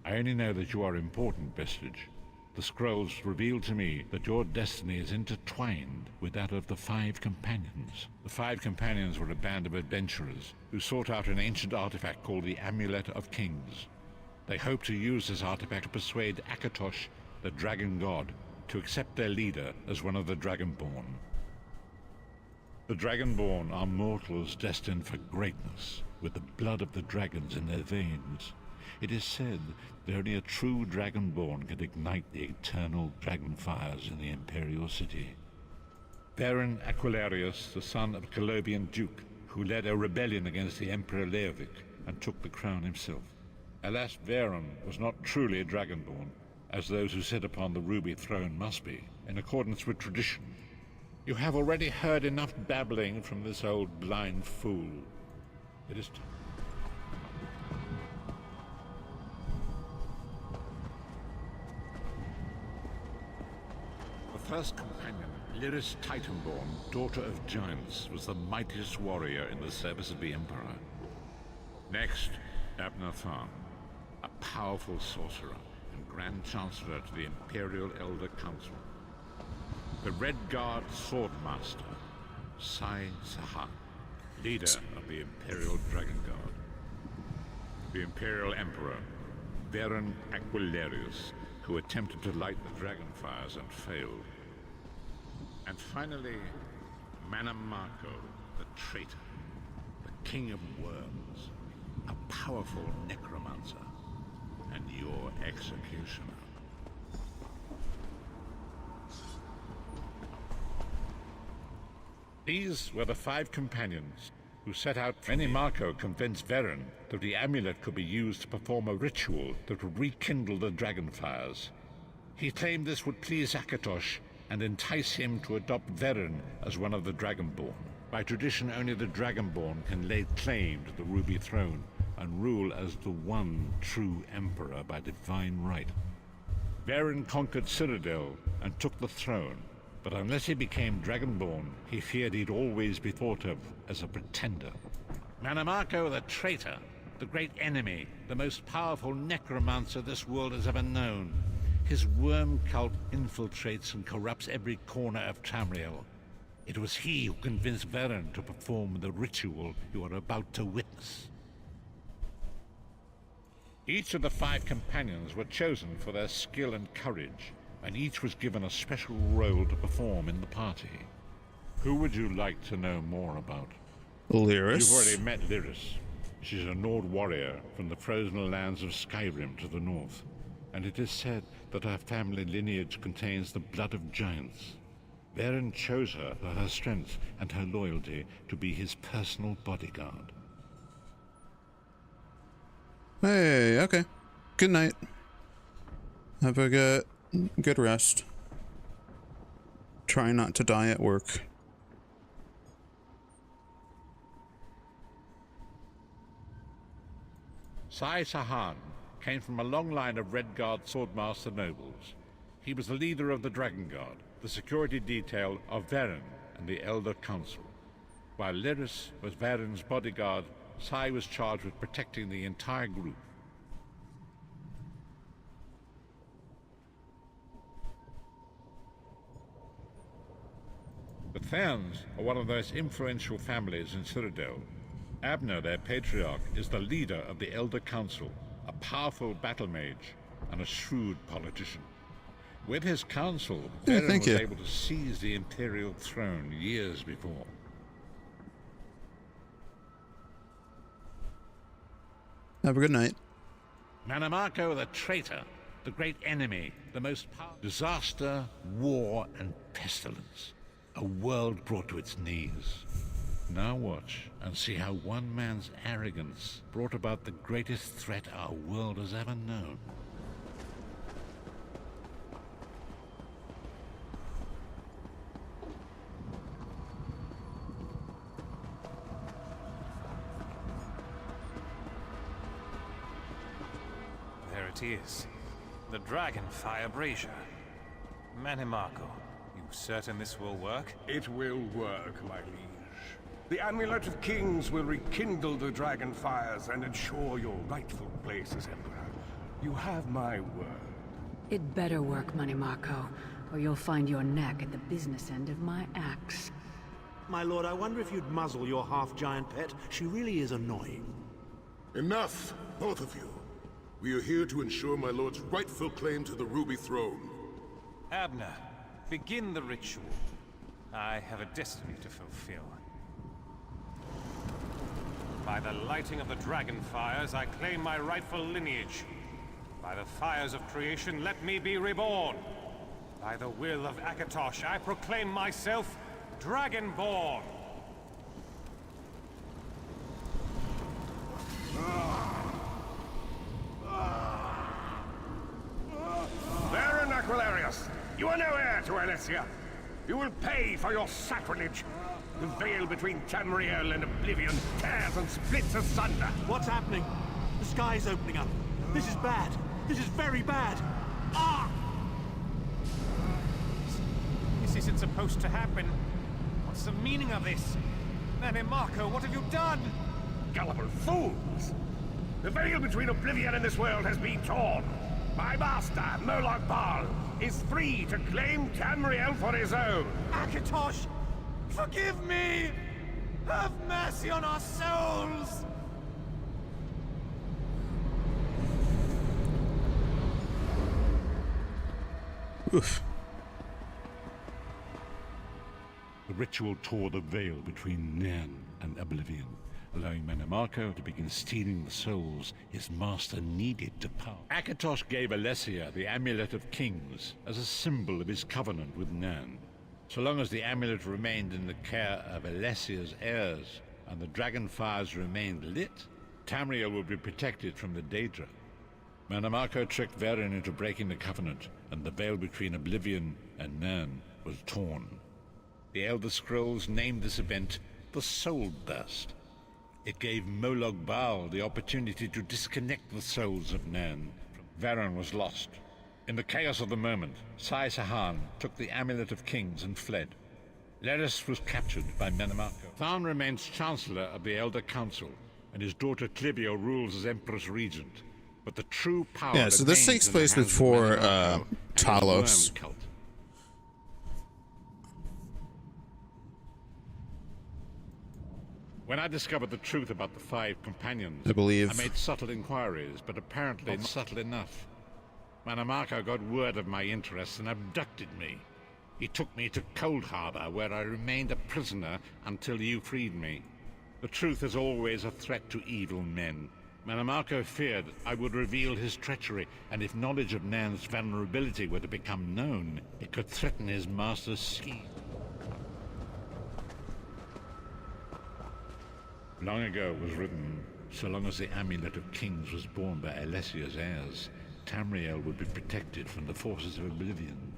I only know that you are important, Vestige. The scrolls reveal to me that your destiny is intertwined with that of the Five Companions. The Five Companions were a band of adventurers who sought out an ancient artifact called the Amulet of Kings. They hoped to use this artifact to persuade Akatosh, the dragon god, to accept their leader as one of the Dragonborn. The Dragonborn are mortals destined for greatness, with the blood of the dragons in their veins. It is said that only a true Dragonborn can ignite the eternal dragon fires in the Imperial City. Baron Aquilarius, the son of a Colobian duke, who led a rebellion against the Emperor Leovic and took the crown himself. Alas, Varen was not truly a Dragonborn, as those who sit upon the ruby throne must be, in accordance with tradition. You have already heard enough babbling from this old blind fool. It is time. The first companion, Lyris Titanborn, daughter of giants, was the mightiest warrior in the service of the Emperor. Next, Abner Tharn, a powerful sorcerer and Grand Chancellor to the Imperial Elder Council. The Red Guard Swordmaster, Sai Sahan, leader of the Imperial Dragon Guard. The Imperial Emperor, Baron Aquilarius, who attempted to light the dragon fires and failed. And finally, Manamarco, the traitor, the King of Worms, a powerful necromancer, and your executioner. These were the Five Companions who set out. Manamarco convinced Varen that the amulet could be used to perform a ritual that would rekindle the dragon fires. He claimed this would please Akatosh and entice him to adopt Varen as one of the Dragonborn. By tradition, only the Dragonborn can lay claim to the Ruby Throne and rule as the one true Emperor by divine right. Varen conquered Cyrodiil and took the throne, but unless he became Dragonborn, he feared he'd always be thought of as a pretender. Manamarco the traitor, the great enemy, the most powerful necromancer this world has ever known. His worm cult infiltrates and corrupts every corner of Tamriel. It was he who convinced Varen to perform the ritual you are about to witness. Each of the Five Companions were chosen for their skill and courage, and each was given a special role to perform in the party. Who would you like to know more about? Lyris. You've already met Lyris. She's a Nord warrior from the frozen lands of Skyrim to the north, and it is said that her family lineage contains the blood of giants. Varen chose her for her strength and her loyalty to be his personal bodyguard. Hey, okay. Good night. Have a good rest. Try not to die at work. Sai Sahan came from a long line of Red Guard Swordmaster nobles. He was the leader of the Dragon Guard, the security detail of Varen and the Elder Council. While Lyris was Varen's bodyguard, Sai was charged with protecting the entire group. Thanes are one of the most influential families in Citadel. Abner, their patriarch, is the leader of the Elder Council, a powerful battle mage and a shrewd politician. With his council, Varen was able to seize the Imperial throne years before. Have a good night. Manamako the traitor, the great enemy, the most powerful. Disaster, war, and pestilence. A world brought to its knees. Now watch and see how one man's arrogance brought about the greatest threat our world has ever known. There it is. The Dragonfire Brazier. Manimako, you certain this will work? It will work, my liege. The Amulet of Kings will rekindle the dragon fires and ensure your rightful place as Emperor. You have my word. It better work, Manimako, or you'll find your neck at the business end of my axe. My lord, I wonder if you'd muzzle your half-giant pet. She really is annoying. Enough, both of you. We are here to ensure my lord's rightful claim to the Ruby Throne. Abner, begin the ritual. I have a destiny to fulfill. By the lighting of the dragon fires, I claim my rightful lineage. By the fires of creation, let me be reborn. By the will of Akatosh, I proclaim myself Dragonborn. Baron Aquilarius, you are no heir to Alessia. You will pay for your sacrilege. The veil between Tamriel and Oblivion tears and splits asunder. What's happening? The sky's opening up. This is bad. This is very bad. Ah! This isn't supposed to happen. What's the meaning of this? Manimako, what have you done? Gullible fools! The veil between Oblivion and this world has been torn. My master, Moloch Baal, is free to claim Tamriel for his own. Akatosh, forgive me! Have mercy on our souls! Oof. The ritual tore the veil between Nan and Oblivion, allowing Manamako to begin stealing the souls his master needed to power. Akatosh gave Alessia the Amulet of Kings as a symbol of his covenant with Nan. So long as the amulet remained in the care of Alessia's heirs and the dragon fires remained lit, Tamriel would be protected from the Daedra. Manamako tricked Varen into breaking the covenant, and the veil between Oblivion and Nan was torn. The Elder Scrolls named this event the Soul Burst. It gave Moloch Baal the opportunity to disconnect the souls of Nan. Varen was lost. In the chaos of the moment, Sai Sahan took the Amulet of Kings and fled. Leris was captured by Manamako. Than remains Chancellor of the Elder Council, and his daughter Clivio rules as Empress Regent. But the true power... Yeah, so this takes place before Talos. When I discovered the truth about the 5 companions, I believe. I made subtle inquiries, but apparently not subtle enough. Manamako got word of my interests and abducted me. He took me to Cold Harbor, where I remained a prisoner until you freed me. The truth is always a threat to evil men. Manamako feared I would reveal his treachery, and if knowledge of Nan's vulnerability were to become known, it could threaten his master's scheme. Long ago it was written, so long as the Amulet of Kings was borne by Alessia's heirs, Tamriel would be protected from the forces of Oblivion.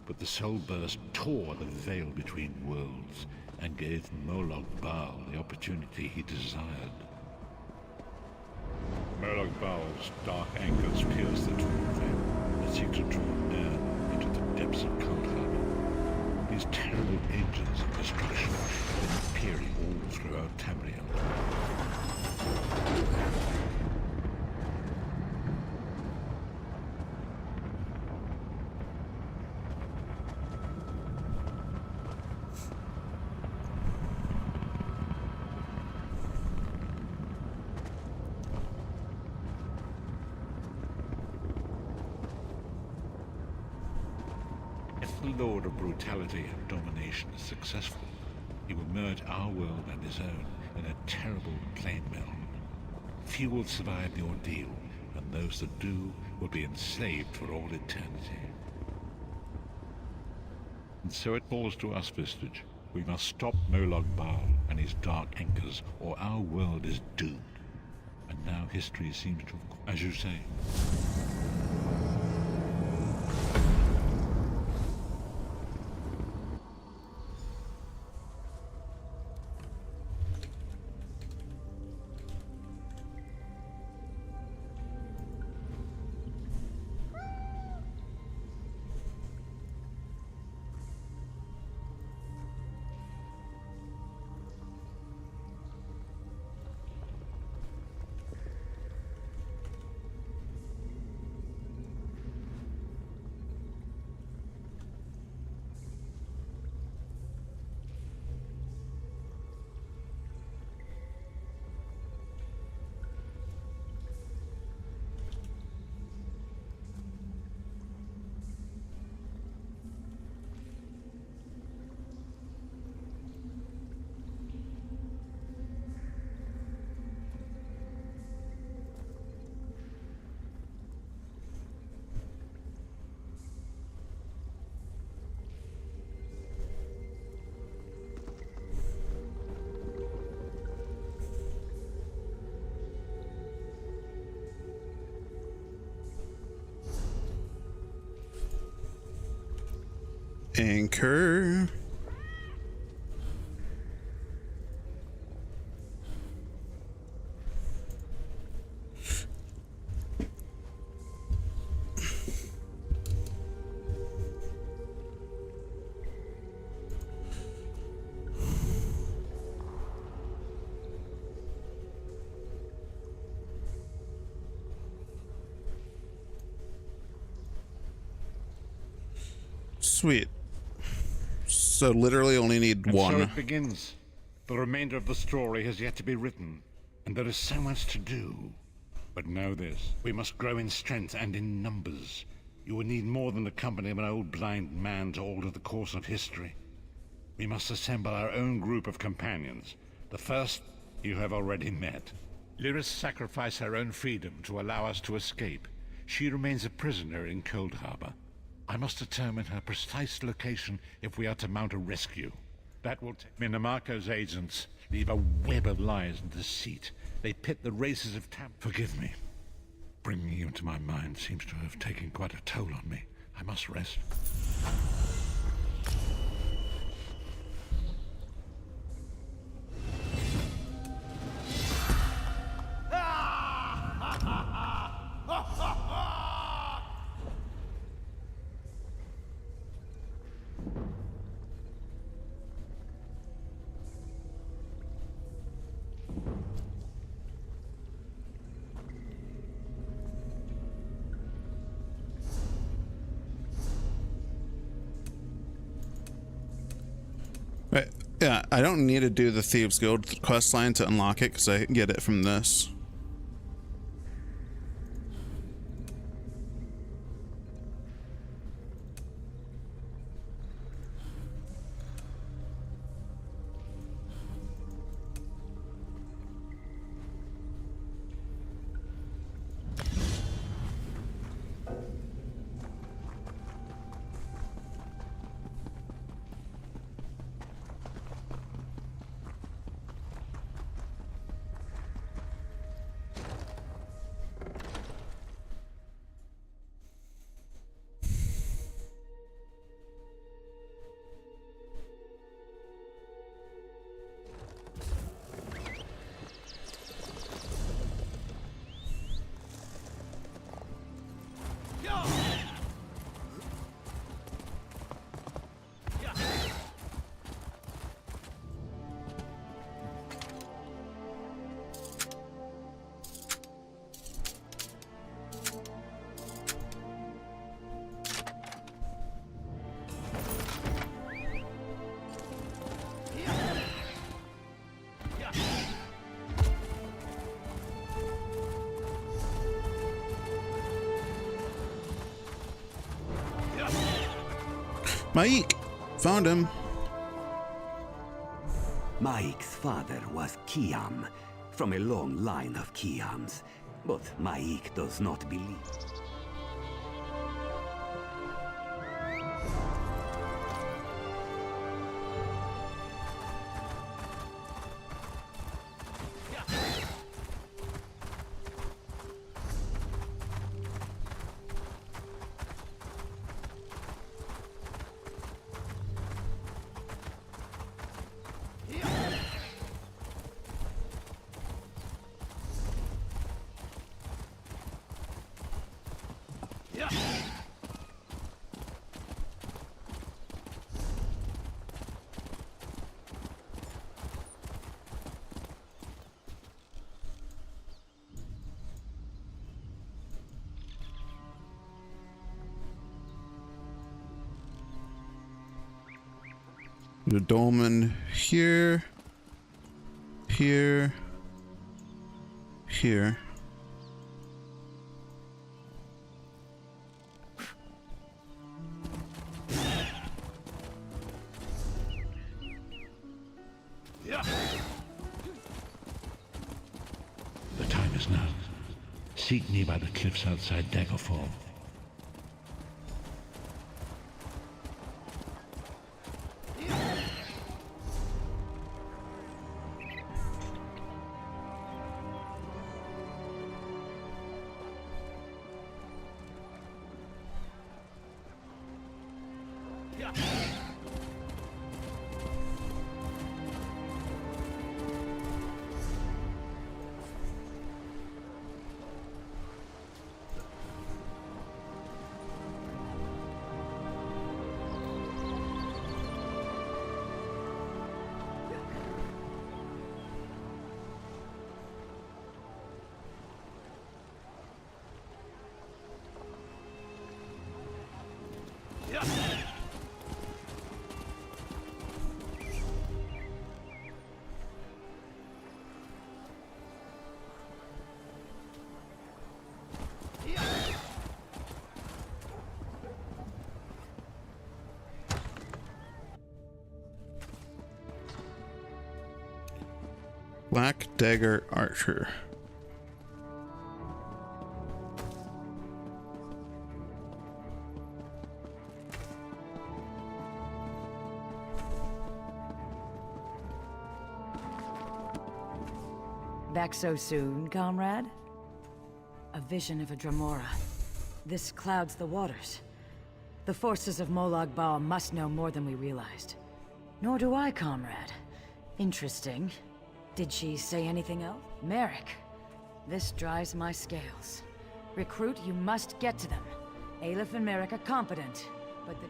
But the Soul Burst tore the veil between worlds, and gave Moloch Baal the opportunity he desired. Moloch Baal's dark anchors pierced the torn veil, and seek to draw Nan into the depths of Cold Harbor. These terrible engines of destruction have been appearing all throughout Tamriel. lord of brutality and domination is successful, he will merge our world and his own in a terrible plain meld. Few will survive the ordeal, and those that do will be enslaved for all eternity. And so it falls to us, Vistage. We must stop Molag Bal and his dark anchors, or our world is doomed. And now history seems to have, as you say. Anchor. Sweet. So literally only need And one. so it begins. The remainder of the story has yet to be written, and there is so much to do. But know this, we must grow in strength and in numbers. You will need more than the company of an old blind man to alter the course of history. We must assemble our own group of companions. The first you have already met. Lyris sacrificed her own freedom to allow us to escape. She remains a prisoner in Cold Harbor. I must determine her precise location if we are to mount a rescue. That will take me. Namako's agents leave a web of lies and deceit. They pit the races of Forgive me. Bringing you into my mind seems to have taken quite a toll on me. I must rest. Right. Yeah, I don't need to do the Thieves Guild quest line to unlock it because I get it from this. Mike! Found him. Maik's father was Kiam, from a long line of Kiams, but Maik does not believe. The dolmen here, here, here. The time is now. Seek me by the cliffs outside Daggerfall. Black Dagger Archer. Back so soon, comrade? A vision of a Dremora. This clouds the waters. The forces of Molag Bal must know more than we realized. Nor do I, comrade. Interesting. Did she say anything else? Merrick. This drives my scales. Recruit, you must get to them. Aleph and Merrick are competent, but the...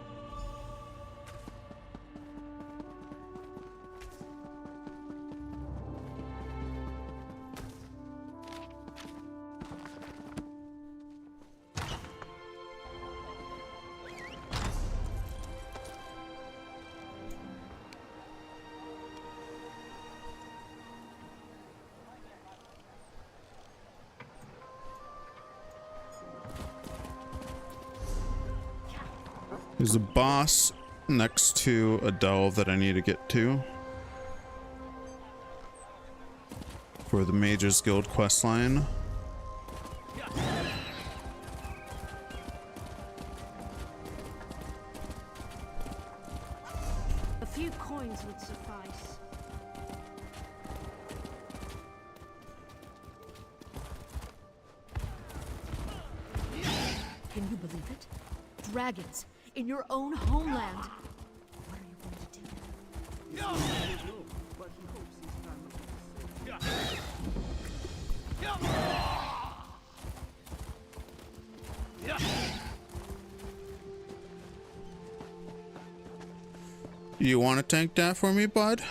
There's a boss next to a delve that I need to get to for the Mages Guild questline. A few coins would suffice. Can you believe it? Dragons in your own homeland. What are you going to do? But he hopes his family. You want to tank that for me, bud?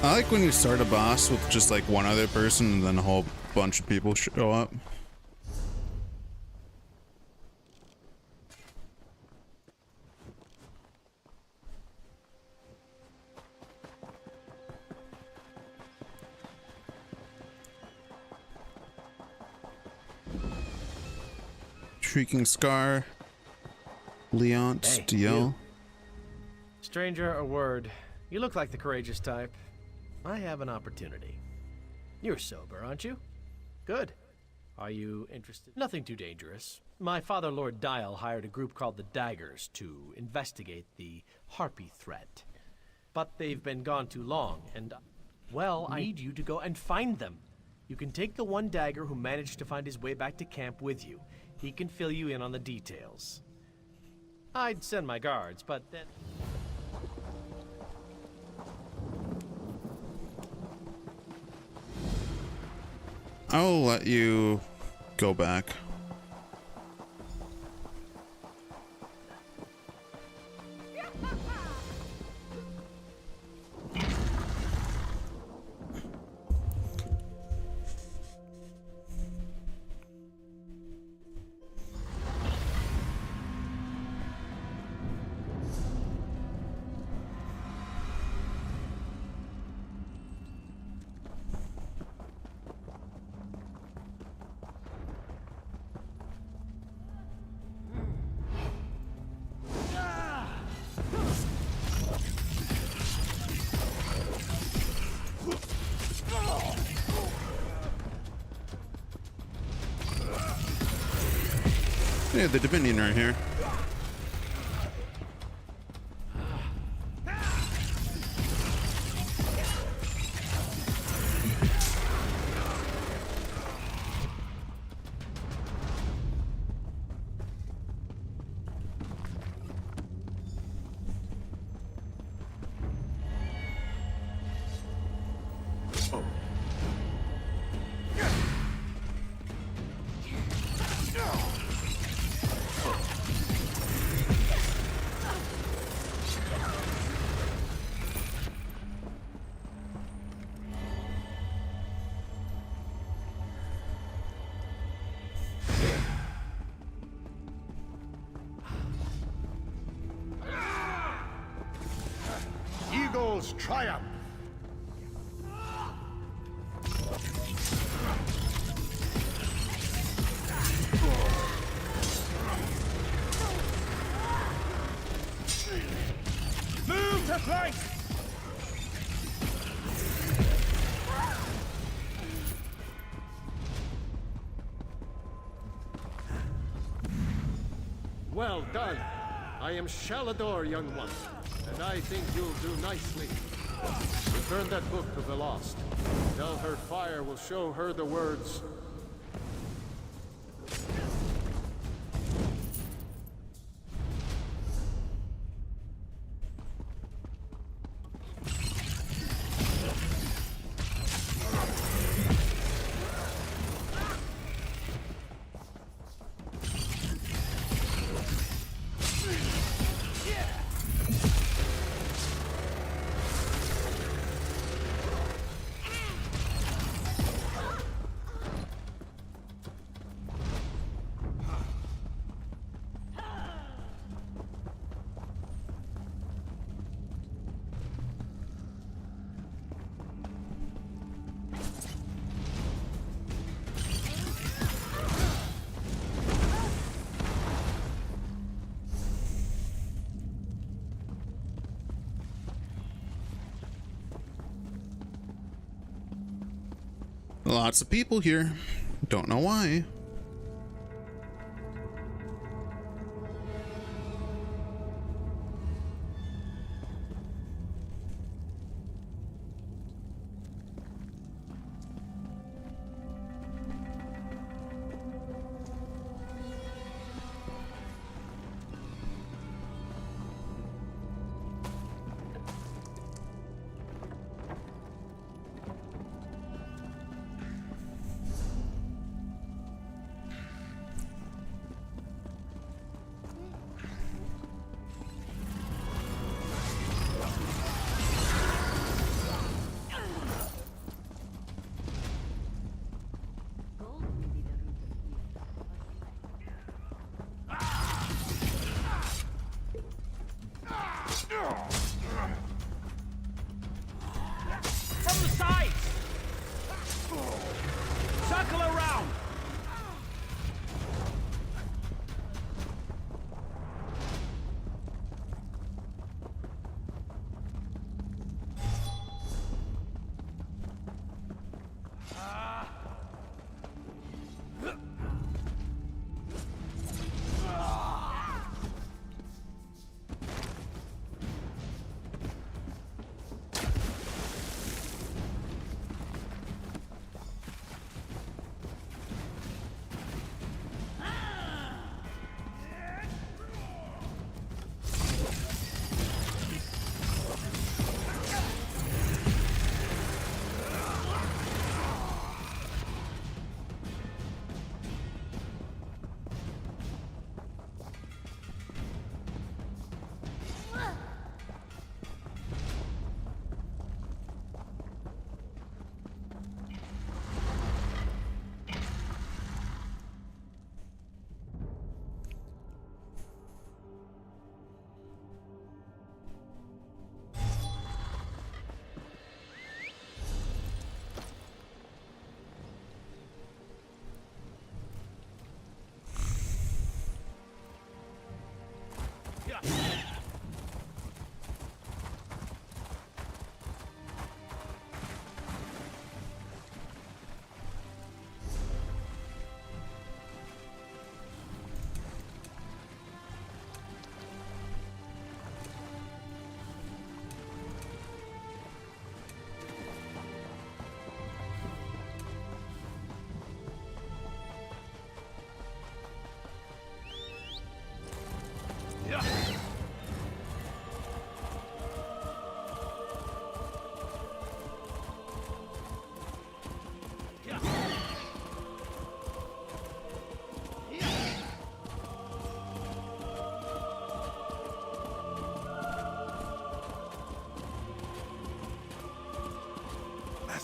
I like when you start a boss with just like one other person and then a whole bunch of people show up. Shrieking Scar, Leont, Hey, DL. you. Stranger, a word. You look like the courageous type. I have an opportunity. You're sober, aren't you? Good. Are you interested? Nothing too dangerous. My father, Lord Dial, hired a group called the Daggers to investigate the Harpy threat. But they've been gone too long, and, well, I need you to go and find them. You can take the one dagger who managed to find his way back to camp with you. He can fill you in on the details. I'd send my guards, but then... I'll let you go back. Yeah, the Dominion right here. Eagles triumph! Move to flank! Well done. I am Shalador, young one, and I think you'll do nicely. Return that book to the Lost. Tell her fire will show her the words. Lots of people here. Don't know why.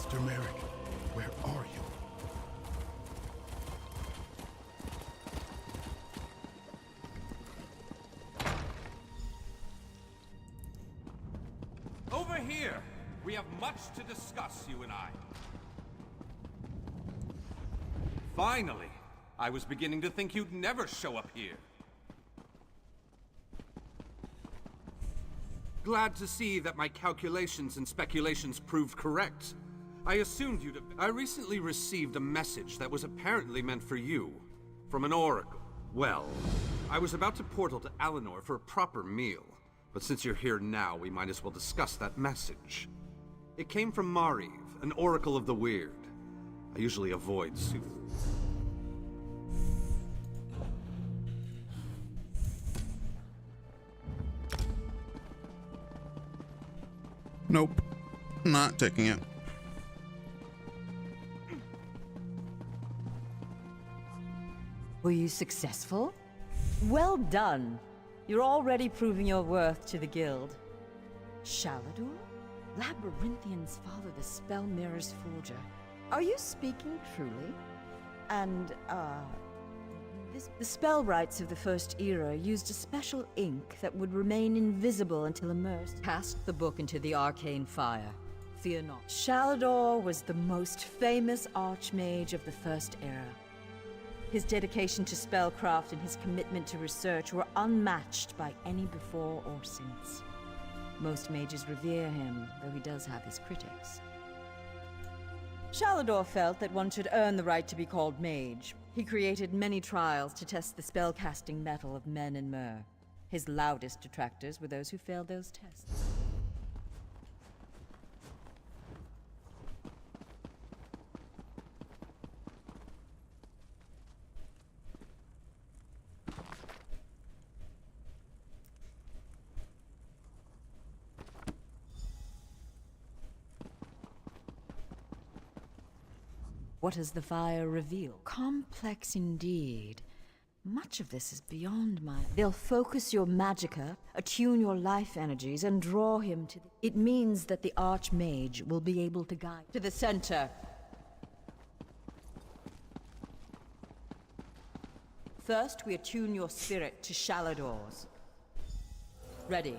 Master Merrick, where are you? Over here! We have much to discuss, you and I. Finally! I was beginning to think you'd never show up here. Glad to see that my calculations and speculations proved correct. I assumed you'd have... I recently received a message that was apparently meant for you. From an oracle. Well, I was about to portal to Alinor for a proper meal. But since you're here now, we might as well discuss that message. It came from Mariv, an oracle of the weird. I usually avoid soothing. Nope. Not taking it. Were you successful? Well done. You're already proving your worth to the guild. Shalador? Labyrinthian's father, the Spell Mirror's forger. Are you speaking truly? And, the spell rites of the First Era used a special ink that would remain invisible until immersed. Cast the book into the arcane fire. Fear not. Shalador was the most famous archmage of the First Era. His dedication to spellcraft and his commitment to research were unmatched by any before or since. Most mages revere him, though he does have his critics. Shalador felt that one should earn the right to be called mage. He created many trials to test the spellcasting mettle of men in Myr. His loudest detractors were those who failed those tests. What has the fire revealed? Complex indeed. Much of this is beyond my... They'll focus your magicka, attune your life energies, and draw him to... It means that the Archmage will be able to guide... To the center! First, we attune your spirit to Shalador's. Ready.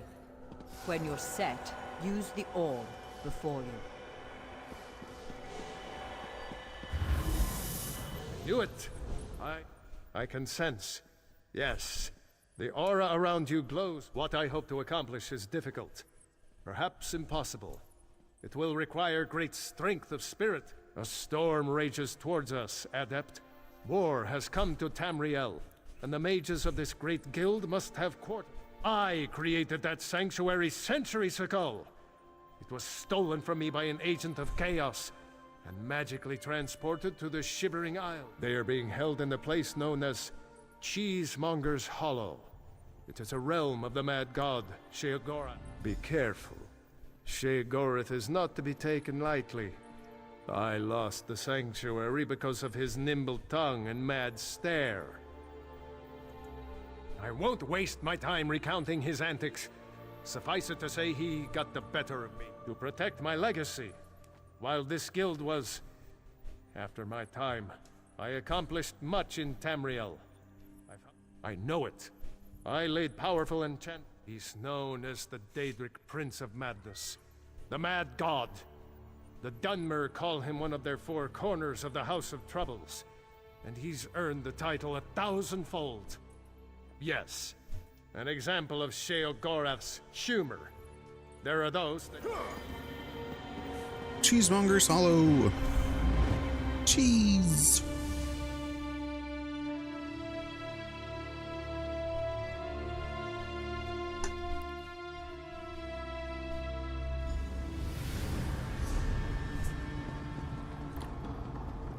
When you're set, use the orb before you. Do it! I can sense. Yes. The aura around you glows. What I hope to accomplish is difficult. Perhaps impossible. It will require great strength of spirit. A storm rages towards us, Adept. War has come to Tamriel, and the mages of this great guild must have quarter. I created that sanctuary centuries ago. It was stolen from me by an agent of chaos, and magically transported to the Shivering Isle. They are being held in the place known as Cheesemonger's Hollow. It is a realm of the mad god, Sheogorath. Be careful. Sheogorath is not to be taken lightly. I lost the sanctuary because of his nimble tongue and mad stare. I won't waste my time recounting his antics. Suffice it to say he got the better of me. To protect my legacy, while this guild was, after my time, I accomplished much in Tamriel. I know it. I laid powerful enchant. He's known as the Daedric Prince of Madness, the Mad God. The Dunmer call him one of their four corners of the House of Troubles, and he's earned the title 1,000-fold. Yes, an example of Sheogorath's humor. There are those that... Cheesemonger's Hollow. Cheese.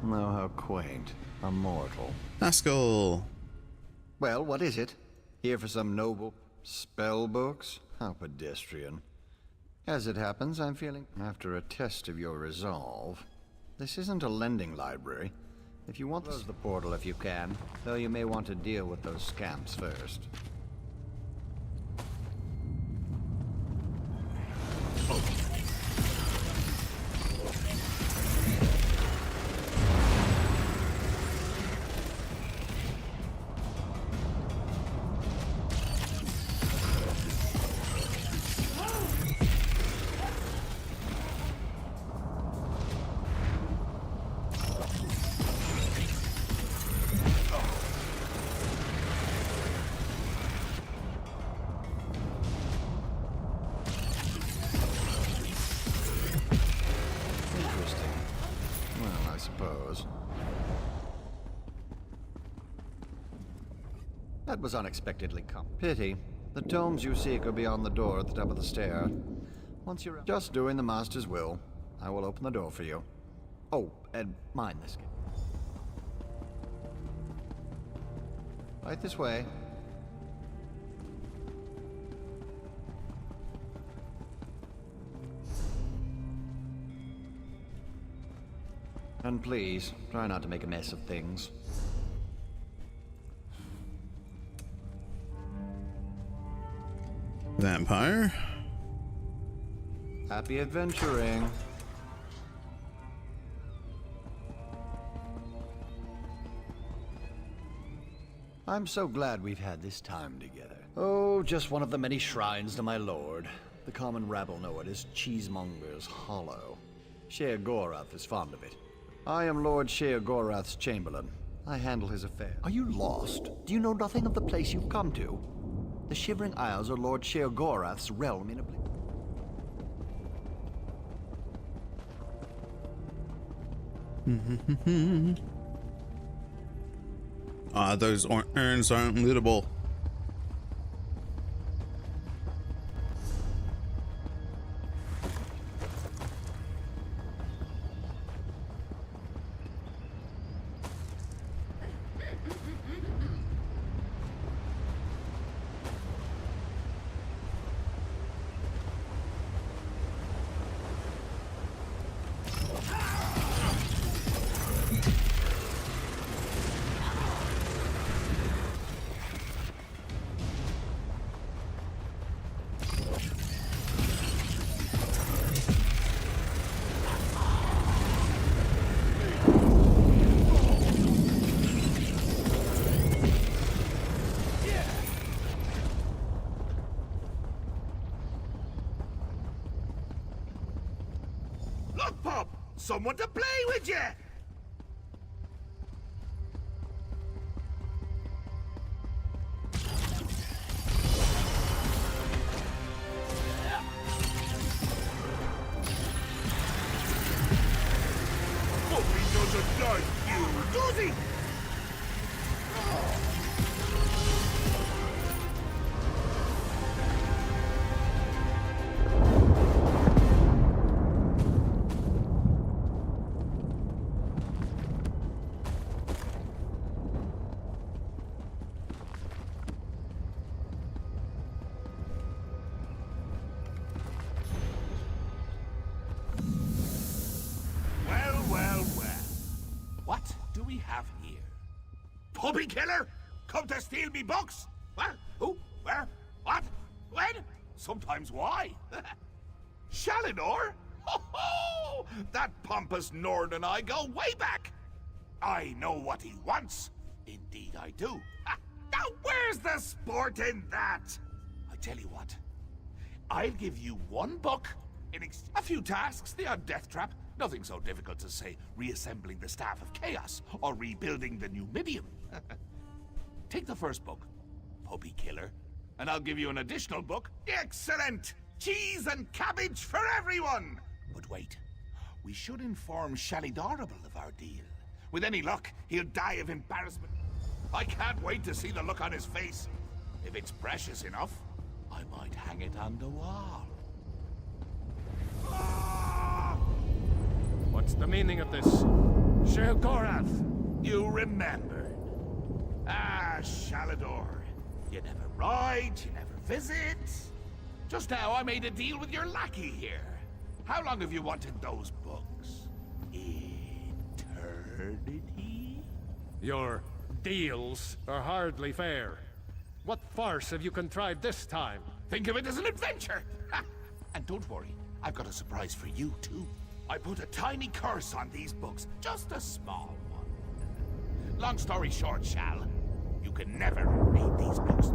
Oh, how quaint. A mortal. Haskell. Well, what is it? Here for some noble spell books? How pedestrian. As it happens, I'm feeling after a test of your resolve. This isn't a lending library. If you want, close the portal if you can, though you may want to deal with those scamps first. That was unexpectedly Pity. The tomes you seek are beyond the door at the top of the stair. Once you're just doing the Master's will, I will open the door for you. Oh, and mind this. Right this way. And please, try not to make a mess of things. Vampire? Happy adventuring. I'm so glad we've had this time together. Oh, just one of the many shrines to my lord. The common rabble know it as Cheesemonger's Hollow. Sheogorath is fond of it. I am Lord Sheogorath's Chamberlain. I handle his affairs. Are you lost? Do you know nothing of the place you've come to? The Shivering Isles are Lord Sheogorath's realm in a Those urns aren't lootable. Look, Pop! Someone to play with you! Hope he doesn't like you, does he? What do we have here? Puppy killer? Come to steal me books? What? Who? Where? What? When? Sometimes why? Shalidor? Ho ho! That pompous Nord and I go way back. I know what he wants. Indeed I do. Now where's the sport in that? I tell you what. I'll give you one book in a few tasks, the odd death trap. Nothing so difficult to say reassembling the Staff of Chaos or rebuilding the Numidium. Take the first book, Puppy Killer, and I'll give you an additional book. Excellent! Cheese and cabbage for everyone! But wait, we should inform Shalidorable of our deal. With any luck, he'll die of embarrassment. I can't wait to see the look on his face. If it's precious enough, I might hang it on the wall. What's the meaning of this? Sheogorath! You remember. Ah, Shalidor. You never ride, you never visit. Just now I made a deal with your lackey here. How long have you wanted those books? Eternity? Your deals are hardly fair. What farce have you contrived this time? Think of it as an adventure! Ha! And don't worry, I've got a surprise for you, too. I put a tiny curse on these books, just a small one. Long story short, Shal, you can never read these books.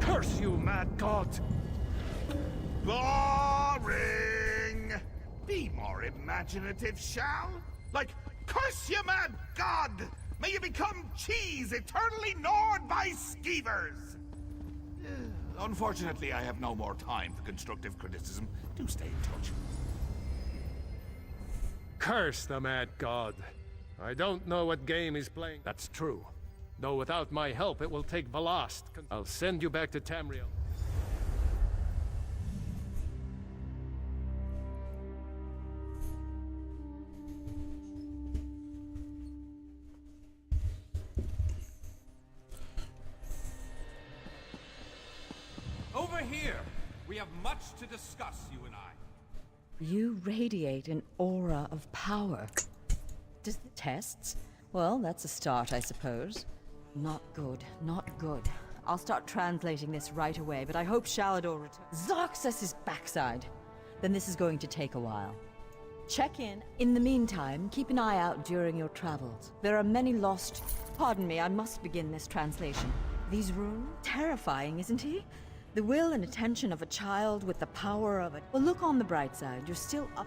Curse you, mad god! Boring! Be more imaginative, Shal. Like, curse you, mad god! May you become cheese eternally gnawed by skeevers! Unfortunately, I have no more time for constructive criticism. Do stay in touch. Curse the mad god. I don't know what game he's playing. That's true. Though without my help, it will take Velast. I'll send you back to Tamriel. Over here! We have much to discuss, you and I. You radiate an aura of power. Does the tests? Well, that's a start, I suppose. Not good, not good. I'll start translating this right away, but I hope Shalador returns. Zarxus' backside! Then this is going to take a while. Check in. In the meantime, keep an eye out during your travels. There are many lost... Pardon me, I must begin this translation. These runes? Terrifying, isn't he? The will and attention of a child with the power of a... Well, look on the bright side. You're still up...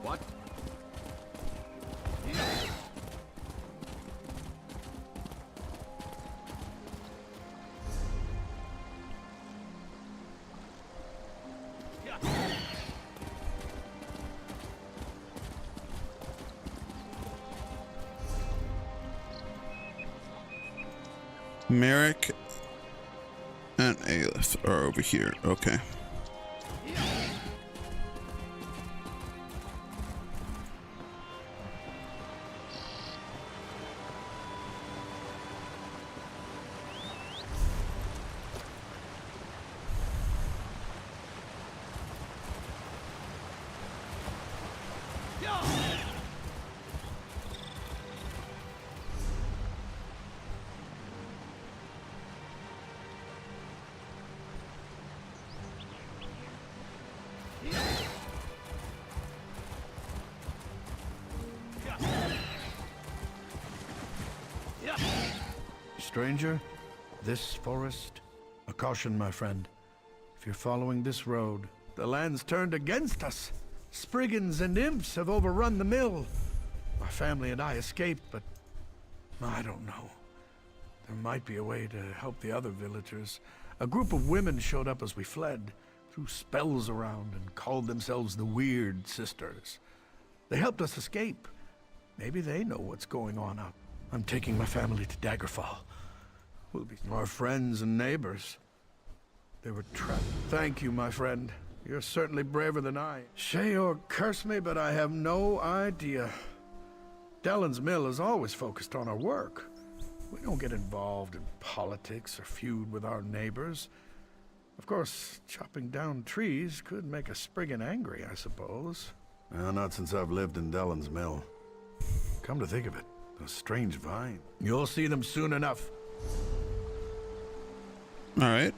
What? Merrick and Aelith are over here. Okay. Stranger, this forest, a caution, my friend. If you're following this road, the land's turned against us. Spriggans and imps have overrun the mill. My family and I escaped, but I don't know. There might be a way to help the other villagers. A group of women showed up as we fled, threw spells around and called themselves the Weird Sisters. They helped us escape. Maybe they know what's going on up. I'm taking my family to Daggerfall. We'll be our friends and neighbors. They were trapped. Thank you, my friend. You're certainly braver than I. Shayor curse me, but I have no idea. Dellen's Mill is always focused on our work. We don't get involved in politics or feud with our neighbors. Of course, chopping down trees could make a Spriggan angry, I suppose. Well, not since I've lived in Dellen's Mill. Come to think of it, a strange vine. You'll see them soon enough. All right.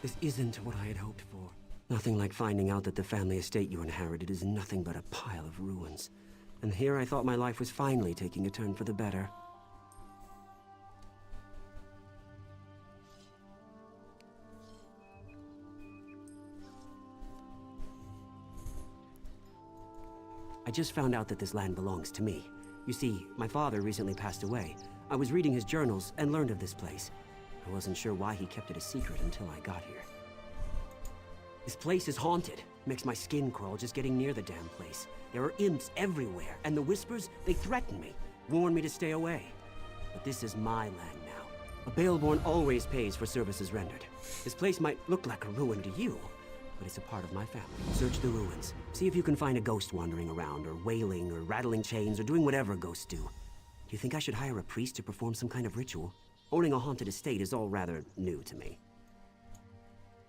This isn't what I had hoped for. Nothing like finding out that the family estate you inherited is nothing but a pile of ruins. And here I thought my life was finally taking a turn for the better. I just found out that this land belongs to me. You see, my father recently passed away. I was reading his journals and learned of this place. I wasn't sure why he kept it a secret until I got here. This place is haunted. Makes my skin crawl just getting near the damn place. There are imps everywhere, and the Whispers, they threaten me, warn me to stay away. But this is my land now. A Baleborn always pays for services rendered. This place might look like a ruin to you, but it's a part of my family. Search the ruins. See if you can find a ghost wandering around, or wailing, or rattling chains, or doing whatever ghosts do. Do you think I should hire a priest to perform some kind of ritual? Owning a haunted estate is all rather new to me.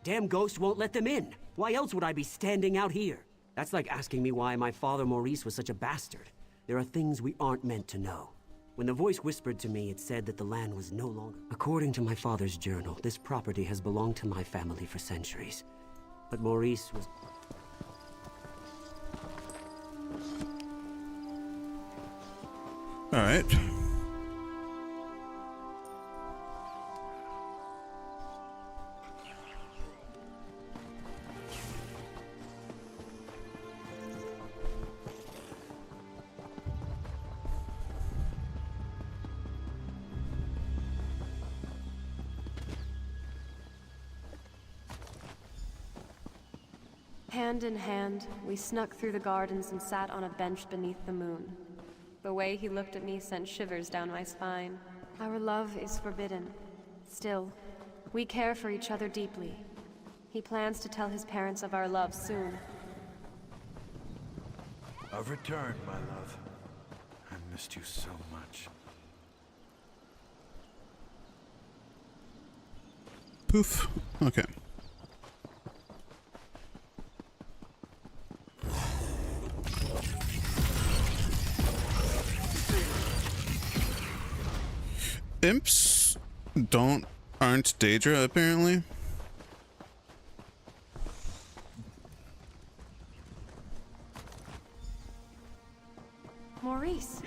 Damn ghost won't let them in! Why else would I be standing out here? That's like asking me why my father Maurice was such a bastard. There are things we aren't meant to know. When the voice whispered to me, it said that the land was no longer... According to my father's journal, this property has belonged to my family for centuries. But Maurice was... Alright. Hand in hand, we snuck through the gardens and sat on a bench beneath the moon. The way he looked at me sent shivers down my spine. Our love is forbidden. Still, we care for each other deeply. He plans to tell his parents of our love soon. I've returned, my love. I missed you so much. Poof. Okay. Imps aren't Daedra, apparently. Maurice,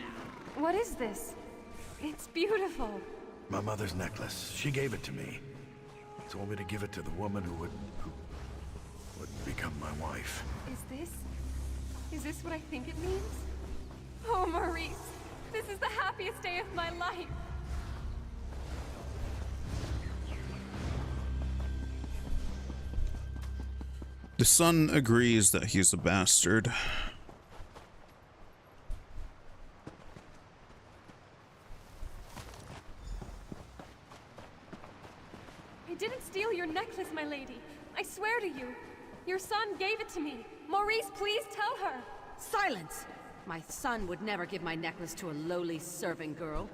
what is this? It's beautiful. My mother's necklace. She gave it to me. Told me to give it to the woman who would become my wife. Is this what I think it means? Oh, Maurice, this is the happiest day of my life. The son agrees that he's a bastard. I didn't steal your necklace, my lady. I swear to you. Your son gave it to me. Maurice, please tell her. Silence! My son would never give my necklace to a lowly serving girl.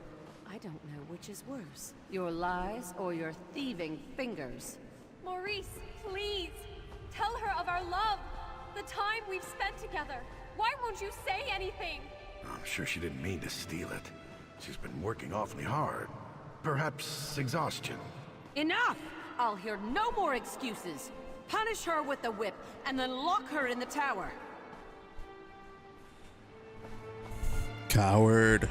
I don't know which is worse, your lies or your thieving fingers. Maurice, please. Tell her of our love. The time we've spent together. Why won't you say anything? I'm sure she didn't mean to steal it. She's been working awfully hard. Perhaps exhaustion. Enough! I'll hear no more excuses. Punish her with the whip, and then lock her in the tower. Coward.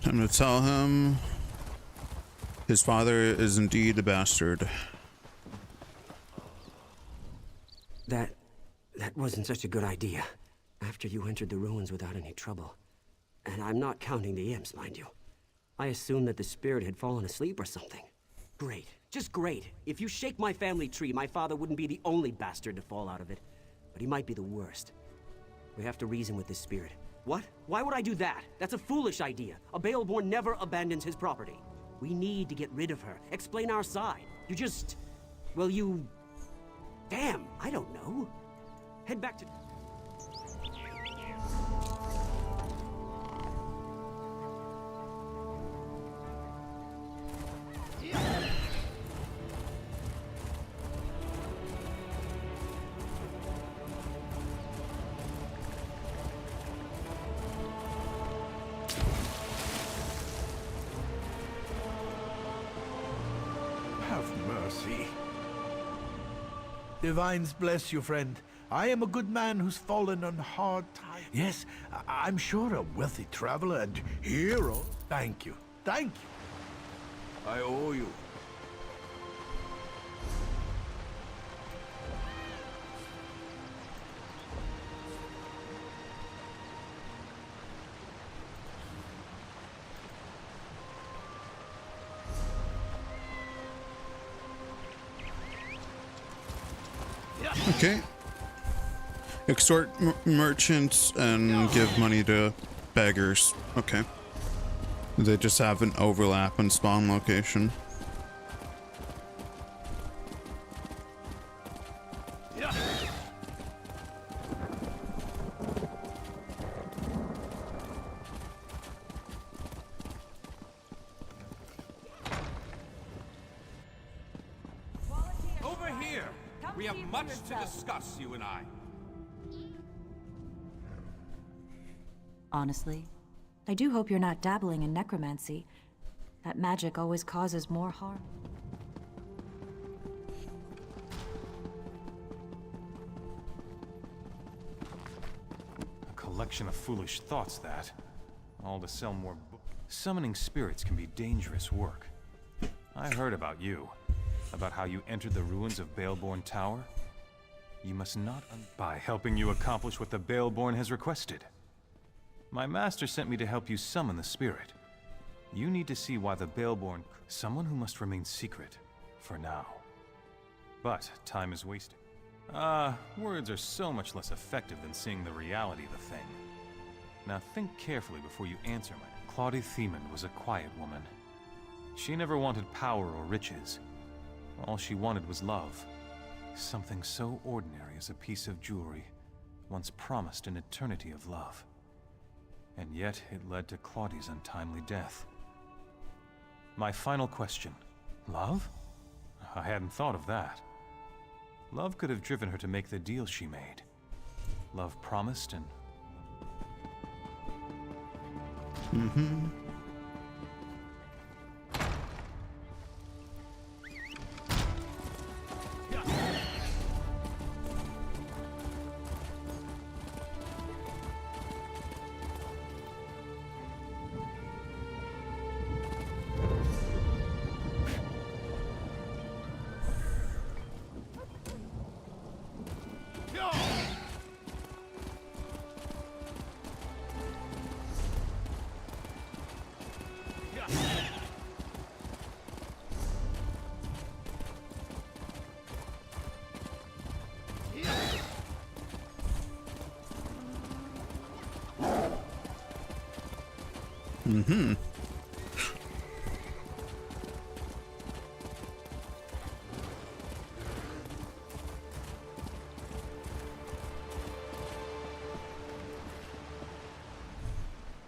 I'm gonna tell him his father is indeed a bastard. That wasn't such a good idea. After you entered the ruins without any trouble. And I'm not counting the imps, mind you. I assumed that the spirit had fallen asleep or something. Great. Just great. If you shake my family tree, my father wouldn't be the only bastard to fall out of it. But he might be the worst. We have to reason with this spirit. What? Why would I do that? That's a foolish idea. A Baelborn never abandons his property. We need to get rid of her. Explain our side. You just... well, you... damn, I don't know. Head back to... Have mercy. Divines bless you, friend. I am a good man who's fallen on hard times. Yes, I'm sure a wealthy traveler and hero. Thank you. Thank you. I owe you. Okay. Extort merchants and give money to beggars. Okay. They just have an overlap in spawn location. Over here! We have much to discuss, you and I. Honestly, I do hope you're not dabbling in necromancy. That magic always causes more harm. A collection of foolish thoughts, that. All to sell more books. Summoning spirits can be dangerous work. I heard about you. About how you entered the ruins of Baelborn Tower. You must not by helping you accomplish what the Baelborn has requested. My master sent me to help you summon the spirit. You need to see why the Baelborn... Someone who must remain secret. For now. But time is wasted. Words are so much less effective than seeing the reality of the thing. Now think carefully before you answer my... Claudia Thiemann was a quiet woman. She never wanted power or riches. All she wanted was love. Something so ordinary as a piece of jewelry, once promised an eternity of love. And yet it led to Claudia's untimely death. My final question. Love? I hadn't thought of that. Love could have driven her to make the deal she made. Love promised and...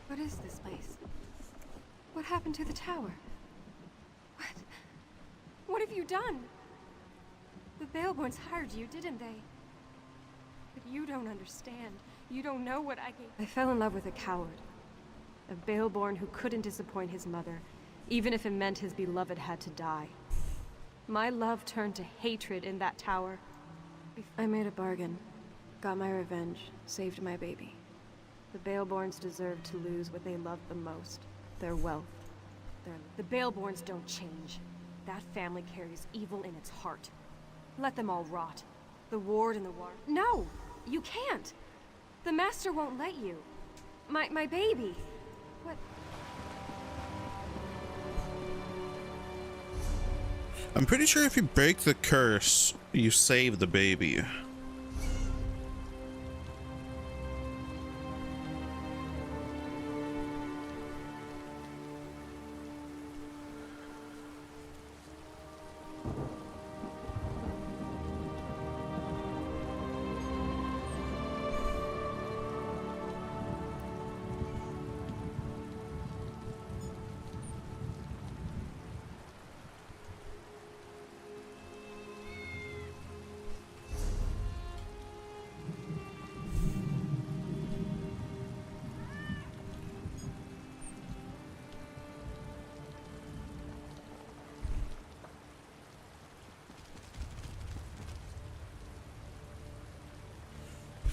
What is this place? What happened to the tower? What have you done? The Baelborns hired you, didn't they? But you don't understand. You don't know what I gave. I fell in love with a coward. A Baelborn who couldn't disappoint his mother, even if it meant his beloved had to die. My love turned to hatred in that tower. I made a bargain, got my revenge, saved my baby. The Baelborns deserved to lose what they loved the most. Their wealth. The Baleborns don't change. That family carries evil in its heart. Let them all rot. The ward and the ward. No! You can't! The master won't let you. My baby. What? I'm pretty sure if you break the curse, you save the baby.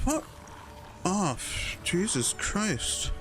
Fuck off. Jesus Christ.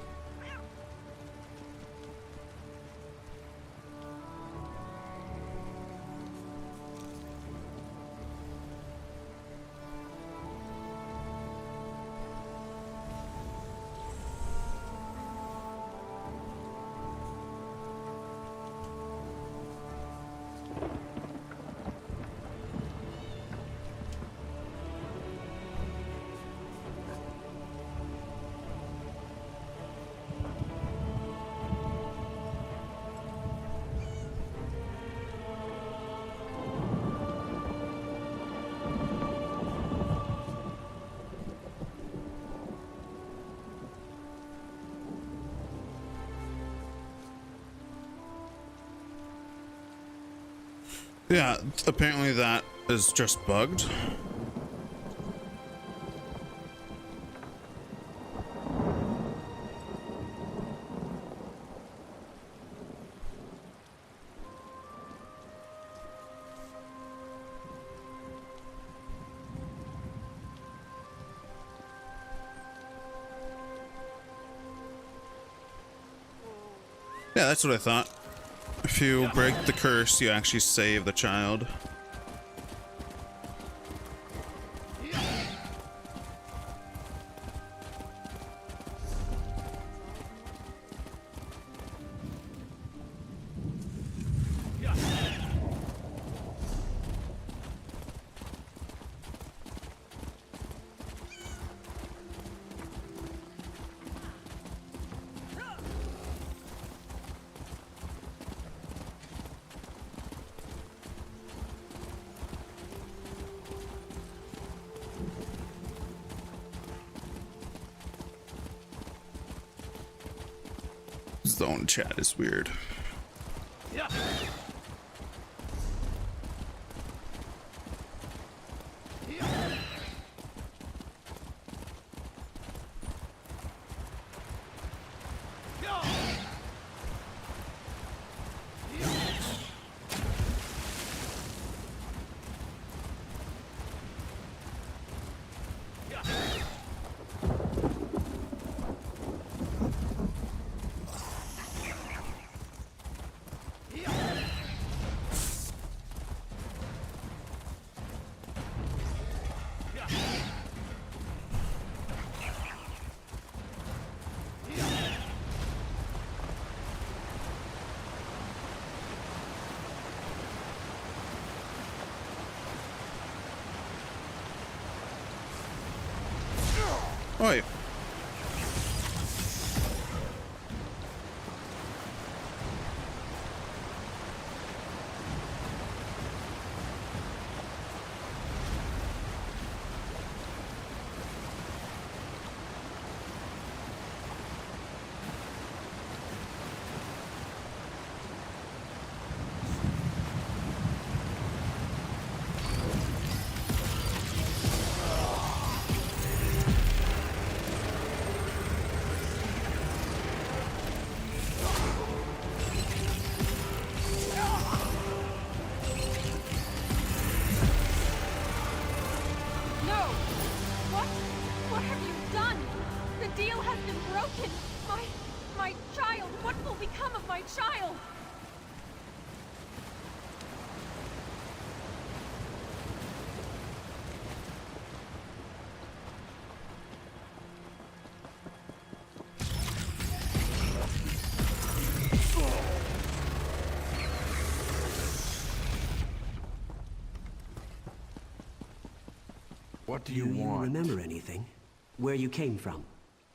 Yeah, apparently that is just bugged. Yeah, that's what I thought. If you break the curse, you actually save the child. Zone chat is weird. Yeah. Oi. What have you done? The deal has been broken. My child, what will become of my child? What do you want? Remember anything? Where you came from?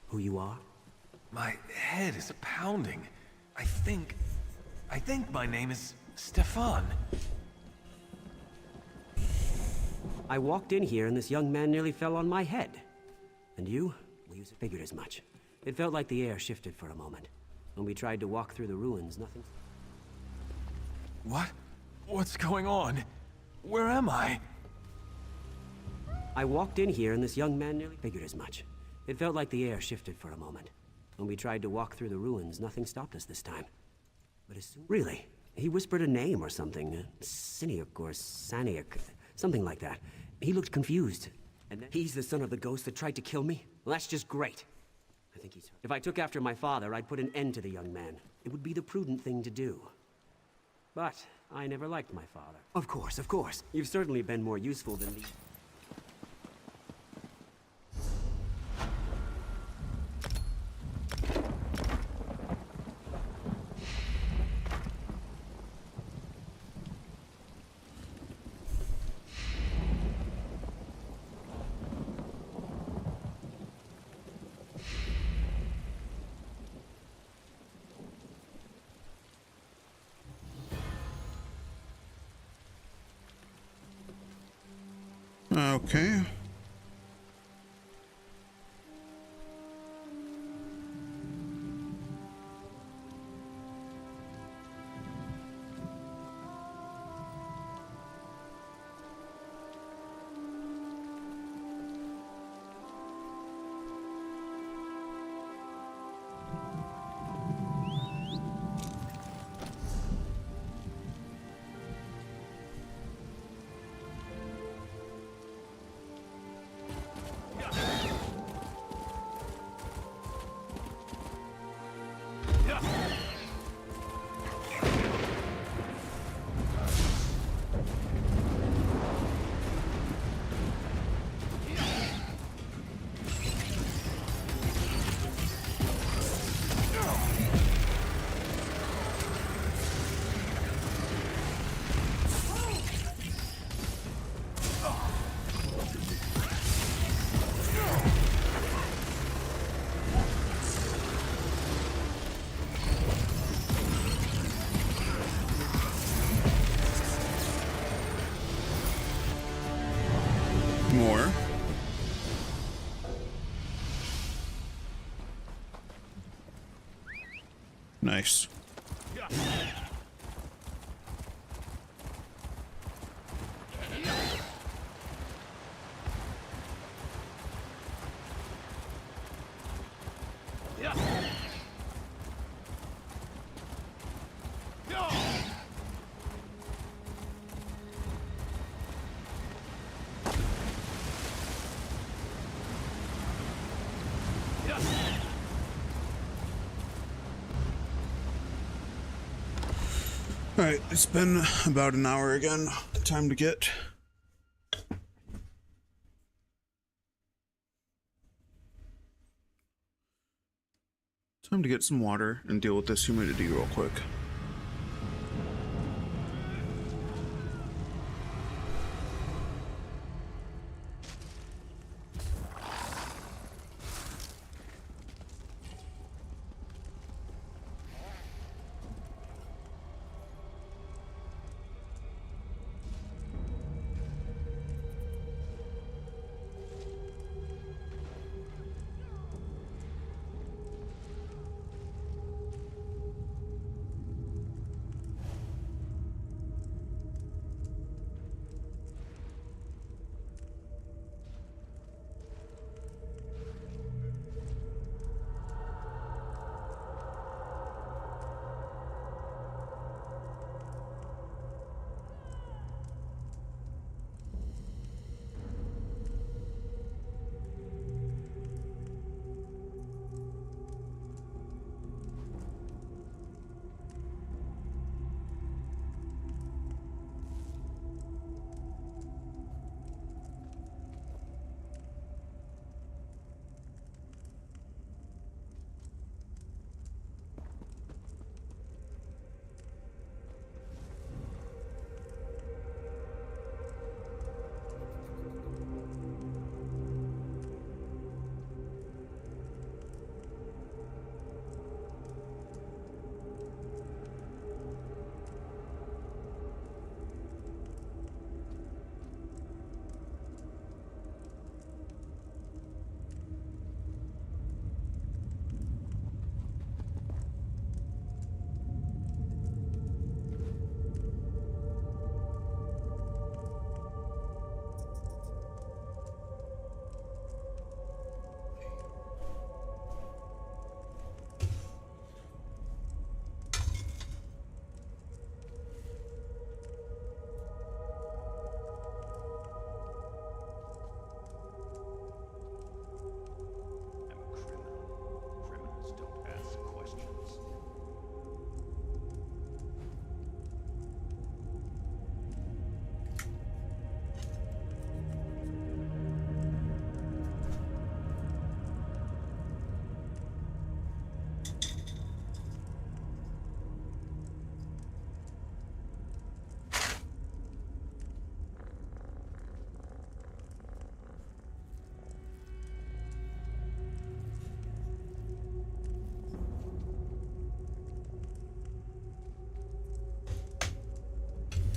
Who you are? My head is pounding. I think my name is Stefan. I walked in here and this young man nearly fell on my head. And you? We figured as much. It felt like the air shifted for a moment. When we tried to walk through the ruins, nothing... What? What's going on? Where am I? I walked in here and this young man nearly figured as much. It felt like the air shifted for a moment. When we tried to walk through the ruins, nothing stopped us this time. But as soon... Really? He whispered a name or something. Siniak or Saniak. Something like that. He looked confused. And then... He's the son of the ghost that tried to kill me? Well, that's just great. I think he's... If I took after my father, I'd put an end to the young man. It would be the prudent thing to do. But I never liked my father. Of course, of course. You've certainly been more useful than me. Okay. More. Nice. Alright, it's been about an hour again. Time to get... Time to get some water and deal with this humidity real quick.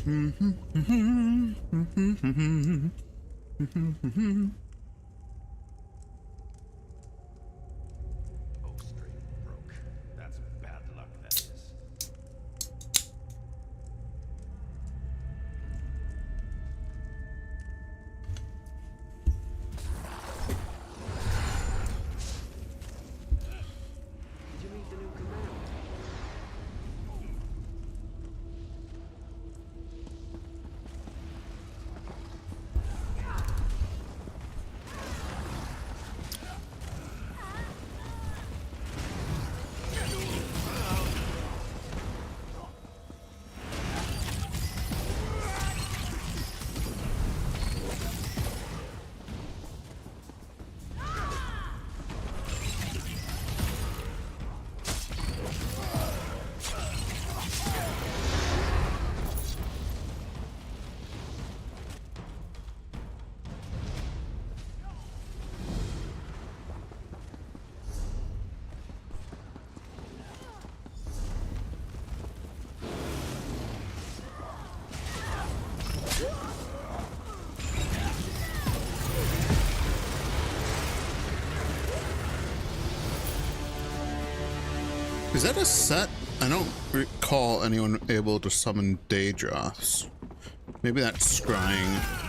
Bowstring broke. That's bad luck, that is. Did you read the new command? Is that a set? I don't recall anyone able to summon Daedroths. Maybe that's scrying.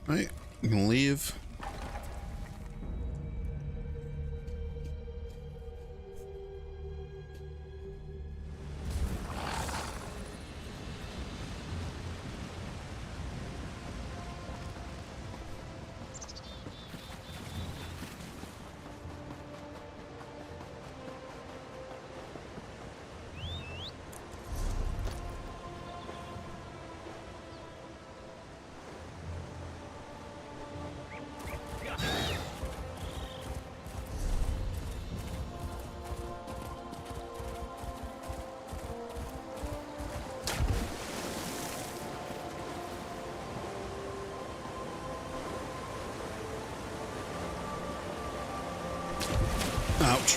Right, you can leave. Ouch.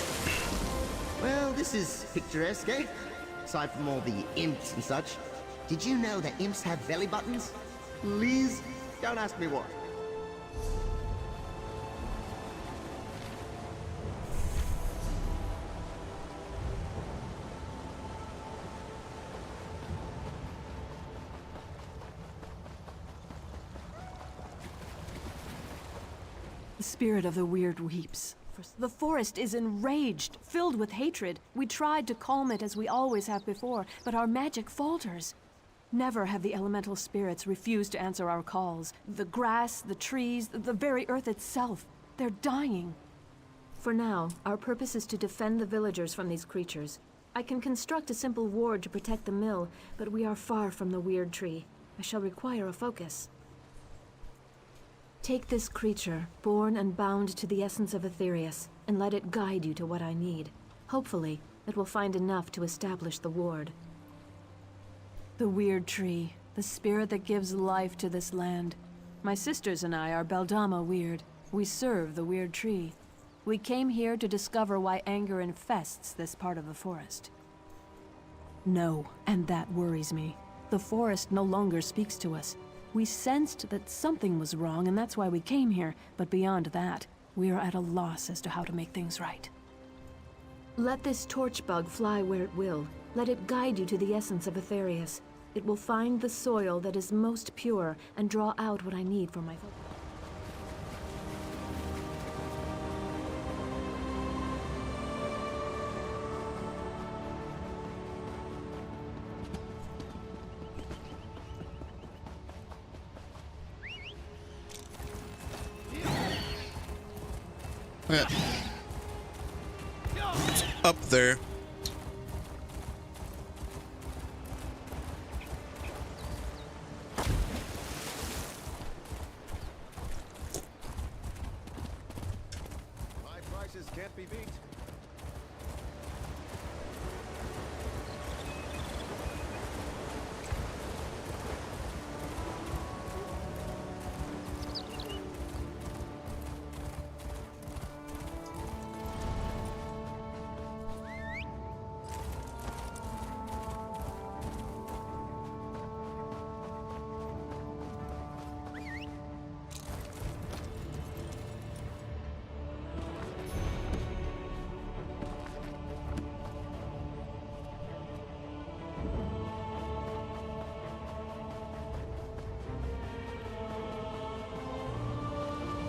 Well, this is picturesque, eh? Aside from all the imps and such. Did you know that imps have belly buttons? Please, don't ask me why. spirit of the weird weeps. The forest is enraged, filled with hatred. We tried to calm it as we always have before, but our magic falters. Never have the elemental spirits refused to answer our calls. The grass, the trees, the very earth itself, they're dying. For now, our purpose is to defend the villagers from these creatures. I can construct a simple ward to protect the mill, but we are far from the weird tree. I shall require a focus. Take this creature, born and bound to the essence of Aetherius, and let it guide you to what I need. Hopefully, it will find enough to establish the ward. The weird tree, the spirit that gives life to this land. My sisters and I are Beldama Weird. We serve the weird tree. We came here to discover why anger infests this part of the forest. No, and that worries me. The forest no longer speaks to us. We sensed that something was wrong, and that's why we came here. But beyond that, we are at a loss as to how to make things right. Let this torch bug fly where it will. Let it guide you to the essence of Aetherius. It will find the soil that is most pure and draw out what I need for my focus. Yeah. It's up there. My prices can't be beat.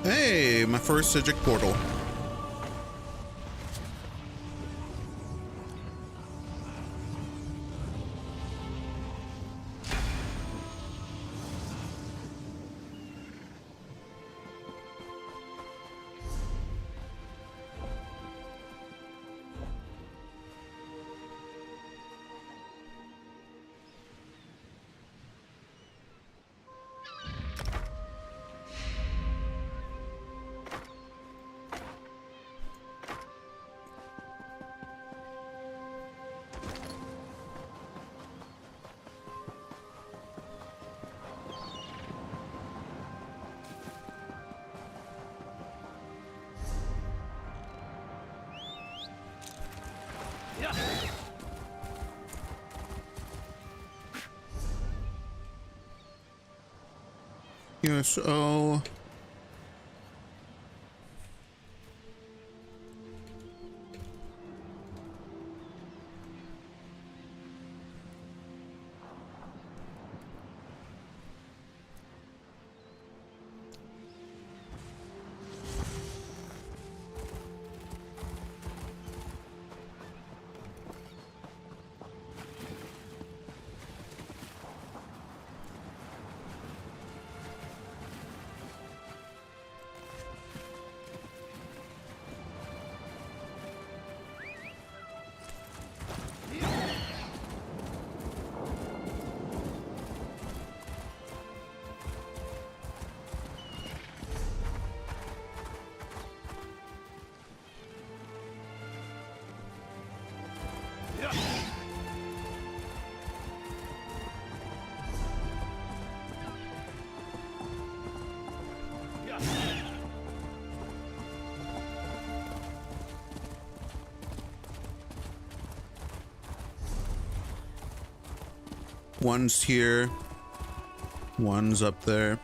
Hey, my first Sigic portal. USO. One's here. One's up there.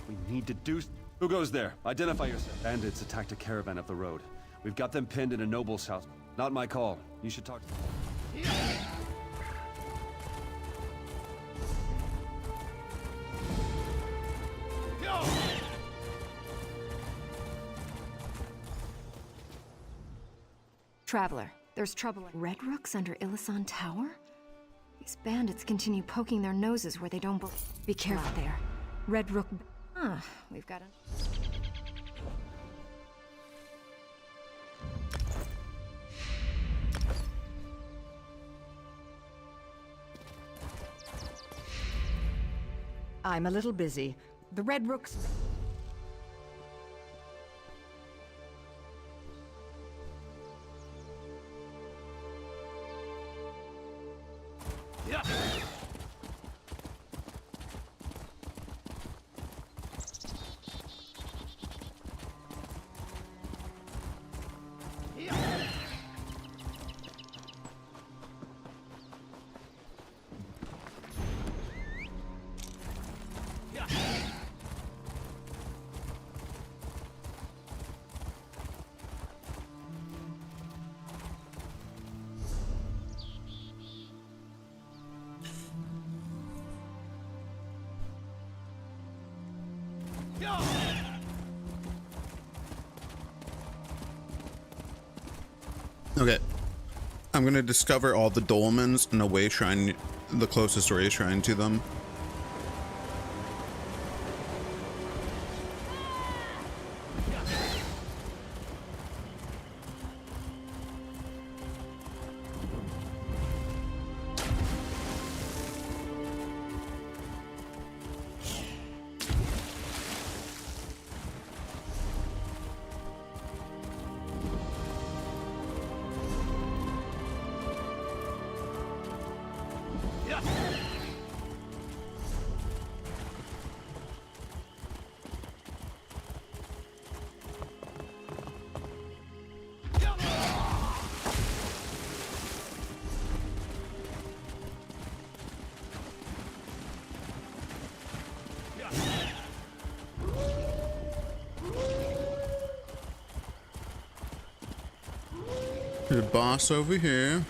We need to do... Who goes there? Identify yourself. Bandits attacked a caravan up the road. We've got them pinned in a noble's house. Not my call. You should talk to... Traveler, there's trouble. Red Rooks under Illisan Tower? These bandits continue poking their noses where they don't belong. Be careful there. Red Rook... we've got a... I'm a little busy. The Red Rooks... Okay, I'm gonna discover all the dolmens and a way shrine, the closest way shrine to them. The boss over here.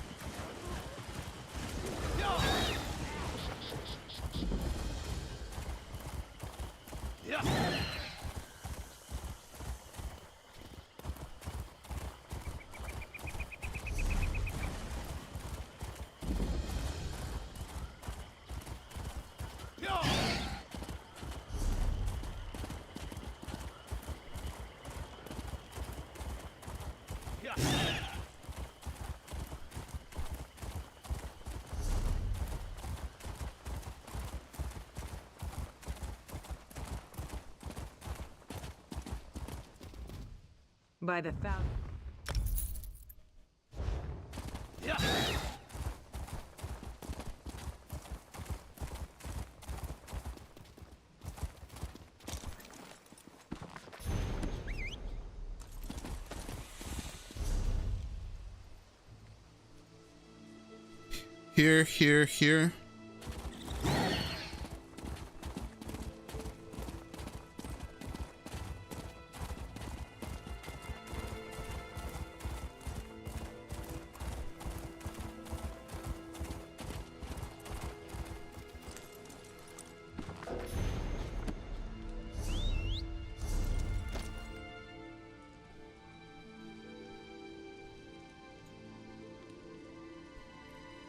By the thousand. Here.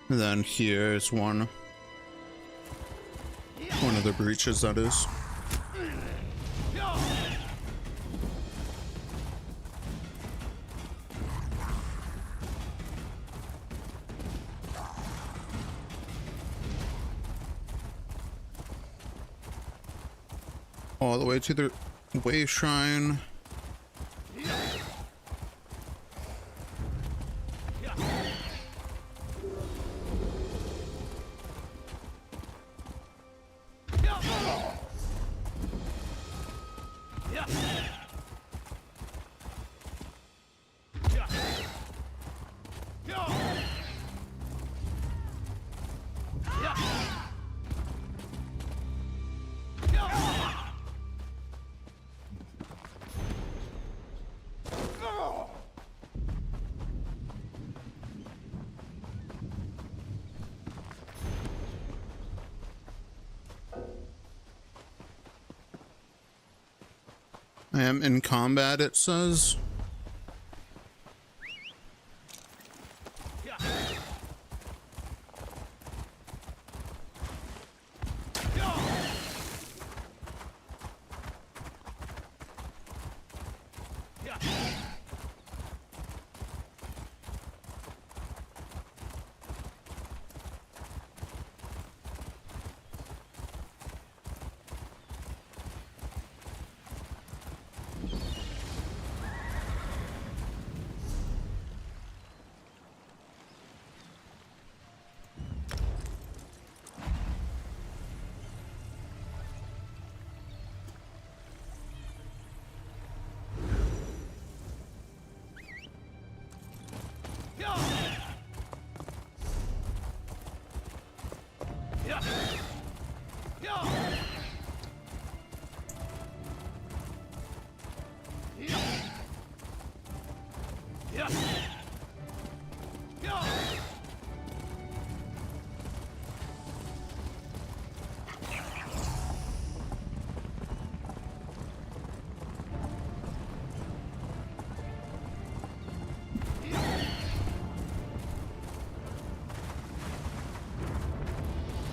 And then here's one of the breaches, that is. All the way to the way shrine. I am in combat, it says.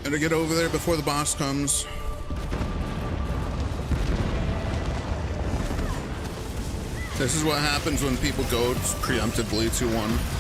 Gotta get over there before the boss comes. This is what happens when people go preemptively 2-1.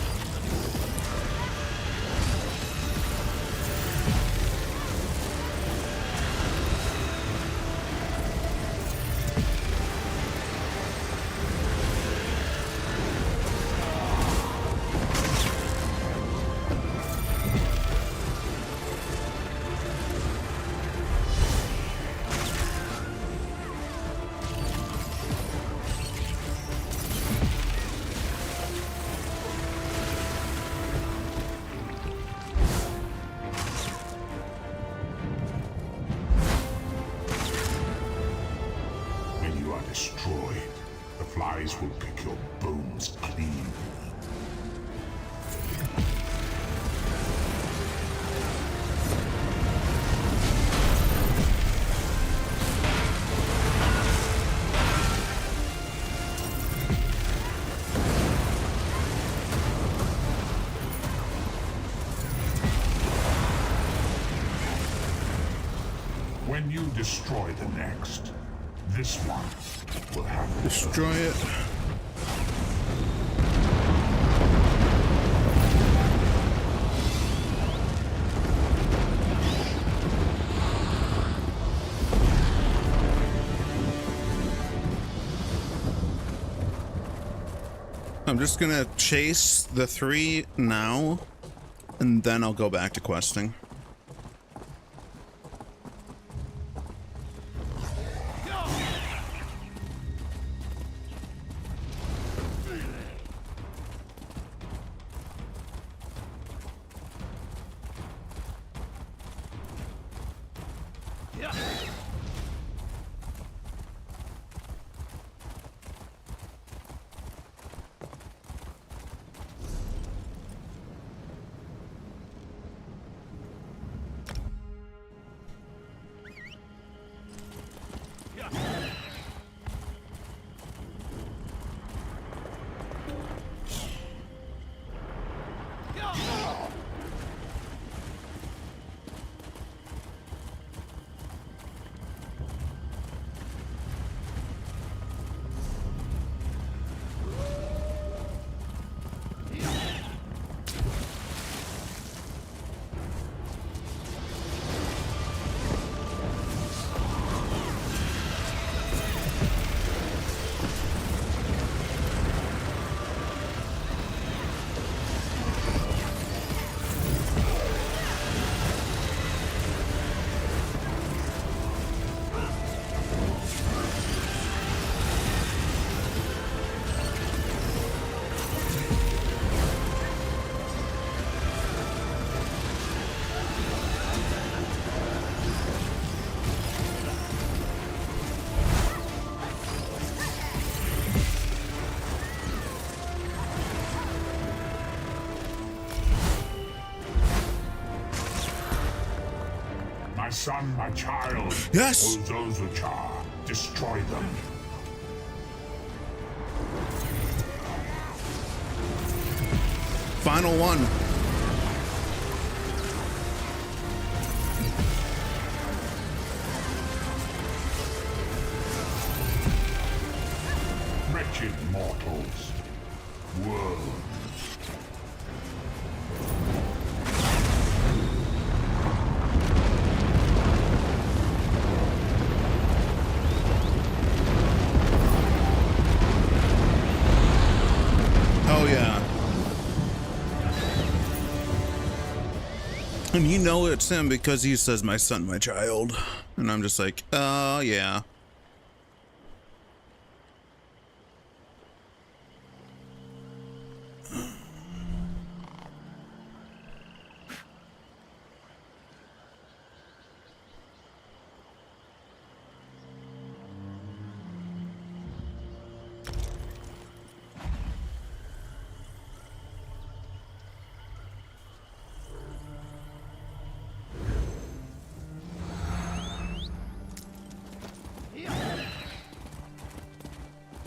Will pick your bones clean. When you destroy the next, this one will have to destroy it. I'm just gonna chase the 3 now, and then I'll go back to questing. My son, my child. Yes. Ozozuchar, destroy them. Final one. Wretched mortals. Worms. Oh yeah. And you know it's him because he says, "My son, my child." And I'm just like, oh yeah.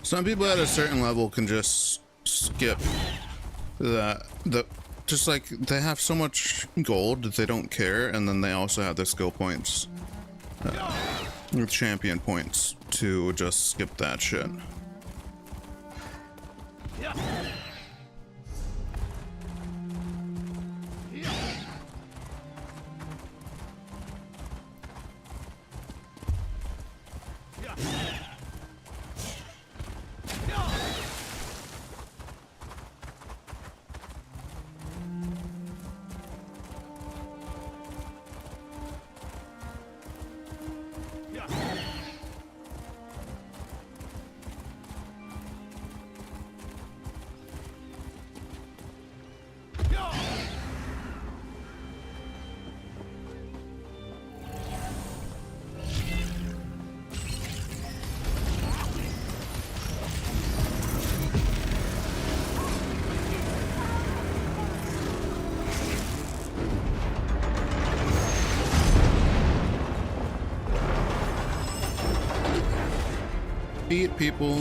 Some people at a certain level can just skip just like they have so much gold that they don't care, and then they also have the skill points, champion points to just skip that shit. Eat people.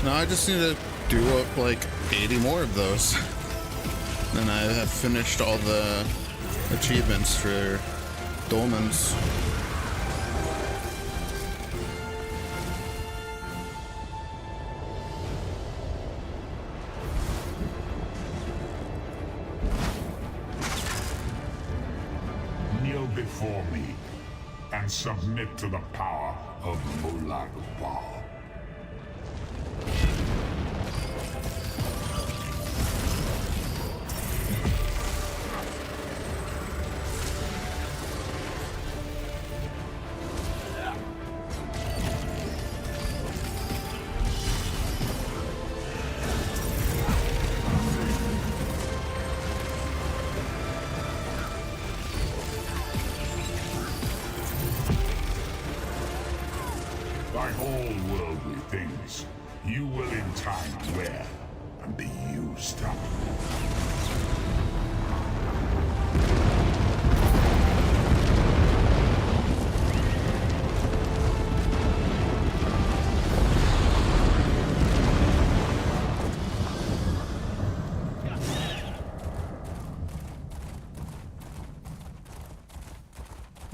No, I just need to do up like 80 more of those. And I have finished all the achievements for dolmens. Kneel before me and submit to the power of Molag Bal. Like all worldly things, you will in time wear and be used up.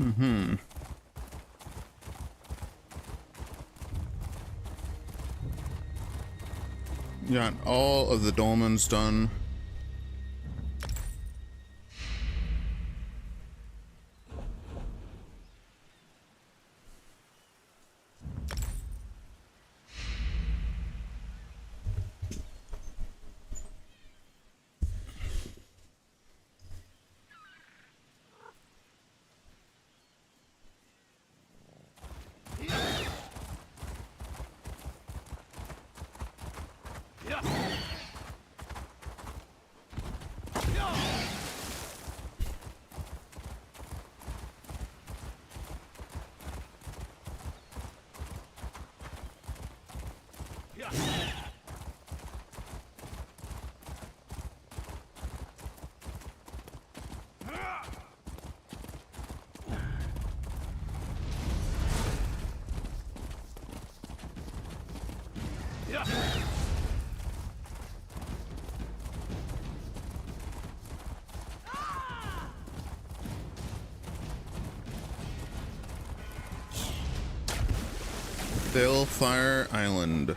Mm-hmm. Got all of the dolmens done. Balefire Island.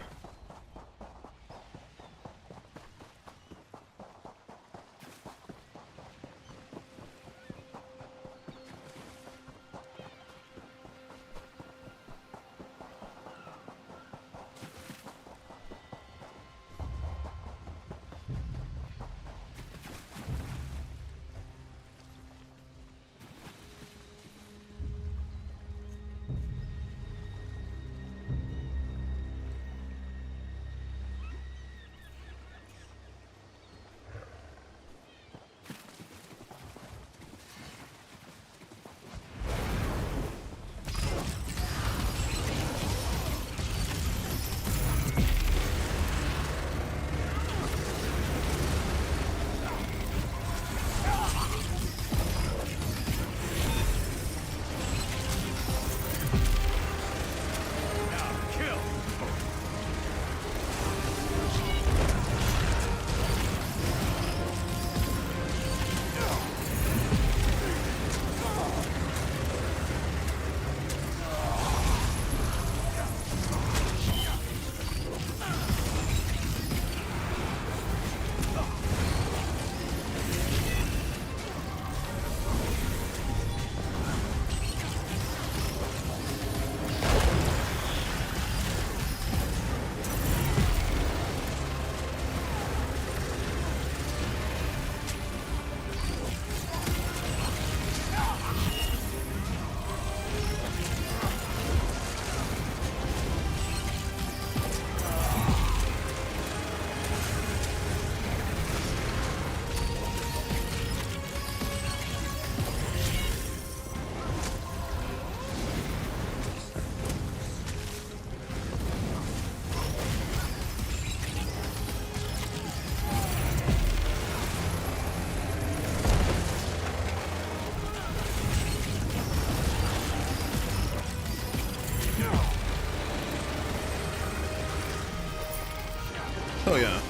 Oh yeah.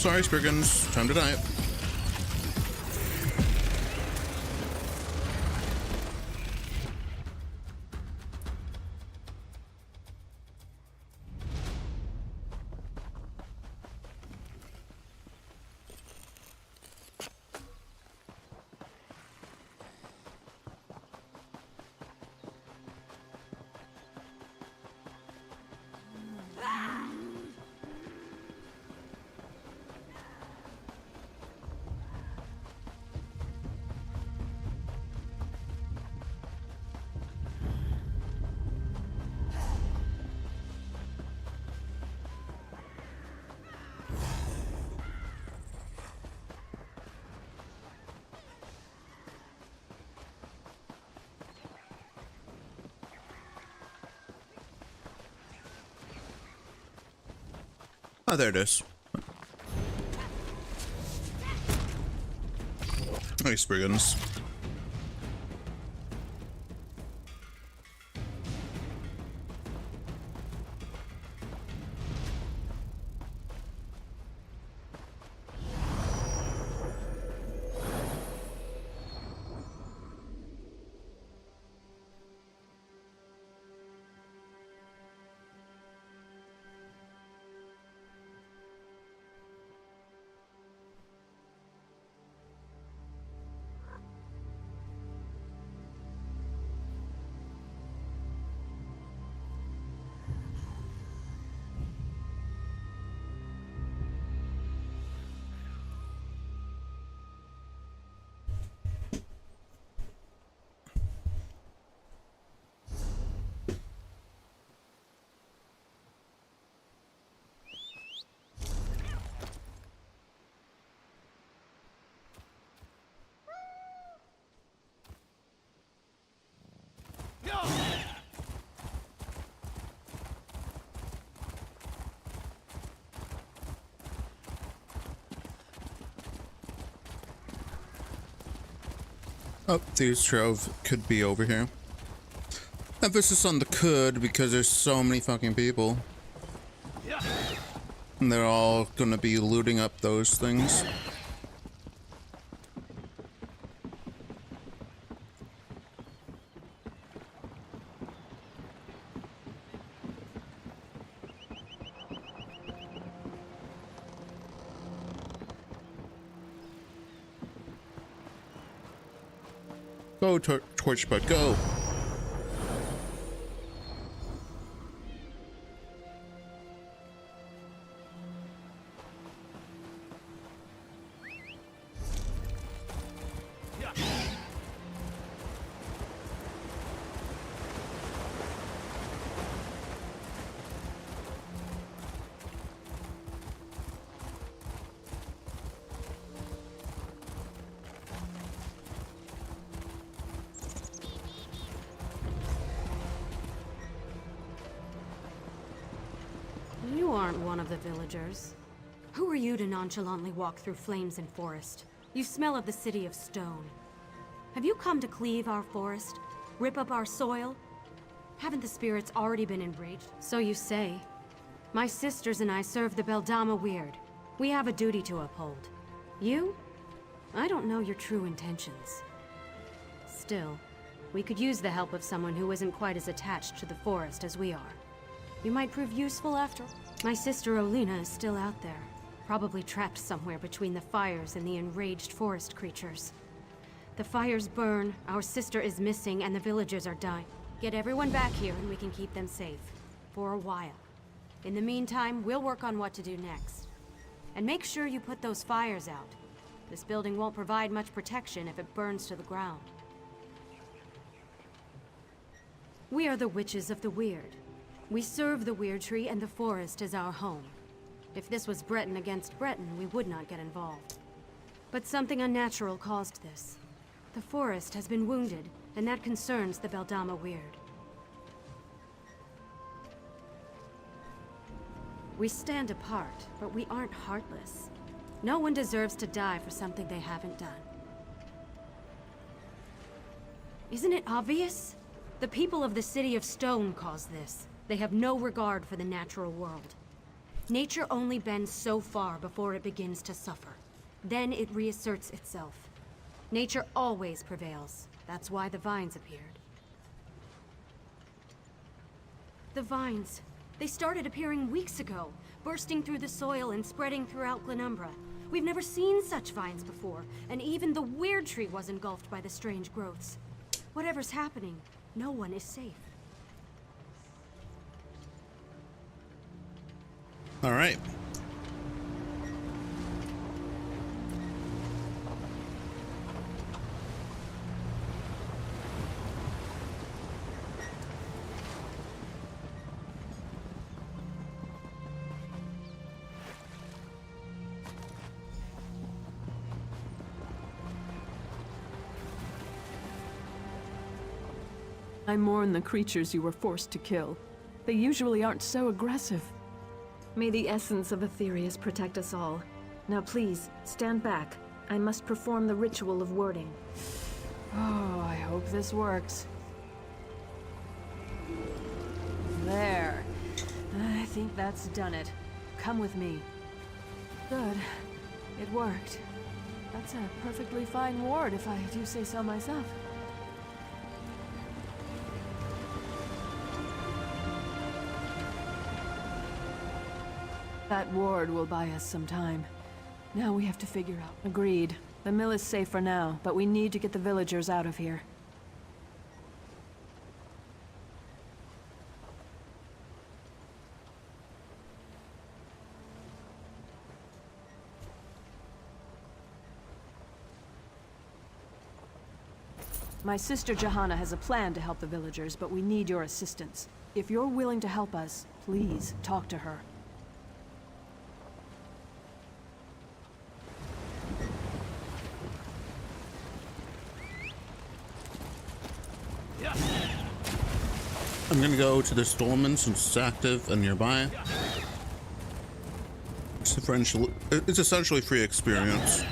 Sorry, Spriggans. Time to die. Oh, there it is. Nice, brigands. Oh, Thieves' Trove could be over here. Emphasis on the could because there's so many fucking people. And they're all gonna be looting up those things. Go, Torchbud, go! You aren't one of the villagers. Who are you to nonchalantly walk through flames and forest? You smell of the city of stone. Have you come to cleave our forest? Rip up our soil? Haven't the spirits already been enraged? So you say. My sisters and I serve the Beldama Weird. We have a duty to uphold. You? I don't know your true intentions. Still, we could use the help of someone who isn't quite as attached to the forest as we are. You might prove useful after. My sister Olina is still out there, probably trapped somewhere between the fires and the enraged forest creatures. The fires burn, our sister is missing, and the villagers are dying. Get everyone back here and we can keep them safe. For a while. In the meantime, we'll work on what to do next. And make sure you put those fires out. This building won't provide much protection if it burns to the ground. We are the Witches of the Weird. We serve the Weird Tree and the forest as our home. If this was Breton against Breton, we would not get involved. But something unnatural caused this. The forest has been wounded, and that concerns the Beldama Weird. We stand apart, but we aren't heartless. No one deserves to die for something they haven't done. Isn't it obvious? The people of the City of Stone caused this. They have no regard for the natural world. Nature only bends so far before it begins to suffer. Then it reasserts itself. Nature always prevails. That's why the vines appeared. The vines. They started appearing weeks ago, bursting through the soil and spreading throughout Glenumbra. We've never seen such vines before, and even the Weird Tree was engulfed by the strange growths. Whatever's happening, no one is safe. All right. I mourn the creatures you were forced to kill. They usually aren't so aggressive. May the essence of Aetherius protect us all. Now please, stand back. I must perform the ritual of wording. Oh, I hope this works. There. I think that's done it. Come with me. Good. It worked. That's a perfectly fine ward, if I do say so myself. That ward will buy us some time. Now we have to figure out. Agreed. The mill is safe for now, but we need to get the villagers out of here. My sister Johanna has a plan to help the villagers, but we need your assistance. If you're willing to help us, please talk to her. I'm gonna go to this dolmen since it's active and nearby. It's essentially free experience.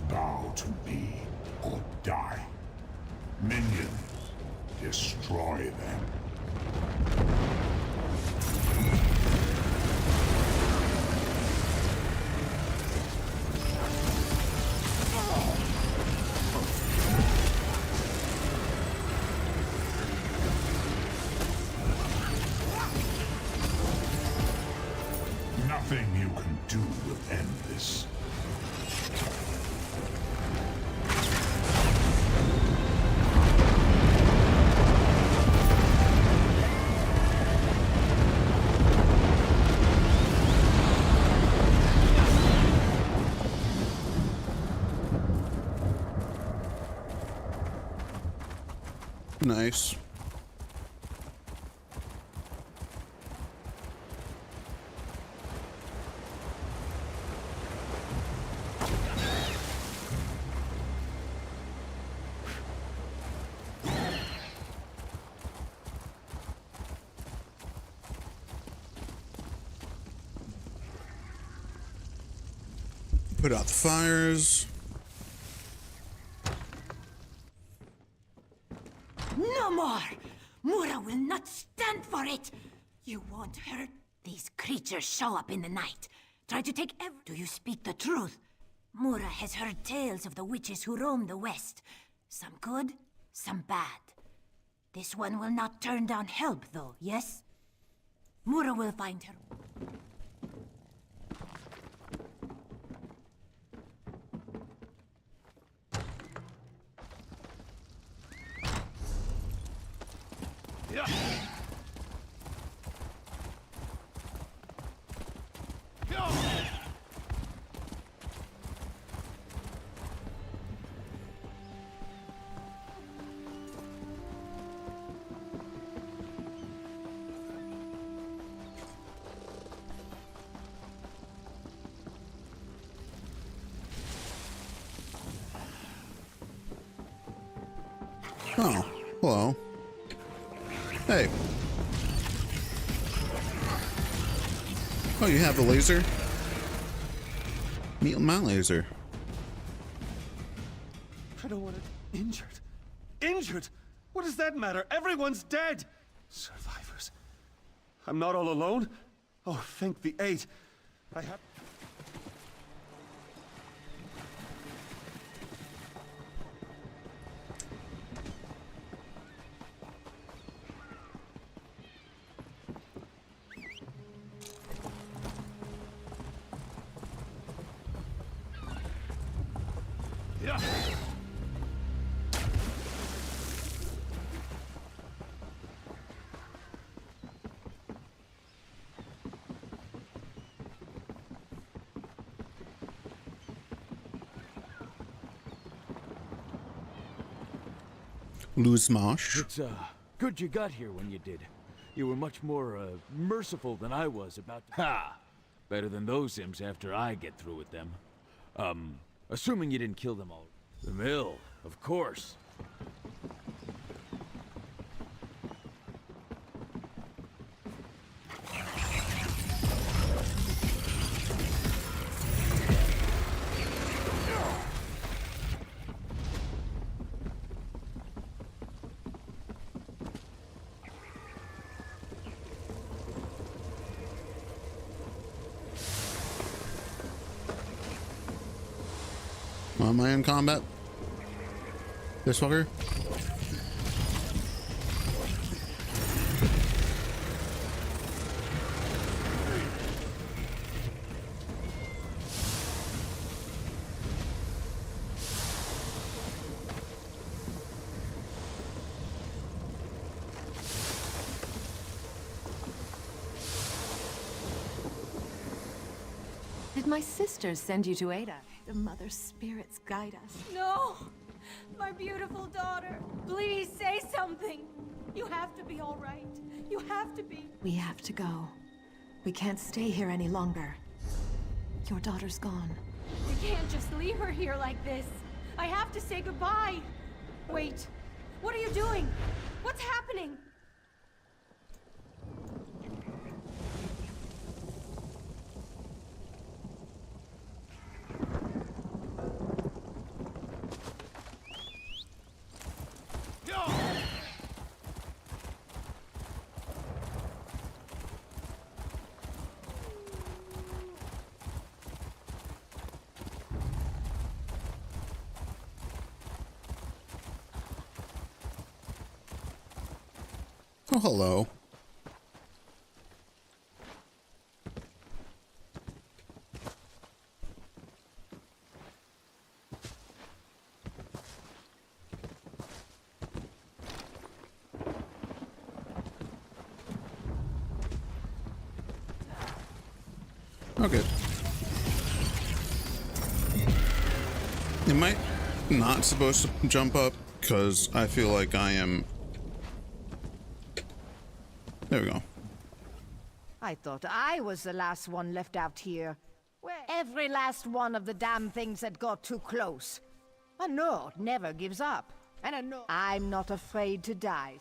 Bow to me or die. Minion, destroy them. Nothing you can do will end this. Nice. Put out the fires. No more! Mura will not stand for it! You won't hurt. These creatures show up in the night. Try to take Do you speak the truth? Mura has heard tales of the witches who roam the west. Some good, some bad. This one will not turn down help, though, yes? Mura will find her. Yeah. Oh, hello. Hey. Oh, you have a laser? Meet my laser. I don't want it. Injured. Injured? What does that matter? Everyone's dead! Survivors. I'm not all alone? Oh, thank the eight. I have... Lose Mosh. It's good you got here when you did. You were much more merciful than I was about to... Ha! Better than those imps after I get through with them. Assuming you didn't kill them all. The mill, of course. Am I in combat? This fucker? Did my sisters send you to Ada? The mother spirits guide us. No! My beautiful daughter! Please say something! You have to be all right. You have to be. We have to go. We can't stay here any longer. Your daughter's gone. I can't just leave her here like this. I have to say goodbye. Wait. What are you doing? What's happening? Oh, hello. Okay. Am I not supposed to jump up? Because I feel like I am There we go. I thought I was the last one left out here. Well, every last one of the damn things that got too close. A Nord never gives up. And a Nord... I'm not afraid to die.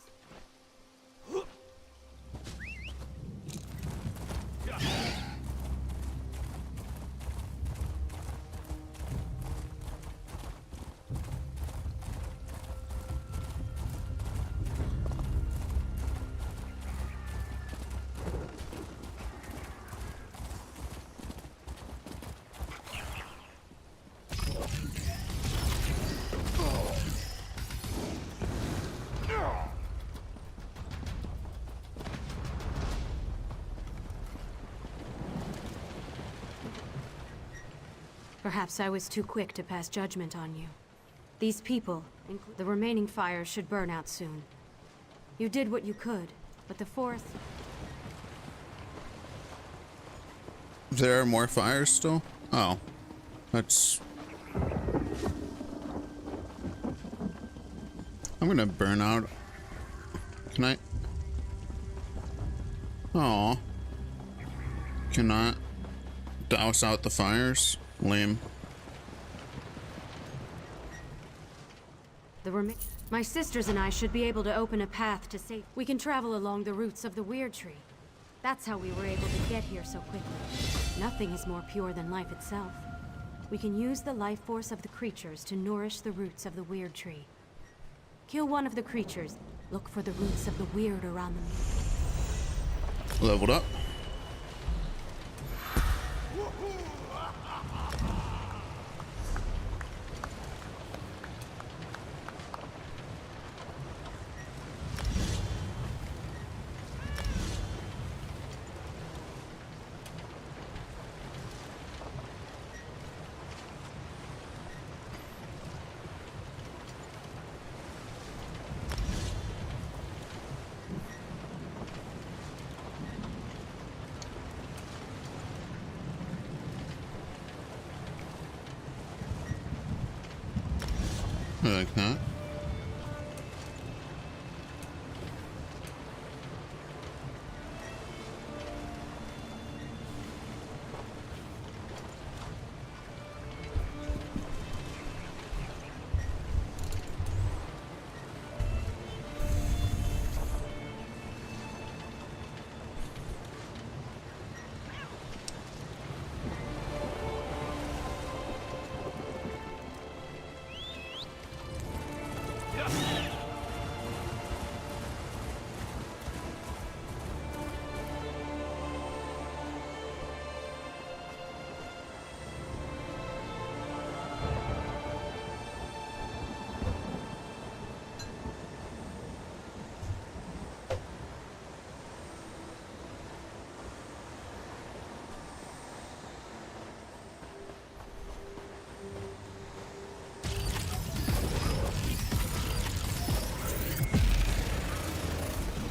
Perhaps I was too quick to pass judgment on you. These people, the remaining fires should burn out soon. You did what you could, but the fourth... There are more fires still? Oh. That's... I'm gonna burn out. Can I? Oh. Cannot douse out the fires? Lame. My sisters and I should be able to open a path to safety. We can travel along the roots of the Weird Tree. That's how we were able to get here so quickly. Nothing is more pure than life itself. We can use the life force of the creatures to nourish the roots of the Weird Tree. Kill one of the creatures. Look for the roots of the weird around them. Leveled up. Like that.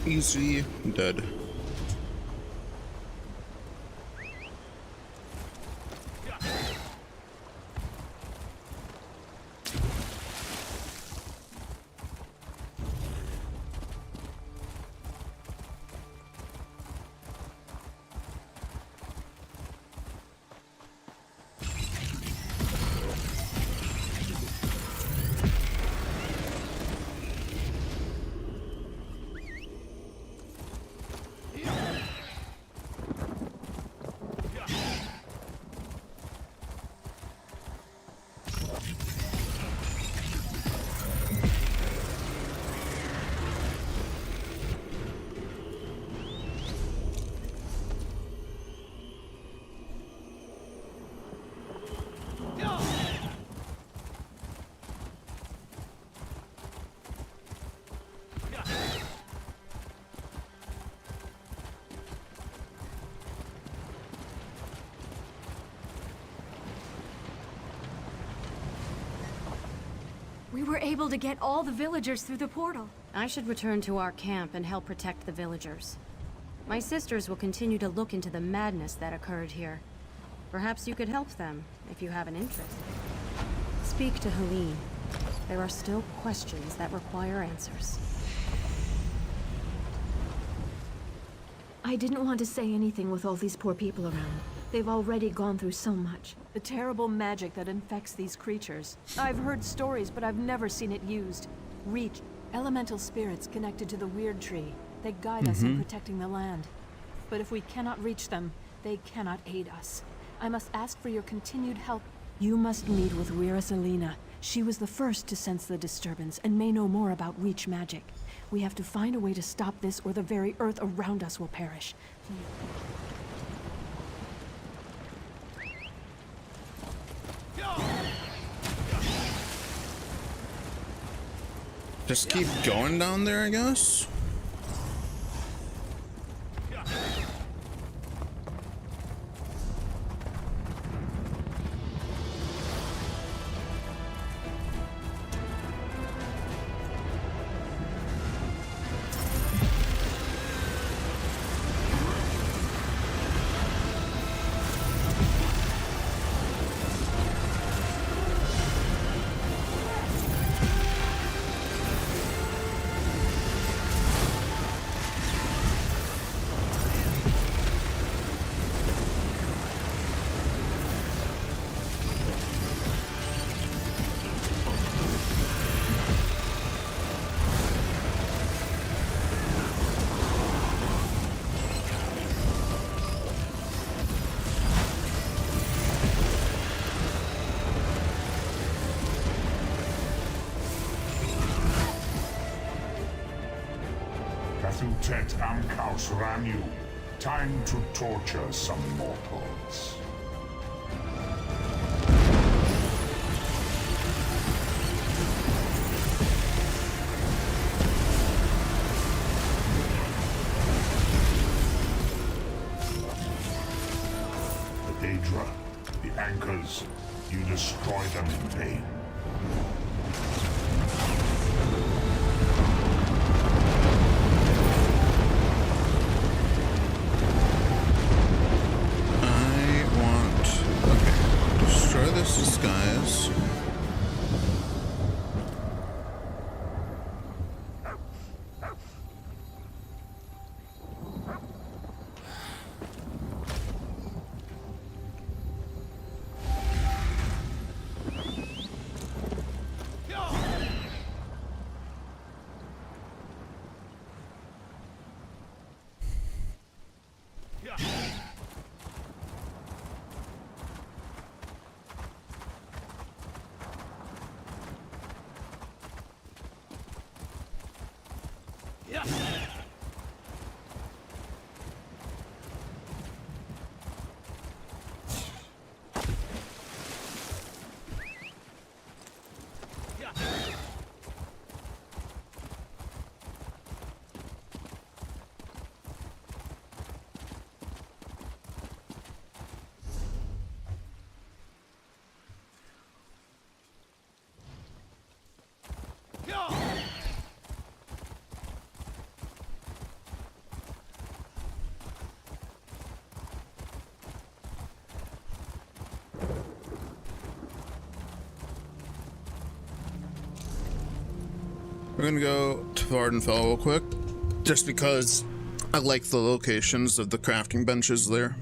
Easy, dead. We were able to get all the villagers through the portal. I should return to our camp and help protect the villagers. My sisters will continue to look into the madness that occurred here. Perhaps you could help them, if you have an interest. Speak to Helene. There are still questions that require answers. I didn't want to say anything with all these poor people around. They've already gone through so much. The terrible magic that infects these creatures. I've heard stories, but I've never seen it used. Reach. Elemental spirits connected to the Weird Tree. They guide us in protecting the land. But if we cannot reach them, they cannot aid us. I must ask for your continued help. You must meet with Wira Selena. She was the first to sense the disturbance and may know more about Reach magic. We have to find a way to stop this or the very earth around us will perish. Just keep going down there, I guess? Tet Amkaus Ranu. Time to torture some mortals. The Daedra, the anchors, you destroy them in vain. Disguise. We're gonna go to Vardenfell real quick, just because I like the locations of the crafting benches there.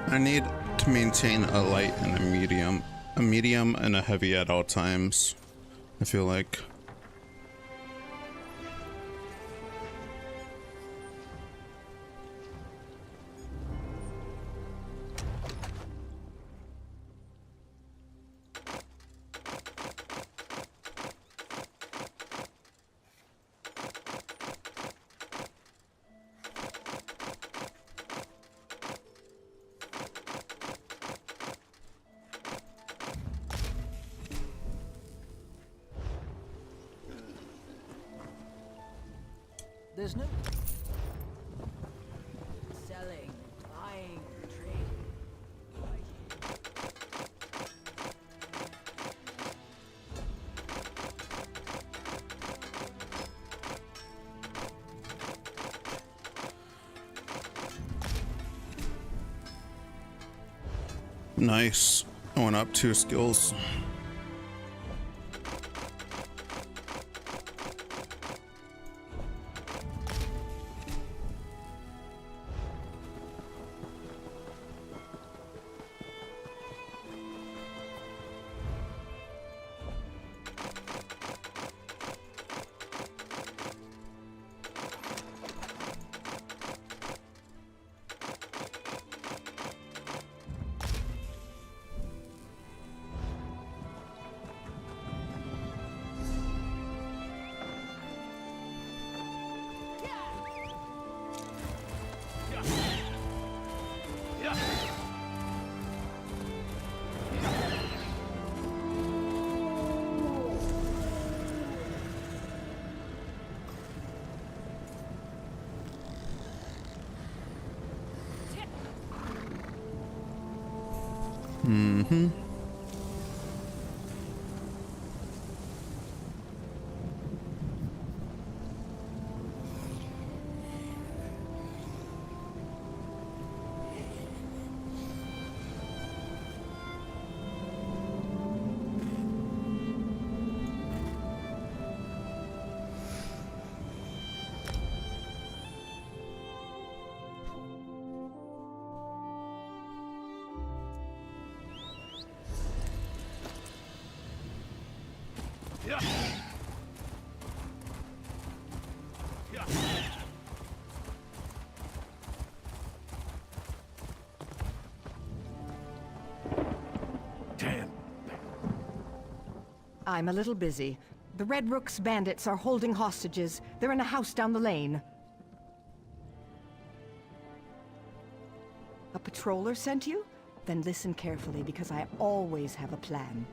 I need to maintain a light and a medium and a heavy at all times, I feel like. There's no selling, buying, trade. Nice. I went up 2 skills. Mm-hmm. I'm a little busy. The Red Rook's bandits are holding hostages. They're in a house down the lane. A patroller sent you? Then listen carefully, because I always have a plan.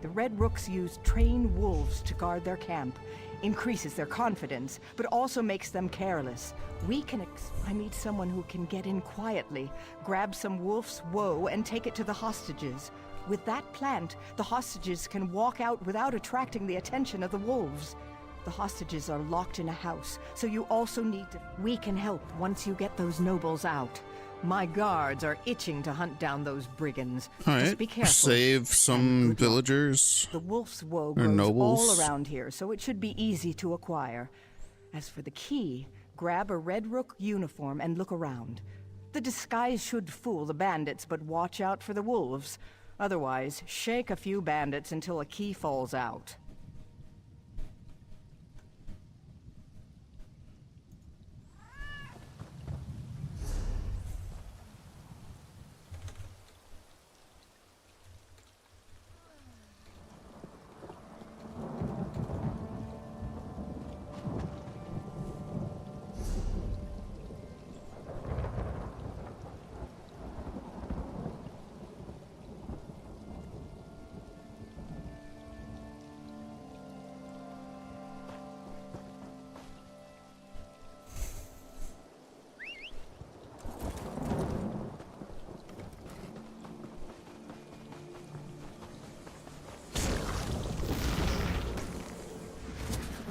The Red Rooks use trained wolves to guard their camp. Increases their confidence, but also makes them careless. I need someone who can get in quietly, grab some wolf's woe, and take it to the hostages. With that plant, the hostages can walk out without attracting the attention of the wolves. The hostages are locked in a house, so you also need to... We can help once you get those nobles out. My guards are itching to hunt down those brigands. All Just right, be careful. save some villagers. The wolf's woe or grows nobles. all around here, so it should be easy to acquire. As for the key, grab a Red Rook uniform and look around. The disguise should fool the bandits, but watch out for the wolves. Otherwise, shake a few bandits until a key falls out.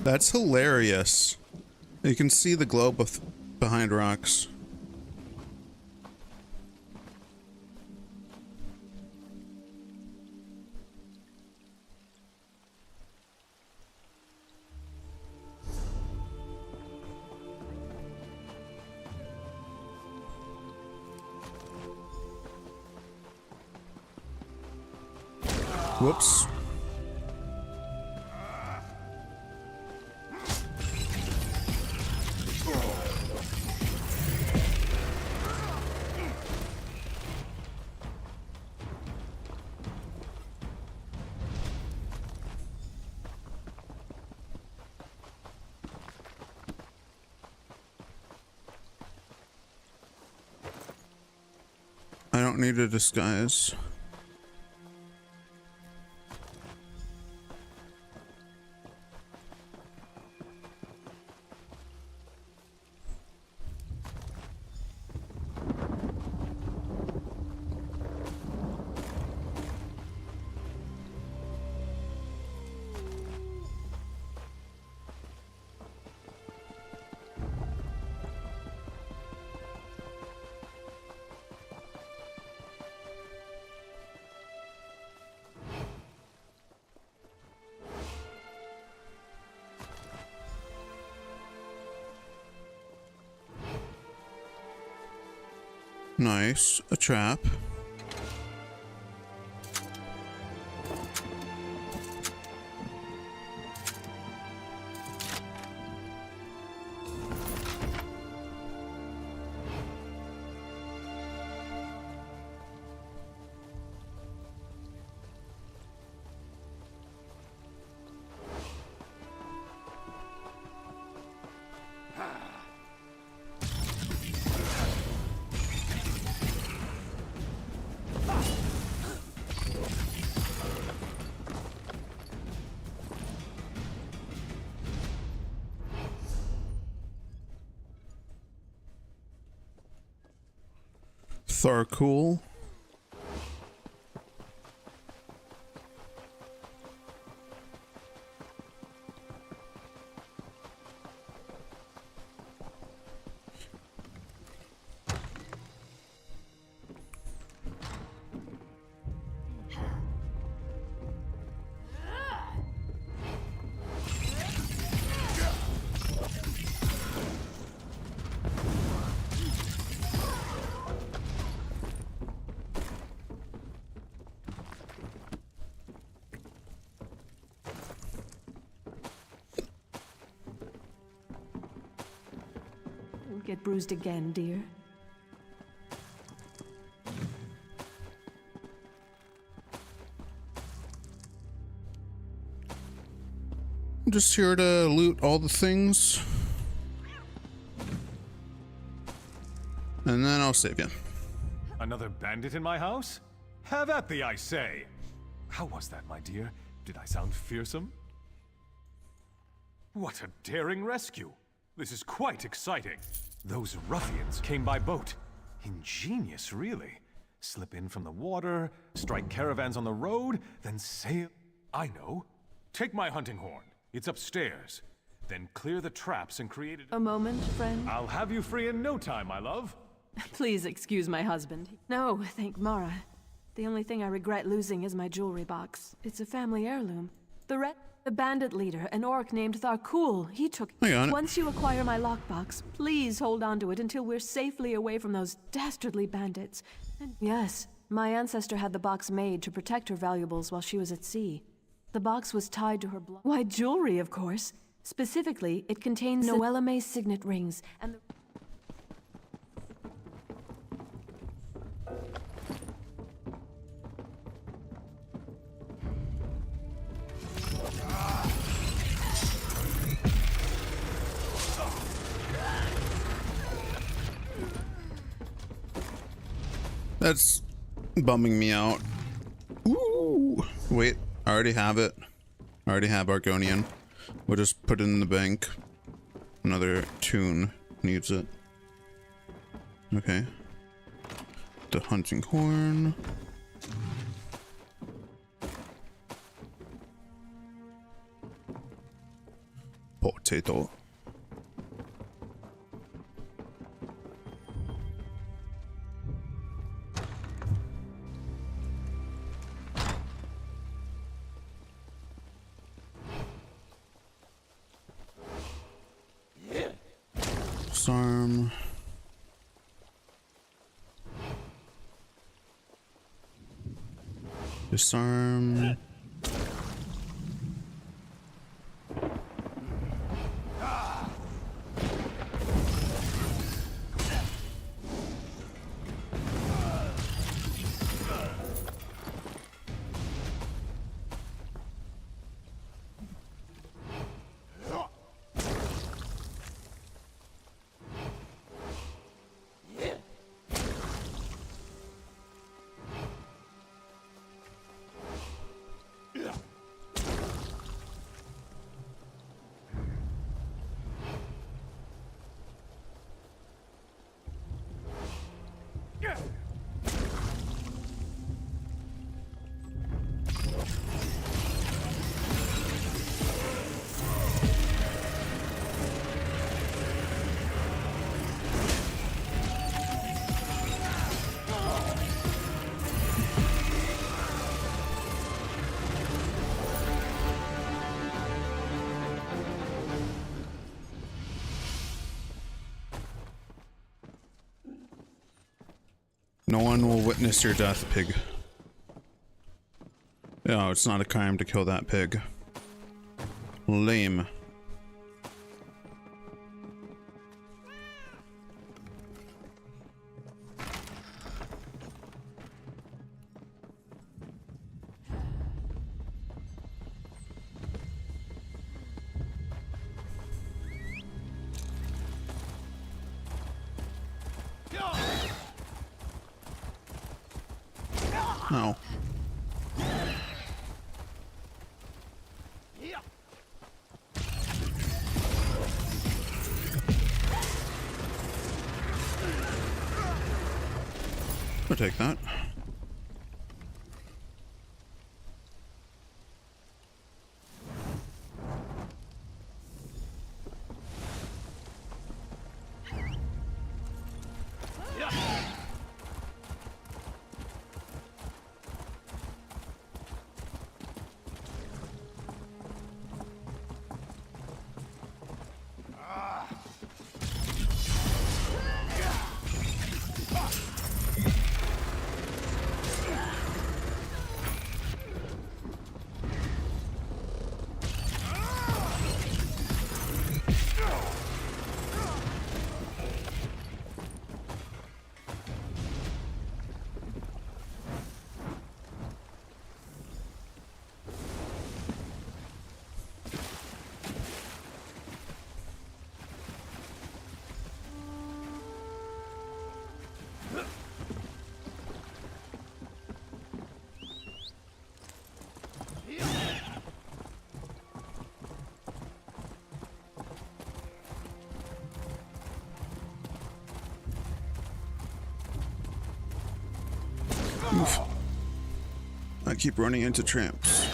That's hilarious. You can see the glow behind rocks. Whoops. I don't need a disguise. Nice. A trap. Tharcool. Don't get bruised again, dear. I'm just here to loot all the things. And then I'll save you. Another bandit in my house? Have at thee, I say! How was that, my dear? Did I sound fearsome? What a daring rescue! This is quite exciting. Those ruffians came by boat. Ingenious, really. Slip in from the water, strike caravans on the road, then sail... I know. Take my hunting horn. It's upstairs. Then clear the traps and create A moment, friend. I'll have you free in no time, my love. Please excuse my husband. No, thank Mara. The only thing I regret losing is my jewelry box. It's a family heirloom. The bandit leader, an orc named Tharcool, he took it. Hang on. Once you acquire my lockbox, please hold on to it until we're safely away from those dastardly bandits. And yes, my ancestor had the box made to protect her valuables while she was at sea. The box was tied to her blood. Why, jewelry, of course. Specifically, it contains Noella May's signet rings and the... That's bumming me out. Ooh. Wait, I already have it. I already have Argonian. We'll just put it in the bank. Another tune needs it. Okay. The hunting horn. Potato. Disarm. Disarm. No one will witness your death, pig. Yeah, it's not a crime to kill that pig. Lame. No. I'll take that. Oof. I keep running into tramps.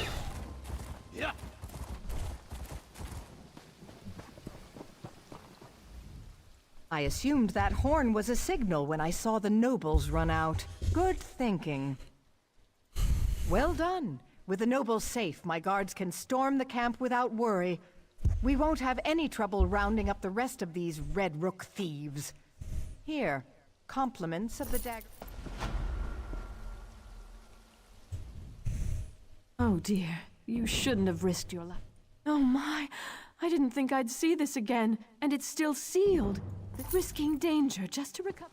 I assumed that horn was a signal when I saw the nobles run out. Good thinking. Well done. With the nobles safe, my guards can storm the camp without worry. We won't have any trouble rounding up the rest of these Red Rook thieves. Here, compliments of the dagger. Oh dear, you shouldn't have risked your life. Oh my, I didn't think I'd see this again, and it's still sealed. Risking danger just to recover.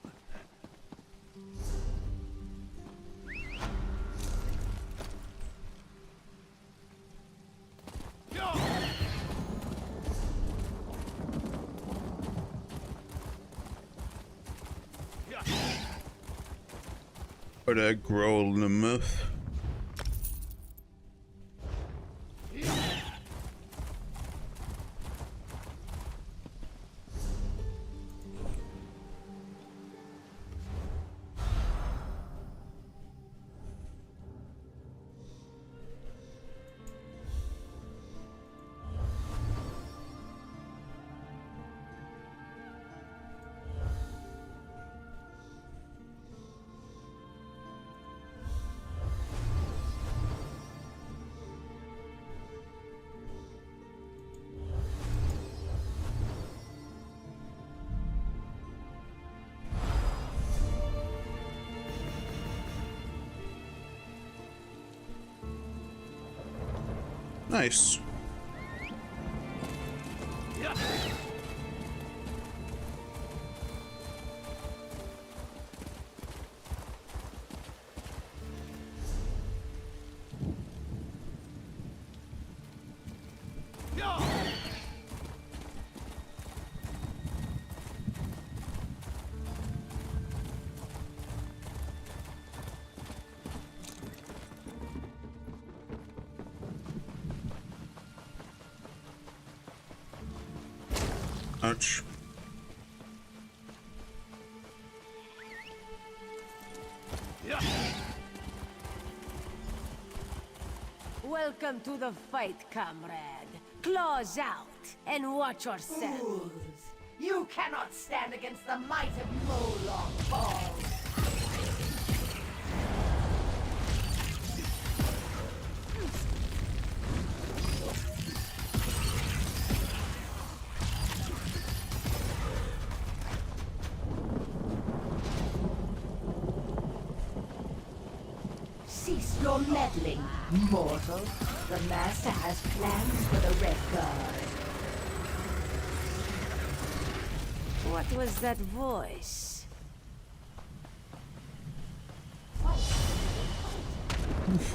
But I grow limit. Nice. Ouch. Welcome to the fight, comrade. Claws out and watch yourself. You cannot stand against the might of Moloch Ball. You're meddling, mortal. The Master has plans for the Red Guard. What was that voice?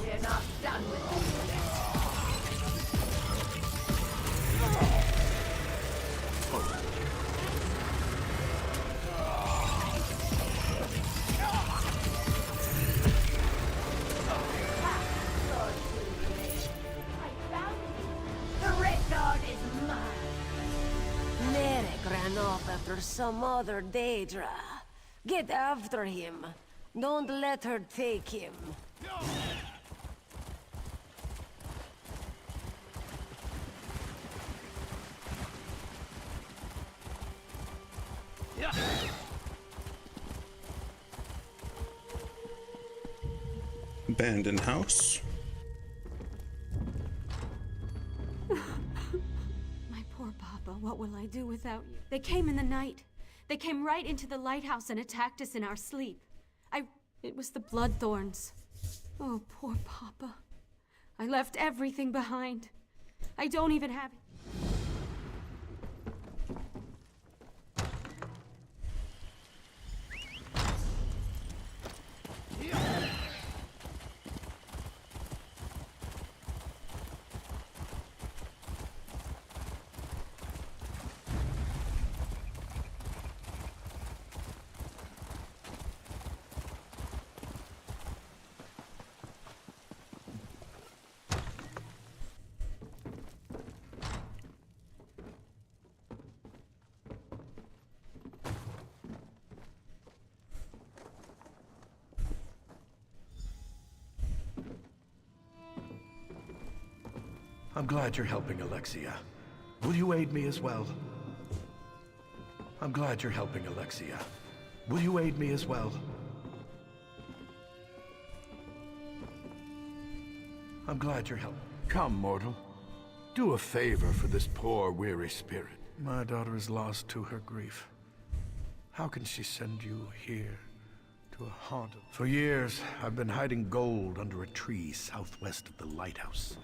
We're not done with you yet. The Red Guard is mine. Merrick ran off after some other Daedra. Get after him. Don't let her take him. Abandoned house. My poor Papa, what will I do without you? They came in the night. They came right into the lighthouse and attacked us in our sleep. It was the Bloodthorns. Oh, poor Papa. I left everything behind. I don't even have it. I'm glad you're helping Alexia. Will you aid me as well? I'm glad you're helping Alexia. Will you aid me as well? I'm glad you're helping. Come, mortal. Do a favor for this poor, weary spirit. My daughter is lost to her grief. How can she send you here to a haunt of... For years, I've been hiding gold under a tree southwest of the lighthouse.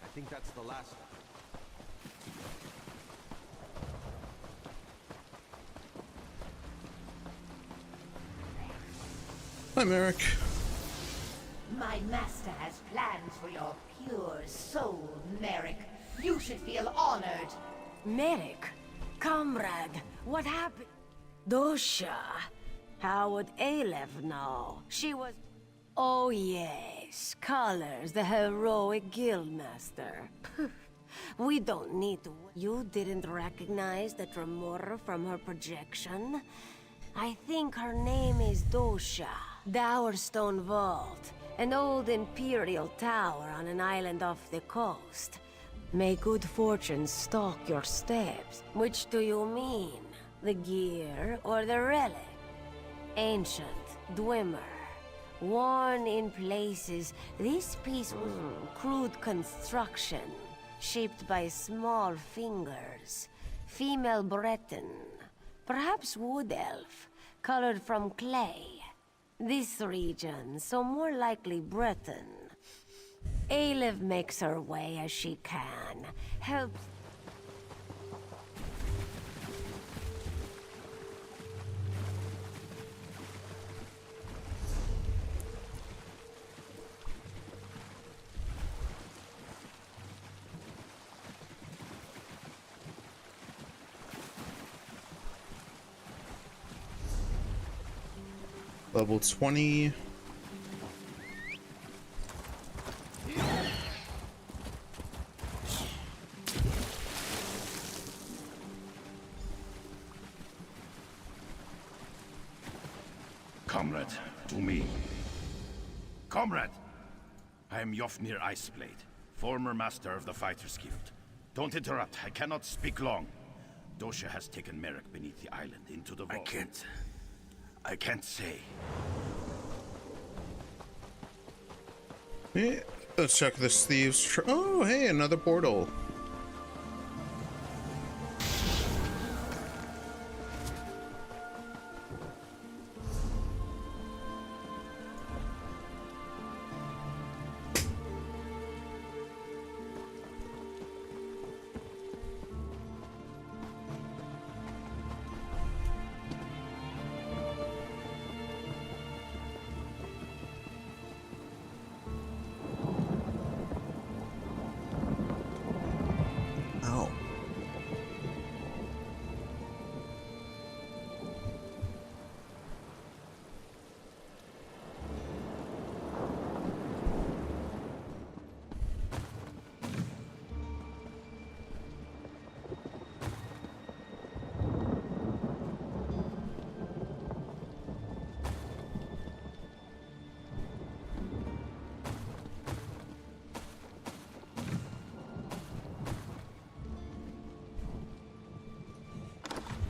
I think that's the last one. Hi, Merrick. My master has plans for your pure soul, Merrick. You should feel honored. Merrick, comrade, what happened? Dosha, how would Aleph know? She was... Oh yes, Colors, the heroic guildmaster. We don't need to... You didn't recognize the Tremora from her projection? I think her name is Dosha. Dowerstone Vault, an old imperial tower on an island off the coast. May good fortune stalk your steps. Which do you mean? The gear or the relic? Ancient, Dwemer, Worn in places, this piece was crude construction, shaped by small fingers. Female Breton, perhaps wood elf, colored from clay. This region, so more likely Breton. Aleph makes her way as she can, helps. Level 20. Comrade, to me. Comrade! I am Yofnir Iceblade, former master of the Fighters Guild. Don't interrupt, I cannot speak long. Dosha has taken Merrick beneath the island into the vault. I can't say. Yeah, let's check this thieves. Oh, hey, another portal.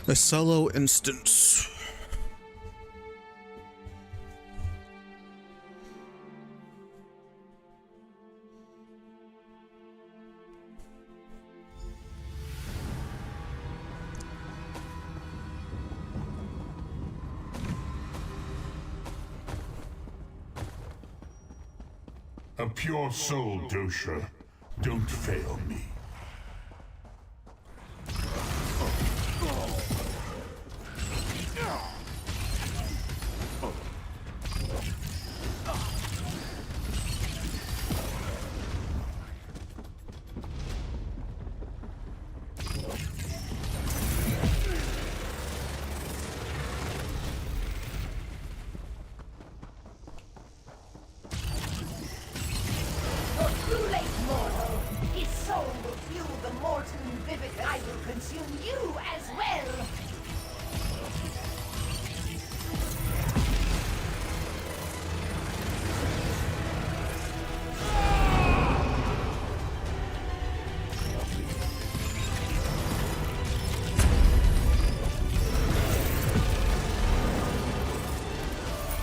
A solo instance. A pure soul, Dosha. Don't fail me. Too late, mortal. His soul will fuel the mortal vivific. I will consume you as well.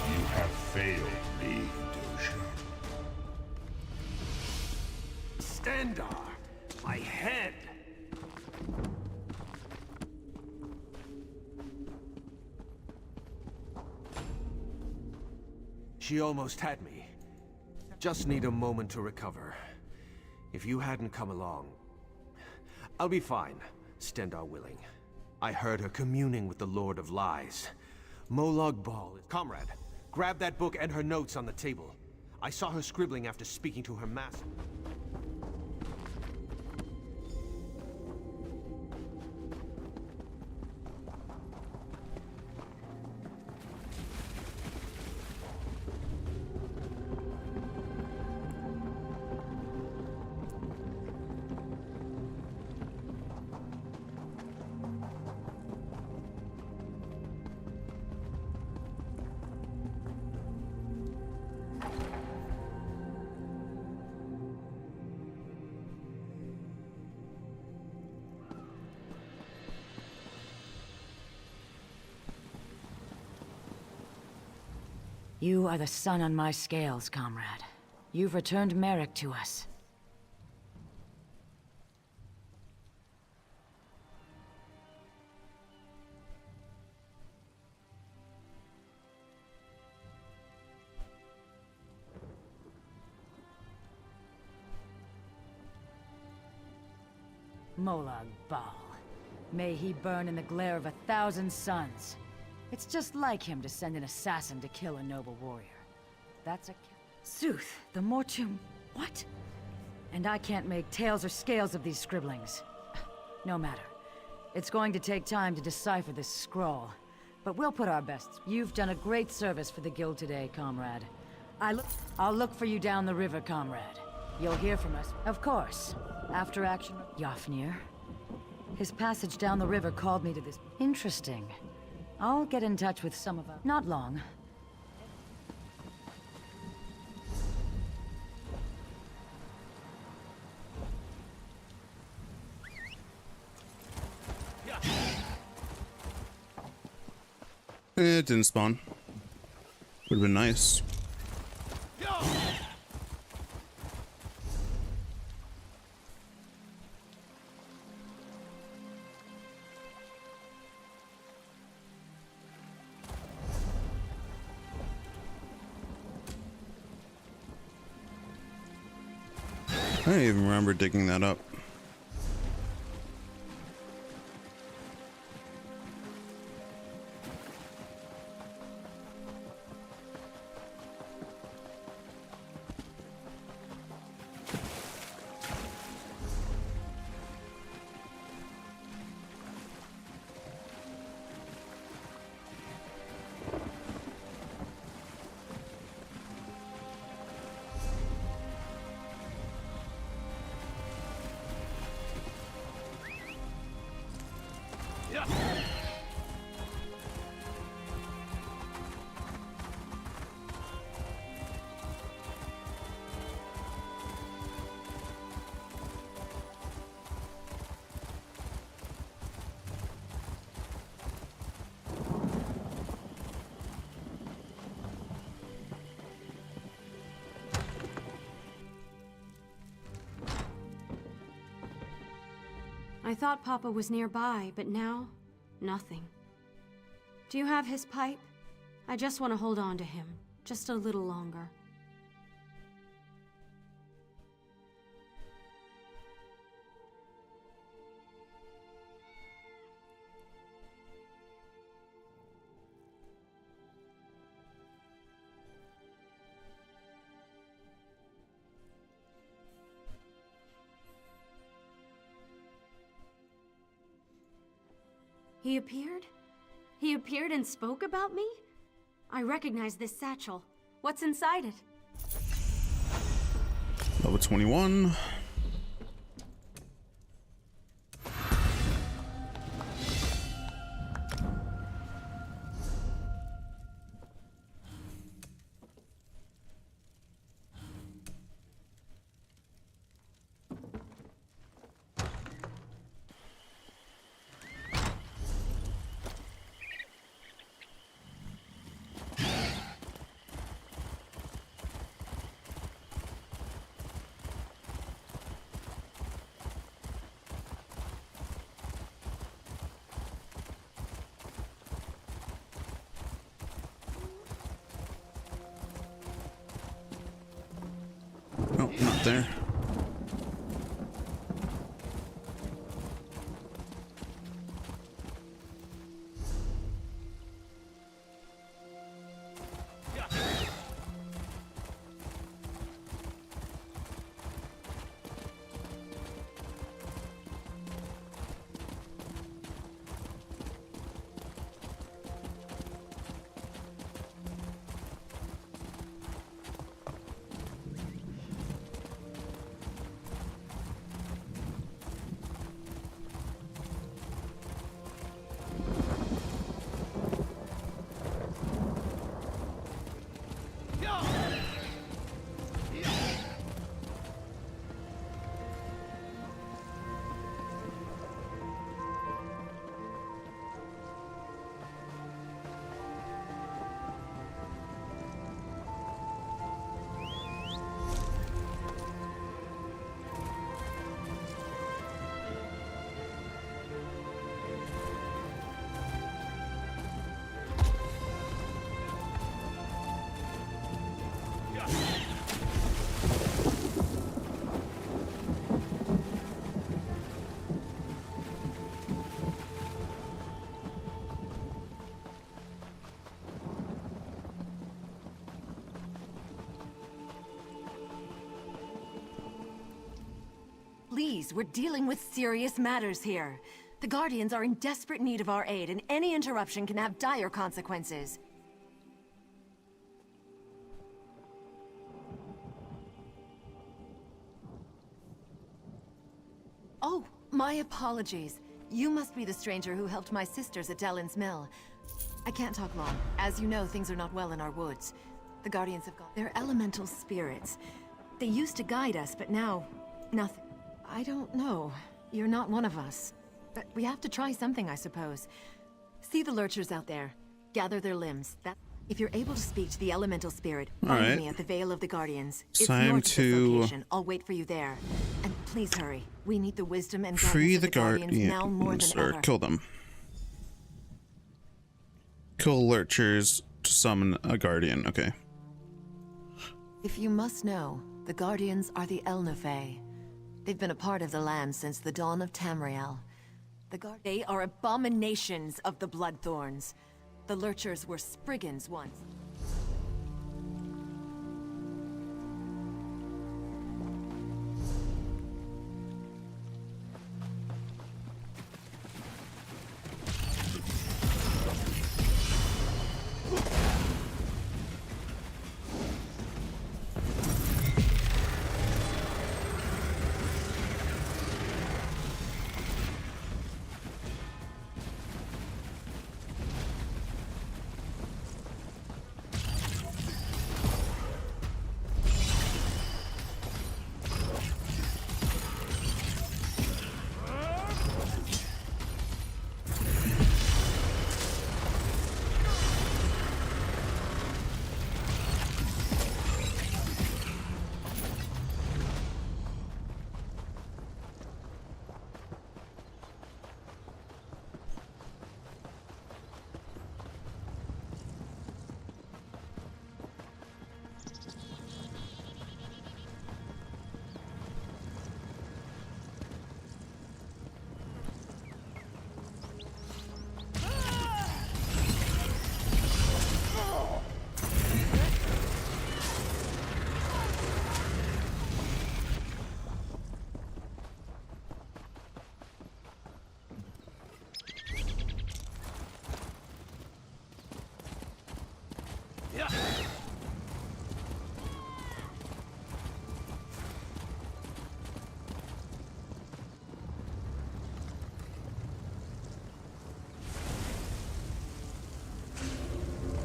You have failed me, Dosha. Standar, my head! She almost had me. Just need a moment to recover. If you hadn't come along... I'll be fine, Stendarr willing. I heard her communing with the Lord of Lies. Molag Bal... Comrade, grab that book and her notes on the table. I saw her scribbling after speaking to her master. You are the sun on my scales, comrade. You've returned Merrick to us. Molag Bal. May he burn in the glare of 1,000 suns. It's just like him to send an assassin to kill a noble warrior. That's a... Sooth, the Mortum... What? And I can't make tails or scales of these scribblings. No matter. It's going to take time to decipher this scroll. But we'll put our best. You've done a great service for the guild today, comrade. I'll look for you down the river, comrade. You'll hear from us. Of course. After action... Yofnir. His passage down the river called me to this... Interesting. I'll get in touch with some of us. Not long. It didn't spawn. Would've been nice. I don't even remember digging that up. I thought Papa was nearby, but now, nothing. Do you have his pipe? I just want to hold on to him, just a little longer. He appeared? He appeared and spoke about me? I recognize this satchel. What's inside it? Level 21. Oh, not there. Please, we're dealing with serious matters here. The Guardians are in desperate need of our aid, and any interruption can have dire consequences. Oh, my apologies. You must be the stranger who helped my sisters at Dellin's Mill. I can't talk long. As you know, things are not well in our woods. The Guardians have gone. They're elemental spirits. They used to guide us, but now, nothing. I don't know. You're not one of us. But we have to try something, I suppose. See the lurchers out there. Gather their limbs. If you're able to speak to the elemental spirit, find me at the Veil of the Guardians. It's Time north of to this location. I'll wait for you there. And please hurry. We need the wisdom and free guidance of the the Guardians now more than or ever. kill them. Kill lurchers to summon a guardian. Okay. If you must know, the Guardians are the Elnafey. They've been a part of the land since the dawn of Tamriel. They are abominations of the Bloodthorns. The Lurchers were Spriggans once.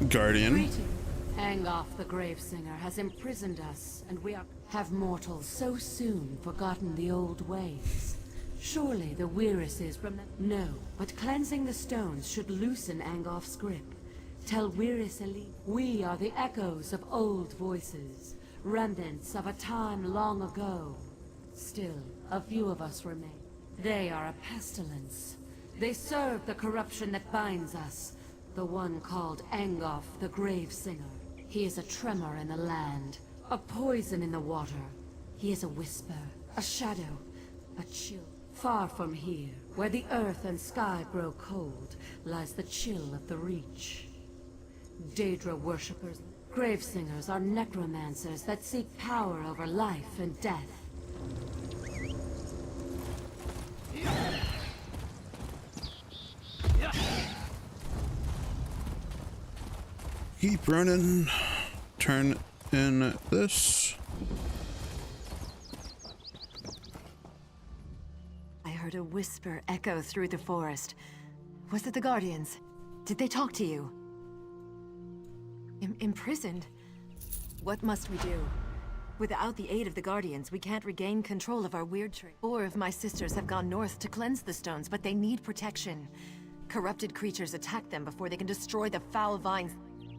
Guardian. Angoff the Gravesinger has imprisoned us, and we have mortals so soon forgotten the old ways. Surely the Wirises No, but cleansing the stones should loosen Angoff's grip. Tell Wiris Elite we are the echoes of old voices, remnants of a time long ago. Still, a few of us remain. They are a pestilence. They serve the corruption that binds us. The one called Angoff the Gravesinger. He is a tremor in the land, a poison in the water. He is a whisper, a shadow, a chill. Far from here, where the earth and sky grow cold, lies the chill of the Reach. Daedra worshippers, Gravesingers are necromancers that seek power over life and death. Keep running. Turn in this. I heard a whisper echo through the forest. Was it the Guardians? Did they talk to you? Imprisoned? What must we do? Without the aid of the Guardians, we can't regain control of our weird tree. 4 of my sisters have gone north to cleanse the stones, but they need protection. Corrupted creatures attack them before they can destroy the foul vines.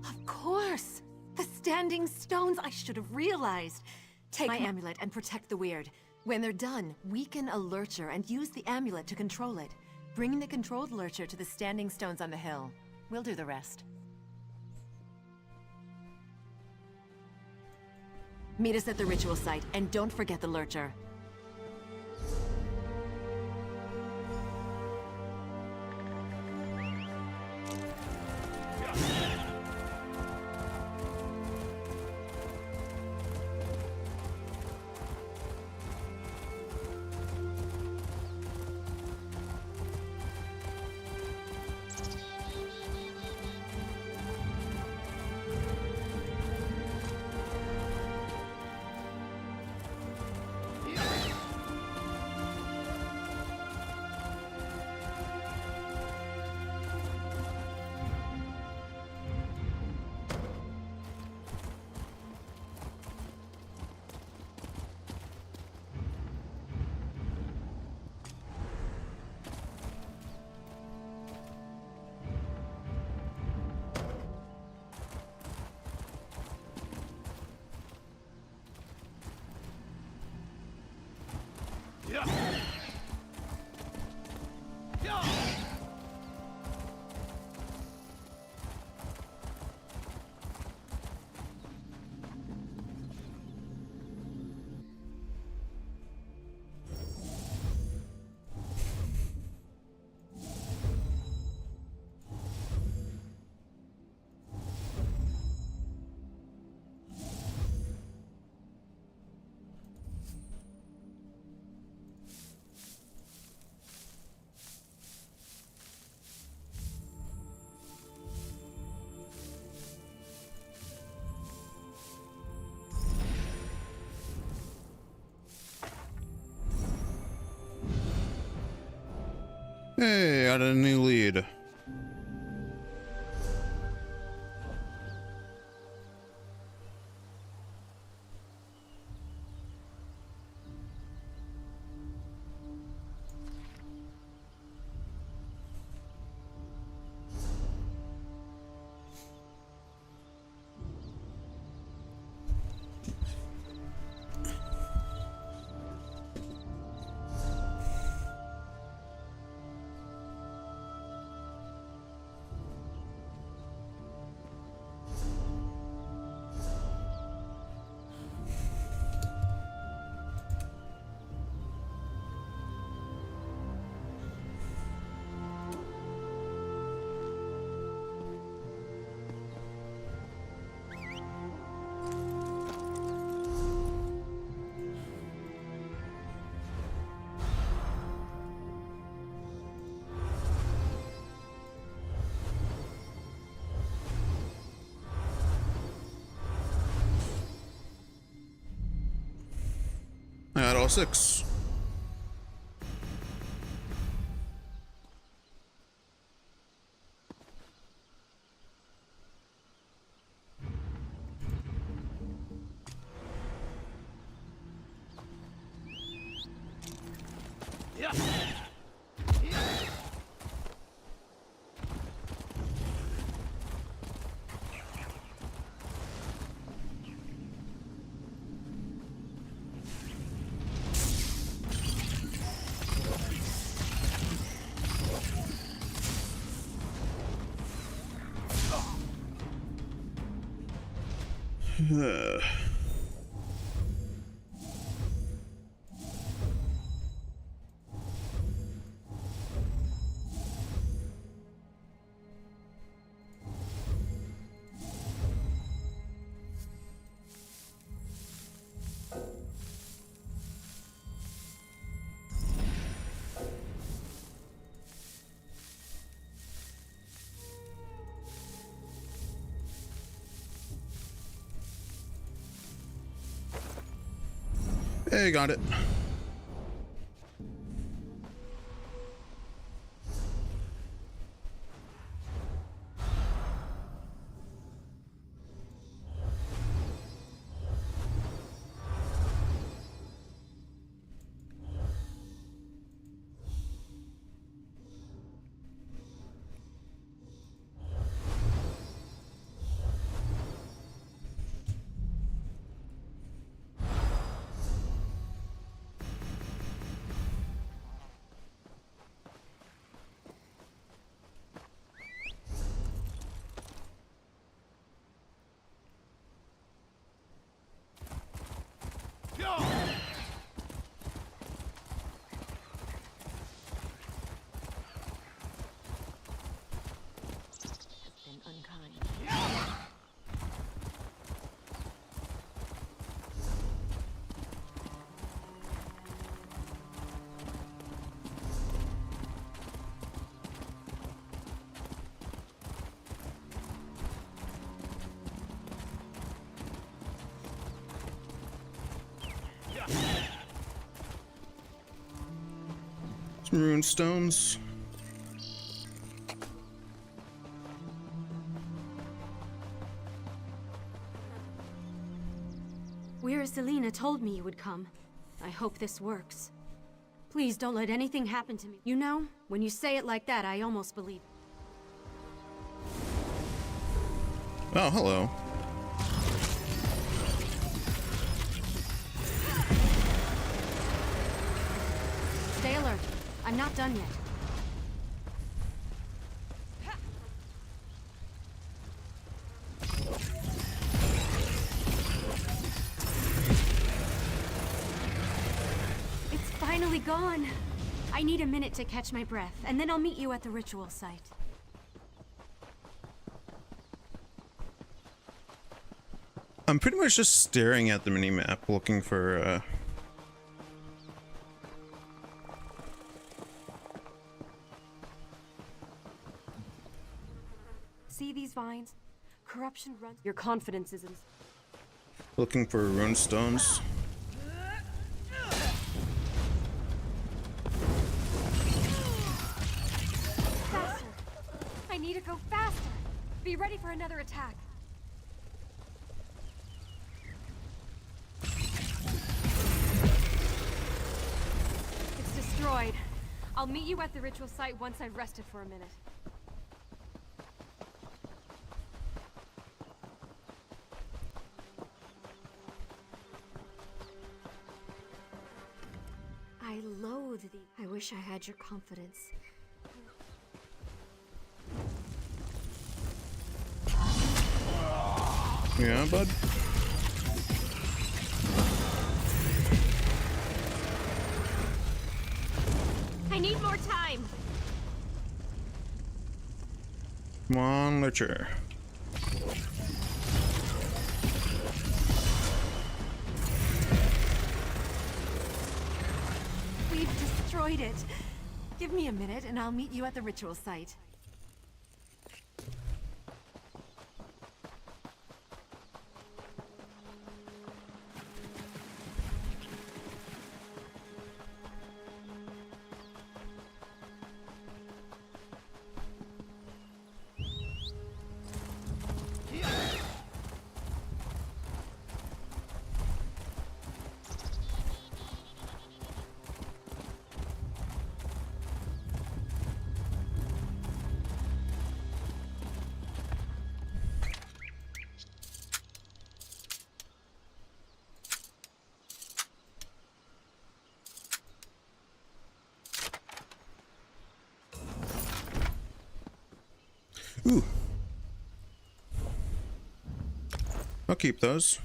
Of course! The standing stones! I should have realized! Take my amulet and protect the weird. When they're done, weaken a lurcher and use the amulet to control it. Bring the controlled lurcher to the standing stones on the hill. We'll do the rest. Meet us at the ritual site, and don't forget the lurcher. Hey, I got a new lead. I got all 6. Hey, got it. Some rune stones. Where Selena told me you would come. I hope this works. Please don't let anything happen to me. You know, when you say it like that, I almost believe. Oh, hello. Stay alert. I'm not done yet. It's finally gone. I need a minute to catch my breath, and then I'll meet you at the ritual site. I'm pretty much just staring at the minimap, looking for, See these vines? Corruption runs. Your confidence is in... looking for rune stones. need to go faster. Be ready for another attack. It's destroyed. I'll meet you at the ritual site once I've rested for a minute. I loathe thee. I wish I had your confidence. Yeah, bud. I need more time. Come on, Lurcher. We've destroyed it. Give me a minute and I'll meet you at the ritual site. Ooh. I'll keep those.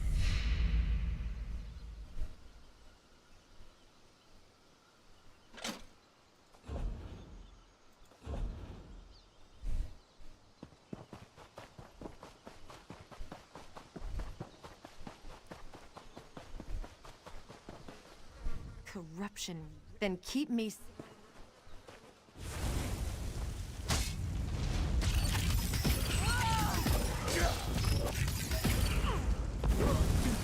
Corruption. Then keep me...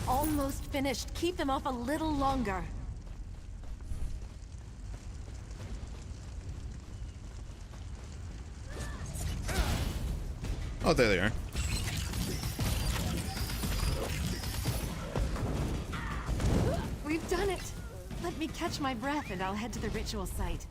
Almost finished. Keep them off a little longer. Oh, there they are. We've done it. Let me catch my breath and I'll head to the ritual site.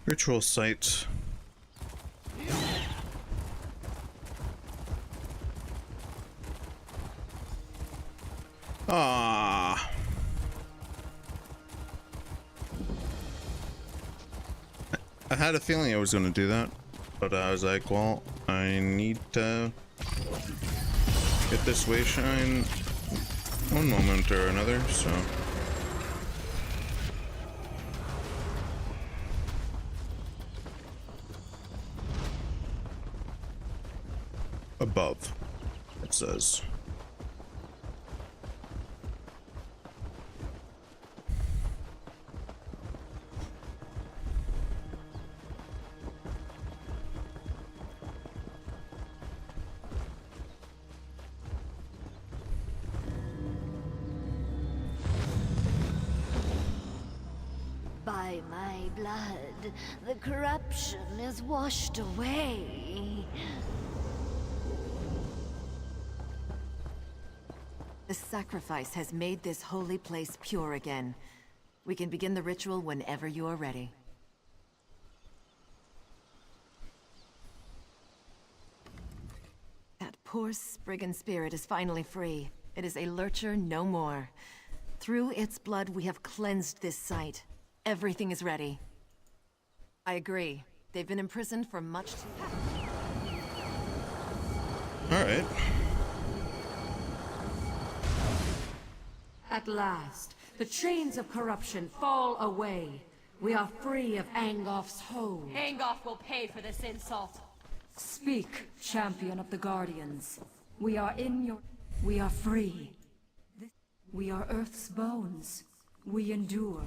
Ritual site. Ah. I had a feeling I was going to do that, but I was like, well, I need to get this way shine one moment or another, so. Above, it says. By my blood, the corruption is washed away. The sacrifice has made this holy place pure again. We can begin the ritual whenever you are ready. That poor Spriggan spirit is finally free. It is a lurcher no more. Through its blood, we have cleansed this site. Everything is ready. I agree. They've been imprisoned for much too... All right. At last, the chains of corruption fall away. We are free of Angoff's hold. Angoff will pay for this insult. Speak, champion of the Guardians. We are free. We are Earth's bones. We endure.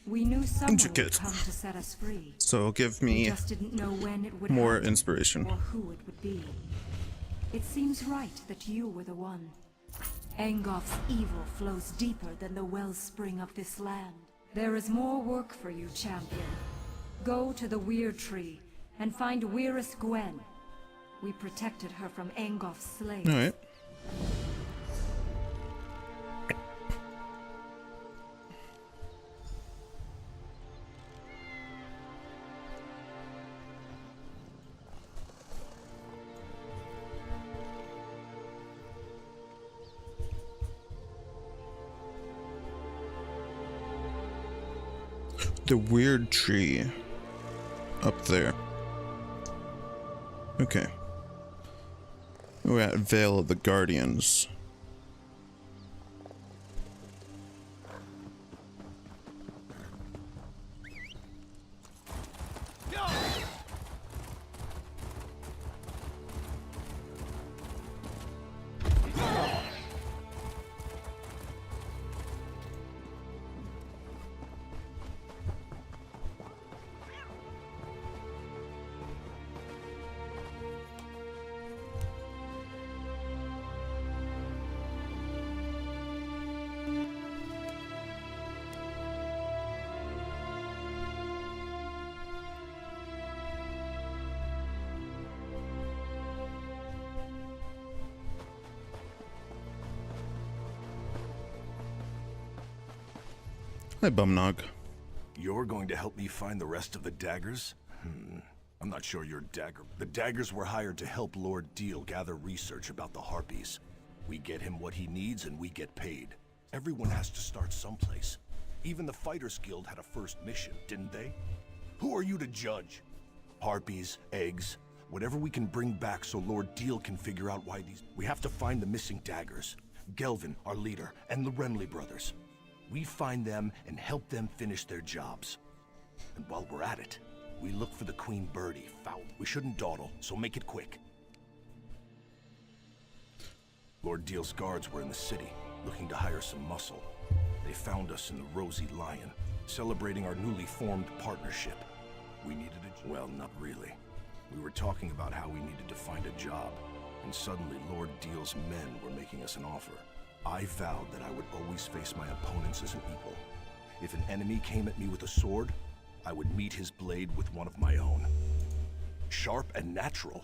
We knew someone Intricate. would come to set us free. So give We me just didn't know when it would more happen, inspiration. or who it would be. It seems right that you were the one. Angoth's evil flows deeper than the wellspring of this land. There is more work for you, champion. Go to the Weird Tree and find Weirus Gwen. We protected her from Angoth's slaves. Alright. The Weird Tree. Up there. Okay. We're at Vale of the Guardians. Hi, Bumnog. You're going to help me find the rest of the daggers? I'm not sure you're dagger. The daggers were hired to help Lord Deal gather research about the Harpies. We get him what he needs and we get paid. Everyone has to start someplace. Even the Fighters Guild had a first mission, didn't they? Who are you to judge? Harpies, eggs, whatever we can bring back so Lord Deal can figure out why these... We have to find the missing daggers. Gelvin, our leader, and the Renly brothers. We find them and help them finish their jobs. And while we're at it, we look for the Queen Birdie foul. We shouldn't dawdle, so make it quick. Lord Deal's guards were in the city, looking to hire some muscle. They found us in the Rosy Lion, celebrating our newly formed partnership. We needed a... well, not really. We were talking about how we needed to find a job, and suddenly Lord Deal's men were making us an offer. I vowed that I would always face my opponents as an equal. If an enemy came at me with a sword, I would meet his blade with one of my own. Sharp and natural.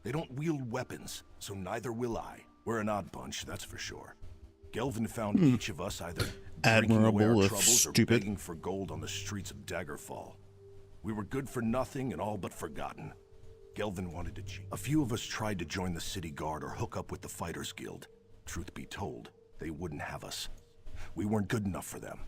They don't wield weapons, so neither will I. We're an odd bunch, that's for sure. Gelvin found each of us either drinking away our troubles or begging for gold on the streets of Daggerfall. We were good for nothing and all but forgotten. Gelvin wanted to cheat. A few of us tried to join the city guard or hook up with the Fighters Guild. Truth be told, they wouldn't have us. We weren't good enough for them.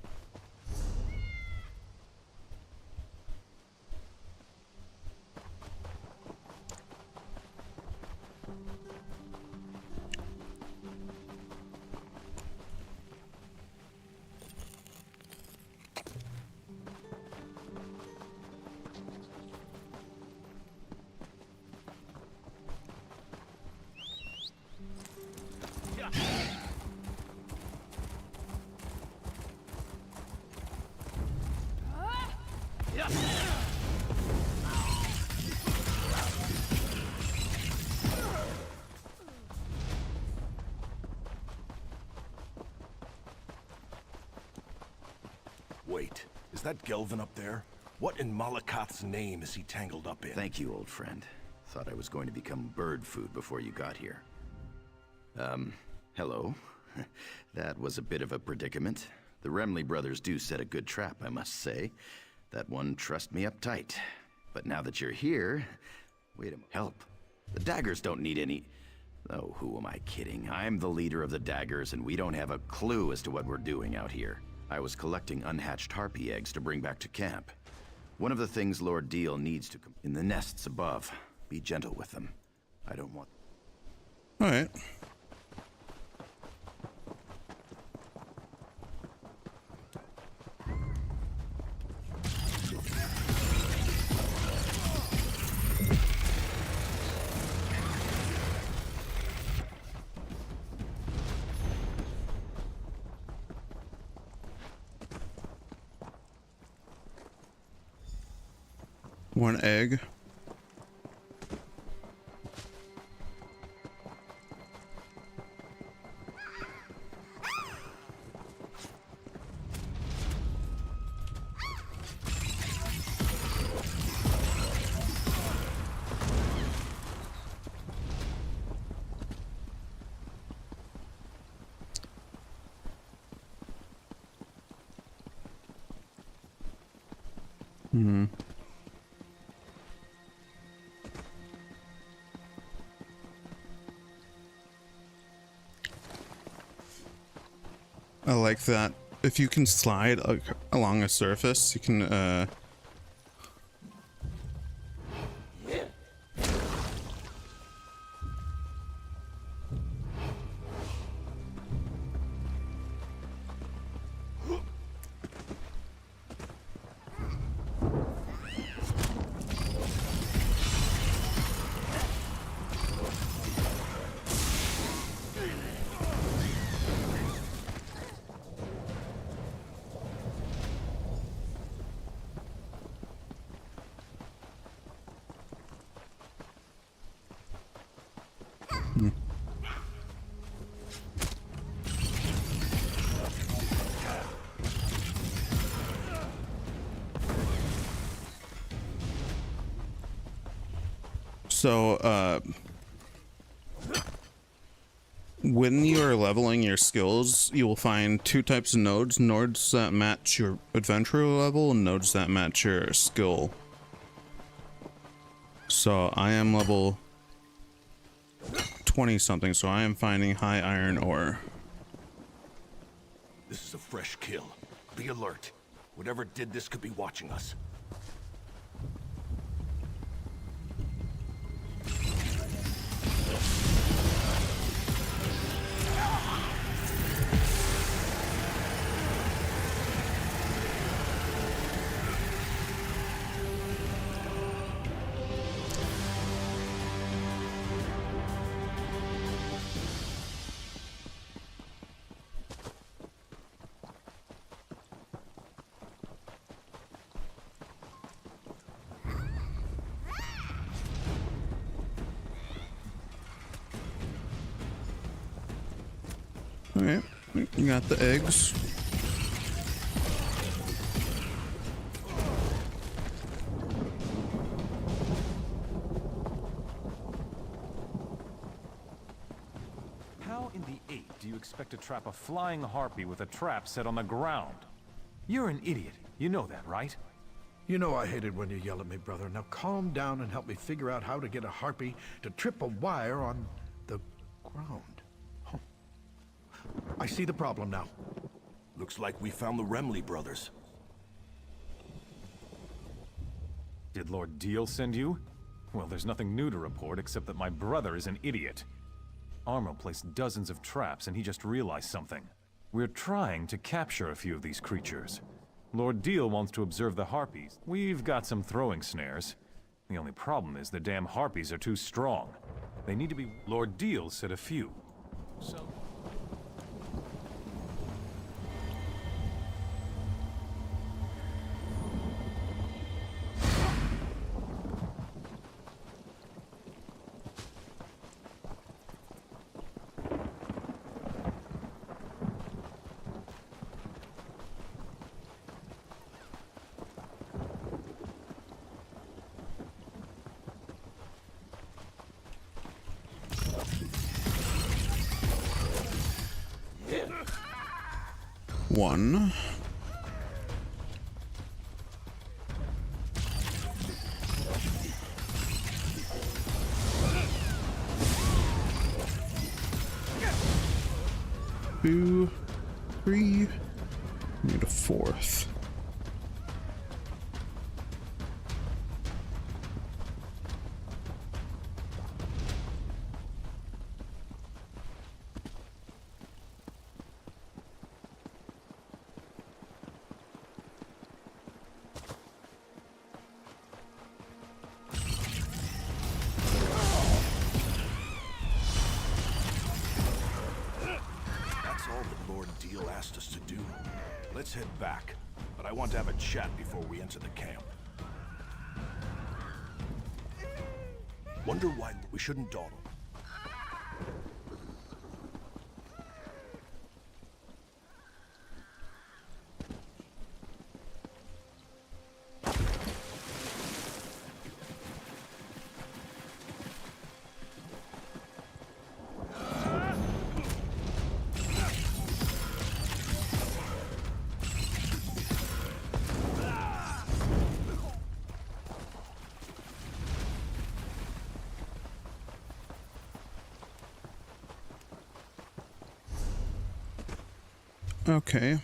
Wait, is that Gelvin up there? What in Malakath's name is he tangled up in? Thank you, old friend. Thought I was going to become bird food before you got here. Hello. That was a bit of a predicament. The Renly brothers do set a good trap, I must say. That one trussed me up tight. But now that you're here... Wait a minute. Help. The daggers don't need any... Oh, who am I kidding? I'm the leader of the daggers, and we don't have a clue as to what we're doing out here. I was collecting unhatched harpy eggs to bring back to camp. One of the things Lord Deal needs to... in the nests above. Be gentle with them. I don't want... Alright. 1 egg. I like that. If you can slide along a surface, you can So, when you are leveling your skills, you will find 2 types of nodes. Nodes that match your adventurer level and nodes that match your skill. So, I am level 20 something, so I am finding high iron ore. This is a fresh kill. Be alert. Whatever did this could be watching us. Alright, we got the eggs. How in the 8 do you expect to trap a flying harpy with a trap set on the ground? You're an idiot. You know that, right? You know I hate it when you yell at me, brother. Now calm down and help me figure out how to get a harpy to trip a wire on the ground. Huh. I see the problem now. Looks like we found the Remley brothers. Did Lord Deal send you? Well, there's nothing new to report except that my brother is an idiot. Armo placed dozens of traps and he just realized something. We're trying to capture a few of these creatures. Lord Deal wants to observe the harpies. We've got some throwing snares. The only problem is the damn harpies are too strong. They need to be... Lord Deal said a few. So... One. Two, 3. Need a 4th. Let's head back, but I want to have a chat before we enter the camp. Wonder why we shouldn't dawdle. Okay.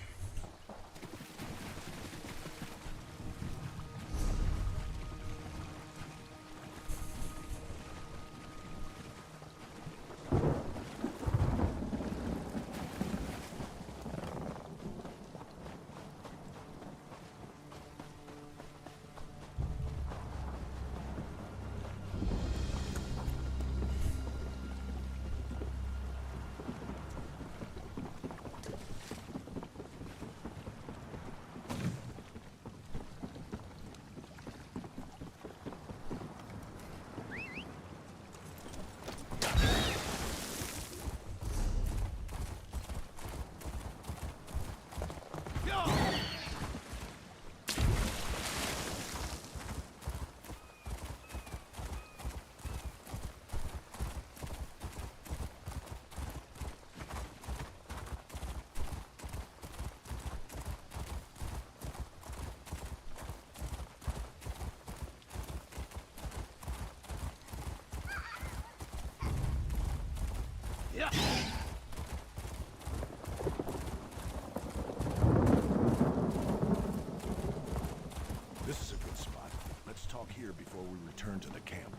This is a good spot. Let's talk here before we return to the camp.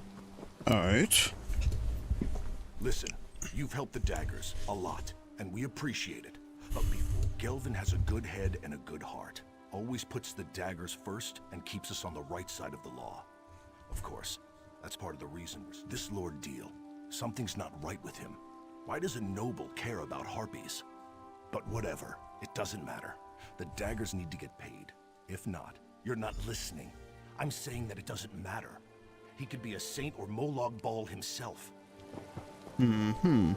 Alright. Listen, you've helped the daggers a lot, and we appreciate it. But before, Gelvin has a good head and a good heart. Always puts the daggers first and keeps us on the right side of the law. Of course, that's part of the reason. This Lord Deal, something's not right with him. Why does a noble care about harpies? But whatever, it doesn't matter. The daggers need to get paid. If not, you're not listening. I'm saying that it doesn't matter. He could be a saint or Molag Bal himself. Mm-hmm.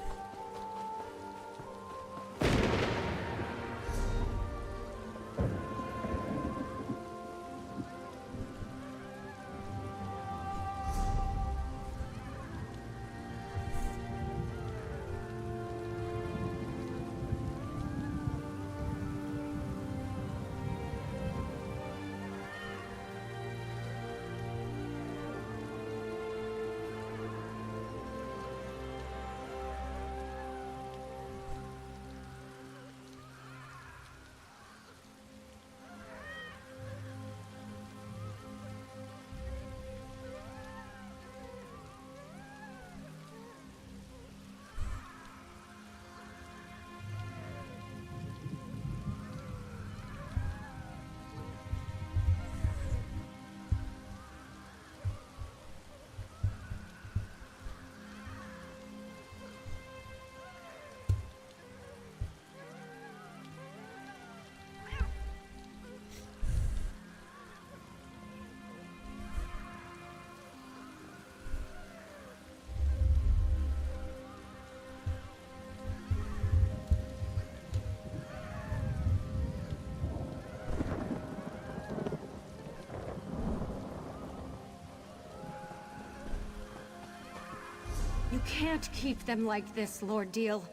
You can't keep them like this, Lord Deal.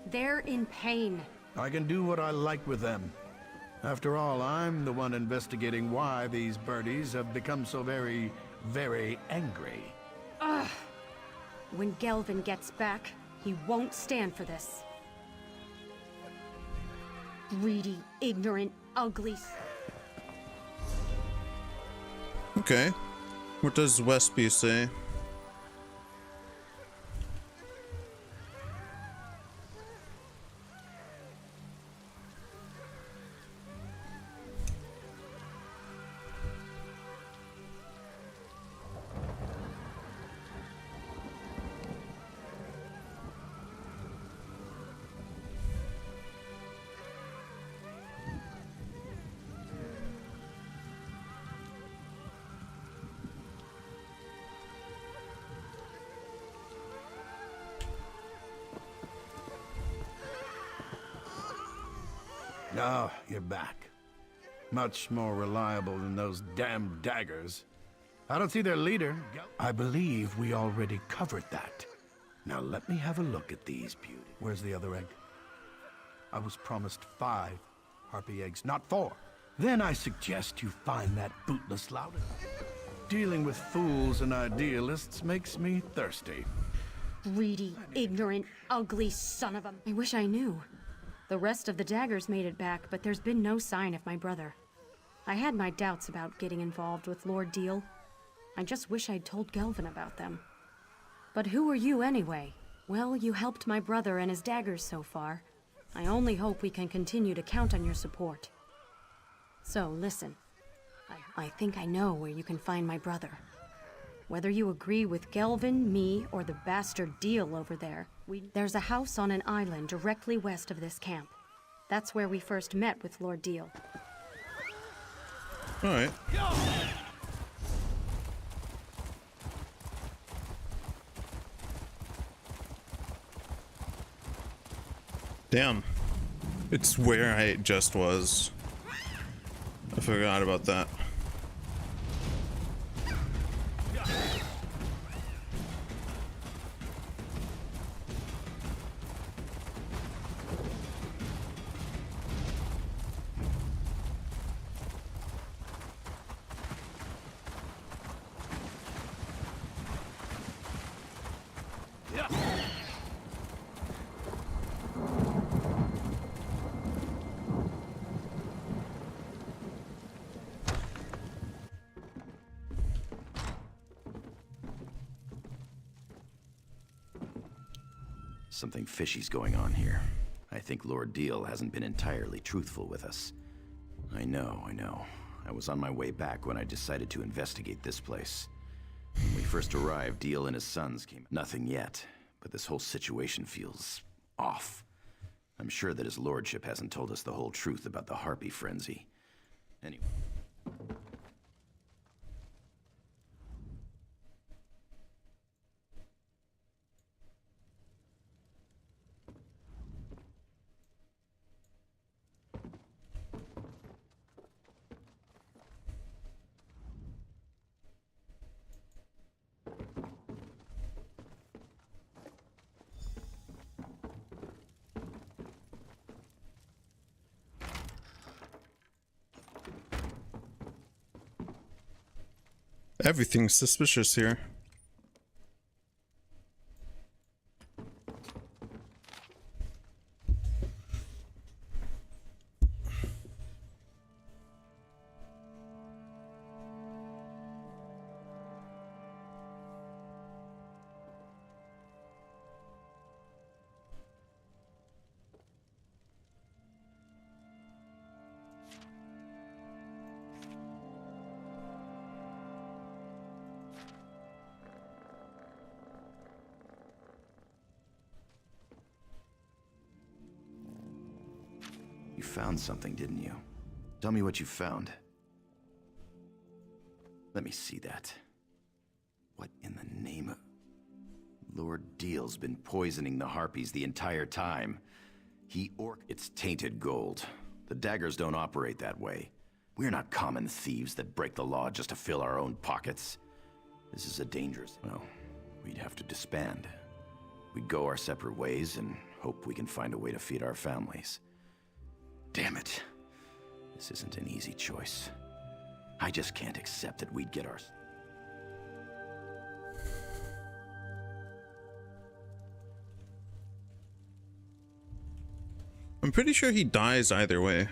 They're in pain. I can do what I like with them. After all, I'm the one investigating why these birdies have become so very, very angry. Ugh. When Gelvin gets back, he won't stand for this. Greedy, ignorant, ugly... Okay. What does Westby say? No, you're back. Much more reliable than those damn daggers. I don't see their leader. I believe we already covered that. Now let me have a look at these beauties. Where's the other egg? I was promised 5 harpy eggs, not 4. Then I suggest you find that bootless louder. Dealing with fools and idealists makes me thirsty. Greedy, ignorant, ugly son of a... I wish I knew. The rest of the daggers made it back, but there's been no sign of my brother. I had my doubts about getting involved with Lord Deal. I just wish I'd told Gelvin about them. But who are you anyway? Well, you helped my brother and his daggers so far. I only hope we can continue to count on your support. So, listen. I think I know where you can find my brother. Whether you agree with Gelvin, me, or the bastard Deal over there, there's a house on an island directly west of this camp. That's where we first met with Lord Deal. Alright. Damn. It's where I just was. I forgot about that. Something fishy's going on here. I think Lord Deal hasn't been entirely truthful with us. I know. I was on my way back when I decided to investigate this place. When we first arrived, Deal and his sons came. Nothing yet, but this whole situation feels off. I'm sure that his lordship hasn't told us the whole truth about the harpy frenzy. Anyway. Everything's suspicious here. You found something, didn't you? Tell me what you found. Let me see that. What in the name of... Lord Deal's been poisoning the harpies the entire time. It's tainted gold. The daggers don't operate that way. We're not common thieves that break the law just to fill our own pockets. This is a dangerous... Well, we'd have to disband. We'd go our separate ways and hope we can find a way to feed our families. Damn it. This isn't an easy choice. I just can't accept that we'd get our... I'm pretty sure he dies either way.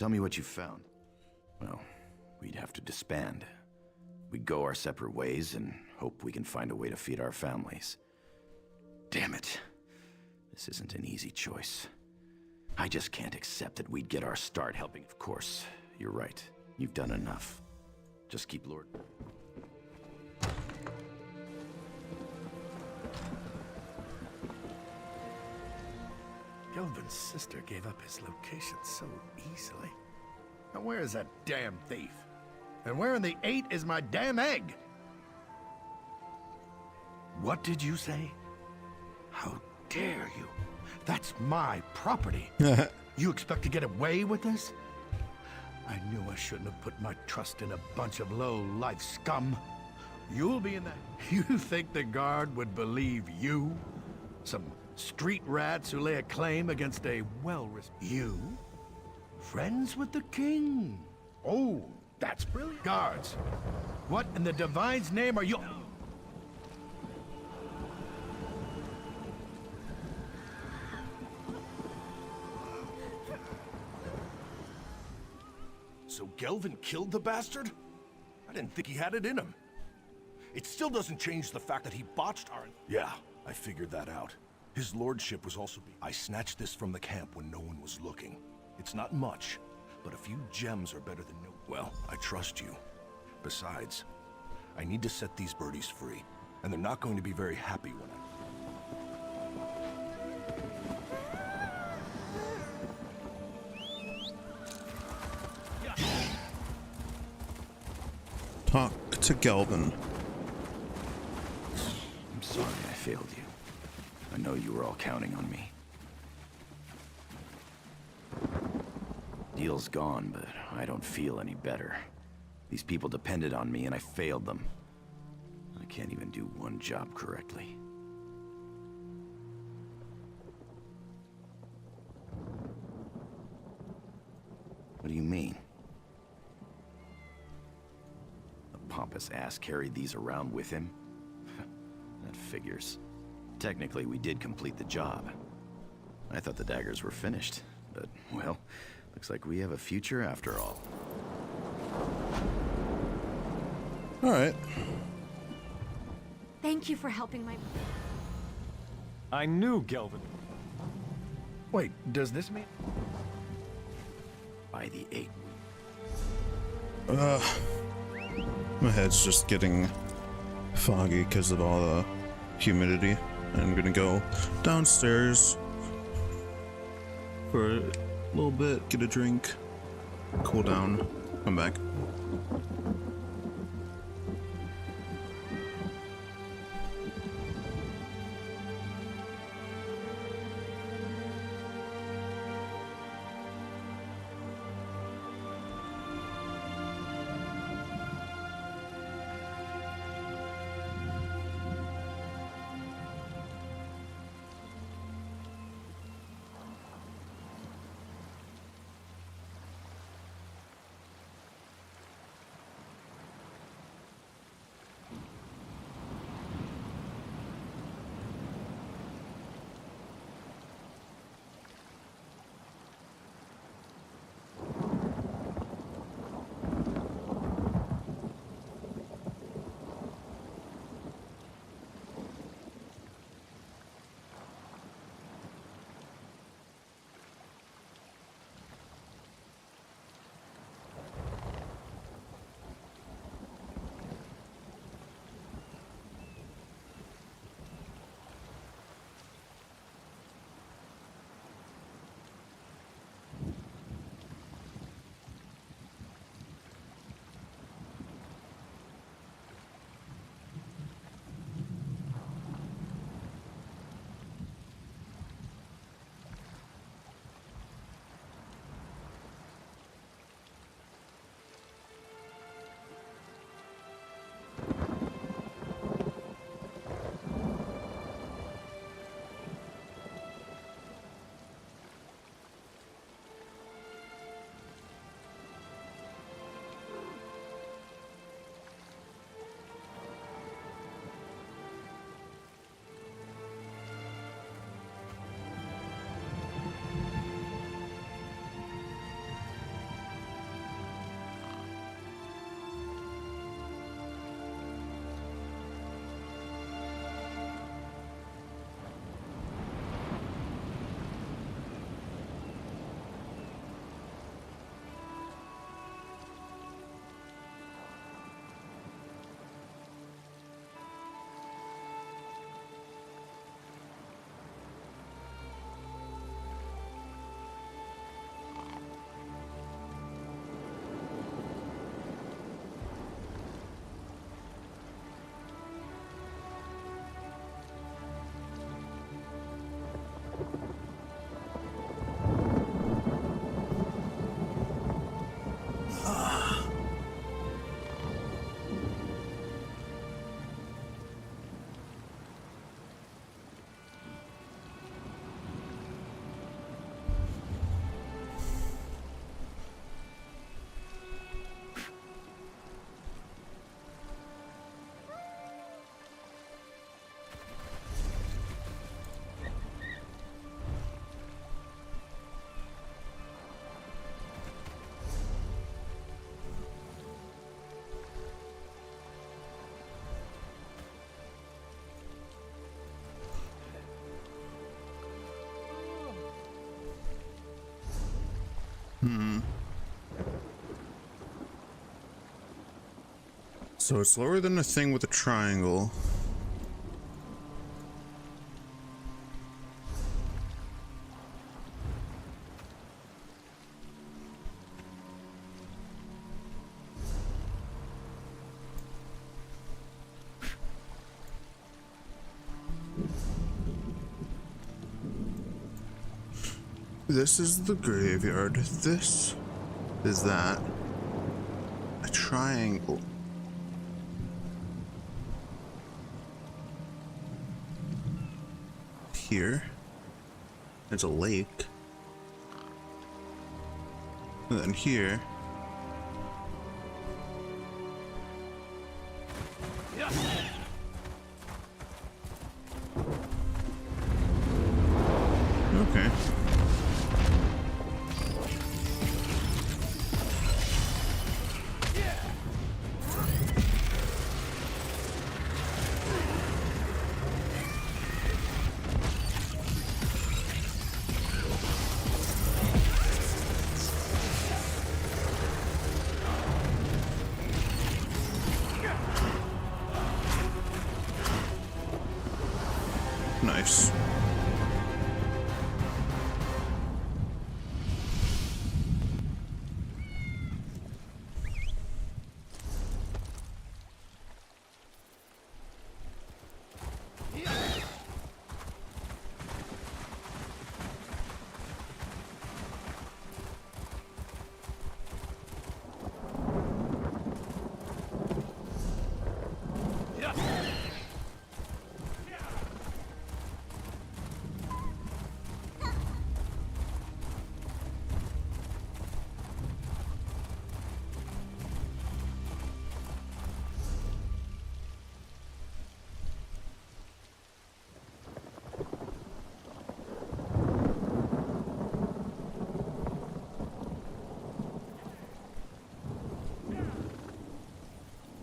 Tell me what you found. Well, we'd have to disband. We'd go our separate ways and hope we can find a way to feed our families. Damn it. This isn't an easy choice. I just can't accept that we'd get our start helping. Of course, you're right. You've done enough. Just keep Lord. Gelvin's sister gave up his location so easily. Now where is that damn thief? And where in the 8 is my damn egg? What did you say? How dare you? That's my property. You expect to get away with this? I knew I shouldn't have put my trust in a bunch of low-life scum. You'll be in that. You think the guard would believe you? Some street rats who lay a claim against a well-respected... You? Friends with the king? Oh, that's brilliant. Guards, what in the Divine's name are you... So Gelvin killed the bastard? I didn't think he had it in him. It still doesn't change the fact that he botched our... Yeah, I figured that out. His lordship was also... I snatched this from the camp when no one was looking. It's not much, but a few gems are better than no... Well, I trust you. Besides, I need to set these birdies free, and they're not going to be very happy when I... Talk to Gelvin. I'm sorry I failed you. I know you were all counting on me. Deal's gone, but I don't feel any better. These people depended on me and I failed them. I can't even do one job correctly. What do you mean? The pompous ass carried these around with him? That figures. Technically, we did complete the job. I thought the daggers were finished, but, well, looks like we have a future after all. Alright. Thank you for helping my... I knew Gelvin. Wait, does this mean... By the 8. My head's just getting foggy because of all the humidity. I'm gonna go downstairs for a little bit, get a drink, cool down, come back. So it's lower than a thing with a triangle. This is the graveyard. This is that. A triangle. Here. There's a lake. And then here. Okay. Nice.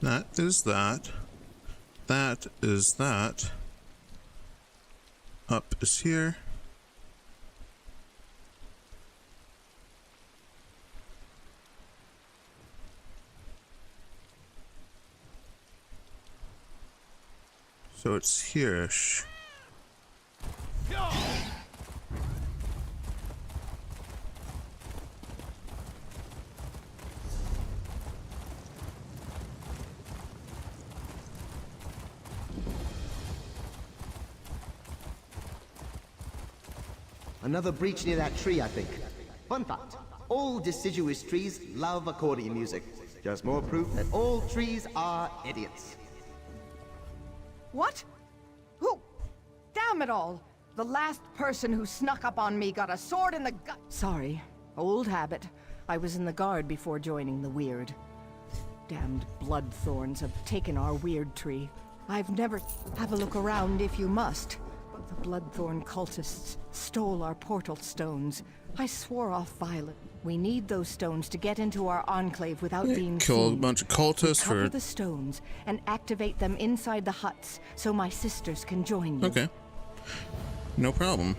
That is that. That is that. Up is here. So it's here-ish. Another breach near that tree, I think. Fun fact, all deciduous trees love accordion music. Just more proof that all trees are idiots. What? Who? Damn it all! The last person who snuck up on me got a sword in the gut. Sorry. Old habit. I was in the guard before joining the Weird. Damned bloodthorns have taken our weird tree. I've never... Have a look around if you must. But the bloodthorn cultists stole our portal stones. I swore off Violet. We need those stones to get into our enclave without being Kill a seen. bunch of cultists Cover for... the stones and activate them inside the huts so my sisters can join you. Okay. No problem.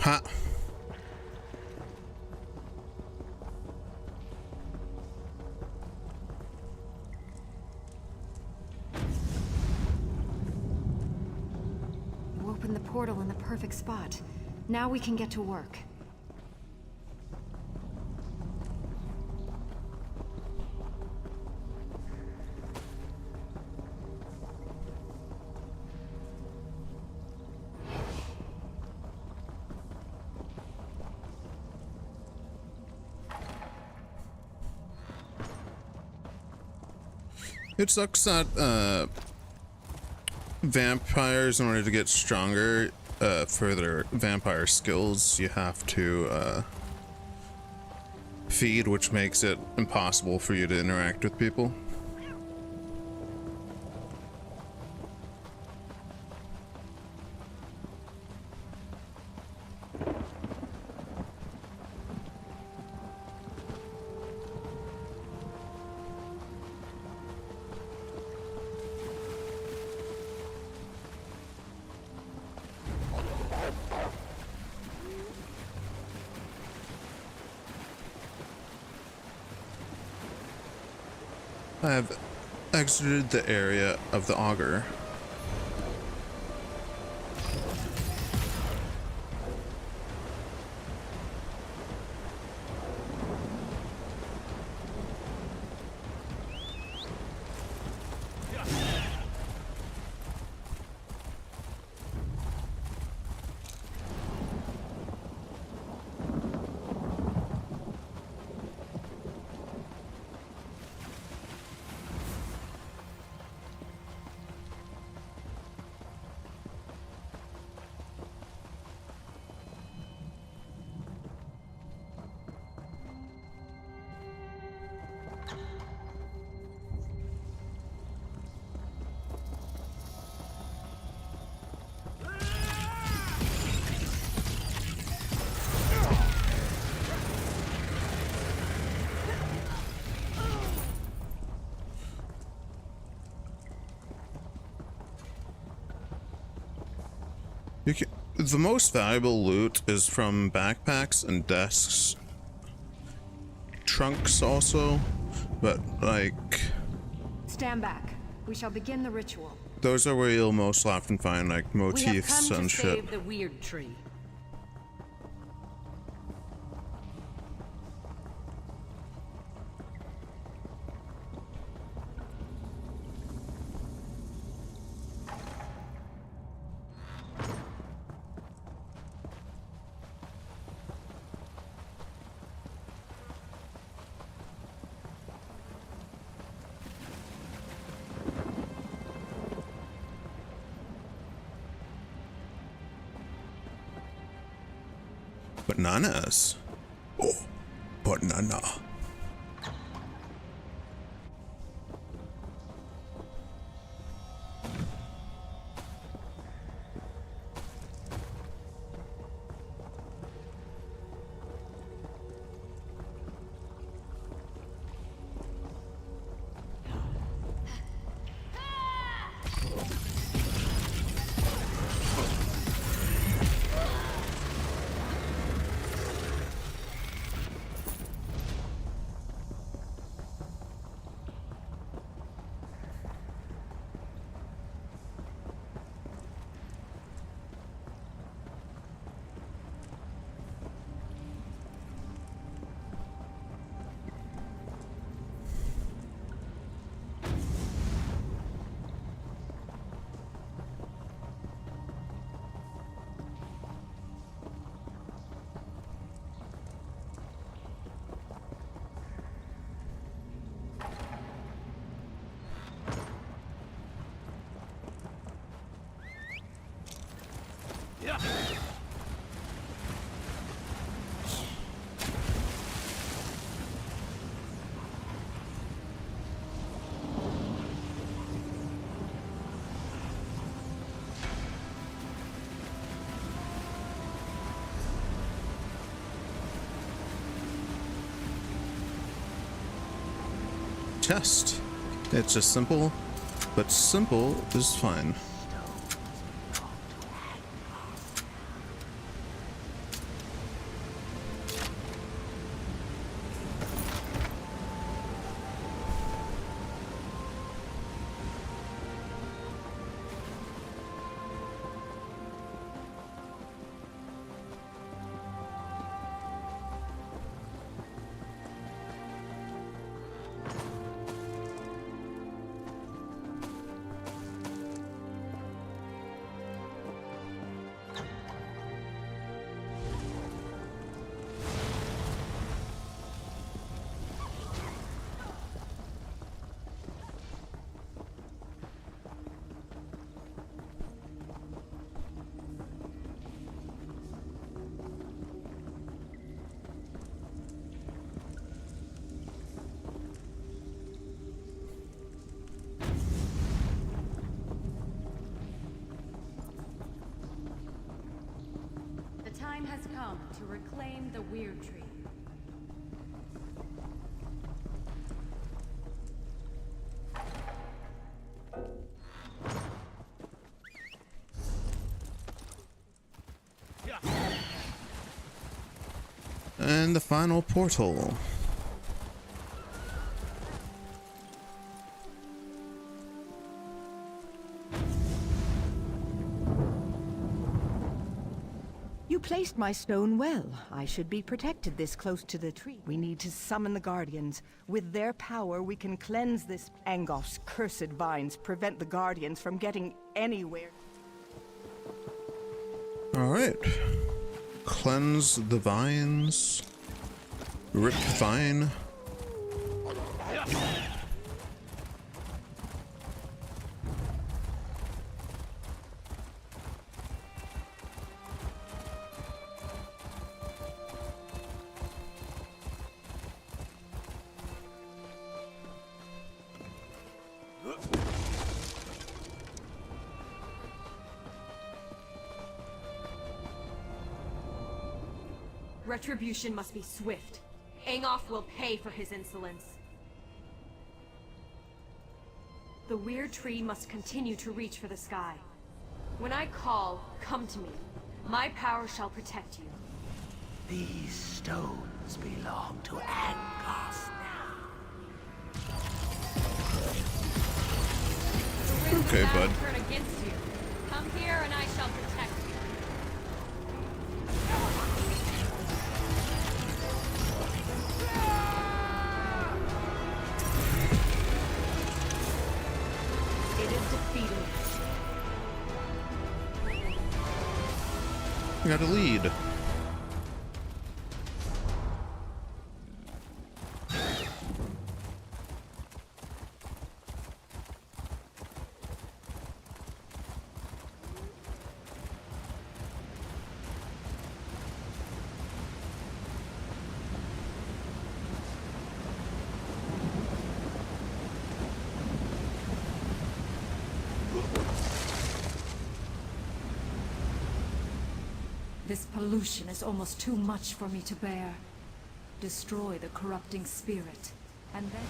Ha. You opened the portal in the perfect spot. Now we can get to work. It sucks that vampires, in order to get stronger for their vampire skills, you have to feed, which makes it impossible for you to interact with people. I have exited the area of the auger. The most valuable loot is from backpacks and desks. Trunks also, but like... Stand back. We shall begin the ritual. Those are where you'll most often find like motifs and shit. We have come to save the weird tree. Bananas. Oh, banana. Chest. It's just simple, but simple is fine. time has come to reclaim the Weird Tree. And the final portal. You placed my stone well. I should be protected this close to the tree. We need to summon the Guardians. With their power, we can cleanse this. Angof's cursed vines prevent the Guardians from getting anywhere. Alright. Cleanse the vines. Rip vine. Retribution must be swift. Angof will pay for his insolence. The Weird Tree must continue to reach for the sky. When I call, come to me. My power shall protect you. These stones belong to Angof now. Okay, bud. Turn against you. Come here and I shall protect you. We got a lead. This pollution is almost too much for me to bear. Destroy the corrupting spirit, and then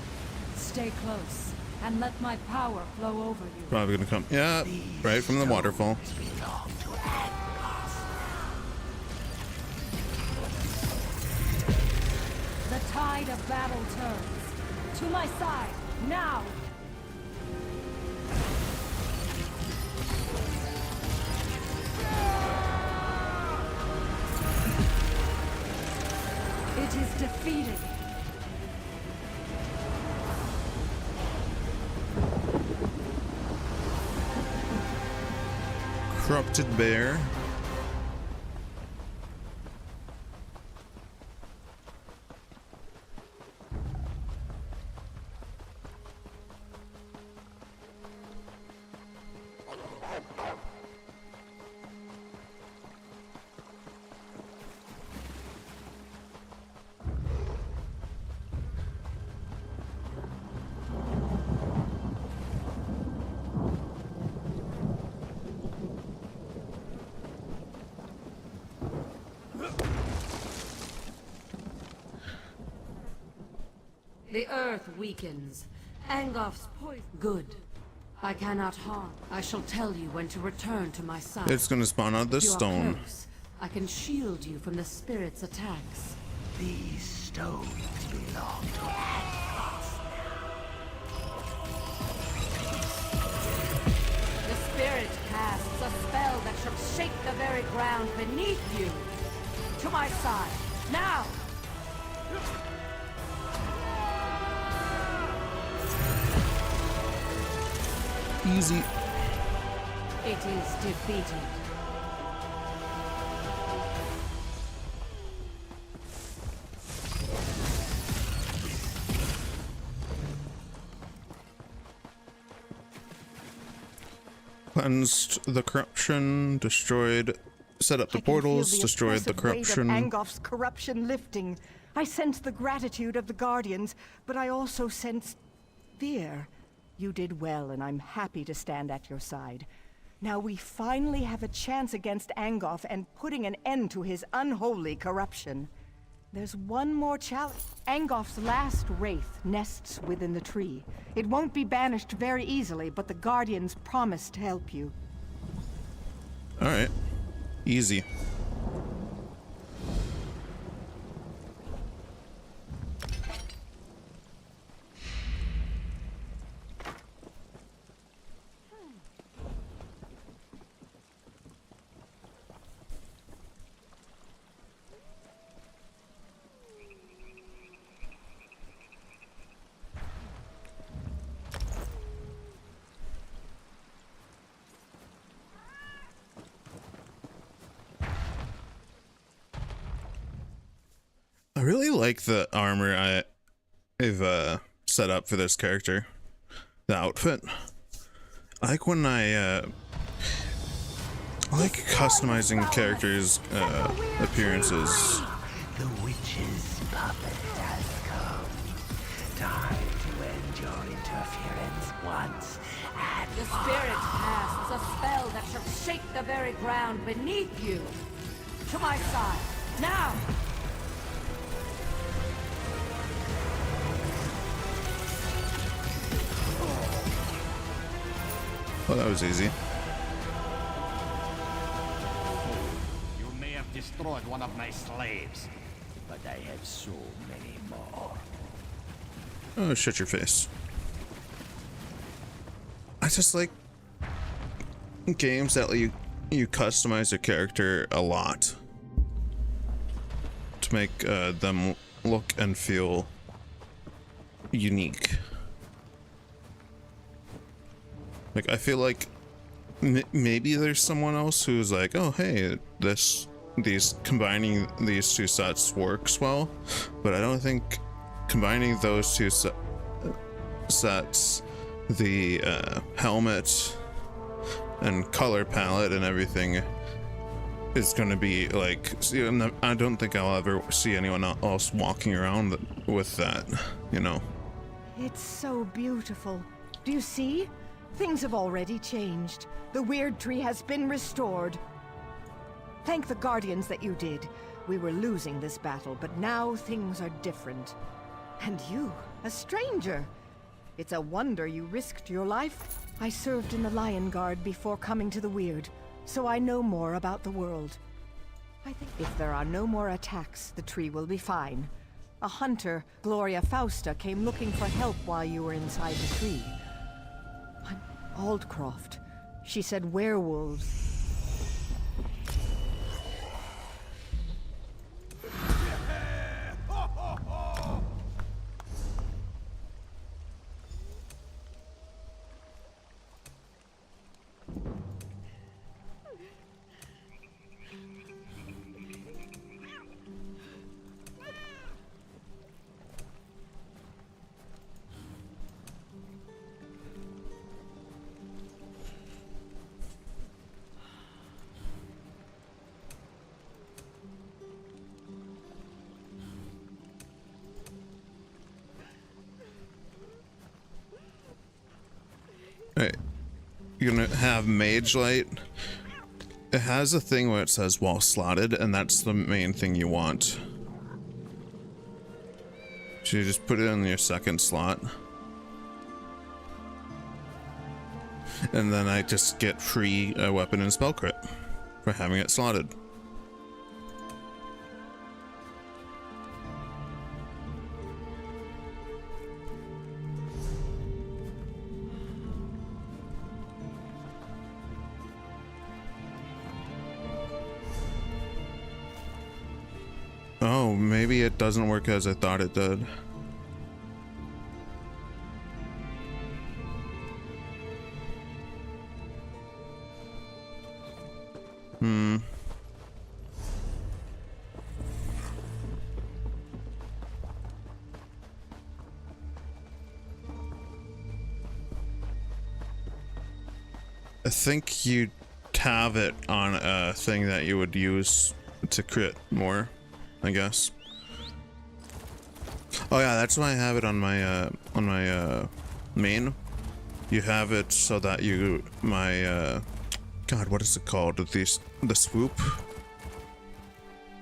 stay close, and let my power flow over you. Probably gonna come. Yeah, right from the waterfall. The tide of battle turns. To my side, now! It is defeated. Corrupted bear. The earth weakens. Angof's poison. Good. I cannot harm. I shall tell you when to return to my side. It's gonna spawn out this You are stone. close. I can shield you from the spirit's attacks. These stones belong to Angof. The spirit casts a spell that shall shake the very ground beneath you. To my side, now! Easy. It is defeated. Cleansed the corruption, destroyed, set up the portals, destroyed the corruption. Angof's corruption lifting. I sense the gratitude of the Guardians, but I also sense fear. You did well, and I'm happy to stand at your side. Now we finally have a chance against Angoff and putting an end to his unholy corruption. There's one more challenge. Angoff's last wraith nests within the tree. It won't be banished very easily, but the Guardians promise to help you. Alright. Easy. I really like the armor I've set up for this character. The outfit. I like when I like customizing characters' appearances. The witch's puppet has come. Time to end your interference once and The spirit casts a spell that shall shake the very ground beneath you. To my side, now! Oh, that was easy. You may have destroyed one of my slaves, but I have so many more. Oh, shut your face. I just like games that you customize a character a lot to make them look and feel unique. Like, I feel like maybe there's someone else who's like, oh, hey, combining these two sets works well, but I don't think combining those two sets, the helmet and color palette and everything, is going to be like, I don't think I'll ever see anyone else walking around with that, you know? It's so beautiful. Do you see? Things have already changed. The Weird Tree has been restored. Thank the Guardians that you did. We were losing this battle, but now things are different. And you, a stranger. It's a wonder you risked your life. I served in the Lion Guard before coming to the Weird, so I know more about the world. I think if there are no more attacks, the tree will be fine. A hunter, Gloria Fausta, came looking for help while you were inside the tree. Aldcroft. She said werewolves. Right. You're gonna have Mage Light. It has a thing where it says wall slotted, and that's the main thing you want. So you just put it in your second slot. And then I just get free weapon and spell crit for having it slotted. Oh, maybe it doesn't work as I thought it did. I think you have it on a thing that you would use to crit more, I guess. Oh yeah, that's why I have it on my main. You have it so that my God, what is it called? The swoop?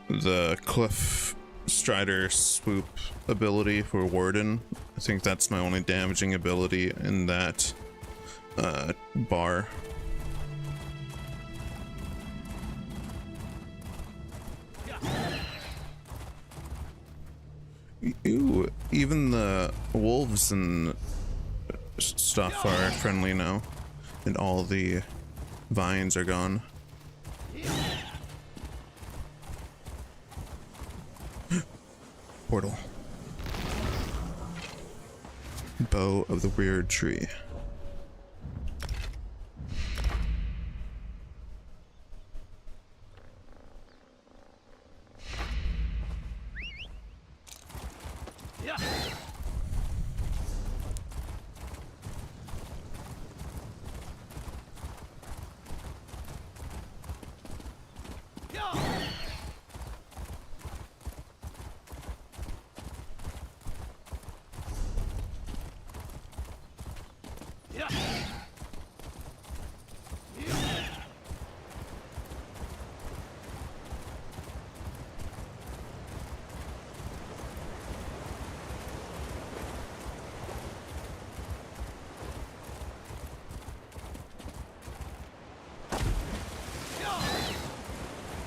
The Cliff Strider swoop ability for Warden. I think that's my only damaging ability in that bar. Ew, even the wolves and stuff are friendly now, and all the vines are gone. Portal. Bow of the Weird Tree.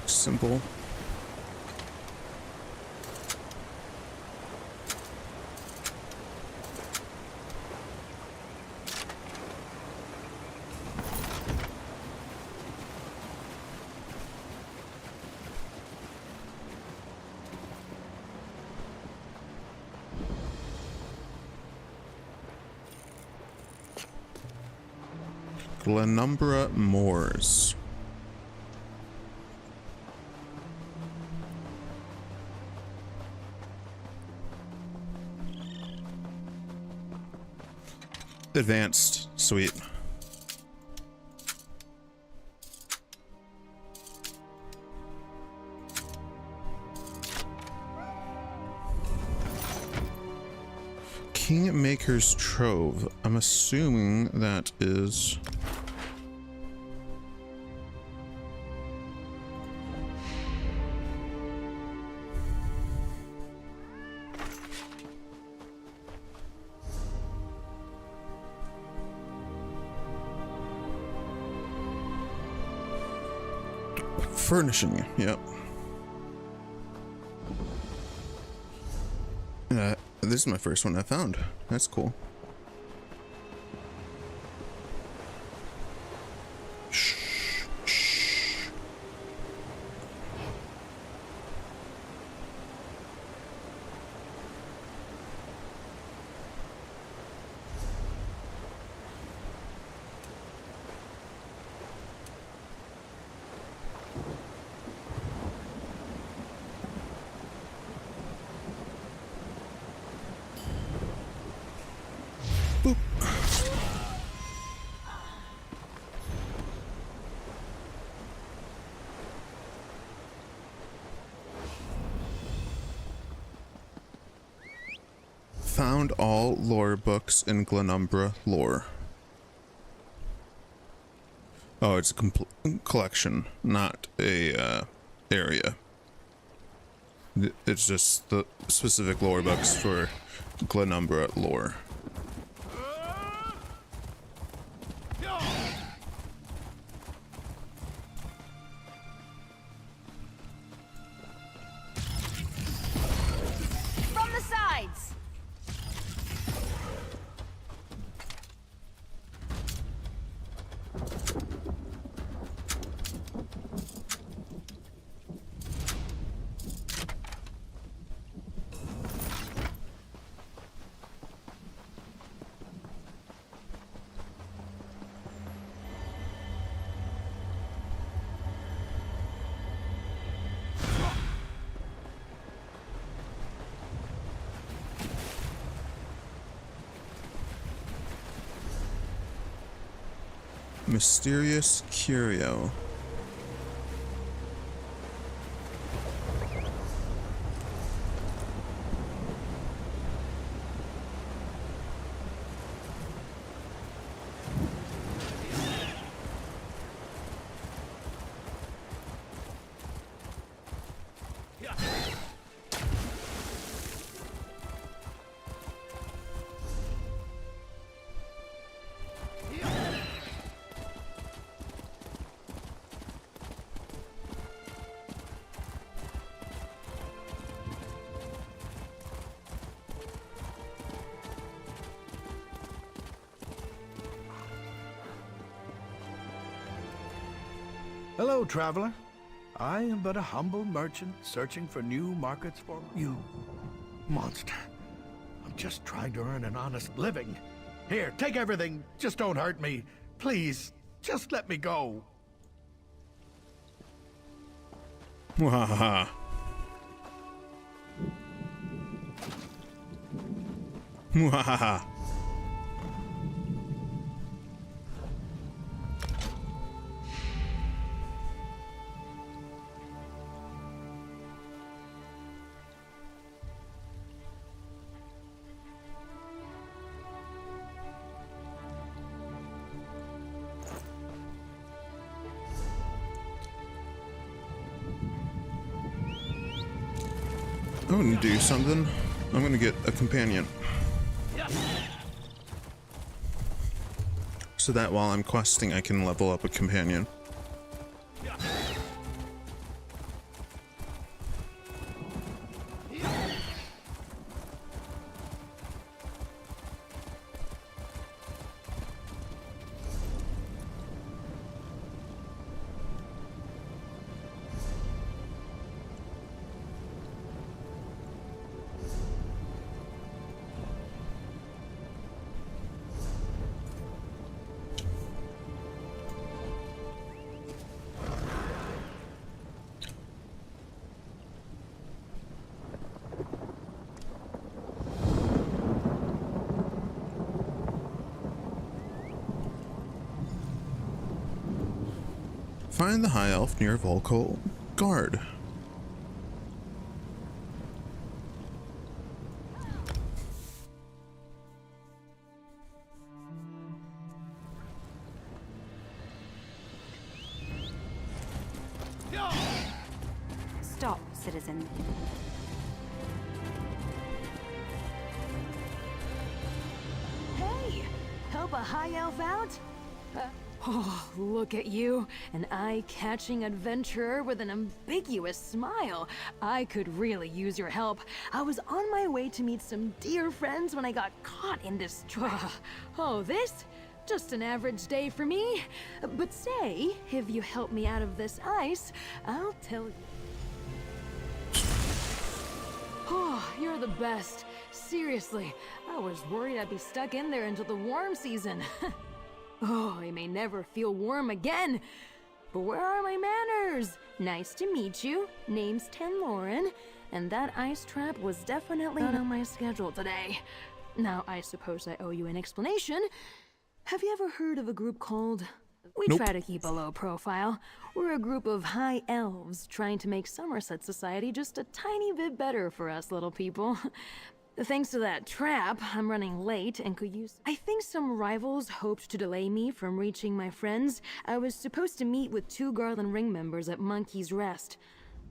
Simple. Glenumbra Moors. Advanced, sweet. Kingmaker's Trove. I'm assuming that is... furnishing, yep. This is my first one I found. That's cool. Found all lore books in Glenumbra lore. Oh, it's a collection, not a area. It's just the specific lore books for Glenumbra lore. From the sides! Mysterious Curio. Hello, traveler. I am but a humble merchant searching for new markets for you. Monster. I'm just trying to earn an honest living. Here, take everything. Just don't hurt me. Please, just let me go. Wahaha. Wahaha. I'm gonna do something. I'm gonna get a companion. So that while I'm questing, I can level up a companion. Find the high elf near Volko Guard. Stop, citizen. Hey! Help a high elf out? Oh, look at you, an eye-catching adventurer with an ambiguous smile. I could really use your help. I was on my way to meet some dear friends when I got caught in this Oh, this? Just an average day for me. But say, if you help me out of this ice, I'll tell you. Oh, you're the best. Seriously, I was worried I'd be stuck in there until the warm season. Oh, I may never feel warm again. But where are my manners? Nice to meet you. Name's Tamriel, and that ice trap was definitely not on my schedule today. Now, I suppose I owe you an explanation. Have you ever heard of a group called... We Nope. try to keep a low profile. We're a group of high elves trying to make Somerset society just a tiny bit better for us little people. Thanks to that trap, I'm running late and could use... I think some rivals hoped to delay me from reaching my friends. I was supposed to meet with 2 Garland Ring members at Monkey's Rest.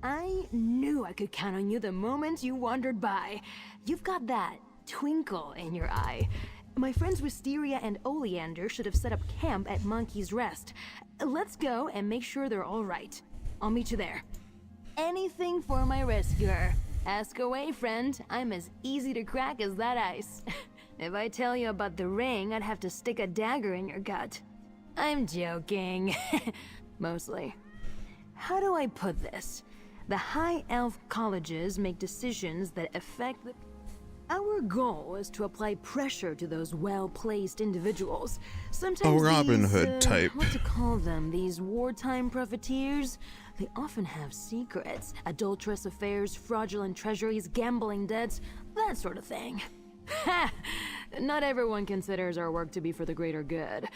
I knew I could count on you the moment you wandered by. You've got that twinkle in your eye. My friends Wisteria and Oleander should have set up camp at Monkey's Rest. Let's go and make sure they're all right. I'll meet you there. Anything for my rescuer. Ask away, friend. I'm as easy to crack as that ice. If I tell you about the ring, I'd have to stick a dagger in your gut. I'm joking. Mostly. How do I put this? The high elf colleges make decisions that affect the... Our goal is to apply pressure to those well-placed individuals. Sometimes Robin these, Hood type. What to call them? These wartime profiteers? They often have secrets, adulterous affairs, fraudulent treasuries, gambling debts, that sort of thing. Ha! Not everyone considers our work to be for the greater good.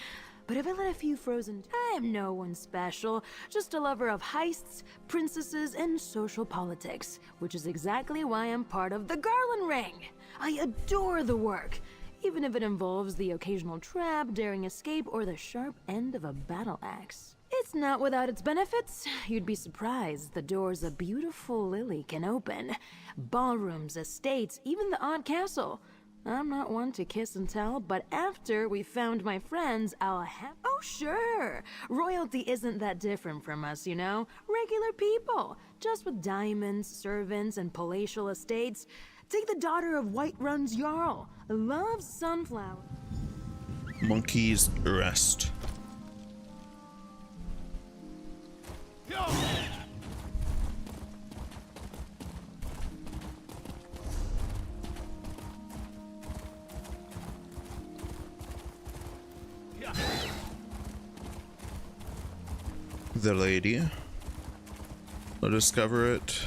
But if I let a few frozen... I'm no one special, just a lover of heists, princesses, and social politics, which is exactly why I'm part of the Garland Ring. I adore the work, even if it involves the occasional trap, daring escape, or the sharp end of a battle axe. It's not without its benefits. You'd be surprised the doors a beautiful lily can open. Ballrooms, estates, even the odd castle. I'm not one to kiss and tell, but after we found my friends, I'll have... Oh, sure! Royalty isn't that different from us, you know? Regular people, just with diamonds, servants, and palatial estates. Take the daughter of Whiterun's Jarl. Loves sunflower. Monkey's Rest. The lady. I'll discover it.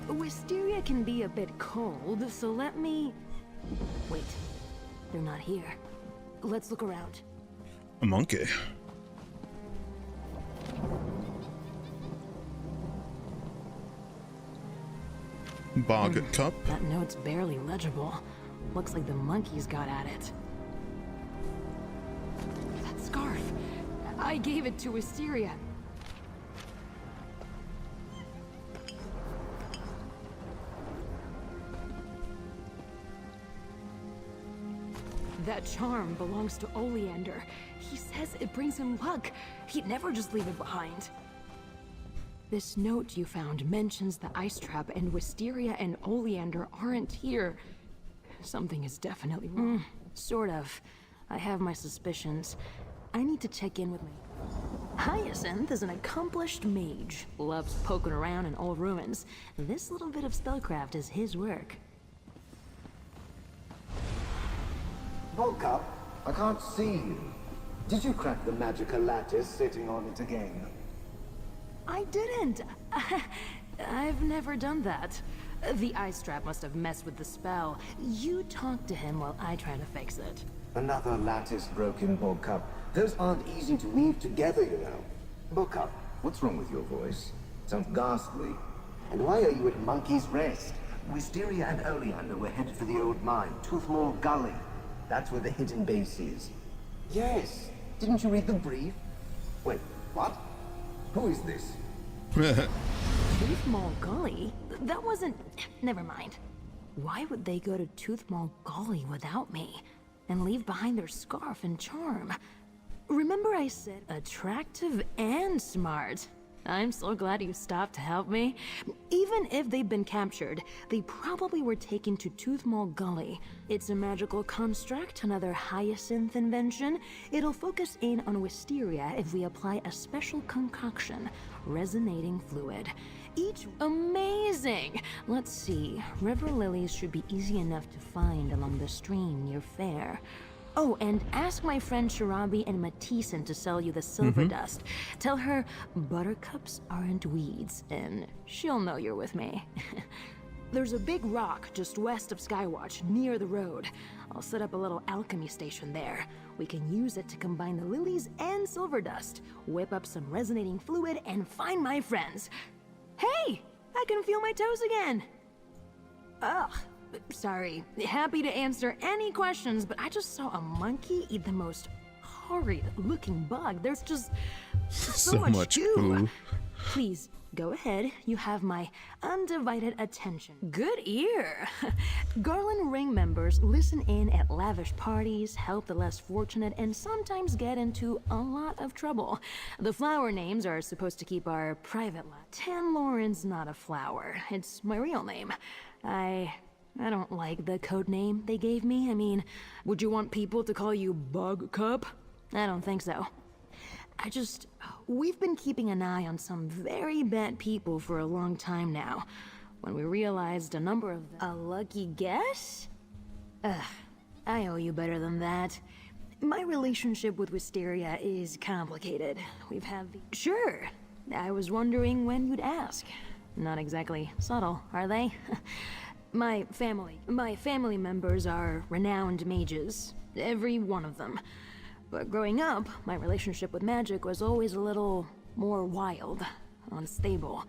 Wisteria can be a bit cold, so let me... Wait, they're not here. Let's look around. A monkey. Bog cup. That note's barely legible. Looks like the monkeys got at it. That scarf. I gave it to Wisteria. That charm belongs to Oleander. He says it brings him luck. He'd never just leave it behind. This note you found mentions the ice trap, and Wisteria and Oleander aren't here. Something is definitely wrong. Sort of. I have my suspicions. I need to check in with me. Hyacinth is an accomplished mage. Loves poking around in old ruins. This little bit of spellcraft is his work. Volcup, I can't see you. Did you crack the magical lattice sitting on it again? I didn't. I've never done that. The ice trap must have messed with the spell. You talk to him while I try to fix it. Another lattice broken, Volcup. Those aren't easy to weave together, you know. Volcup, what's wrong with your voice? Sounds ghastly. And why are you at Monkey's Rest? Wisteria and Oleander were headed for the old mine, Toothmore Gully. That's where the hidden base is. Yes. Didn't you read the brief? Wait, what? Who is this? Toothmall Gully? That wasn't... Never mind. Why would they go to Toothmall Gully without me? And leave behind their scarf and charm? Remember I said attractive and smart? I'm so glad you stopped to help me. Even if they've been captured, they probably were taken to Toothmall Gully. It's a magical construct, another Hyacinth invention. It'll focus in on Wisteria if we apply a special concoction, resonating fluid. Each amazing! Let's see, river lilies should be easy enough to find along the stream near Fair. Oh, and ask my friend Shirabi and Matissan to sell you the silver dust. Tell her buttercups aren't weeds, and she'll know you're with me. There's a big rock just west of Skywatch, near the road. I'll set up a little alchemy station there. We can use it to combine the lilies and silver dust, whip up some resonating fluid, and find my friends. Hey! I can feel my toes again! Ugh. Sorry. Happy to answer any questions, but I just saw a monkey eat the most horrid-looking bug. There's just so much goo. Poo. Please, go ahead. You have my undivided attention. Good ear! Garland Ring members listen in at lavish parties, help the less fortunate, and sometimes get into a lot of trouble. The flower names are supposed to keep our private life. Tanloran's not a flower. It's my real name. I don't like the code name they gave me. I mean, would you want people to call you Bug Cup? I don't think so. We've been keeping an eye on some very bad people for a long time now. When we realized a number of them... A lucky guess? I owe you better than that. My relationship with Wisteria is complicated. We've had the... Sure. I was wondering when you'd ask. Not exactly subtle, are they? My family members are renowned mages. Every one of them. But growing up, my relationship with magic was always a little more wild, unstable.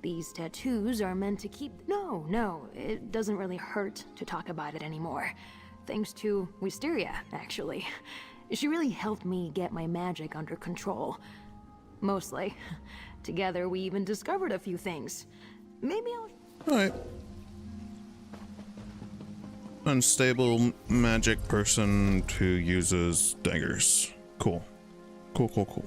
These tattoos are meant to keep... No, it doesn't really hurt to talk about it anymore. Thanks to Wisteria, actually. She really helped me get my magic under control. Mostly. Together, we even discovered a few things. Maybe I'll... Alright. Unstable magic person who uses daggers. Cool. Cool.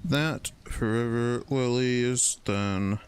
That forever lilies, then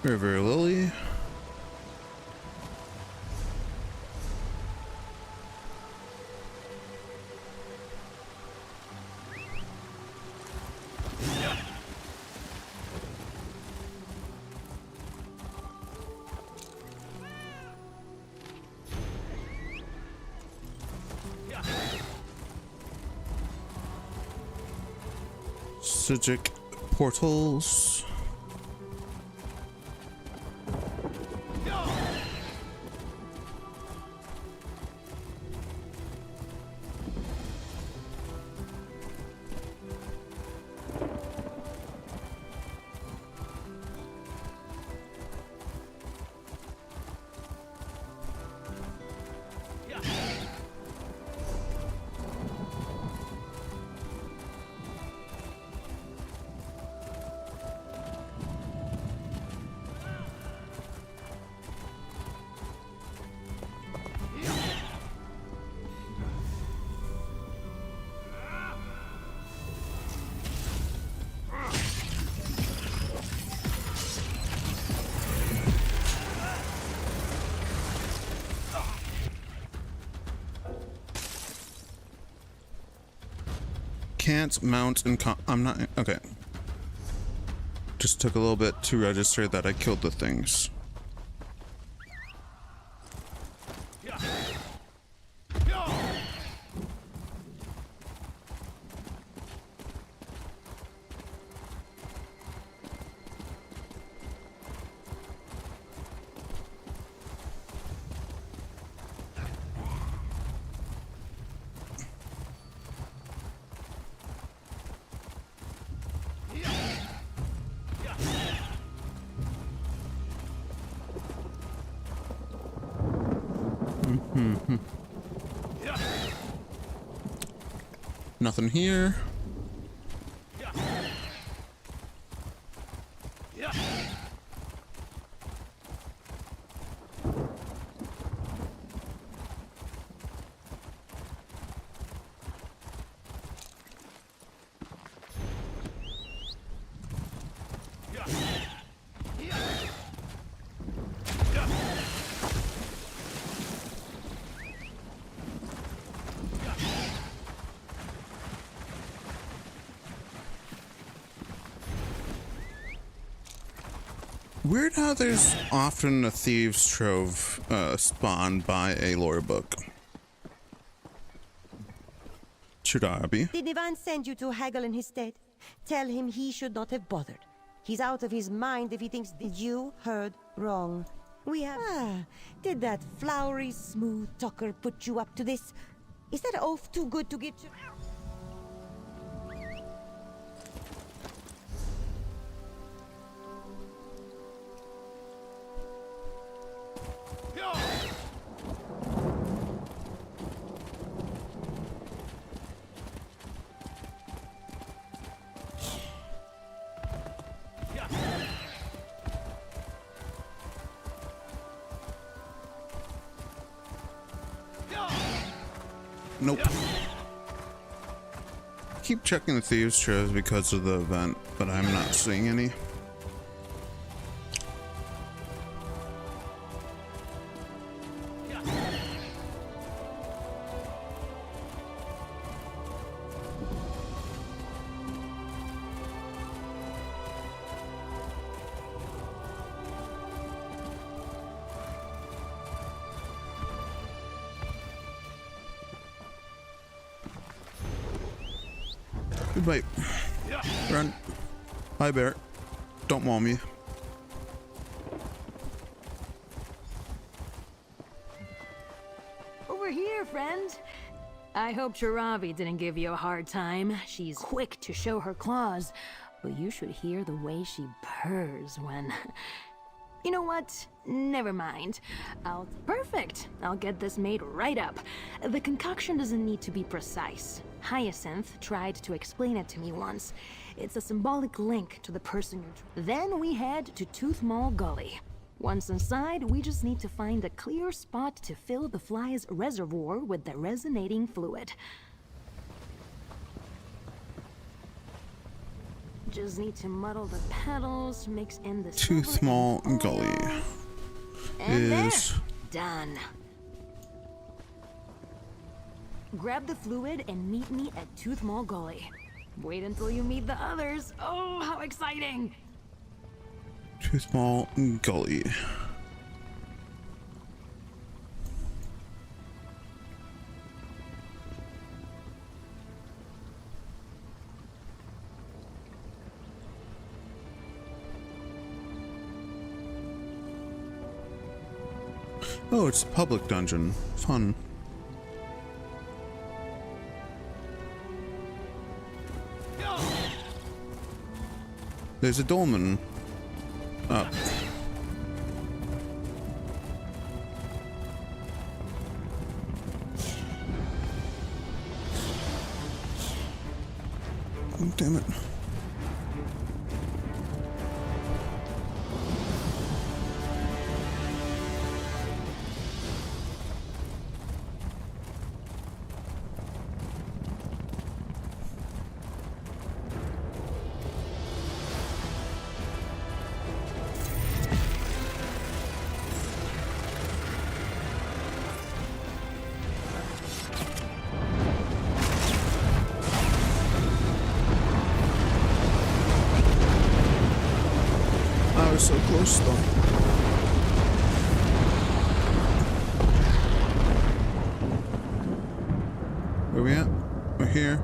River Lily. Sigic portals. Can't mount and I'm not okay. Just took a little bit to register that I killed the things. Nothing here. Weird how there's often a thieves' trove spawned by a lore book. should I be? Did Ivan send you to haggle in his stead? Tell him he should not have bothered. He's out of his mind if he thinks that you heard wrong. We have... did that flowery, smooth talker put you up to this? Is that oath too good to get you? Nope. Keep checking the thieves' trails because of the event, but I'm not seeing any. Goodbye. Run. Hi, bear. Don't maul me. Over here, friend. I hope Shiravi didn't give you a hard time. She's quick to show her claws, but you should hear the way she purrs when... You know what? Never mind. Perfect! I'll get this made right up. The concoction doesn't need to be precise. Hyacinth tried to explain it to me once. It's a symbolic link to the person you're... Then we head to Tooth Mall Gully. Once inside, we just need to find a clear spot to fill the fly's reservoir with the resonating fluid. Just need to muddle the petals, mix in the Tooth Mall Gully is done. Grab the fluid and meet me at Tooth Mall Gully. Wait until you meet the others. Oh, how exciting! Tooth Mall Gully. Oh, it's a public dungeon. Fun. There's a dolmen up. Oh, damn it. So close though. Where we at? We're here.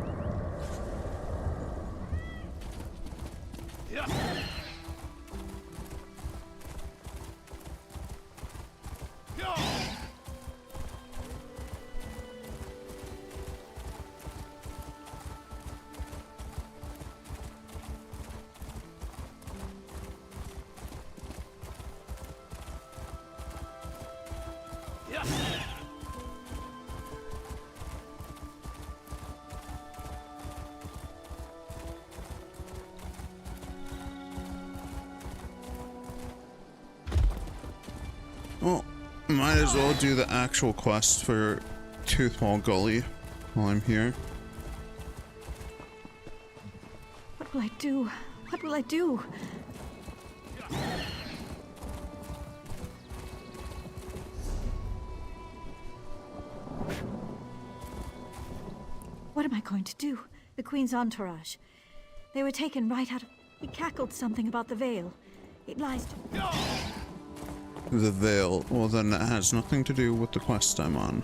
Well, might as well do the actual quest for Tooth Mall Gully while I'm here. What will I do? What will I do? What am I going to do? The Queen's entourage. They were taken right out of... He cackled something about the veil. It lies to... The veil. Well, then that has nothing to do with the quest I'm on.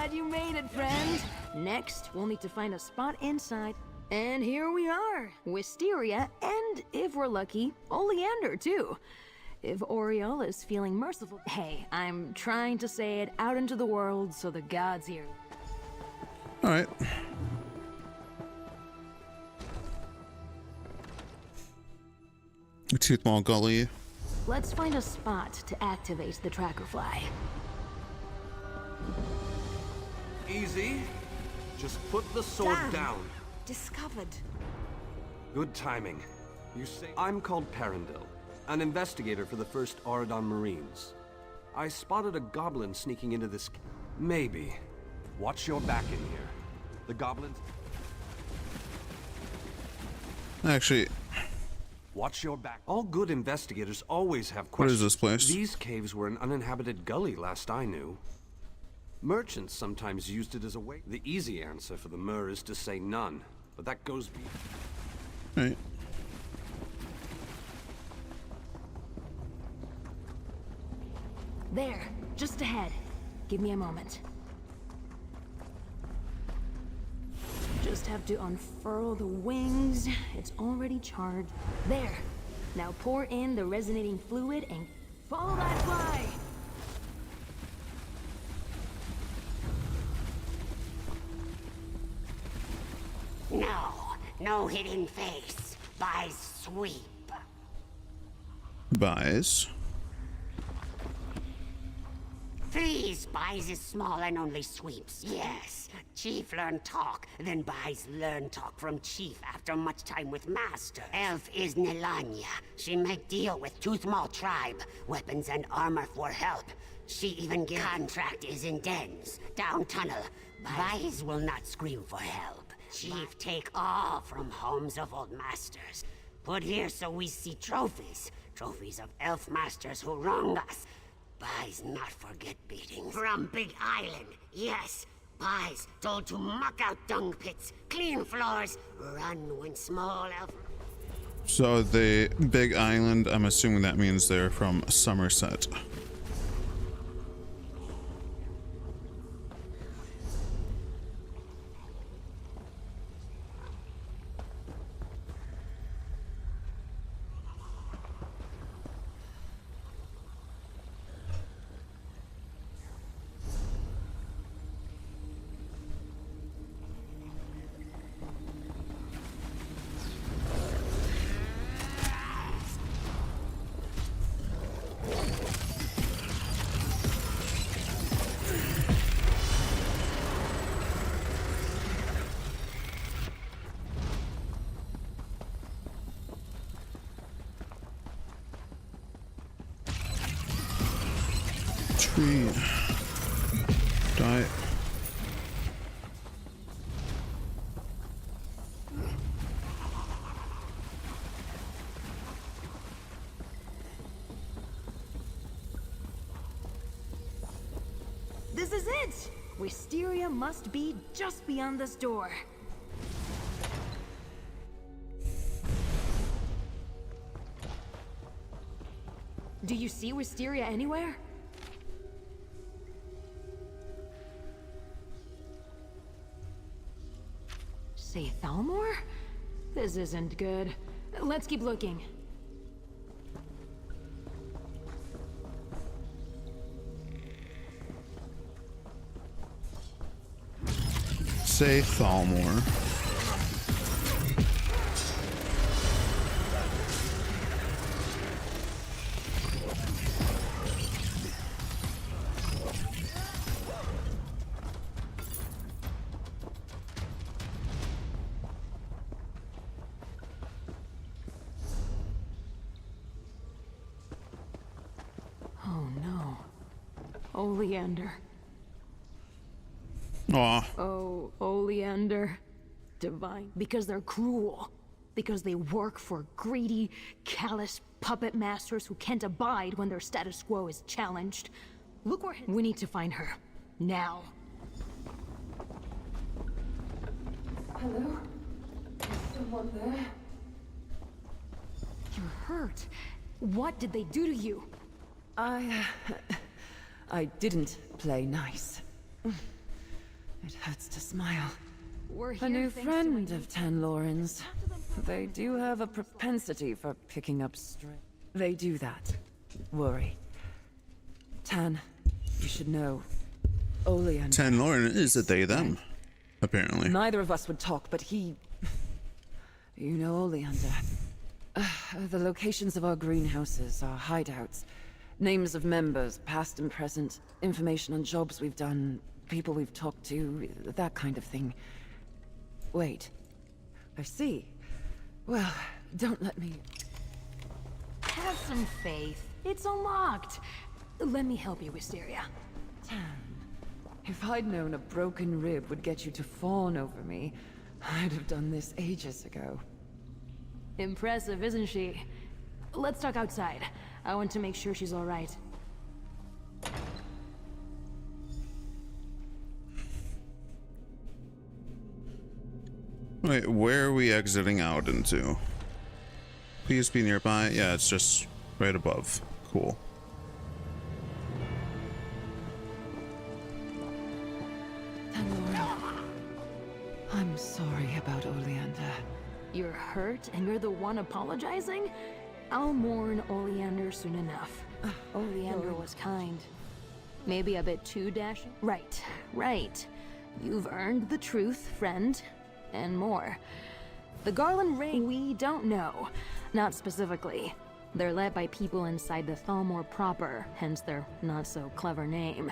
glad you made it, friend. Next, we'll need to find a spot inside. And here we are, Wisteria, and if we're lucky, Oleander too. If Oriole is feeling merciful. Hey, I'm trying to say it out into the world so the gods hear. Alright. Toothmaw Gully. Let's find a spot to activate the tracker fly. Easy. Just put the sword down. Discovered. Good timing. You say I'm called Parendil, an investigator for the 1st Auradon Marines. I spotted a goblin sneaking into this. Maybe. Watch your back in here. The goblins. Actually, watch your back. All good investigators always have what questions. is this place? These caves were an uninhabited gully last I knew. Merchants sometimes used it as a way. The easy answer for the Mer is to say none, but that goes Right. There, just ahead. Give me a moment. Just have to unfurl the wings. It's already charged. There. Now pour in the resonating fluid and follow that fly. No hidden face. By sweep. Buys. Please, Buys is small and only sweeps. Yes. Chief learn talk, then Buys learn talk from Chief after much time with Master. Elf is Nelanya. She make deal with Toothmaw tribe, weapons and armor for help. She even give contract is in dens, down tunnel. Buys will not scream for help. Chief take all from homes of old masters. Put here so we see trophies. Trophies of elf masters who wronged us. Buys not forget beatings. From Big Island, yes. Buys told to muck out dung pits, clean floors, run when small elf... So the Big Island, I'm assuming that means they're from Somerset. Tree. Die. This is it! Wisteria must be just beyond this door. Do you see Wisteria anywhere? Say Thalmor? This isn't good. Let's keep looking. Say Thalmor. Oh no. Oleander. Aw. Oh, Oleander. Divine. Because they're cruel. Because they work for greedy, callous puppet masters who can't abide when their status quo is challenged. Look where we need to find her. Now. Hello? Is someone there? You're hurt. What did they do to you? I didn't play nice. It hurts to smile. We're A here new thanks to friend of Tanloran's. They do have a propensity for picking up stray. They do that. Worry. Tan, you should know. Oleander. Tanloran is a they them, apparently. Neither of us would talk, but he... You know Oleander. The locations of our greenhouses, our hideouts, names of members, past and present, information on jobs we've done, people we've talked to, that kind of thing. Wait. I see. Well, don't let me... Have some faith. It's unlocked. Let me help you, Wisteria. Tan, if I'd known a broken rib would get you to fawn over me, I'd have done this ages ago. Impressive, isn't she? Let's talk outside. I want to make sure she's all right. Wait, where are we exiting out into? Please be nearby. Yeah, it's just right above. Cool. I'm sorry about Oleander. You're hurt and you're the one apologizing? I'll mourn Oleander soon enough. Oleander was kind. Maybe a bit too dashing? Right, right. You've earned the truth, friend. And more. The Garland Ring, we don't know. Not specifically. They're led by people inside the Thalmor proper, hence their not-so-clever name.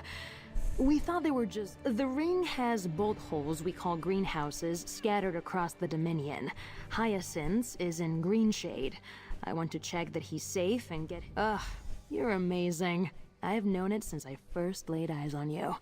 We thought they were just... The ring has bolt holes we call greenhouses scattered across the Dominion. Hyacinth's is in Greenshade. I want to check that he's safe and get... Ugh, you're amazing. I've known it since I first laid eyes on you.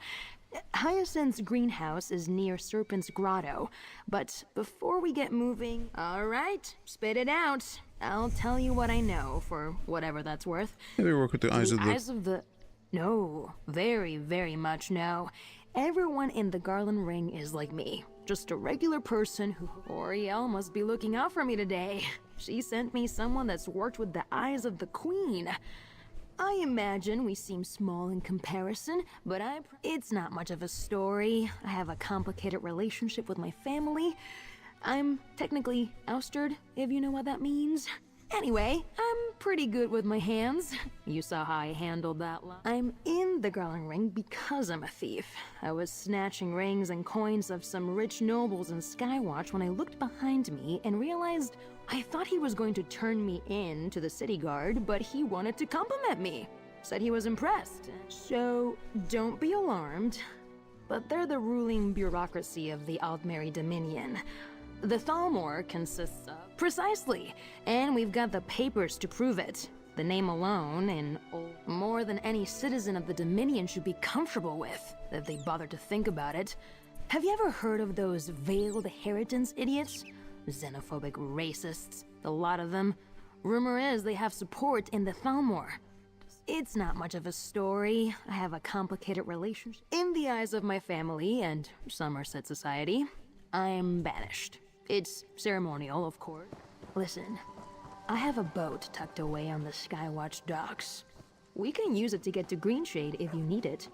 Hyacinth's greenhouse is near Serpent's Grotto, but before we get moving... Alright, spit it out. I'll tell you what I know, for whatever that's worth. Maybe work with the eyes of the... Eyes of the... No, very, very much no. Everyone in the Garland Ring is like me. Just a regular person who... Oriel must be looking out for me today. She sent me someone that's worked with the eyes of the Queen. I imagine we seem small in comparison, but it's not much of a story. I have a complicated relationship with my family. I'm technically ousted, if you know what that means. Anyway, I'm pretty good with my hands. You saw how I handled that. I'm in the Garland Ring because I'm a thief. I was snatching rings and coins of some rich nobles in Skywatch when I looked behind me and realized I thought he was going to turn me in to the city guard, but he wanted to compliment me. Said he was impressed. So, don't be alarmed. But they're the ruling bureaucracy of the Altmeri Dominion. The Thalmor consists of... Precisely! And we've got the papers to prove it. The name alone, and more than any citizen of the Dominion should be comfortable with, if they bother to think about it. Have you ever heard of those veiled inheritance idiots? Xenophobic racists, a lot of them. Rumor is they have support in the Thalmor. It's not much of a story. I have a complicated relationship. In the eyes of my family and Somerset society, I'm banished. It's ceremonial, of course. Listen, I have a boat tucked away on the Skywatch docks. We can use it to get to Greenshade if you need it.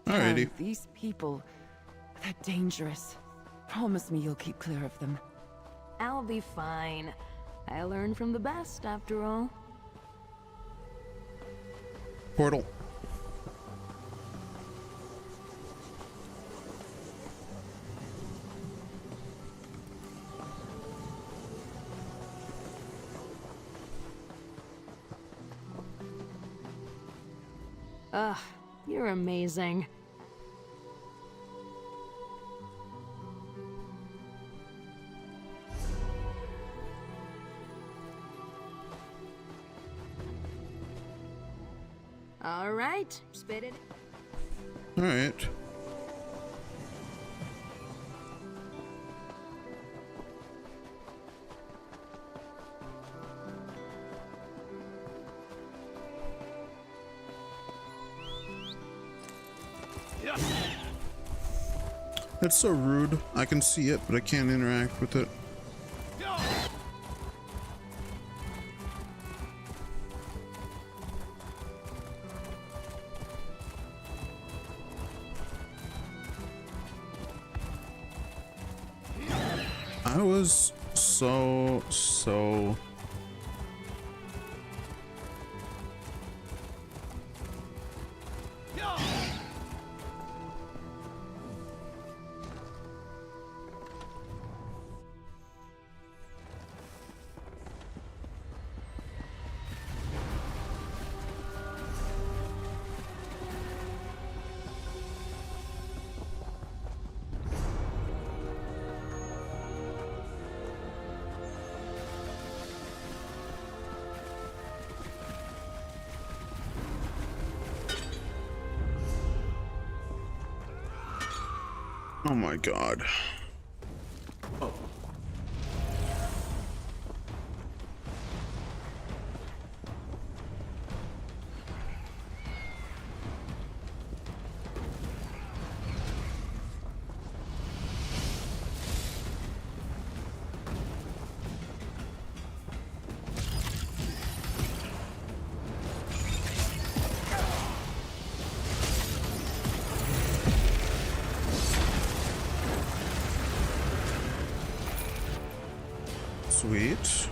Alrighty. These people, they're dangerous. Promise me you'll keep clear of them. I'll be fine. I learned from the best, after all. Portal. Ugh, you're amazing. All right, spit it. All right. That's so rude. I can see it, but I can't interact with it. I was so oh my god. Sweet.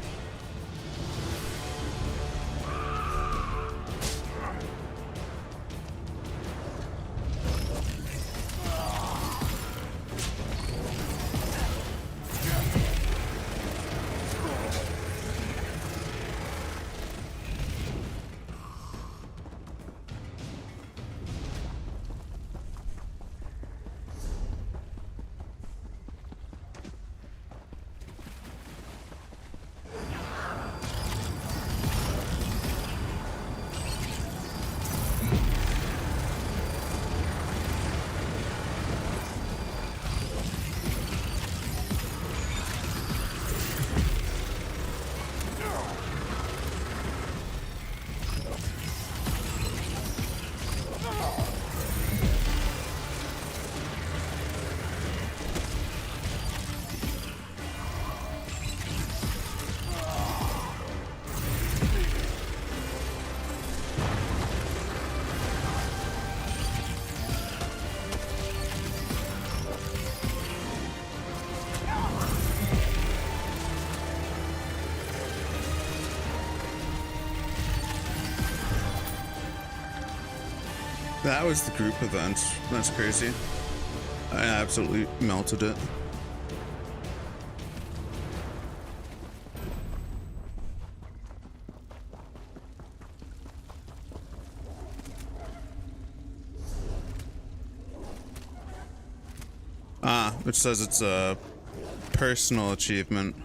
That was the group event. That's crazy. I absolutely melted it. Ah, it says it's a personal achievement.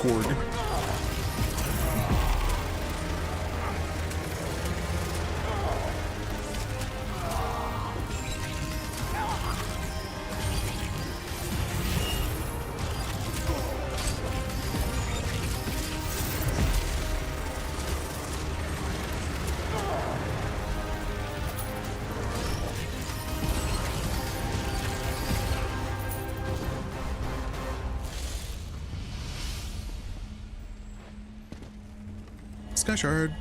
Gorg. Sky Shard.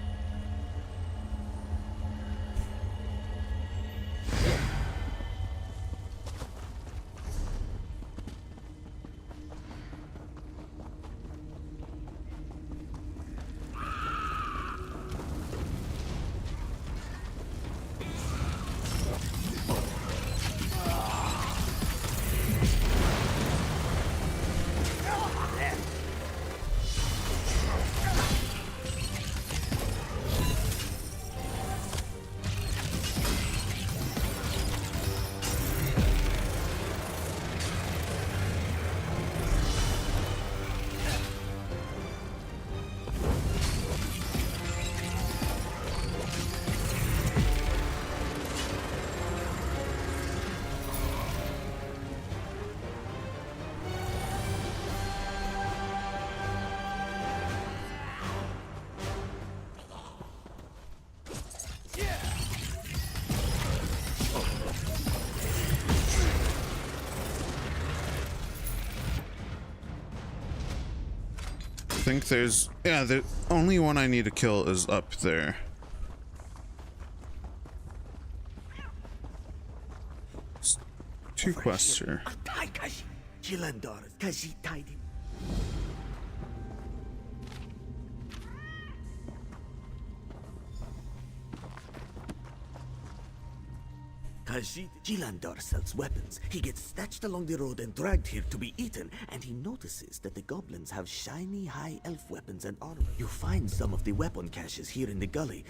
think there's... Yeah, the only one I need to kill is up there. Two quests here. Gilandar sells weapons. He gets snatched along the road and dragged here to be eaten, and he notices that the goblins have shiny high elf weapons and armor. You find some of the weapon caches here in the gully.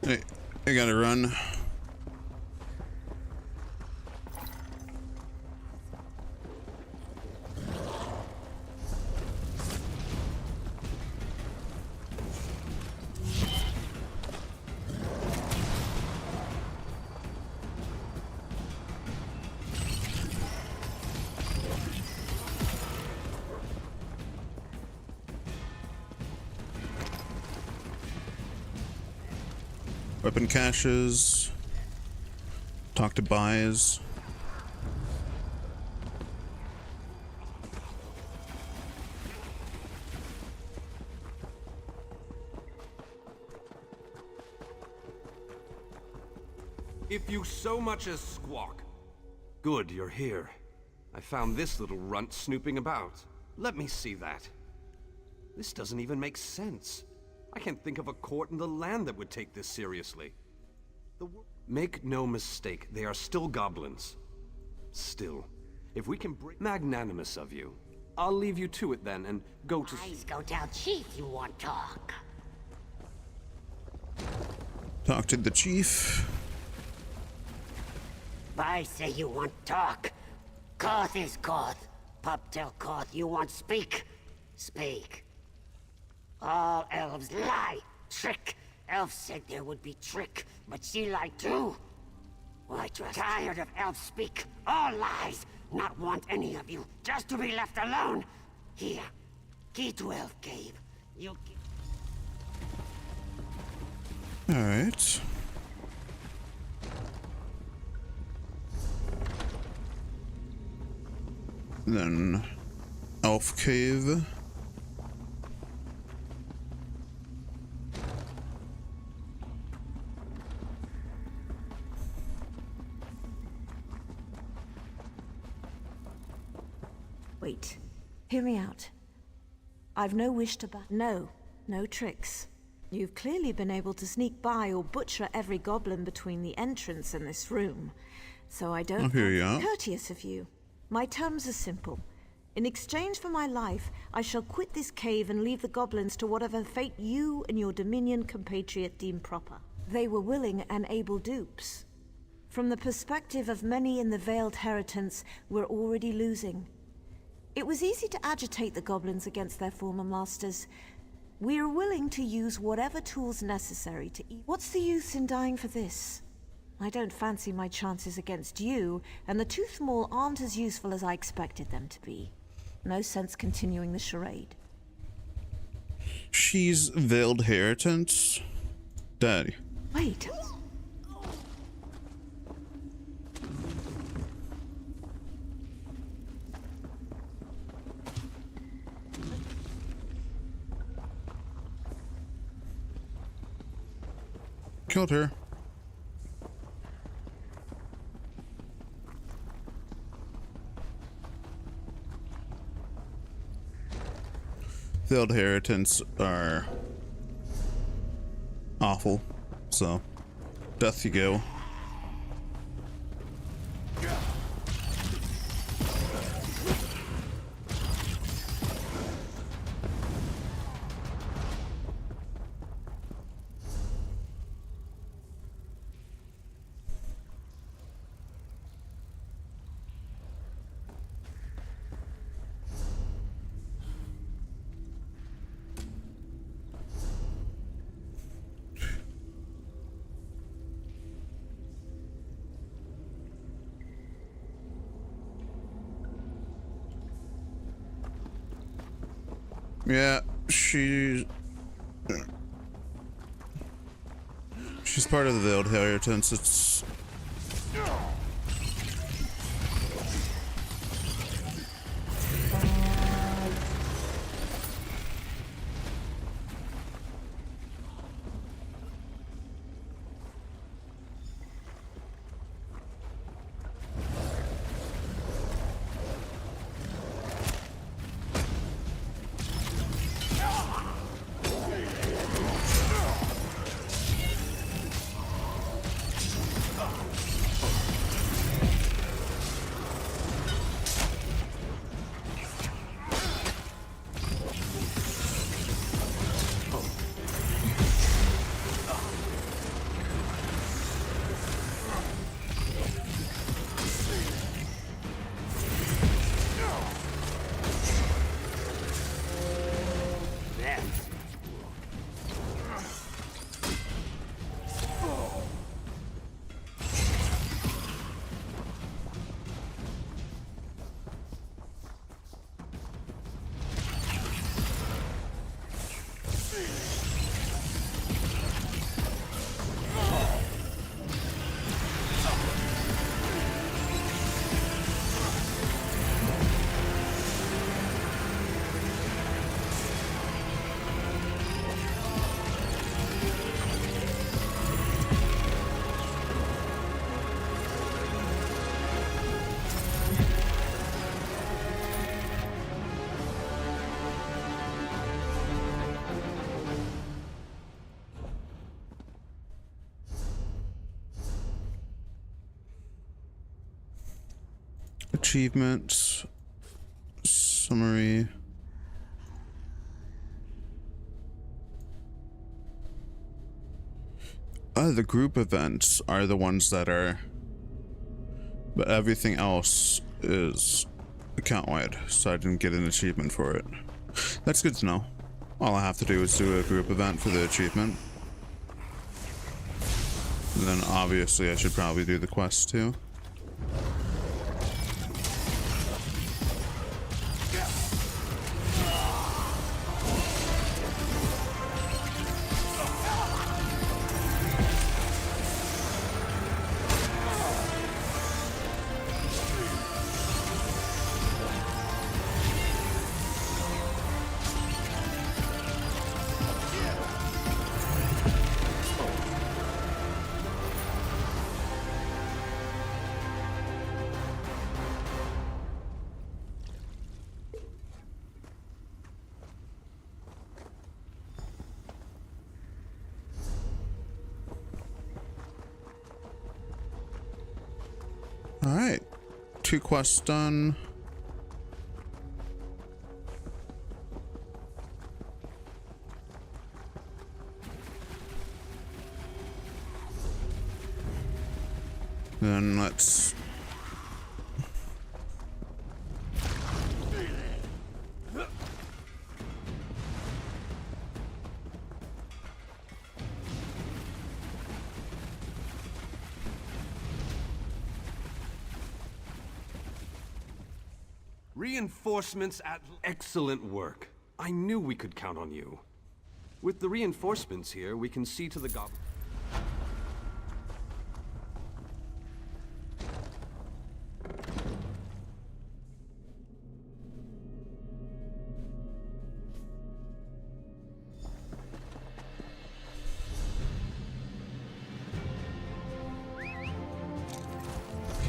Hey, I gotta run. Weapon caches. Talk to buys. If you so much as squawk. Good, you're here. I found this little runt snooping about. Let me see that. This doesn't even make sense. I can't think of a court in the land that would take this seriously. Make no mistake, they are still goblins. Still, if we can break... Magnanimous of you. I'll leave you to it then, and go to... Eyes go tell Chief you want talk. Talk to the chief. I say you want talk. Koth is Koth. Pup tell Koth you want speak. Speak. All elves lie. Trick. Elf said there would be trick, but she lied too. Why, tired of elf speak. All lies. Not want any of you. Just to be left alone. Here. Key to elf cave. You... Alright. Then... Elf cave. Wait. Hear me out. I've no wish to No tricks. You've clearly been able to sneak by or butcher every goblin between the entrance and this room. So I don't hear you find out. it courteous of you. My terms are simple. In exchange for my life, I shall quit this cave and leave the goblins to whatever fate you and your Dominion compatriot deem proper. They were willing and able dupes. From the perspective of many in the Veiled Heritance, we're already losing. It was easy to agitate the goblins against their former masters. We are willing to use whatever tools necessary to eat. What's the use in dying for this? I don't fancy my chances against you, and the Tooth Maul aren't as useful as I expected them to be. No sense continuing the charade. She's Veiled Heritance. Daddy. Wait. Killed her. Veiled Heritance are awful, so death you go. Yeah, she's part of the Veiled Inheritance. It's achievements, summary. The group events are the ones that are, but everything else is account-wide, so I didn't get an achievement for it. That's good to know. All I have to do is do a group event for the achievement. And then obviously I should probably do the quest too. Alright, 2 quests done. Then let's... Reinforcements at... Excellent work. I knew we could count on you. With the reinforcements here, we can see to the goblin.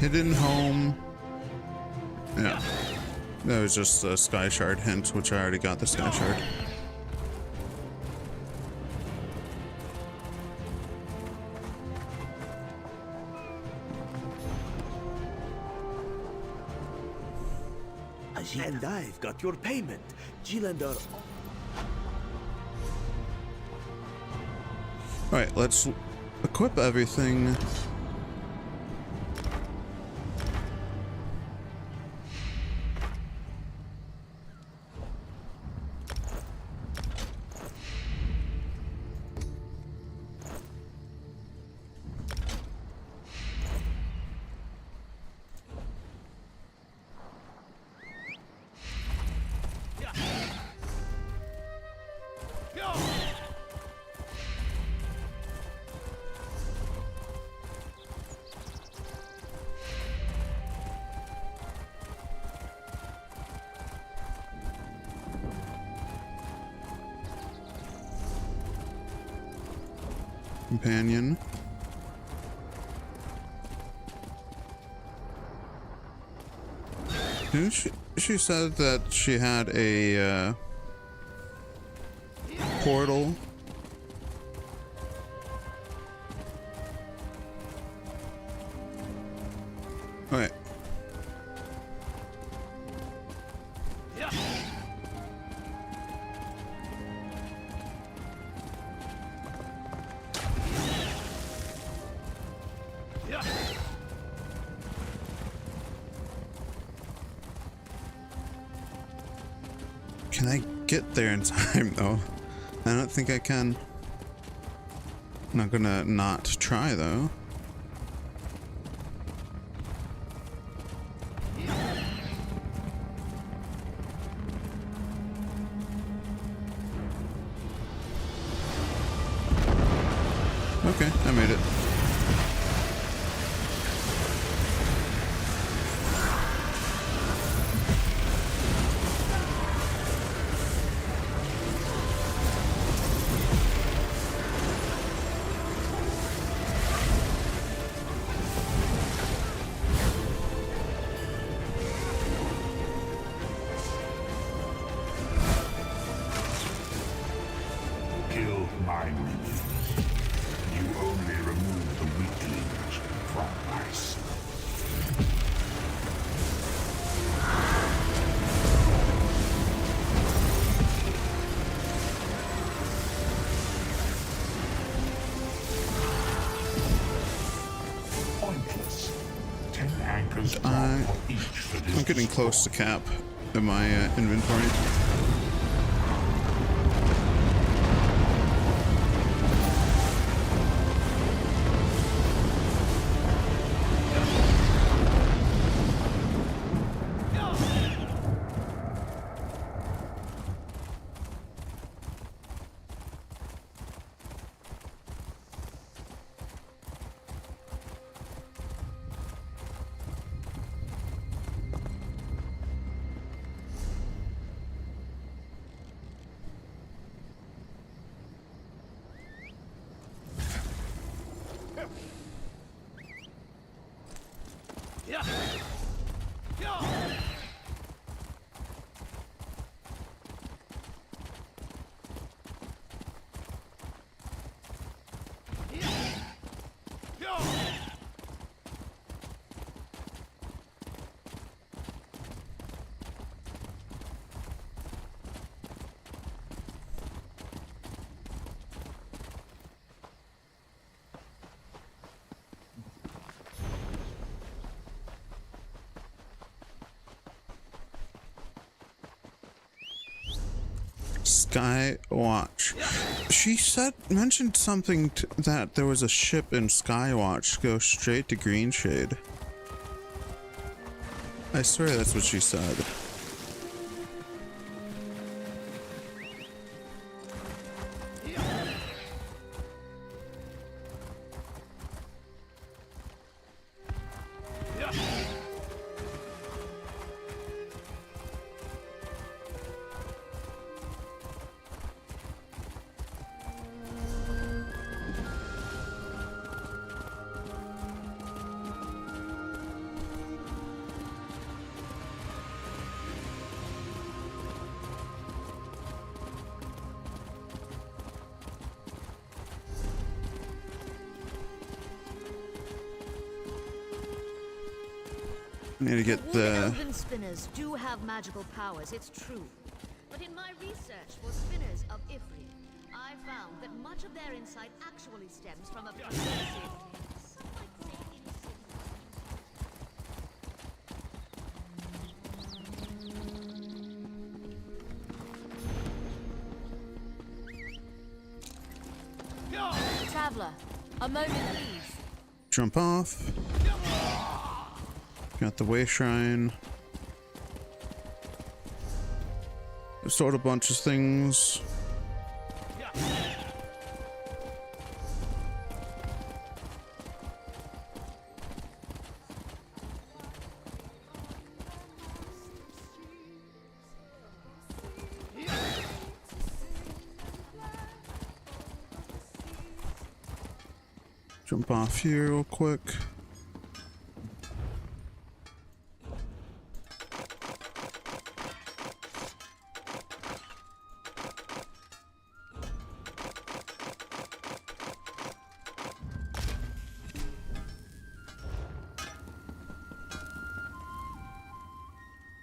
Hidden home. Yeah. That was just a Sky Shard hint, which I already got the Sky Shard. And I've got your payment. Gilandar. Alright, let's equip everything. companion. Didn't she said that she had a portal. Okay. Can I get there in time though? I don't think I can. I'm not gonna not try though. Okay, I made it. Kill my minions. You only remove the weaklings from myself. Pointless. 10 anchors drop for each for this. I'm getting close to cap in my inventory. Sky Watch. She mentioned something that there was a ship in Sky Watch go straight to Green Shade. I swear that's what she said. I need to get the... Elven spinners do have magical powers, it's true. But in my research for spinners of Ifrit, I found that much of their insight actually stems from a pervasive, some might say innocent. Traveler, a moment please. Jump off. Got the way shrine. Stored a bunch of things. Jump off here real quick.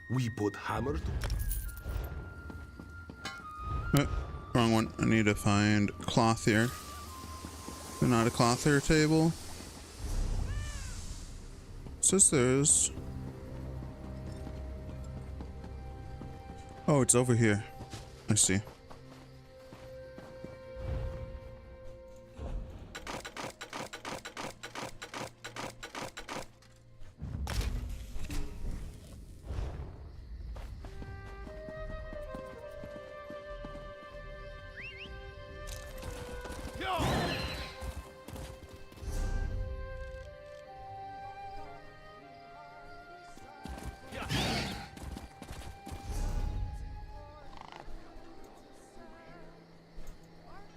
We put hammer to... Wrong one. I need to find cloth here. But not a cloth here table. It says there's... Oh, it's over here. I see.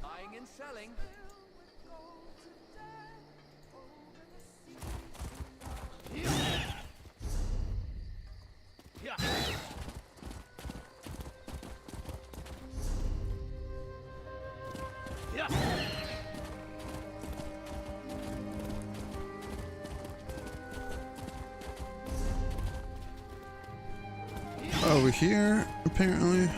Buying and selling. Over here, apparently.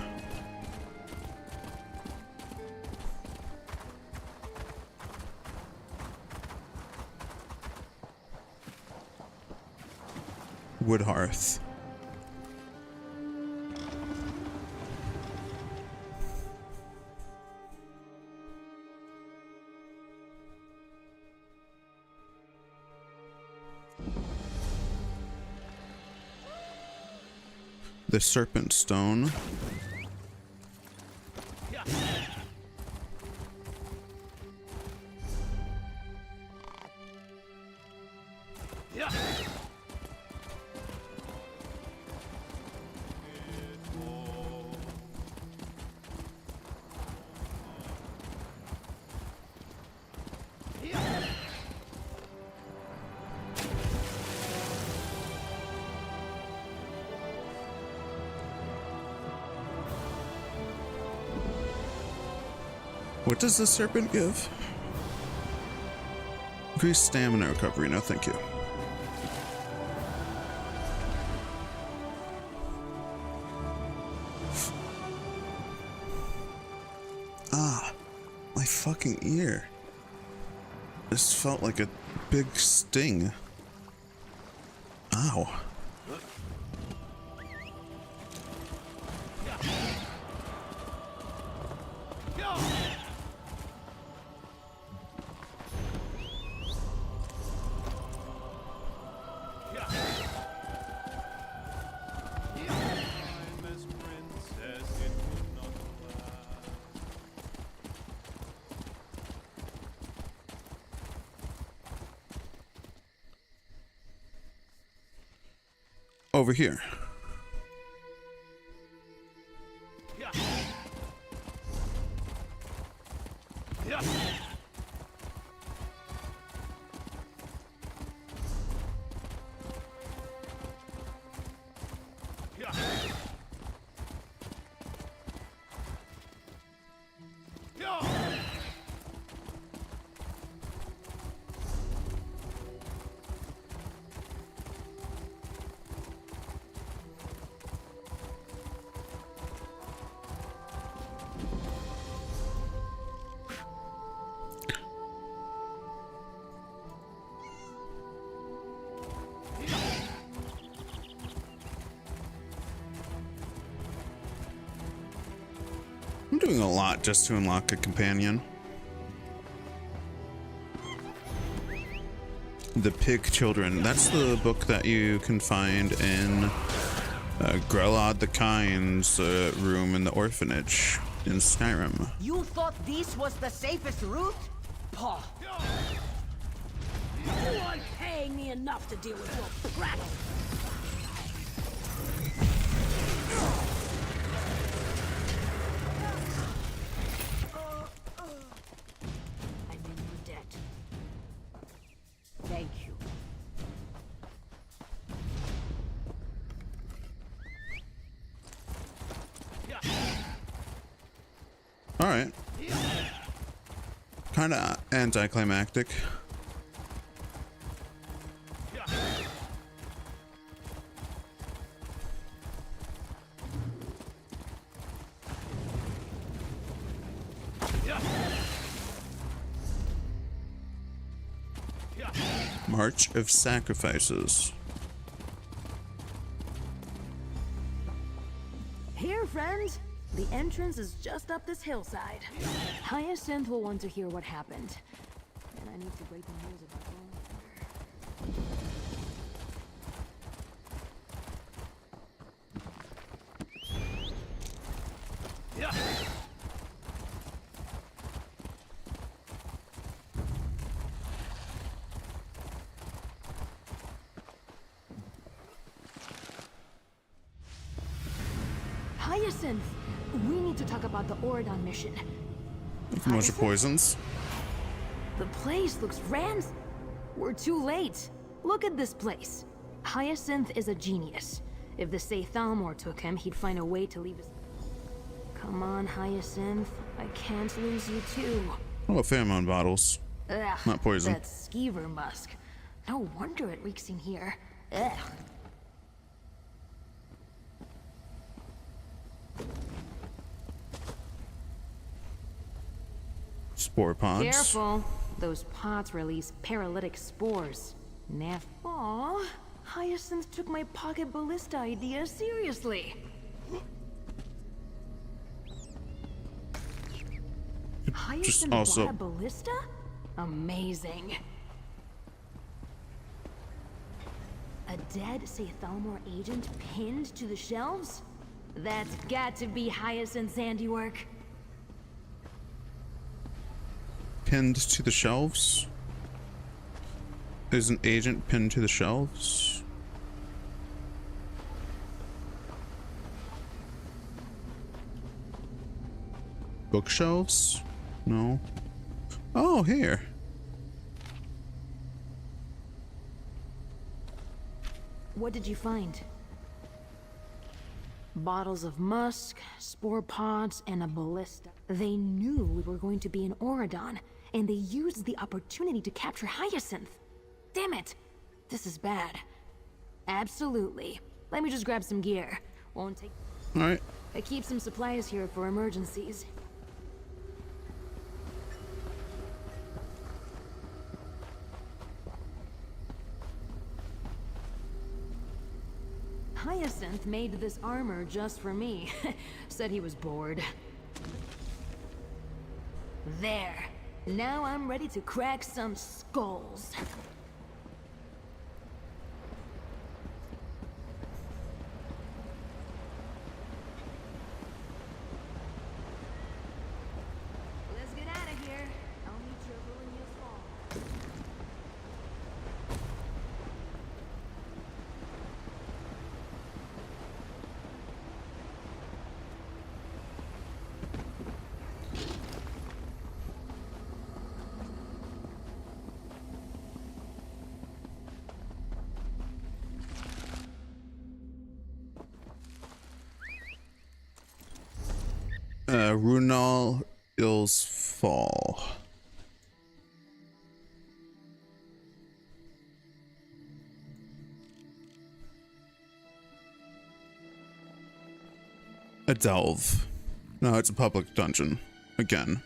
Wood hearth. The serpent stone. What does the serpent give? Increased stamina recovery, no thank you. Ah, my fucking ear. This felt like a big sting. Ow. Over here. I'm doing a lot just to unlock a companion. The Pig Children. That's the book that you can find in Grelod the Kind's room in the orphanage in Skyrim. You thought this was the safest route? Paw. You aren't paying me enough to deal with your prattle. I'm in your debt. Alright. Kinda anticlimactic. March of Sacrifices. Here, friends. The entrance is just up this hillside. Hyacinth will want to hear what happened. And I need to break the news about Hyacinth! We need to talk about the Oridon mission. A bunch of poisons. The place looks We're too late. Look at this place. Hyacinth is a genius. If the Saythalmor took him, he'd find a way to leave his... Come on, Hyacinth. I can't lose you too. Oh, pheromone bottles. Ugh, not poison. that skeever musk. No wonder it reeks in here. Ugh. Spore pods. Careful. Those pods release paralytic spores. Aw, Hyacinth took my pocket ballista idea seriously. Hyacinth also bought a ballista? Amazing. A dead Saythalmor agent pinned to the shelves? That's got to be Hyacinth's handiwork. Pinned to the shelves? Is an agent pinned to the shelves? Bookshelves? No. Oh, here. What did you find? Bottles of musk, spore pods, and a ballista. They knew we were going to be in Oridon, and they used the opportunity to capture Hyacinth. Damn it! This is bad. Absolutely. Let me just grab some gear. Won't take... Alright. I keep some supplies here for emergencies. Hyacinth made this armor just for me. Said he was bored. There. Now I'm ready to crack some skulls. Let's get out of here. I'll meet you over in your fall. Runal Il's Fall. A delve. No, it's a public dungeon. Again.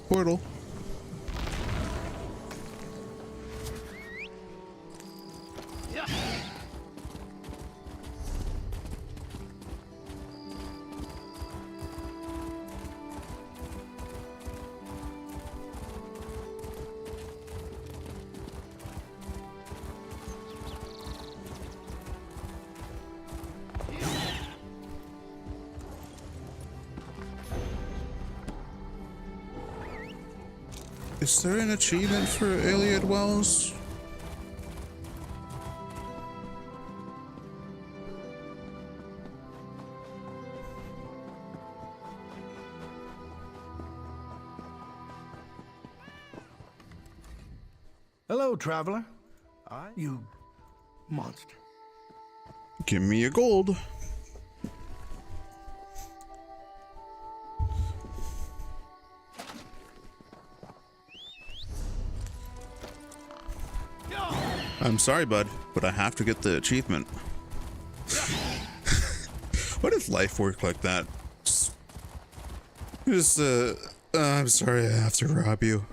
Portal. Is there an achievement for Iliad Wells? Hello, traveler. You monster. Give me your gold. I'm sorry, bud, but I have to get the achievement. What if life worked like that? Just, I'm sorry I have to rob you.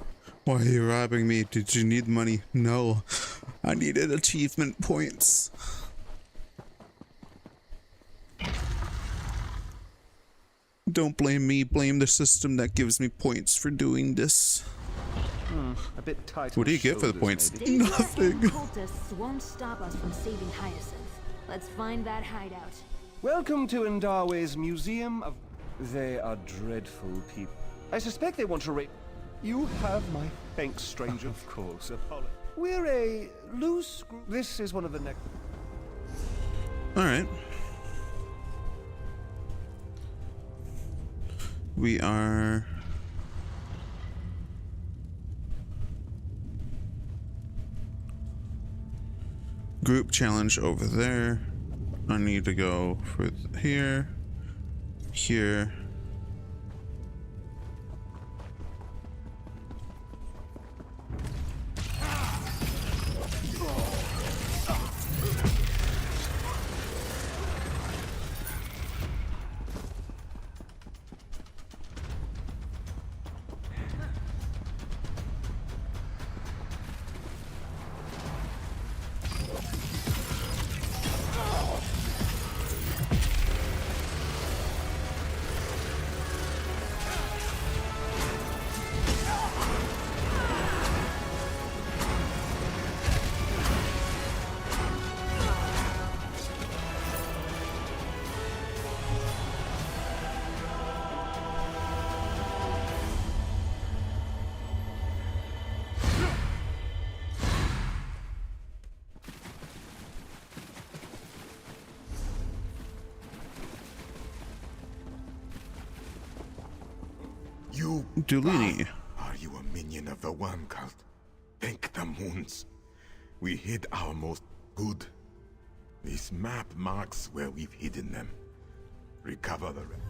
Why are you robbing me? Did you need money? No, I needed achievement points. Don't blame me, blame the system that gives me points for doing this. A bit tight. What do on you get for the shoulders, points? maybe. Nothing. Cultists won't stop us from saving Hyacinth. Let's find that hideout. Welcome to Indarwe's Museum of... They are dreadful people. I suspect they want to rape... You have my thanks, stranger. Of course, apologies. We're a loose group. This is one of the next... Alright. We are... Group challenge over there. I need to go for here, here. You Dulini. Are you a minion of the Worm Cult? Thank the moons. We hid our most good. This map marks where we've hidden them. Recover the rest.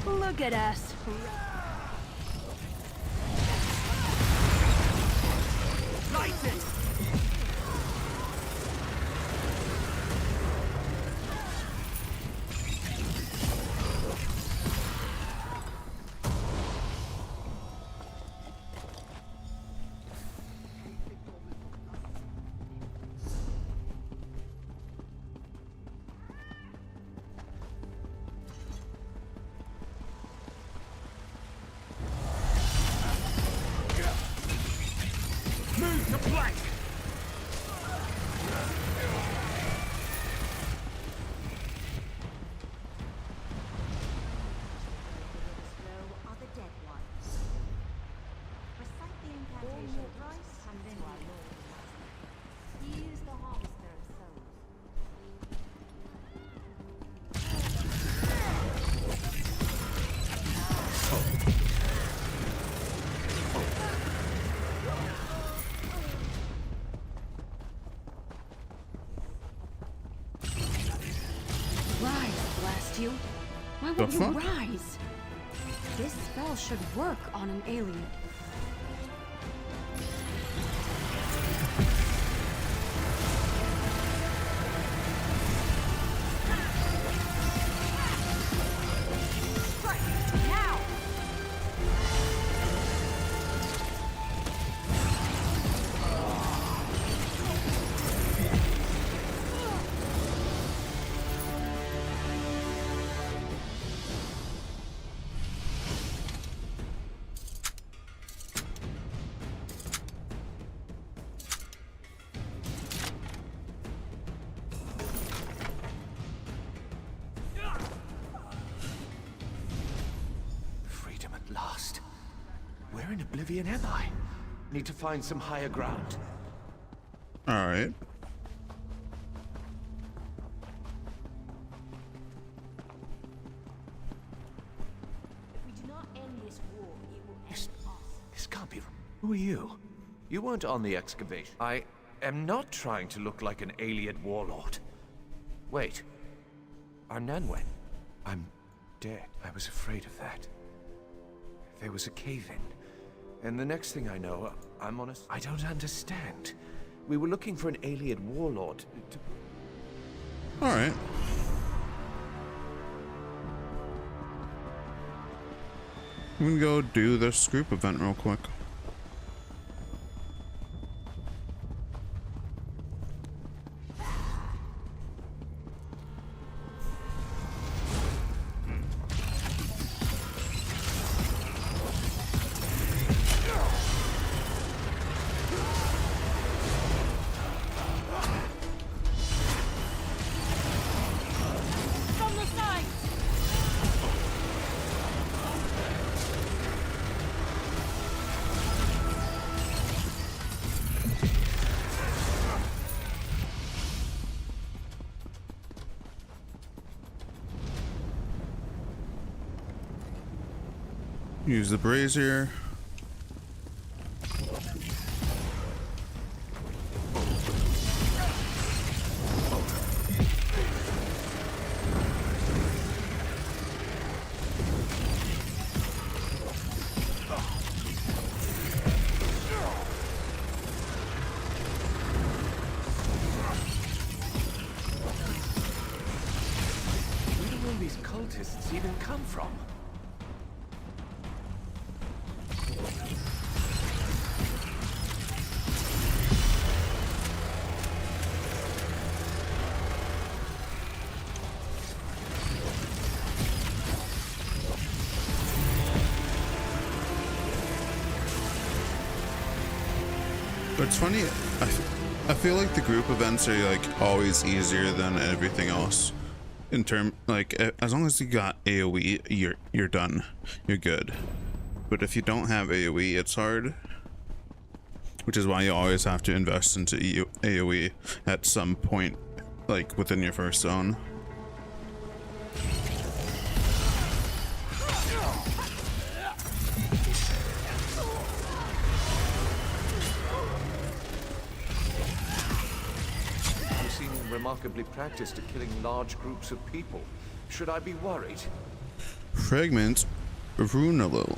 Look at us. Light it! Move to blank! Are the dead ones. Recite the incantation thrice, and then he is the harvester of souls. Rise, blast you. Why The won't you fuck? rise? This spell should work on an alien. Now! Where in oblivion am I? Need to find some higher ground. All right. If we do not end this war, it will end us. This can't be. Who are you? You weren't on the excavation. I am not trying to look like an alien warlord. Wait. Our Nan went. I'm dead. I was afraid of that. There was a cave-in. And the next thing I know, I'm on a... I don't understand. We were looking for an alien warlord to... All right. I'm gonna go do this group event real quick. From the side! Use the brazier. Where do all these cultists even come from? But it's funny, I feel like the group events are like always easier than everything else. In term, like as long as you got AoE, you're done, you're good. But if you don't have AoE, it's hard. Which is why you always have to invest into AoE at some point, like within your first zone. You seem remarkably practiced at killing large groups of people. Should I be worried? Fragment of Runalil.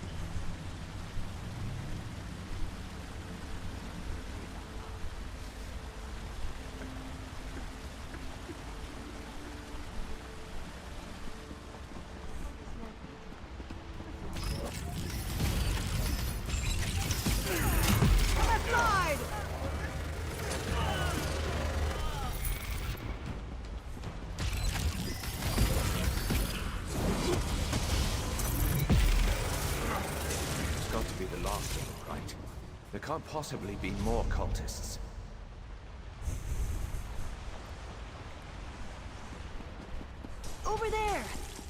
It's got to be the last of them, right? There can't possibly be more cultists. Over there!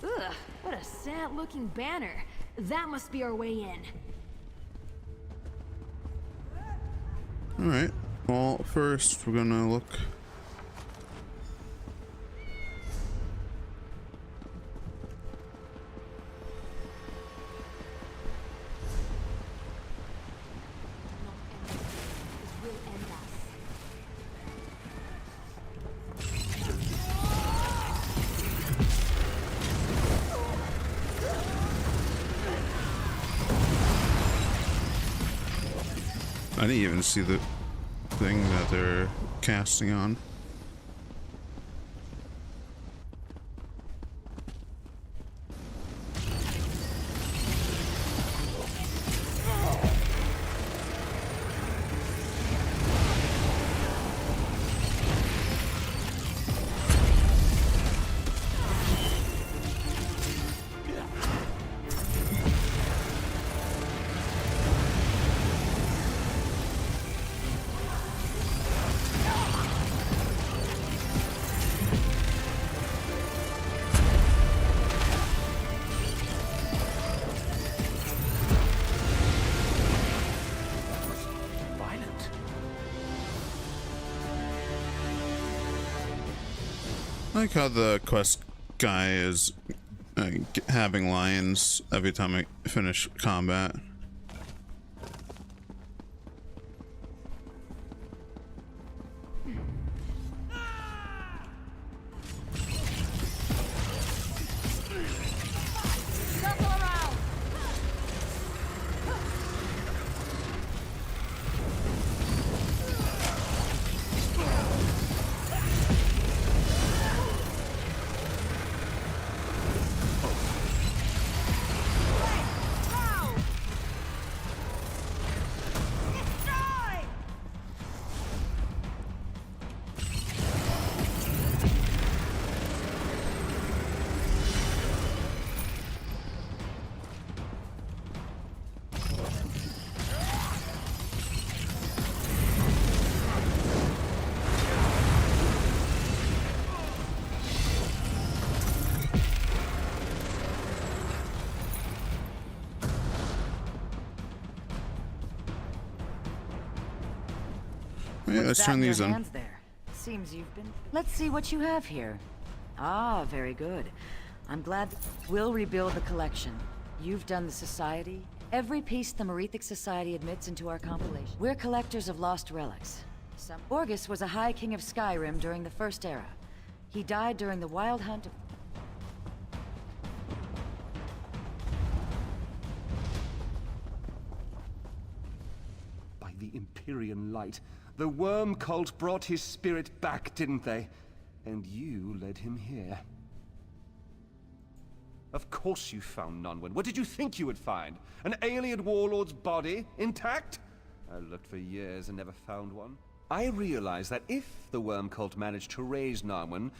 Ugh, what a sad-looking banner. That must be our way in. Alright, well, first we're gonna look. I didn't even see the thing that they're casting on. like how the quest guy is having lines every time I finish combat. Yeah, let's turn these in. There? Seems you've been... Let's see what you have here. Ah, very good. I'm glad we'll rebuild the collection. You've done the Society. Every piece the Merethic Society admits into our compilation. We're collectors of lost relics. Orgus was a High King of Skyrim during the First Era. He died during the Wild Hunt of... By the Empyrean light, the worm cult brought his spirit back, didn't they? And you led him here. Of course you found Nunwin. What did you think you would find? An alien warlord's body, intact? I looked for years and never found one. I realized that if the worm cult managed to raise Narwin,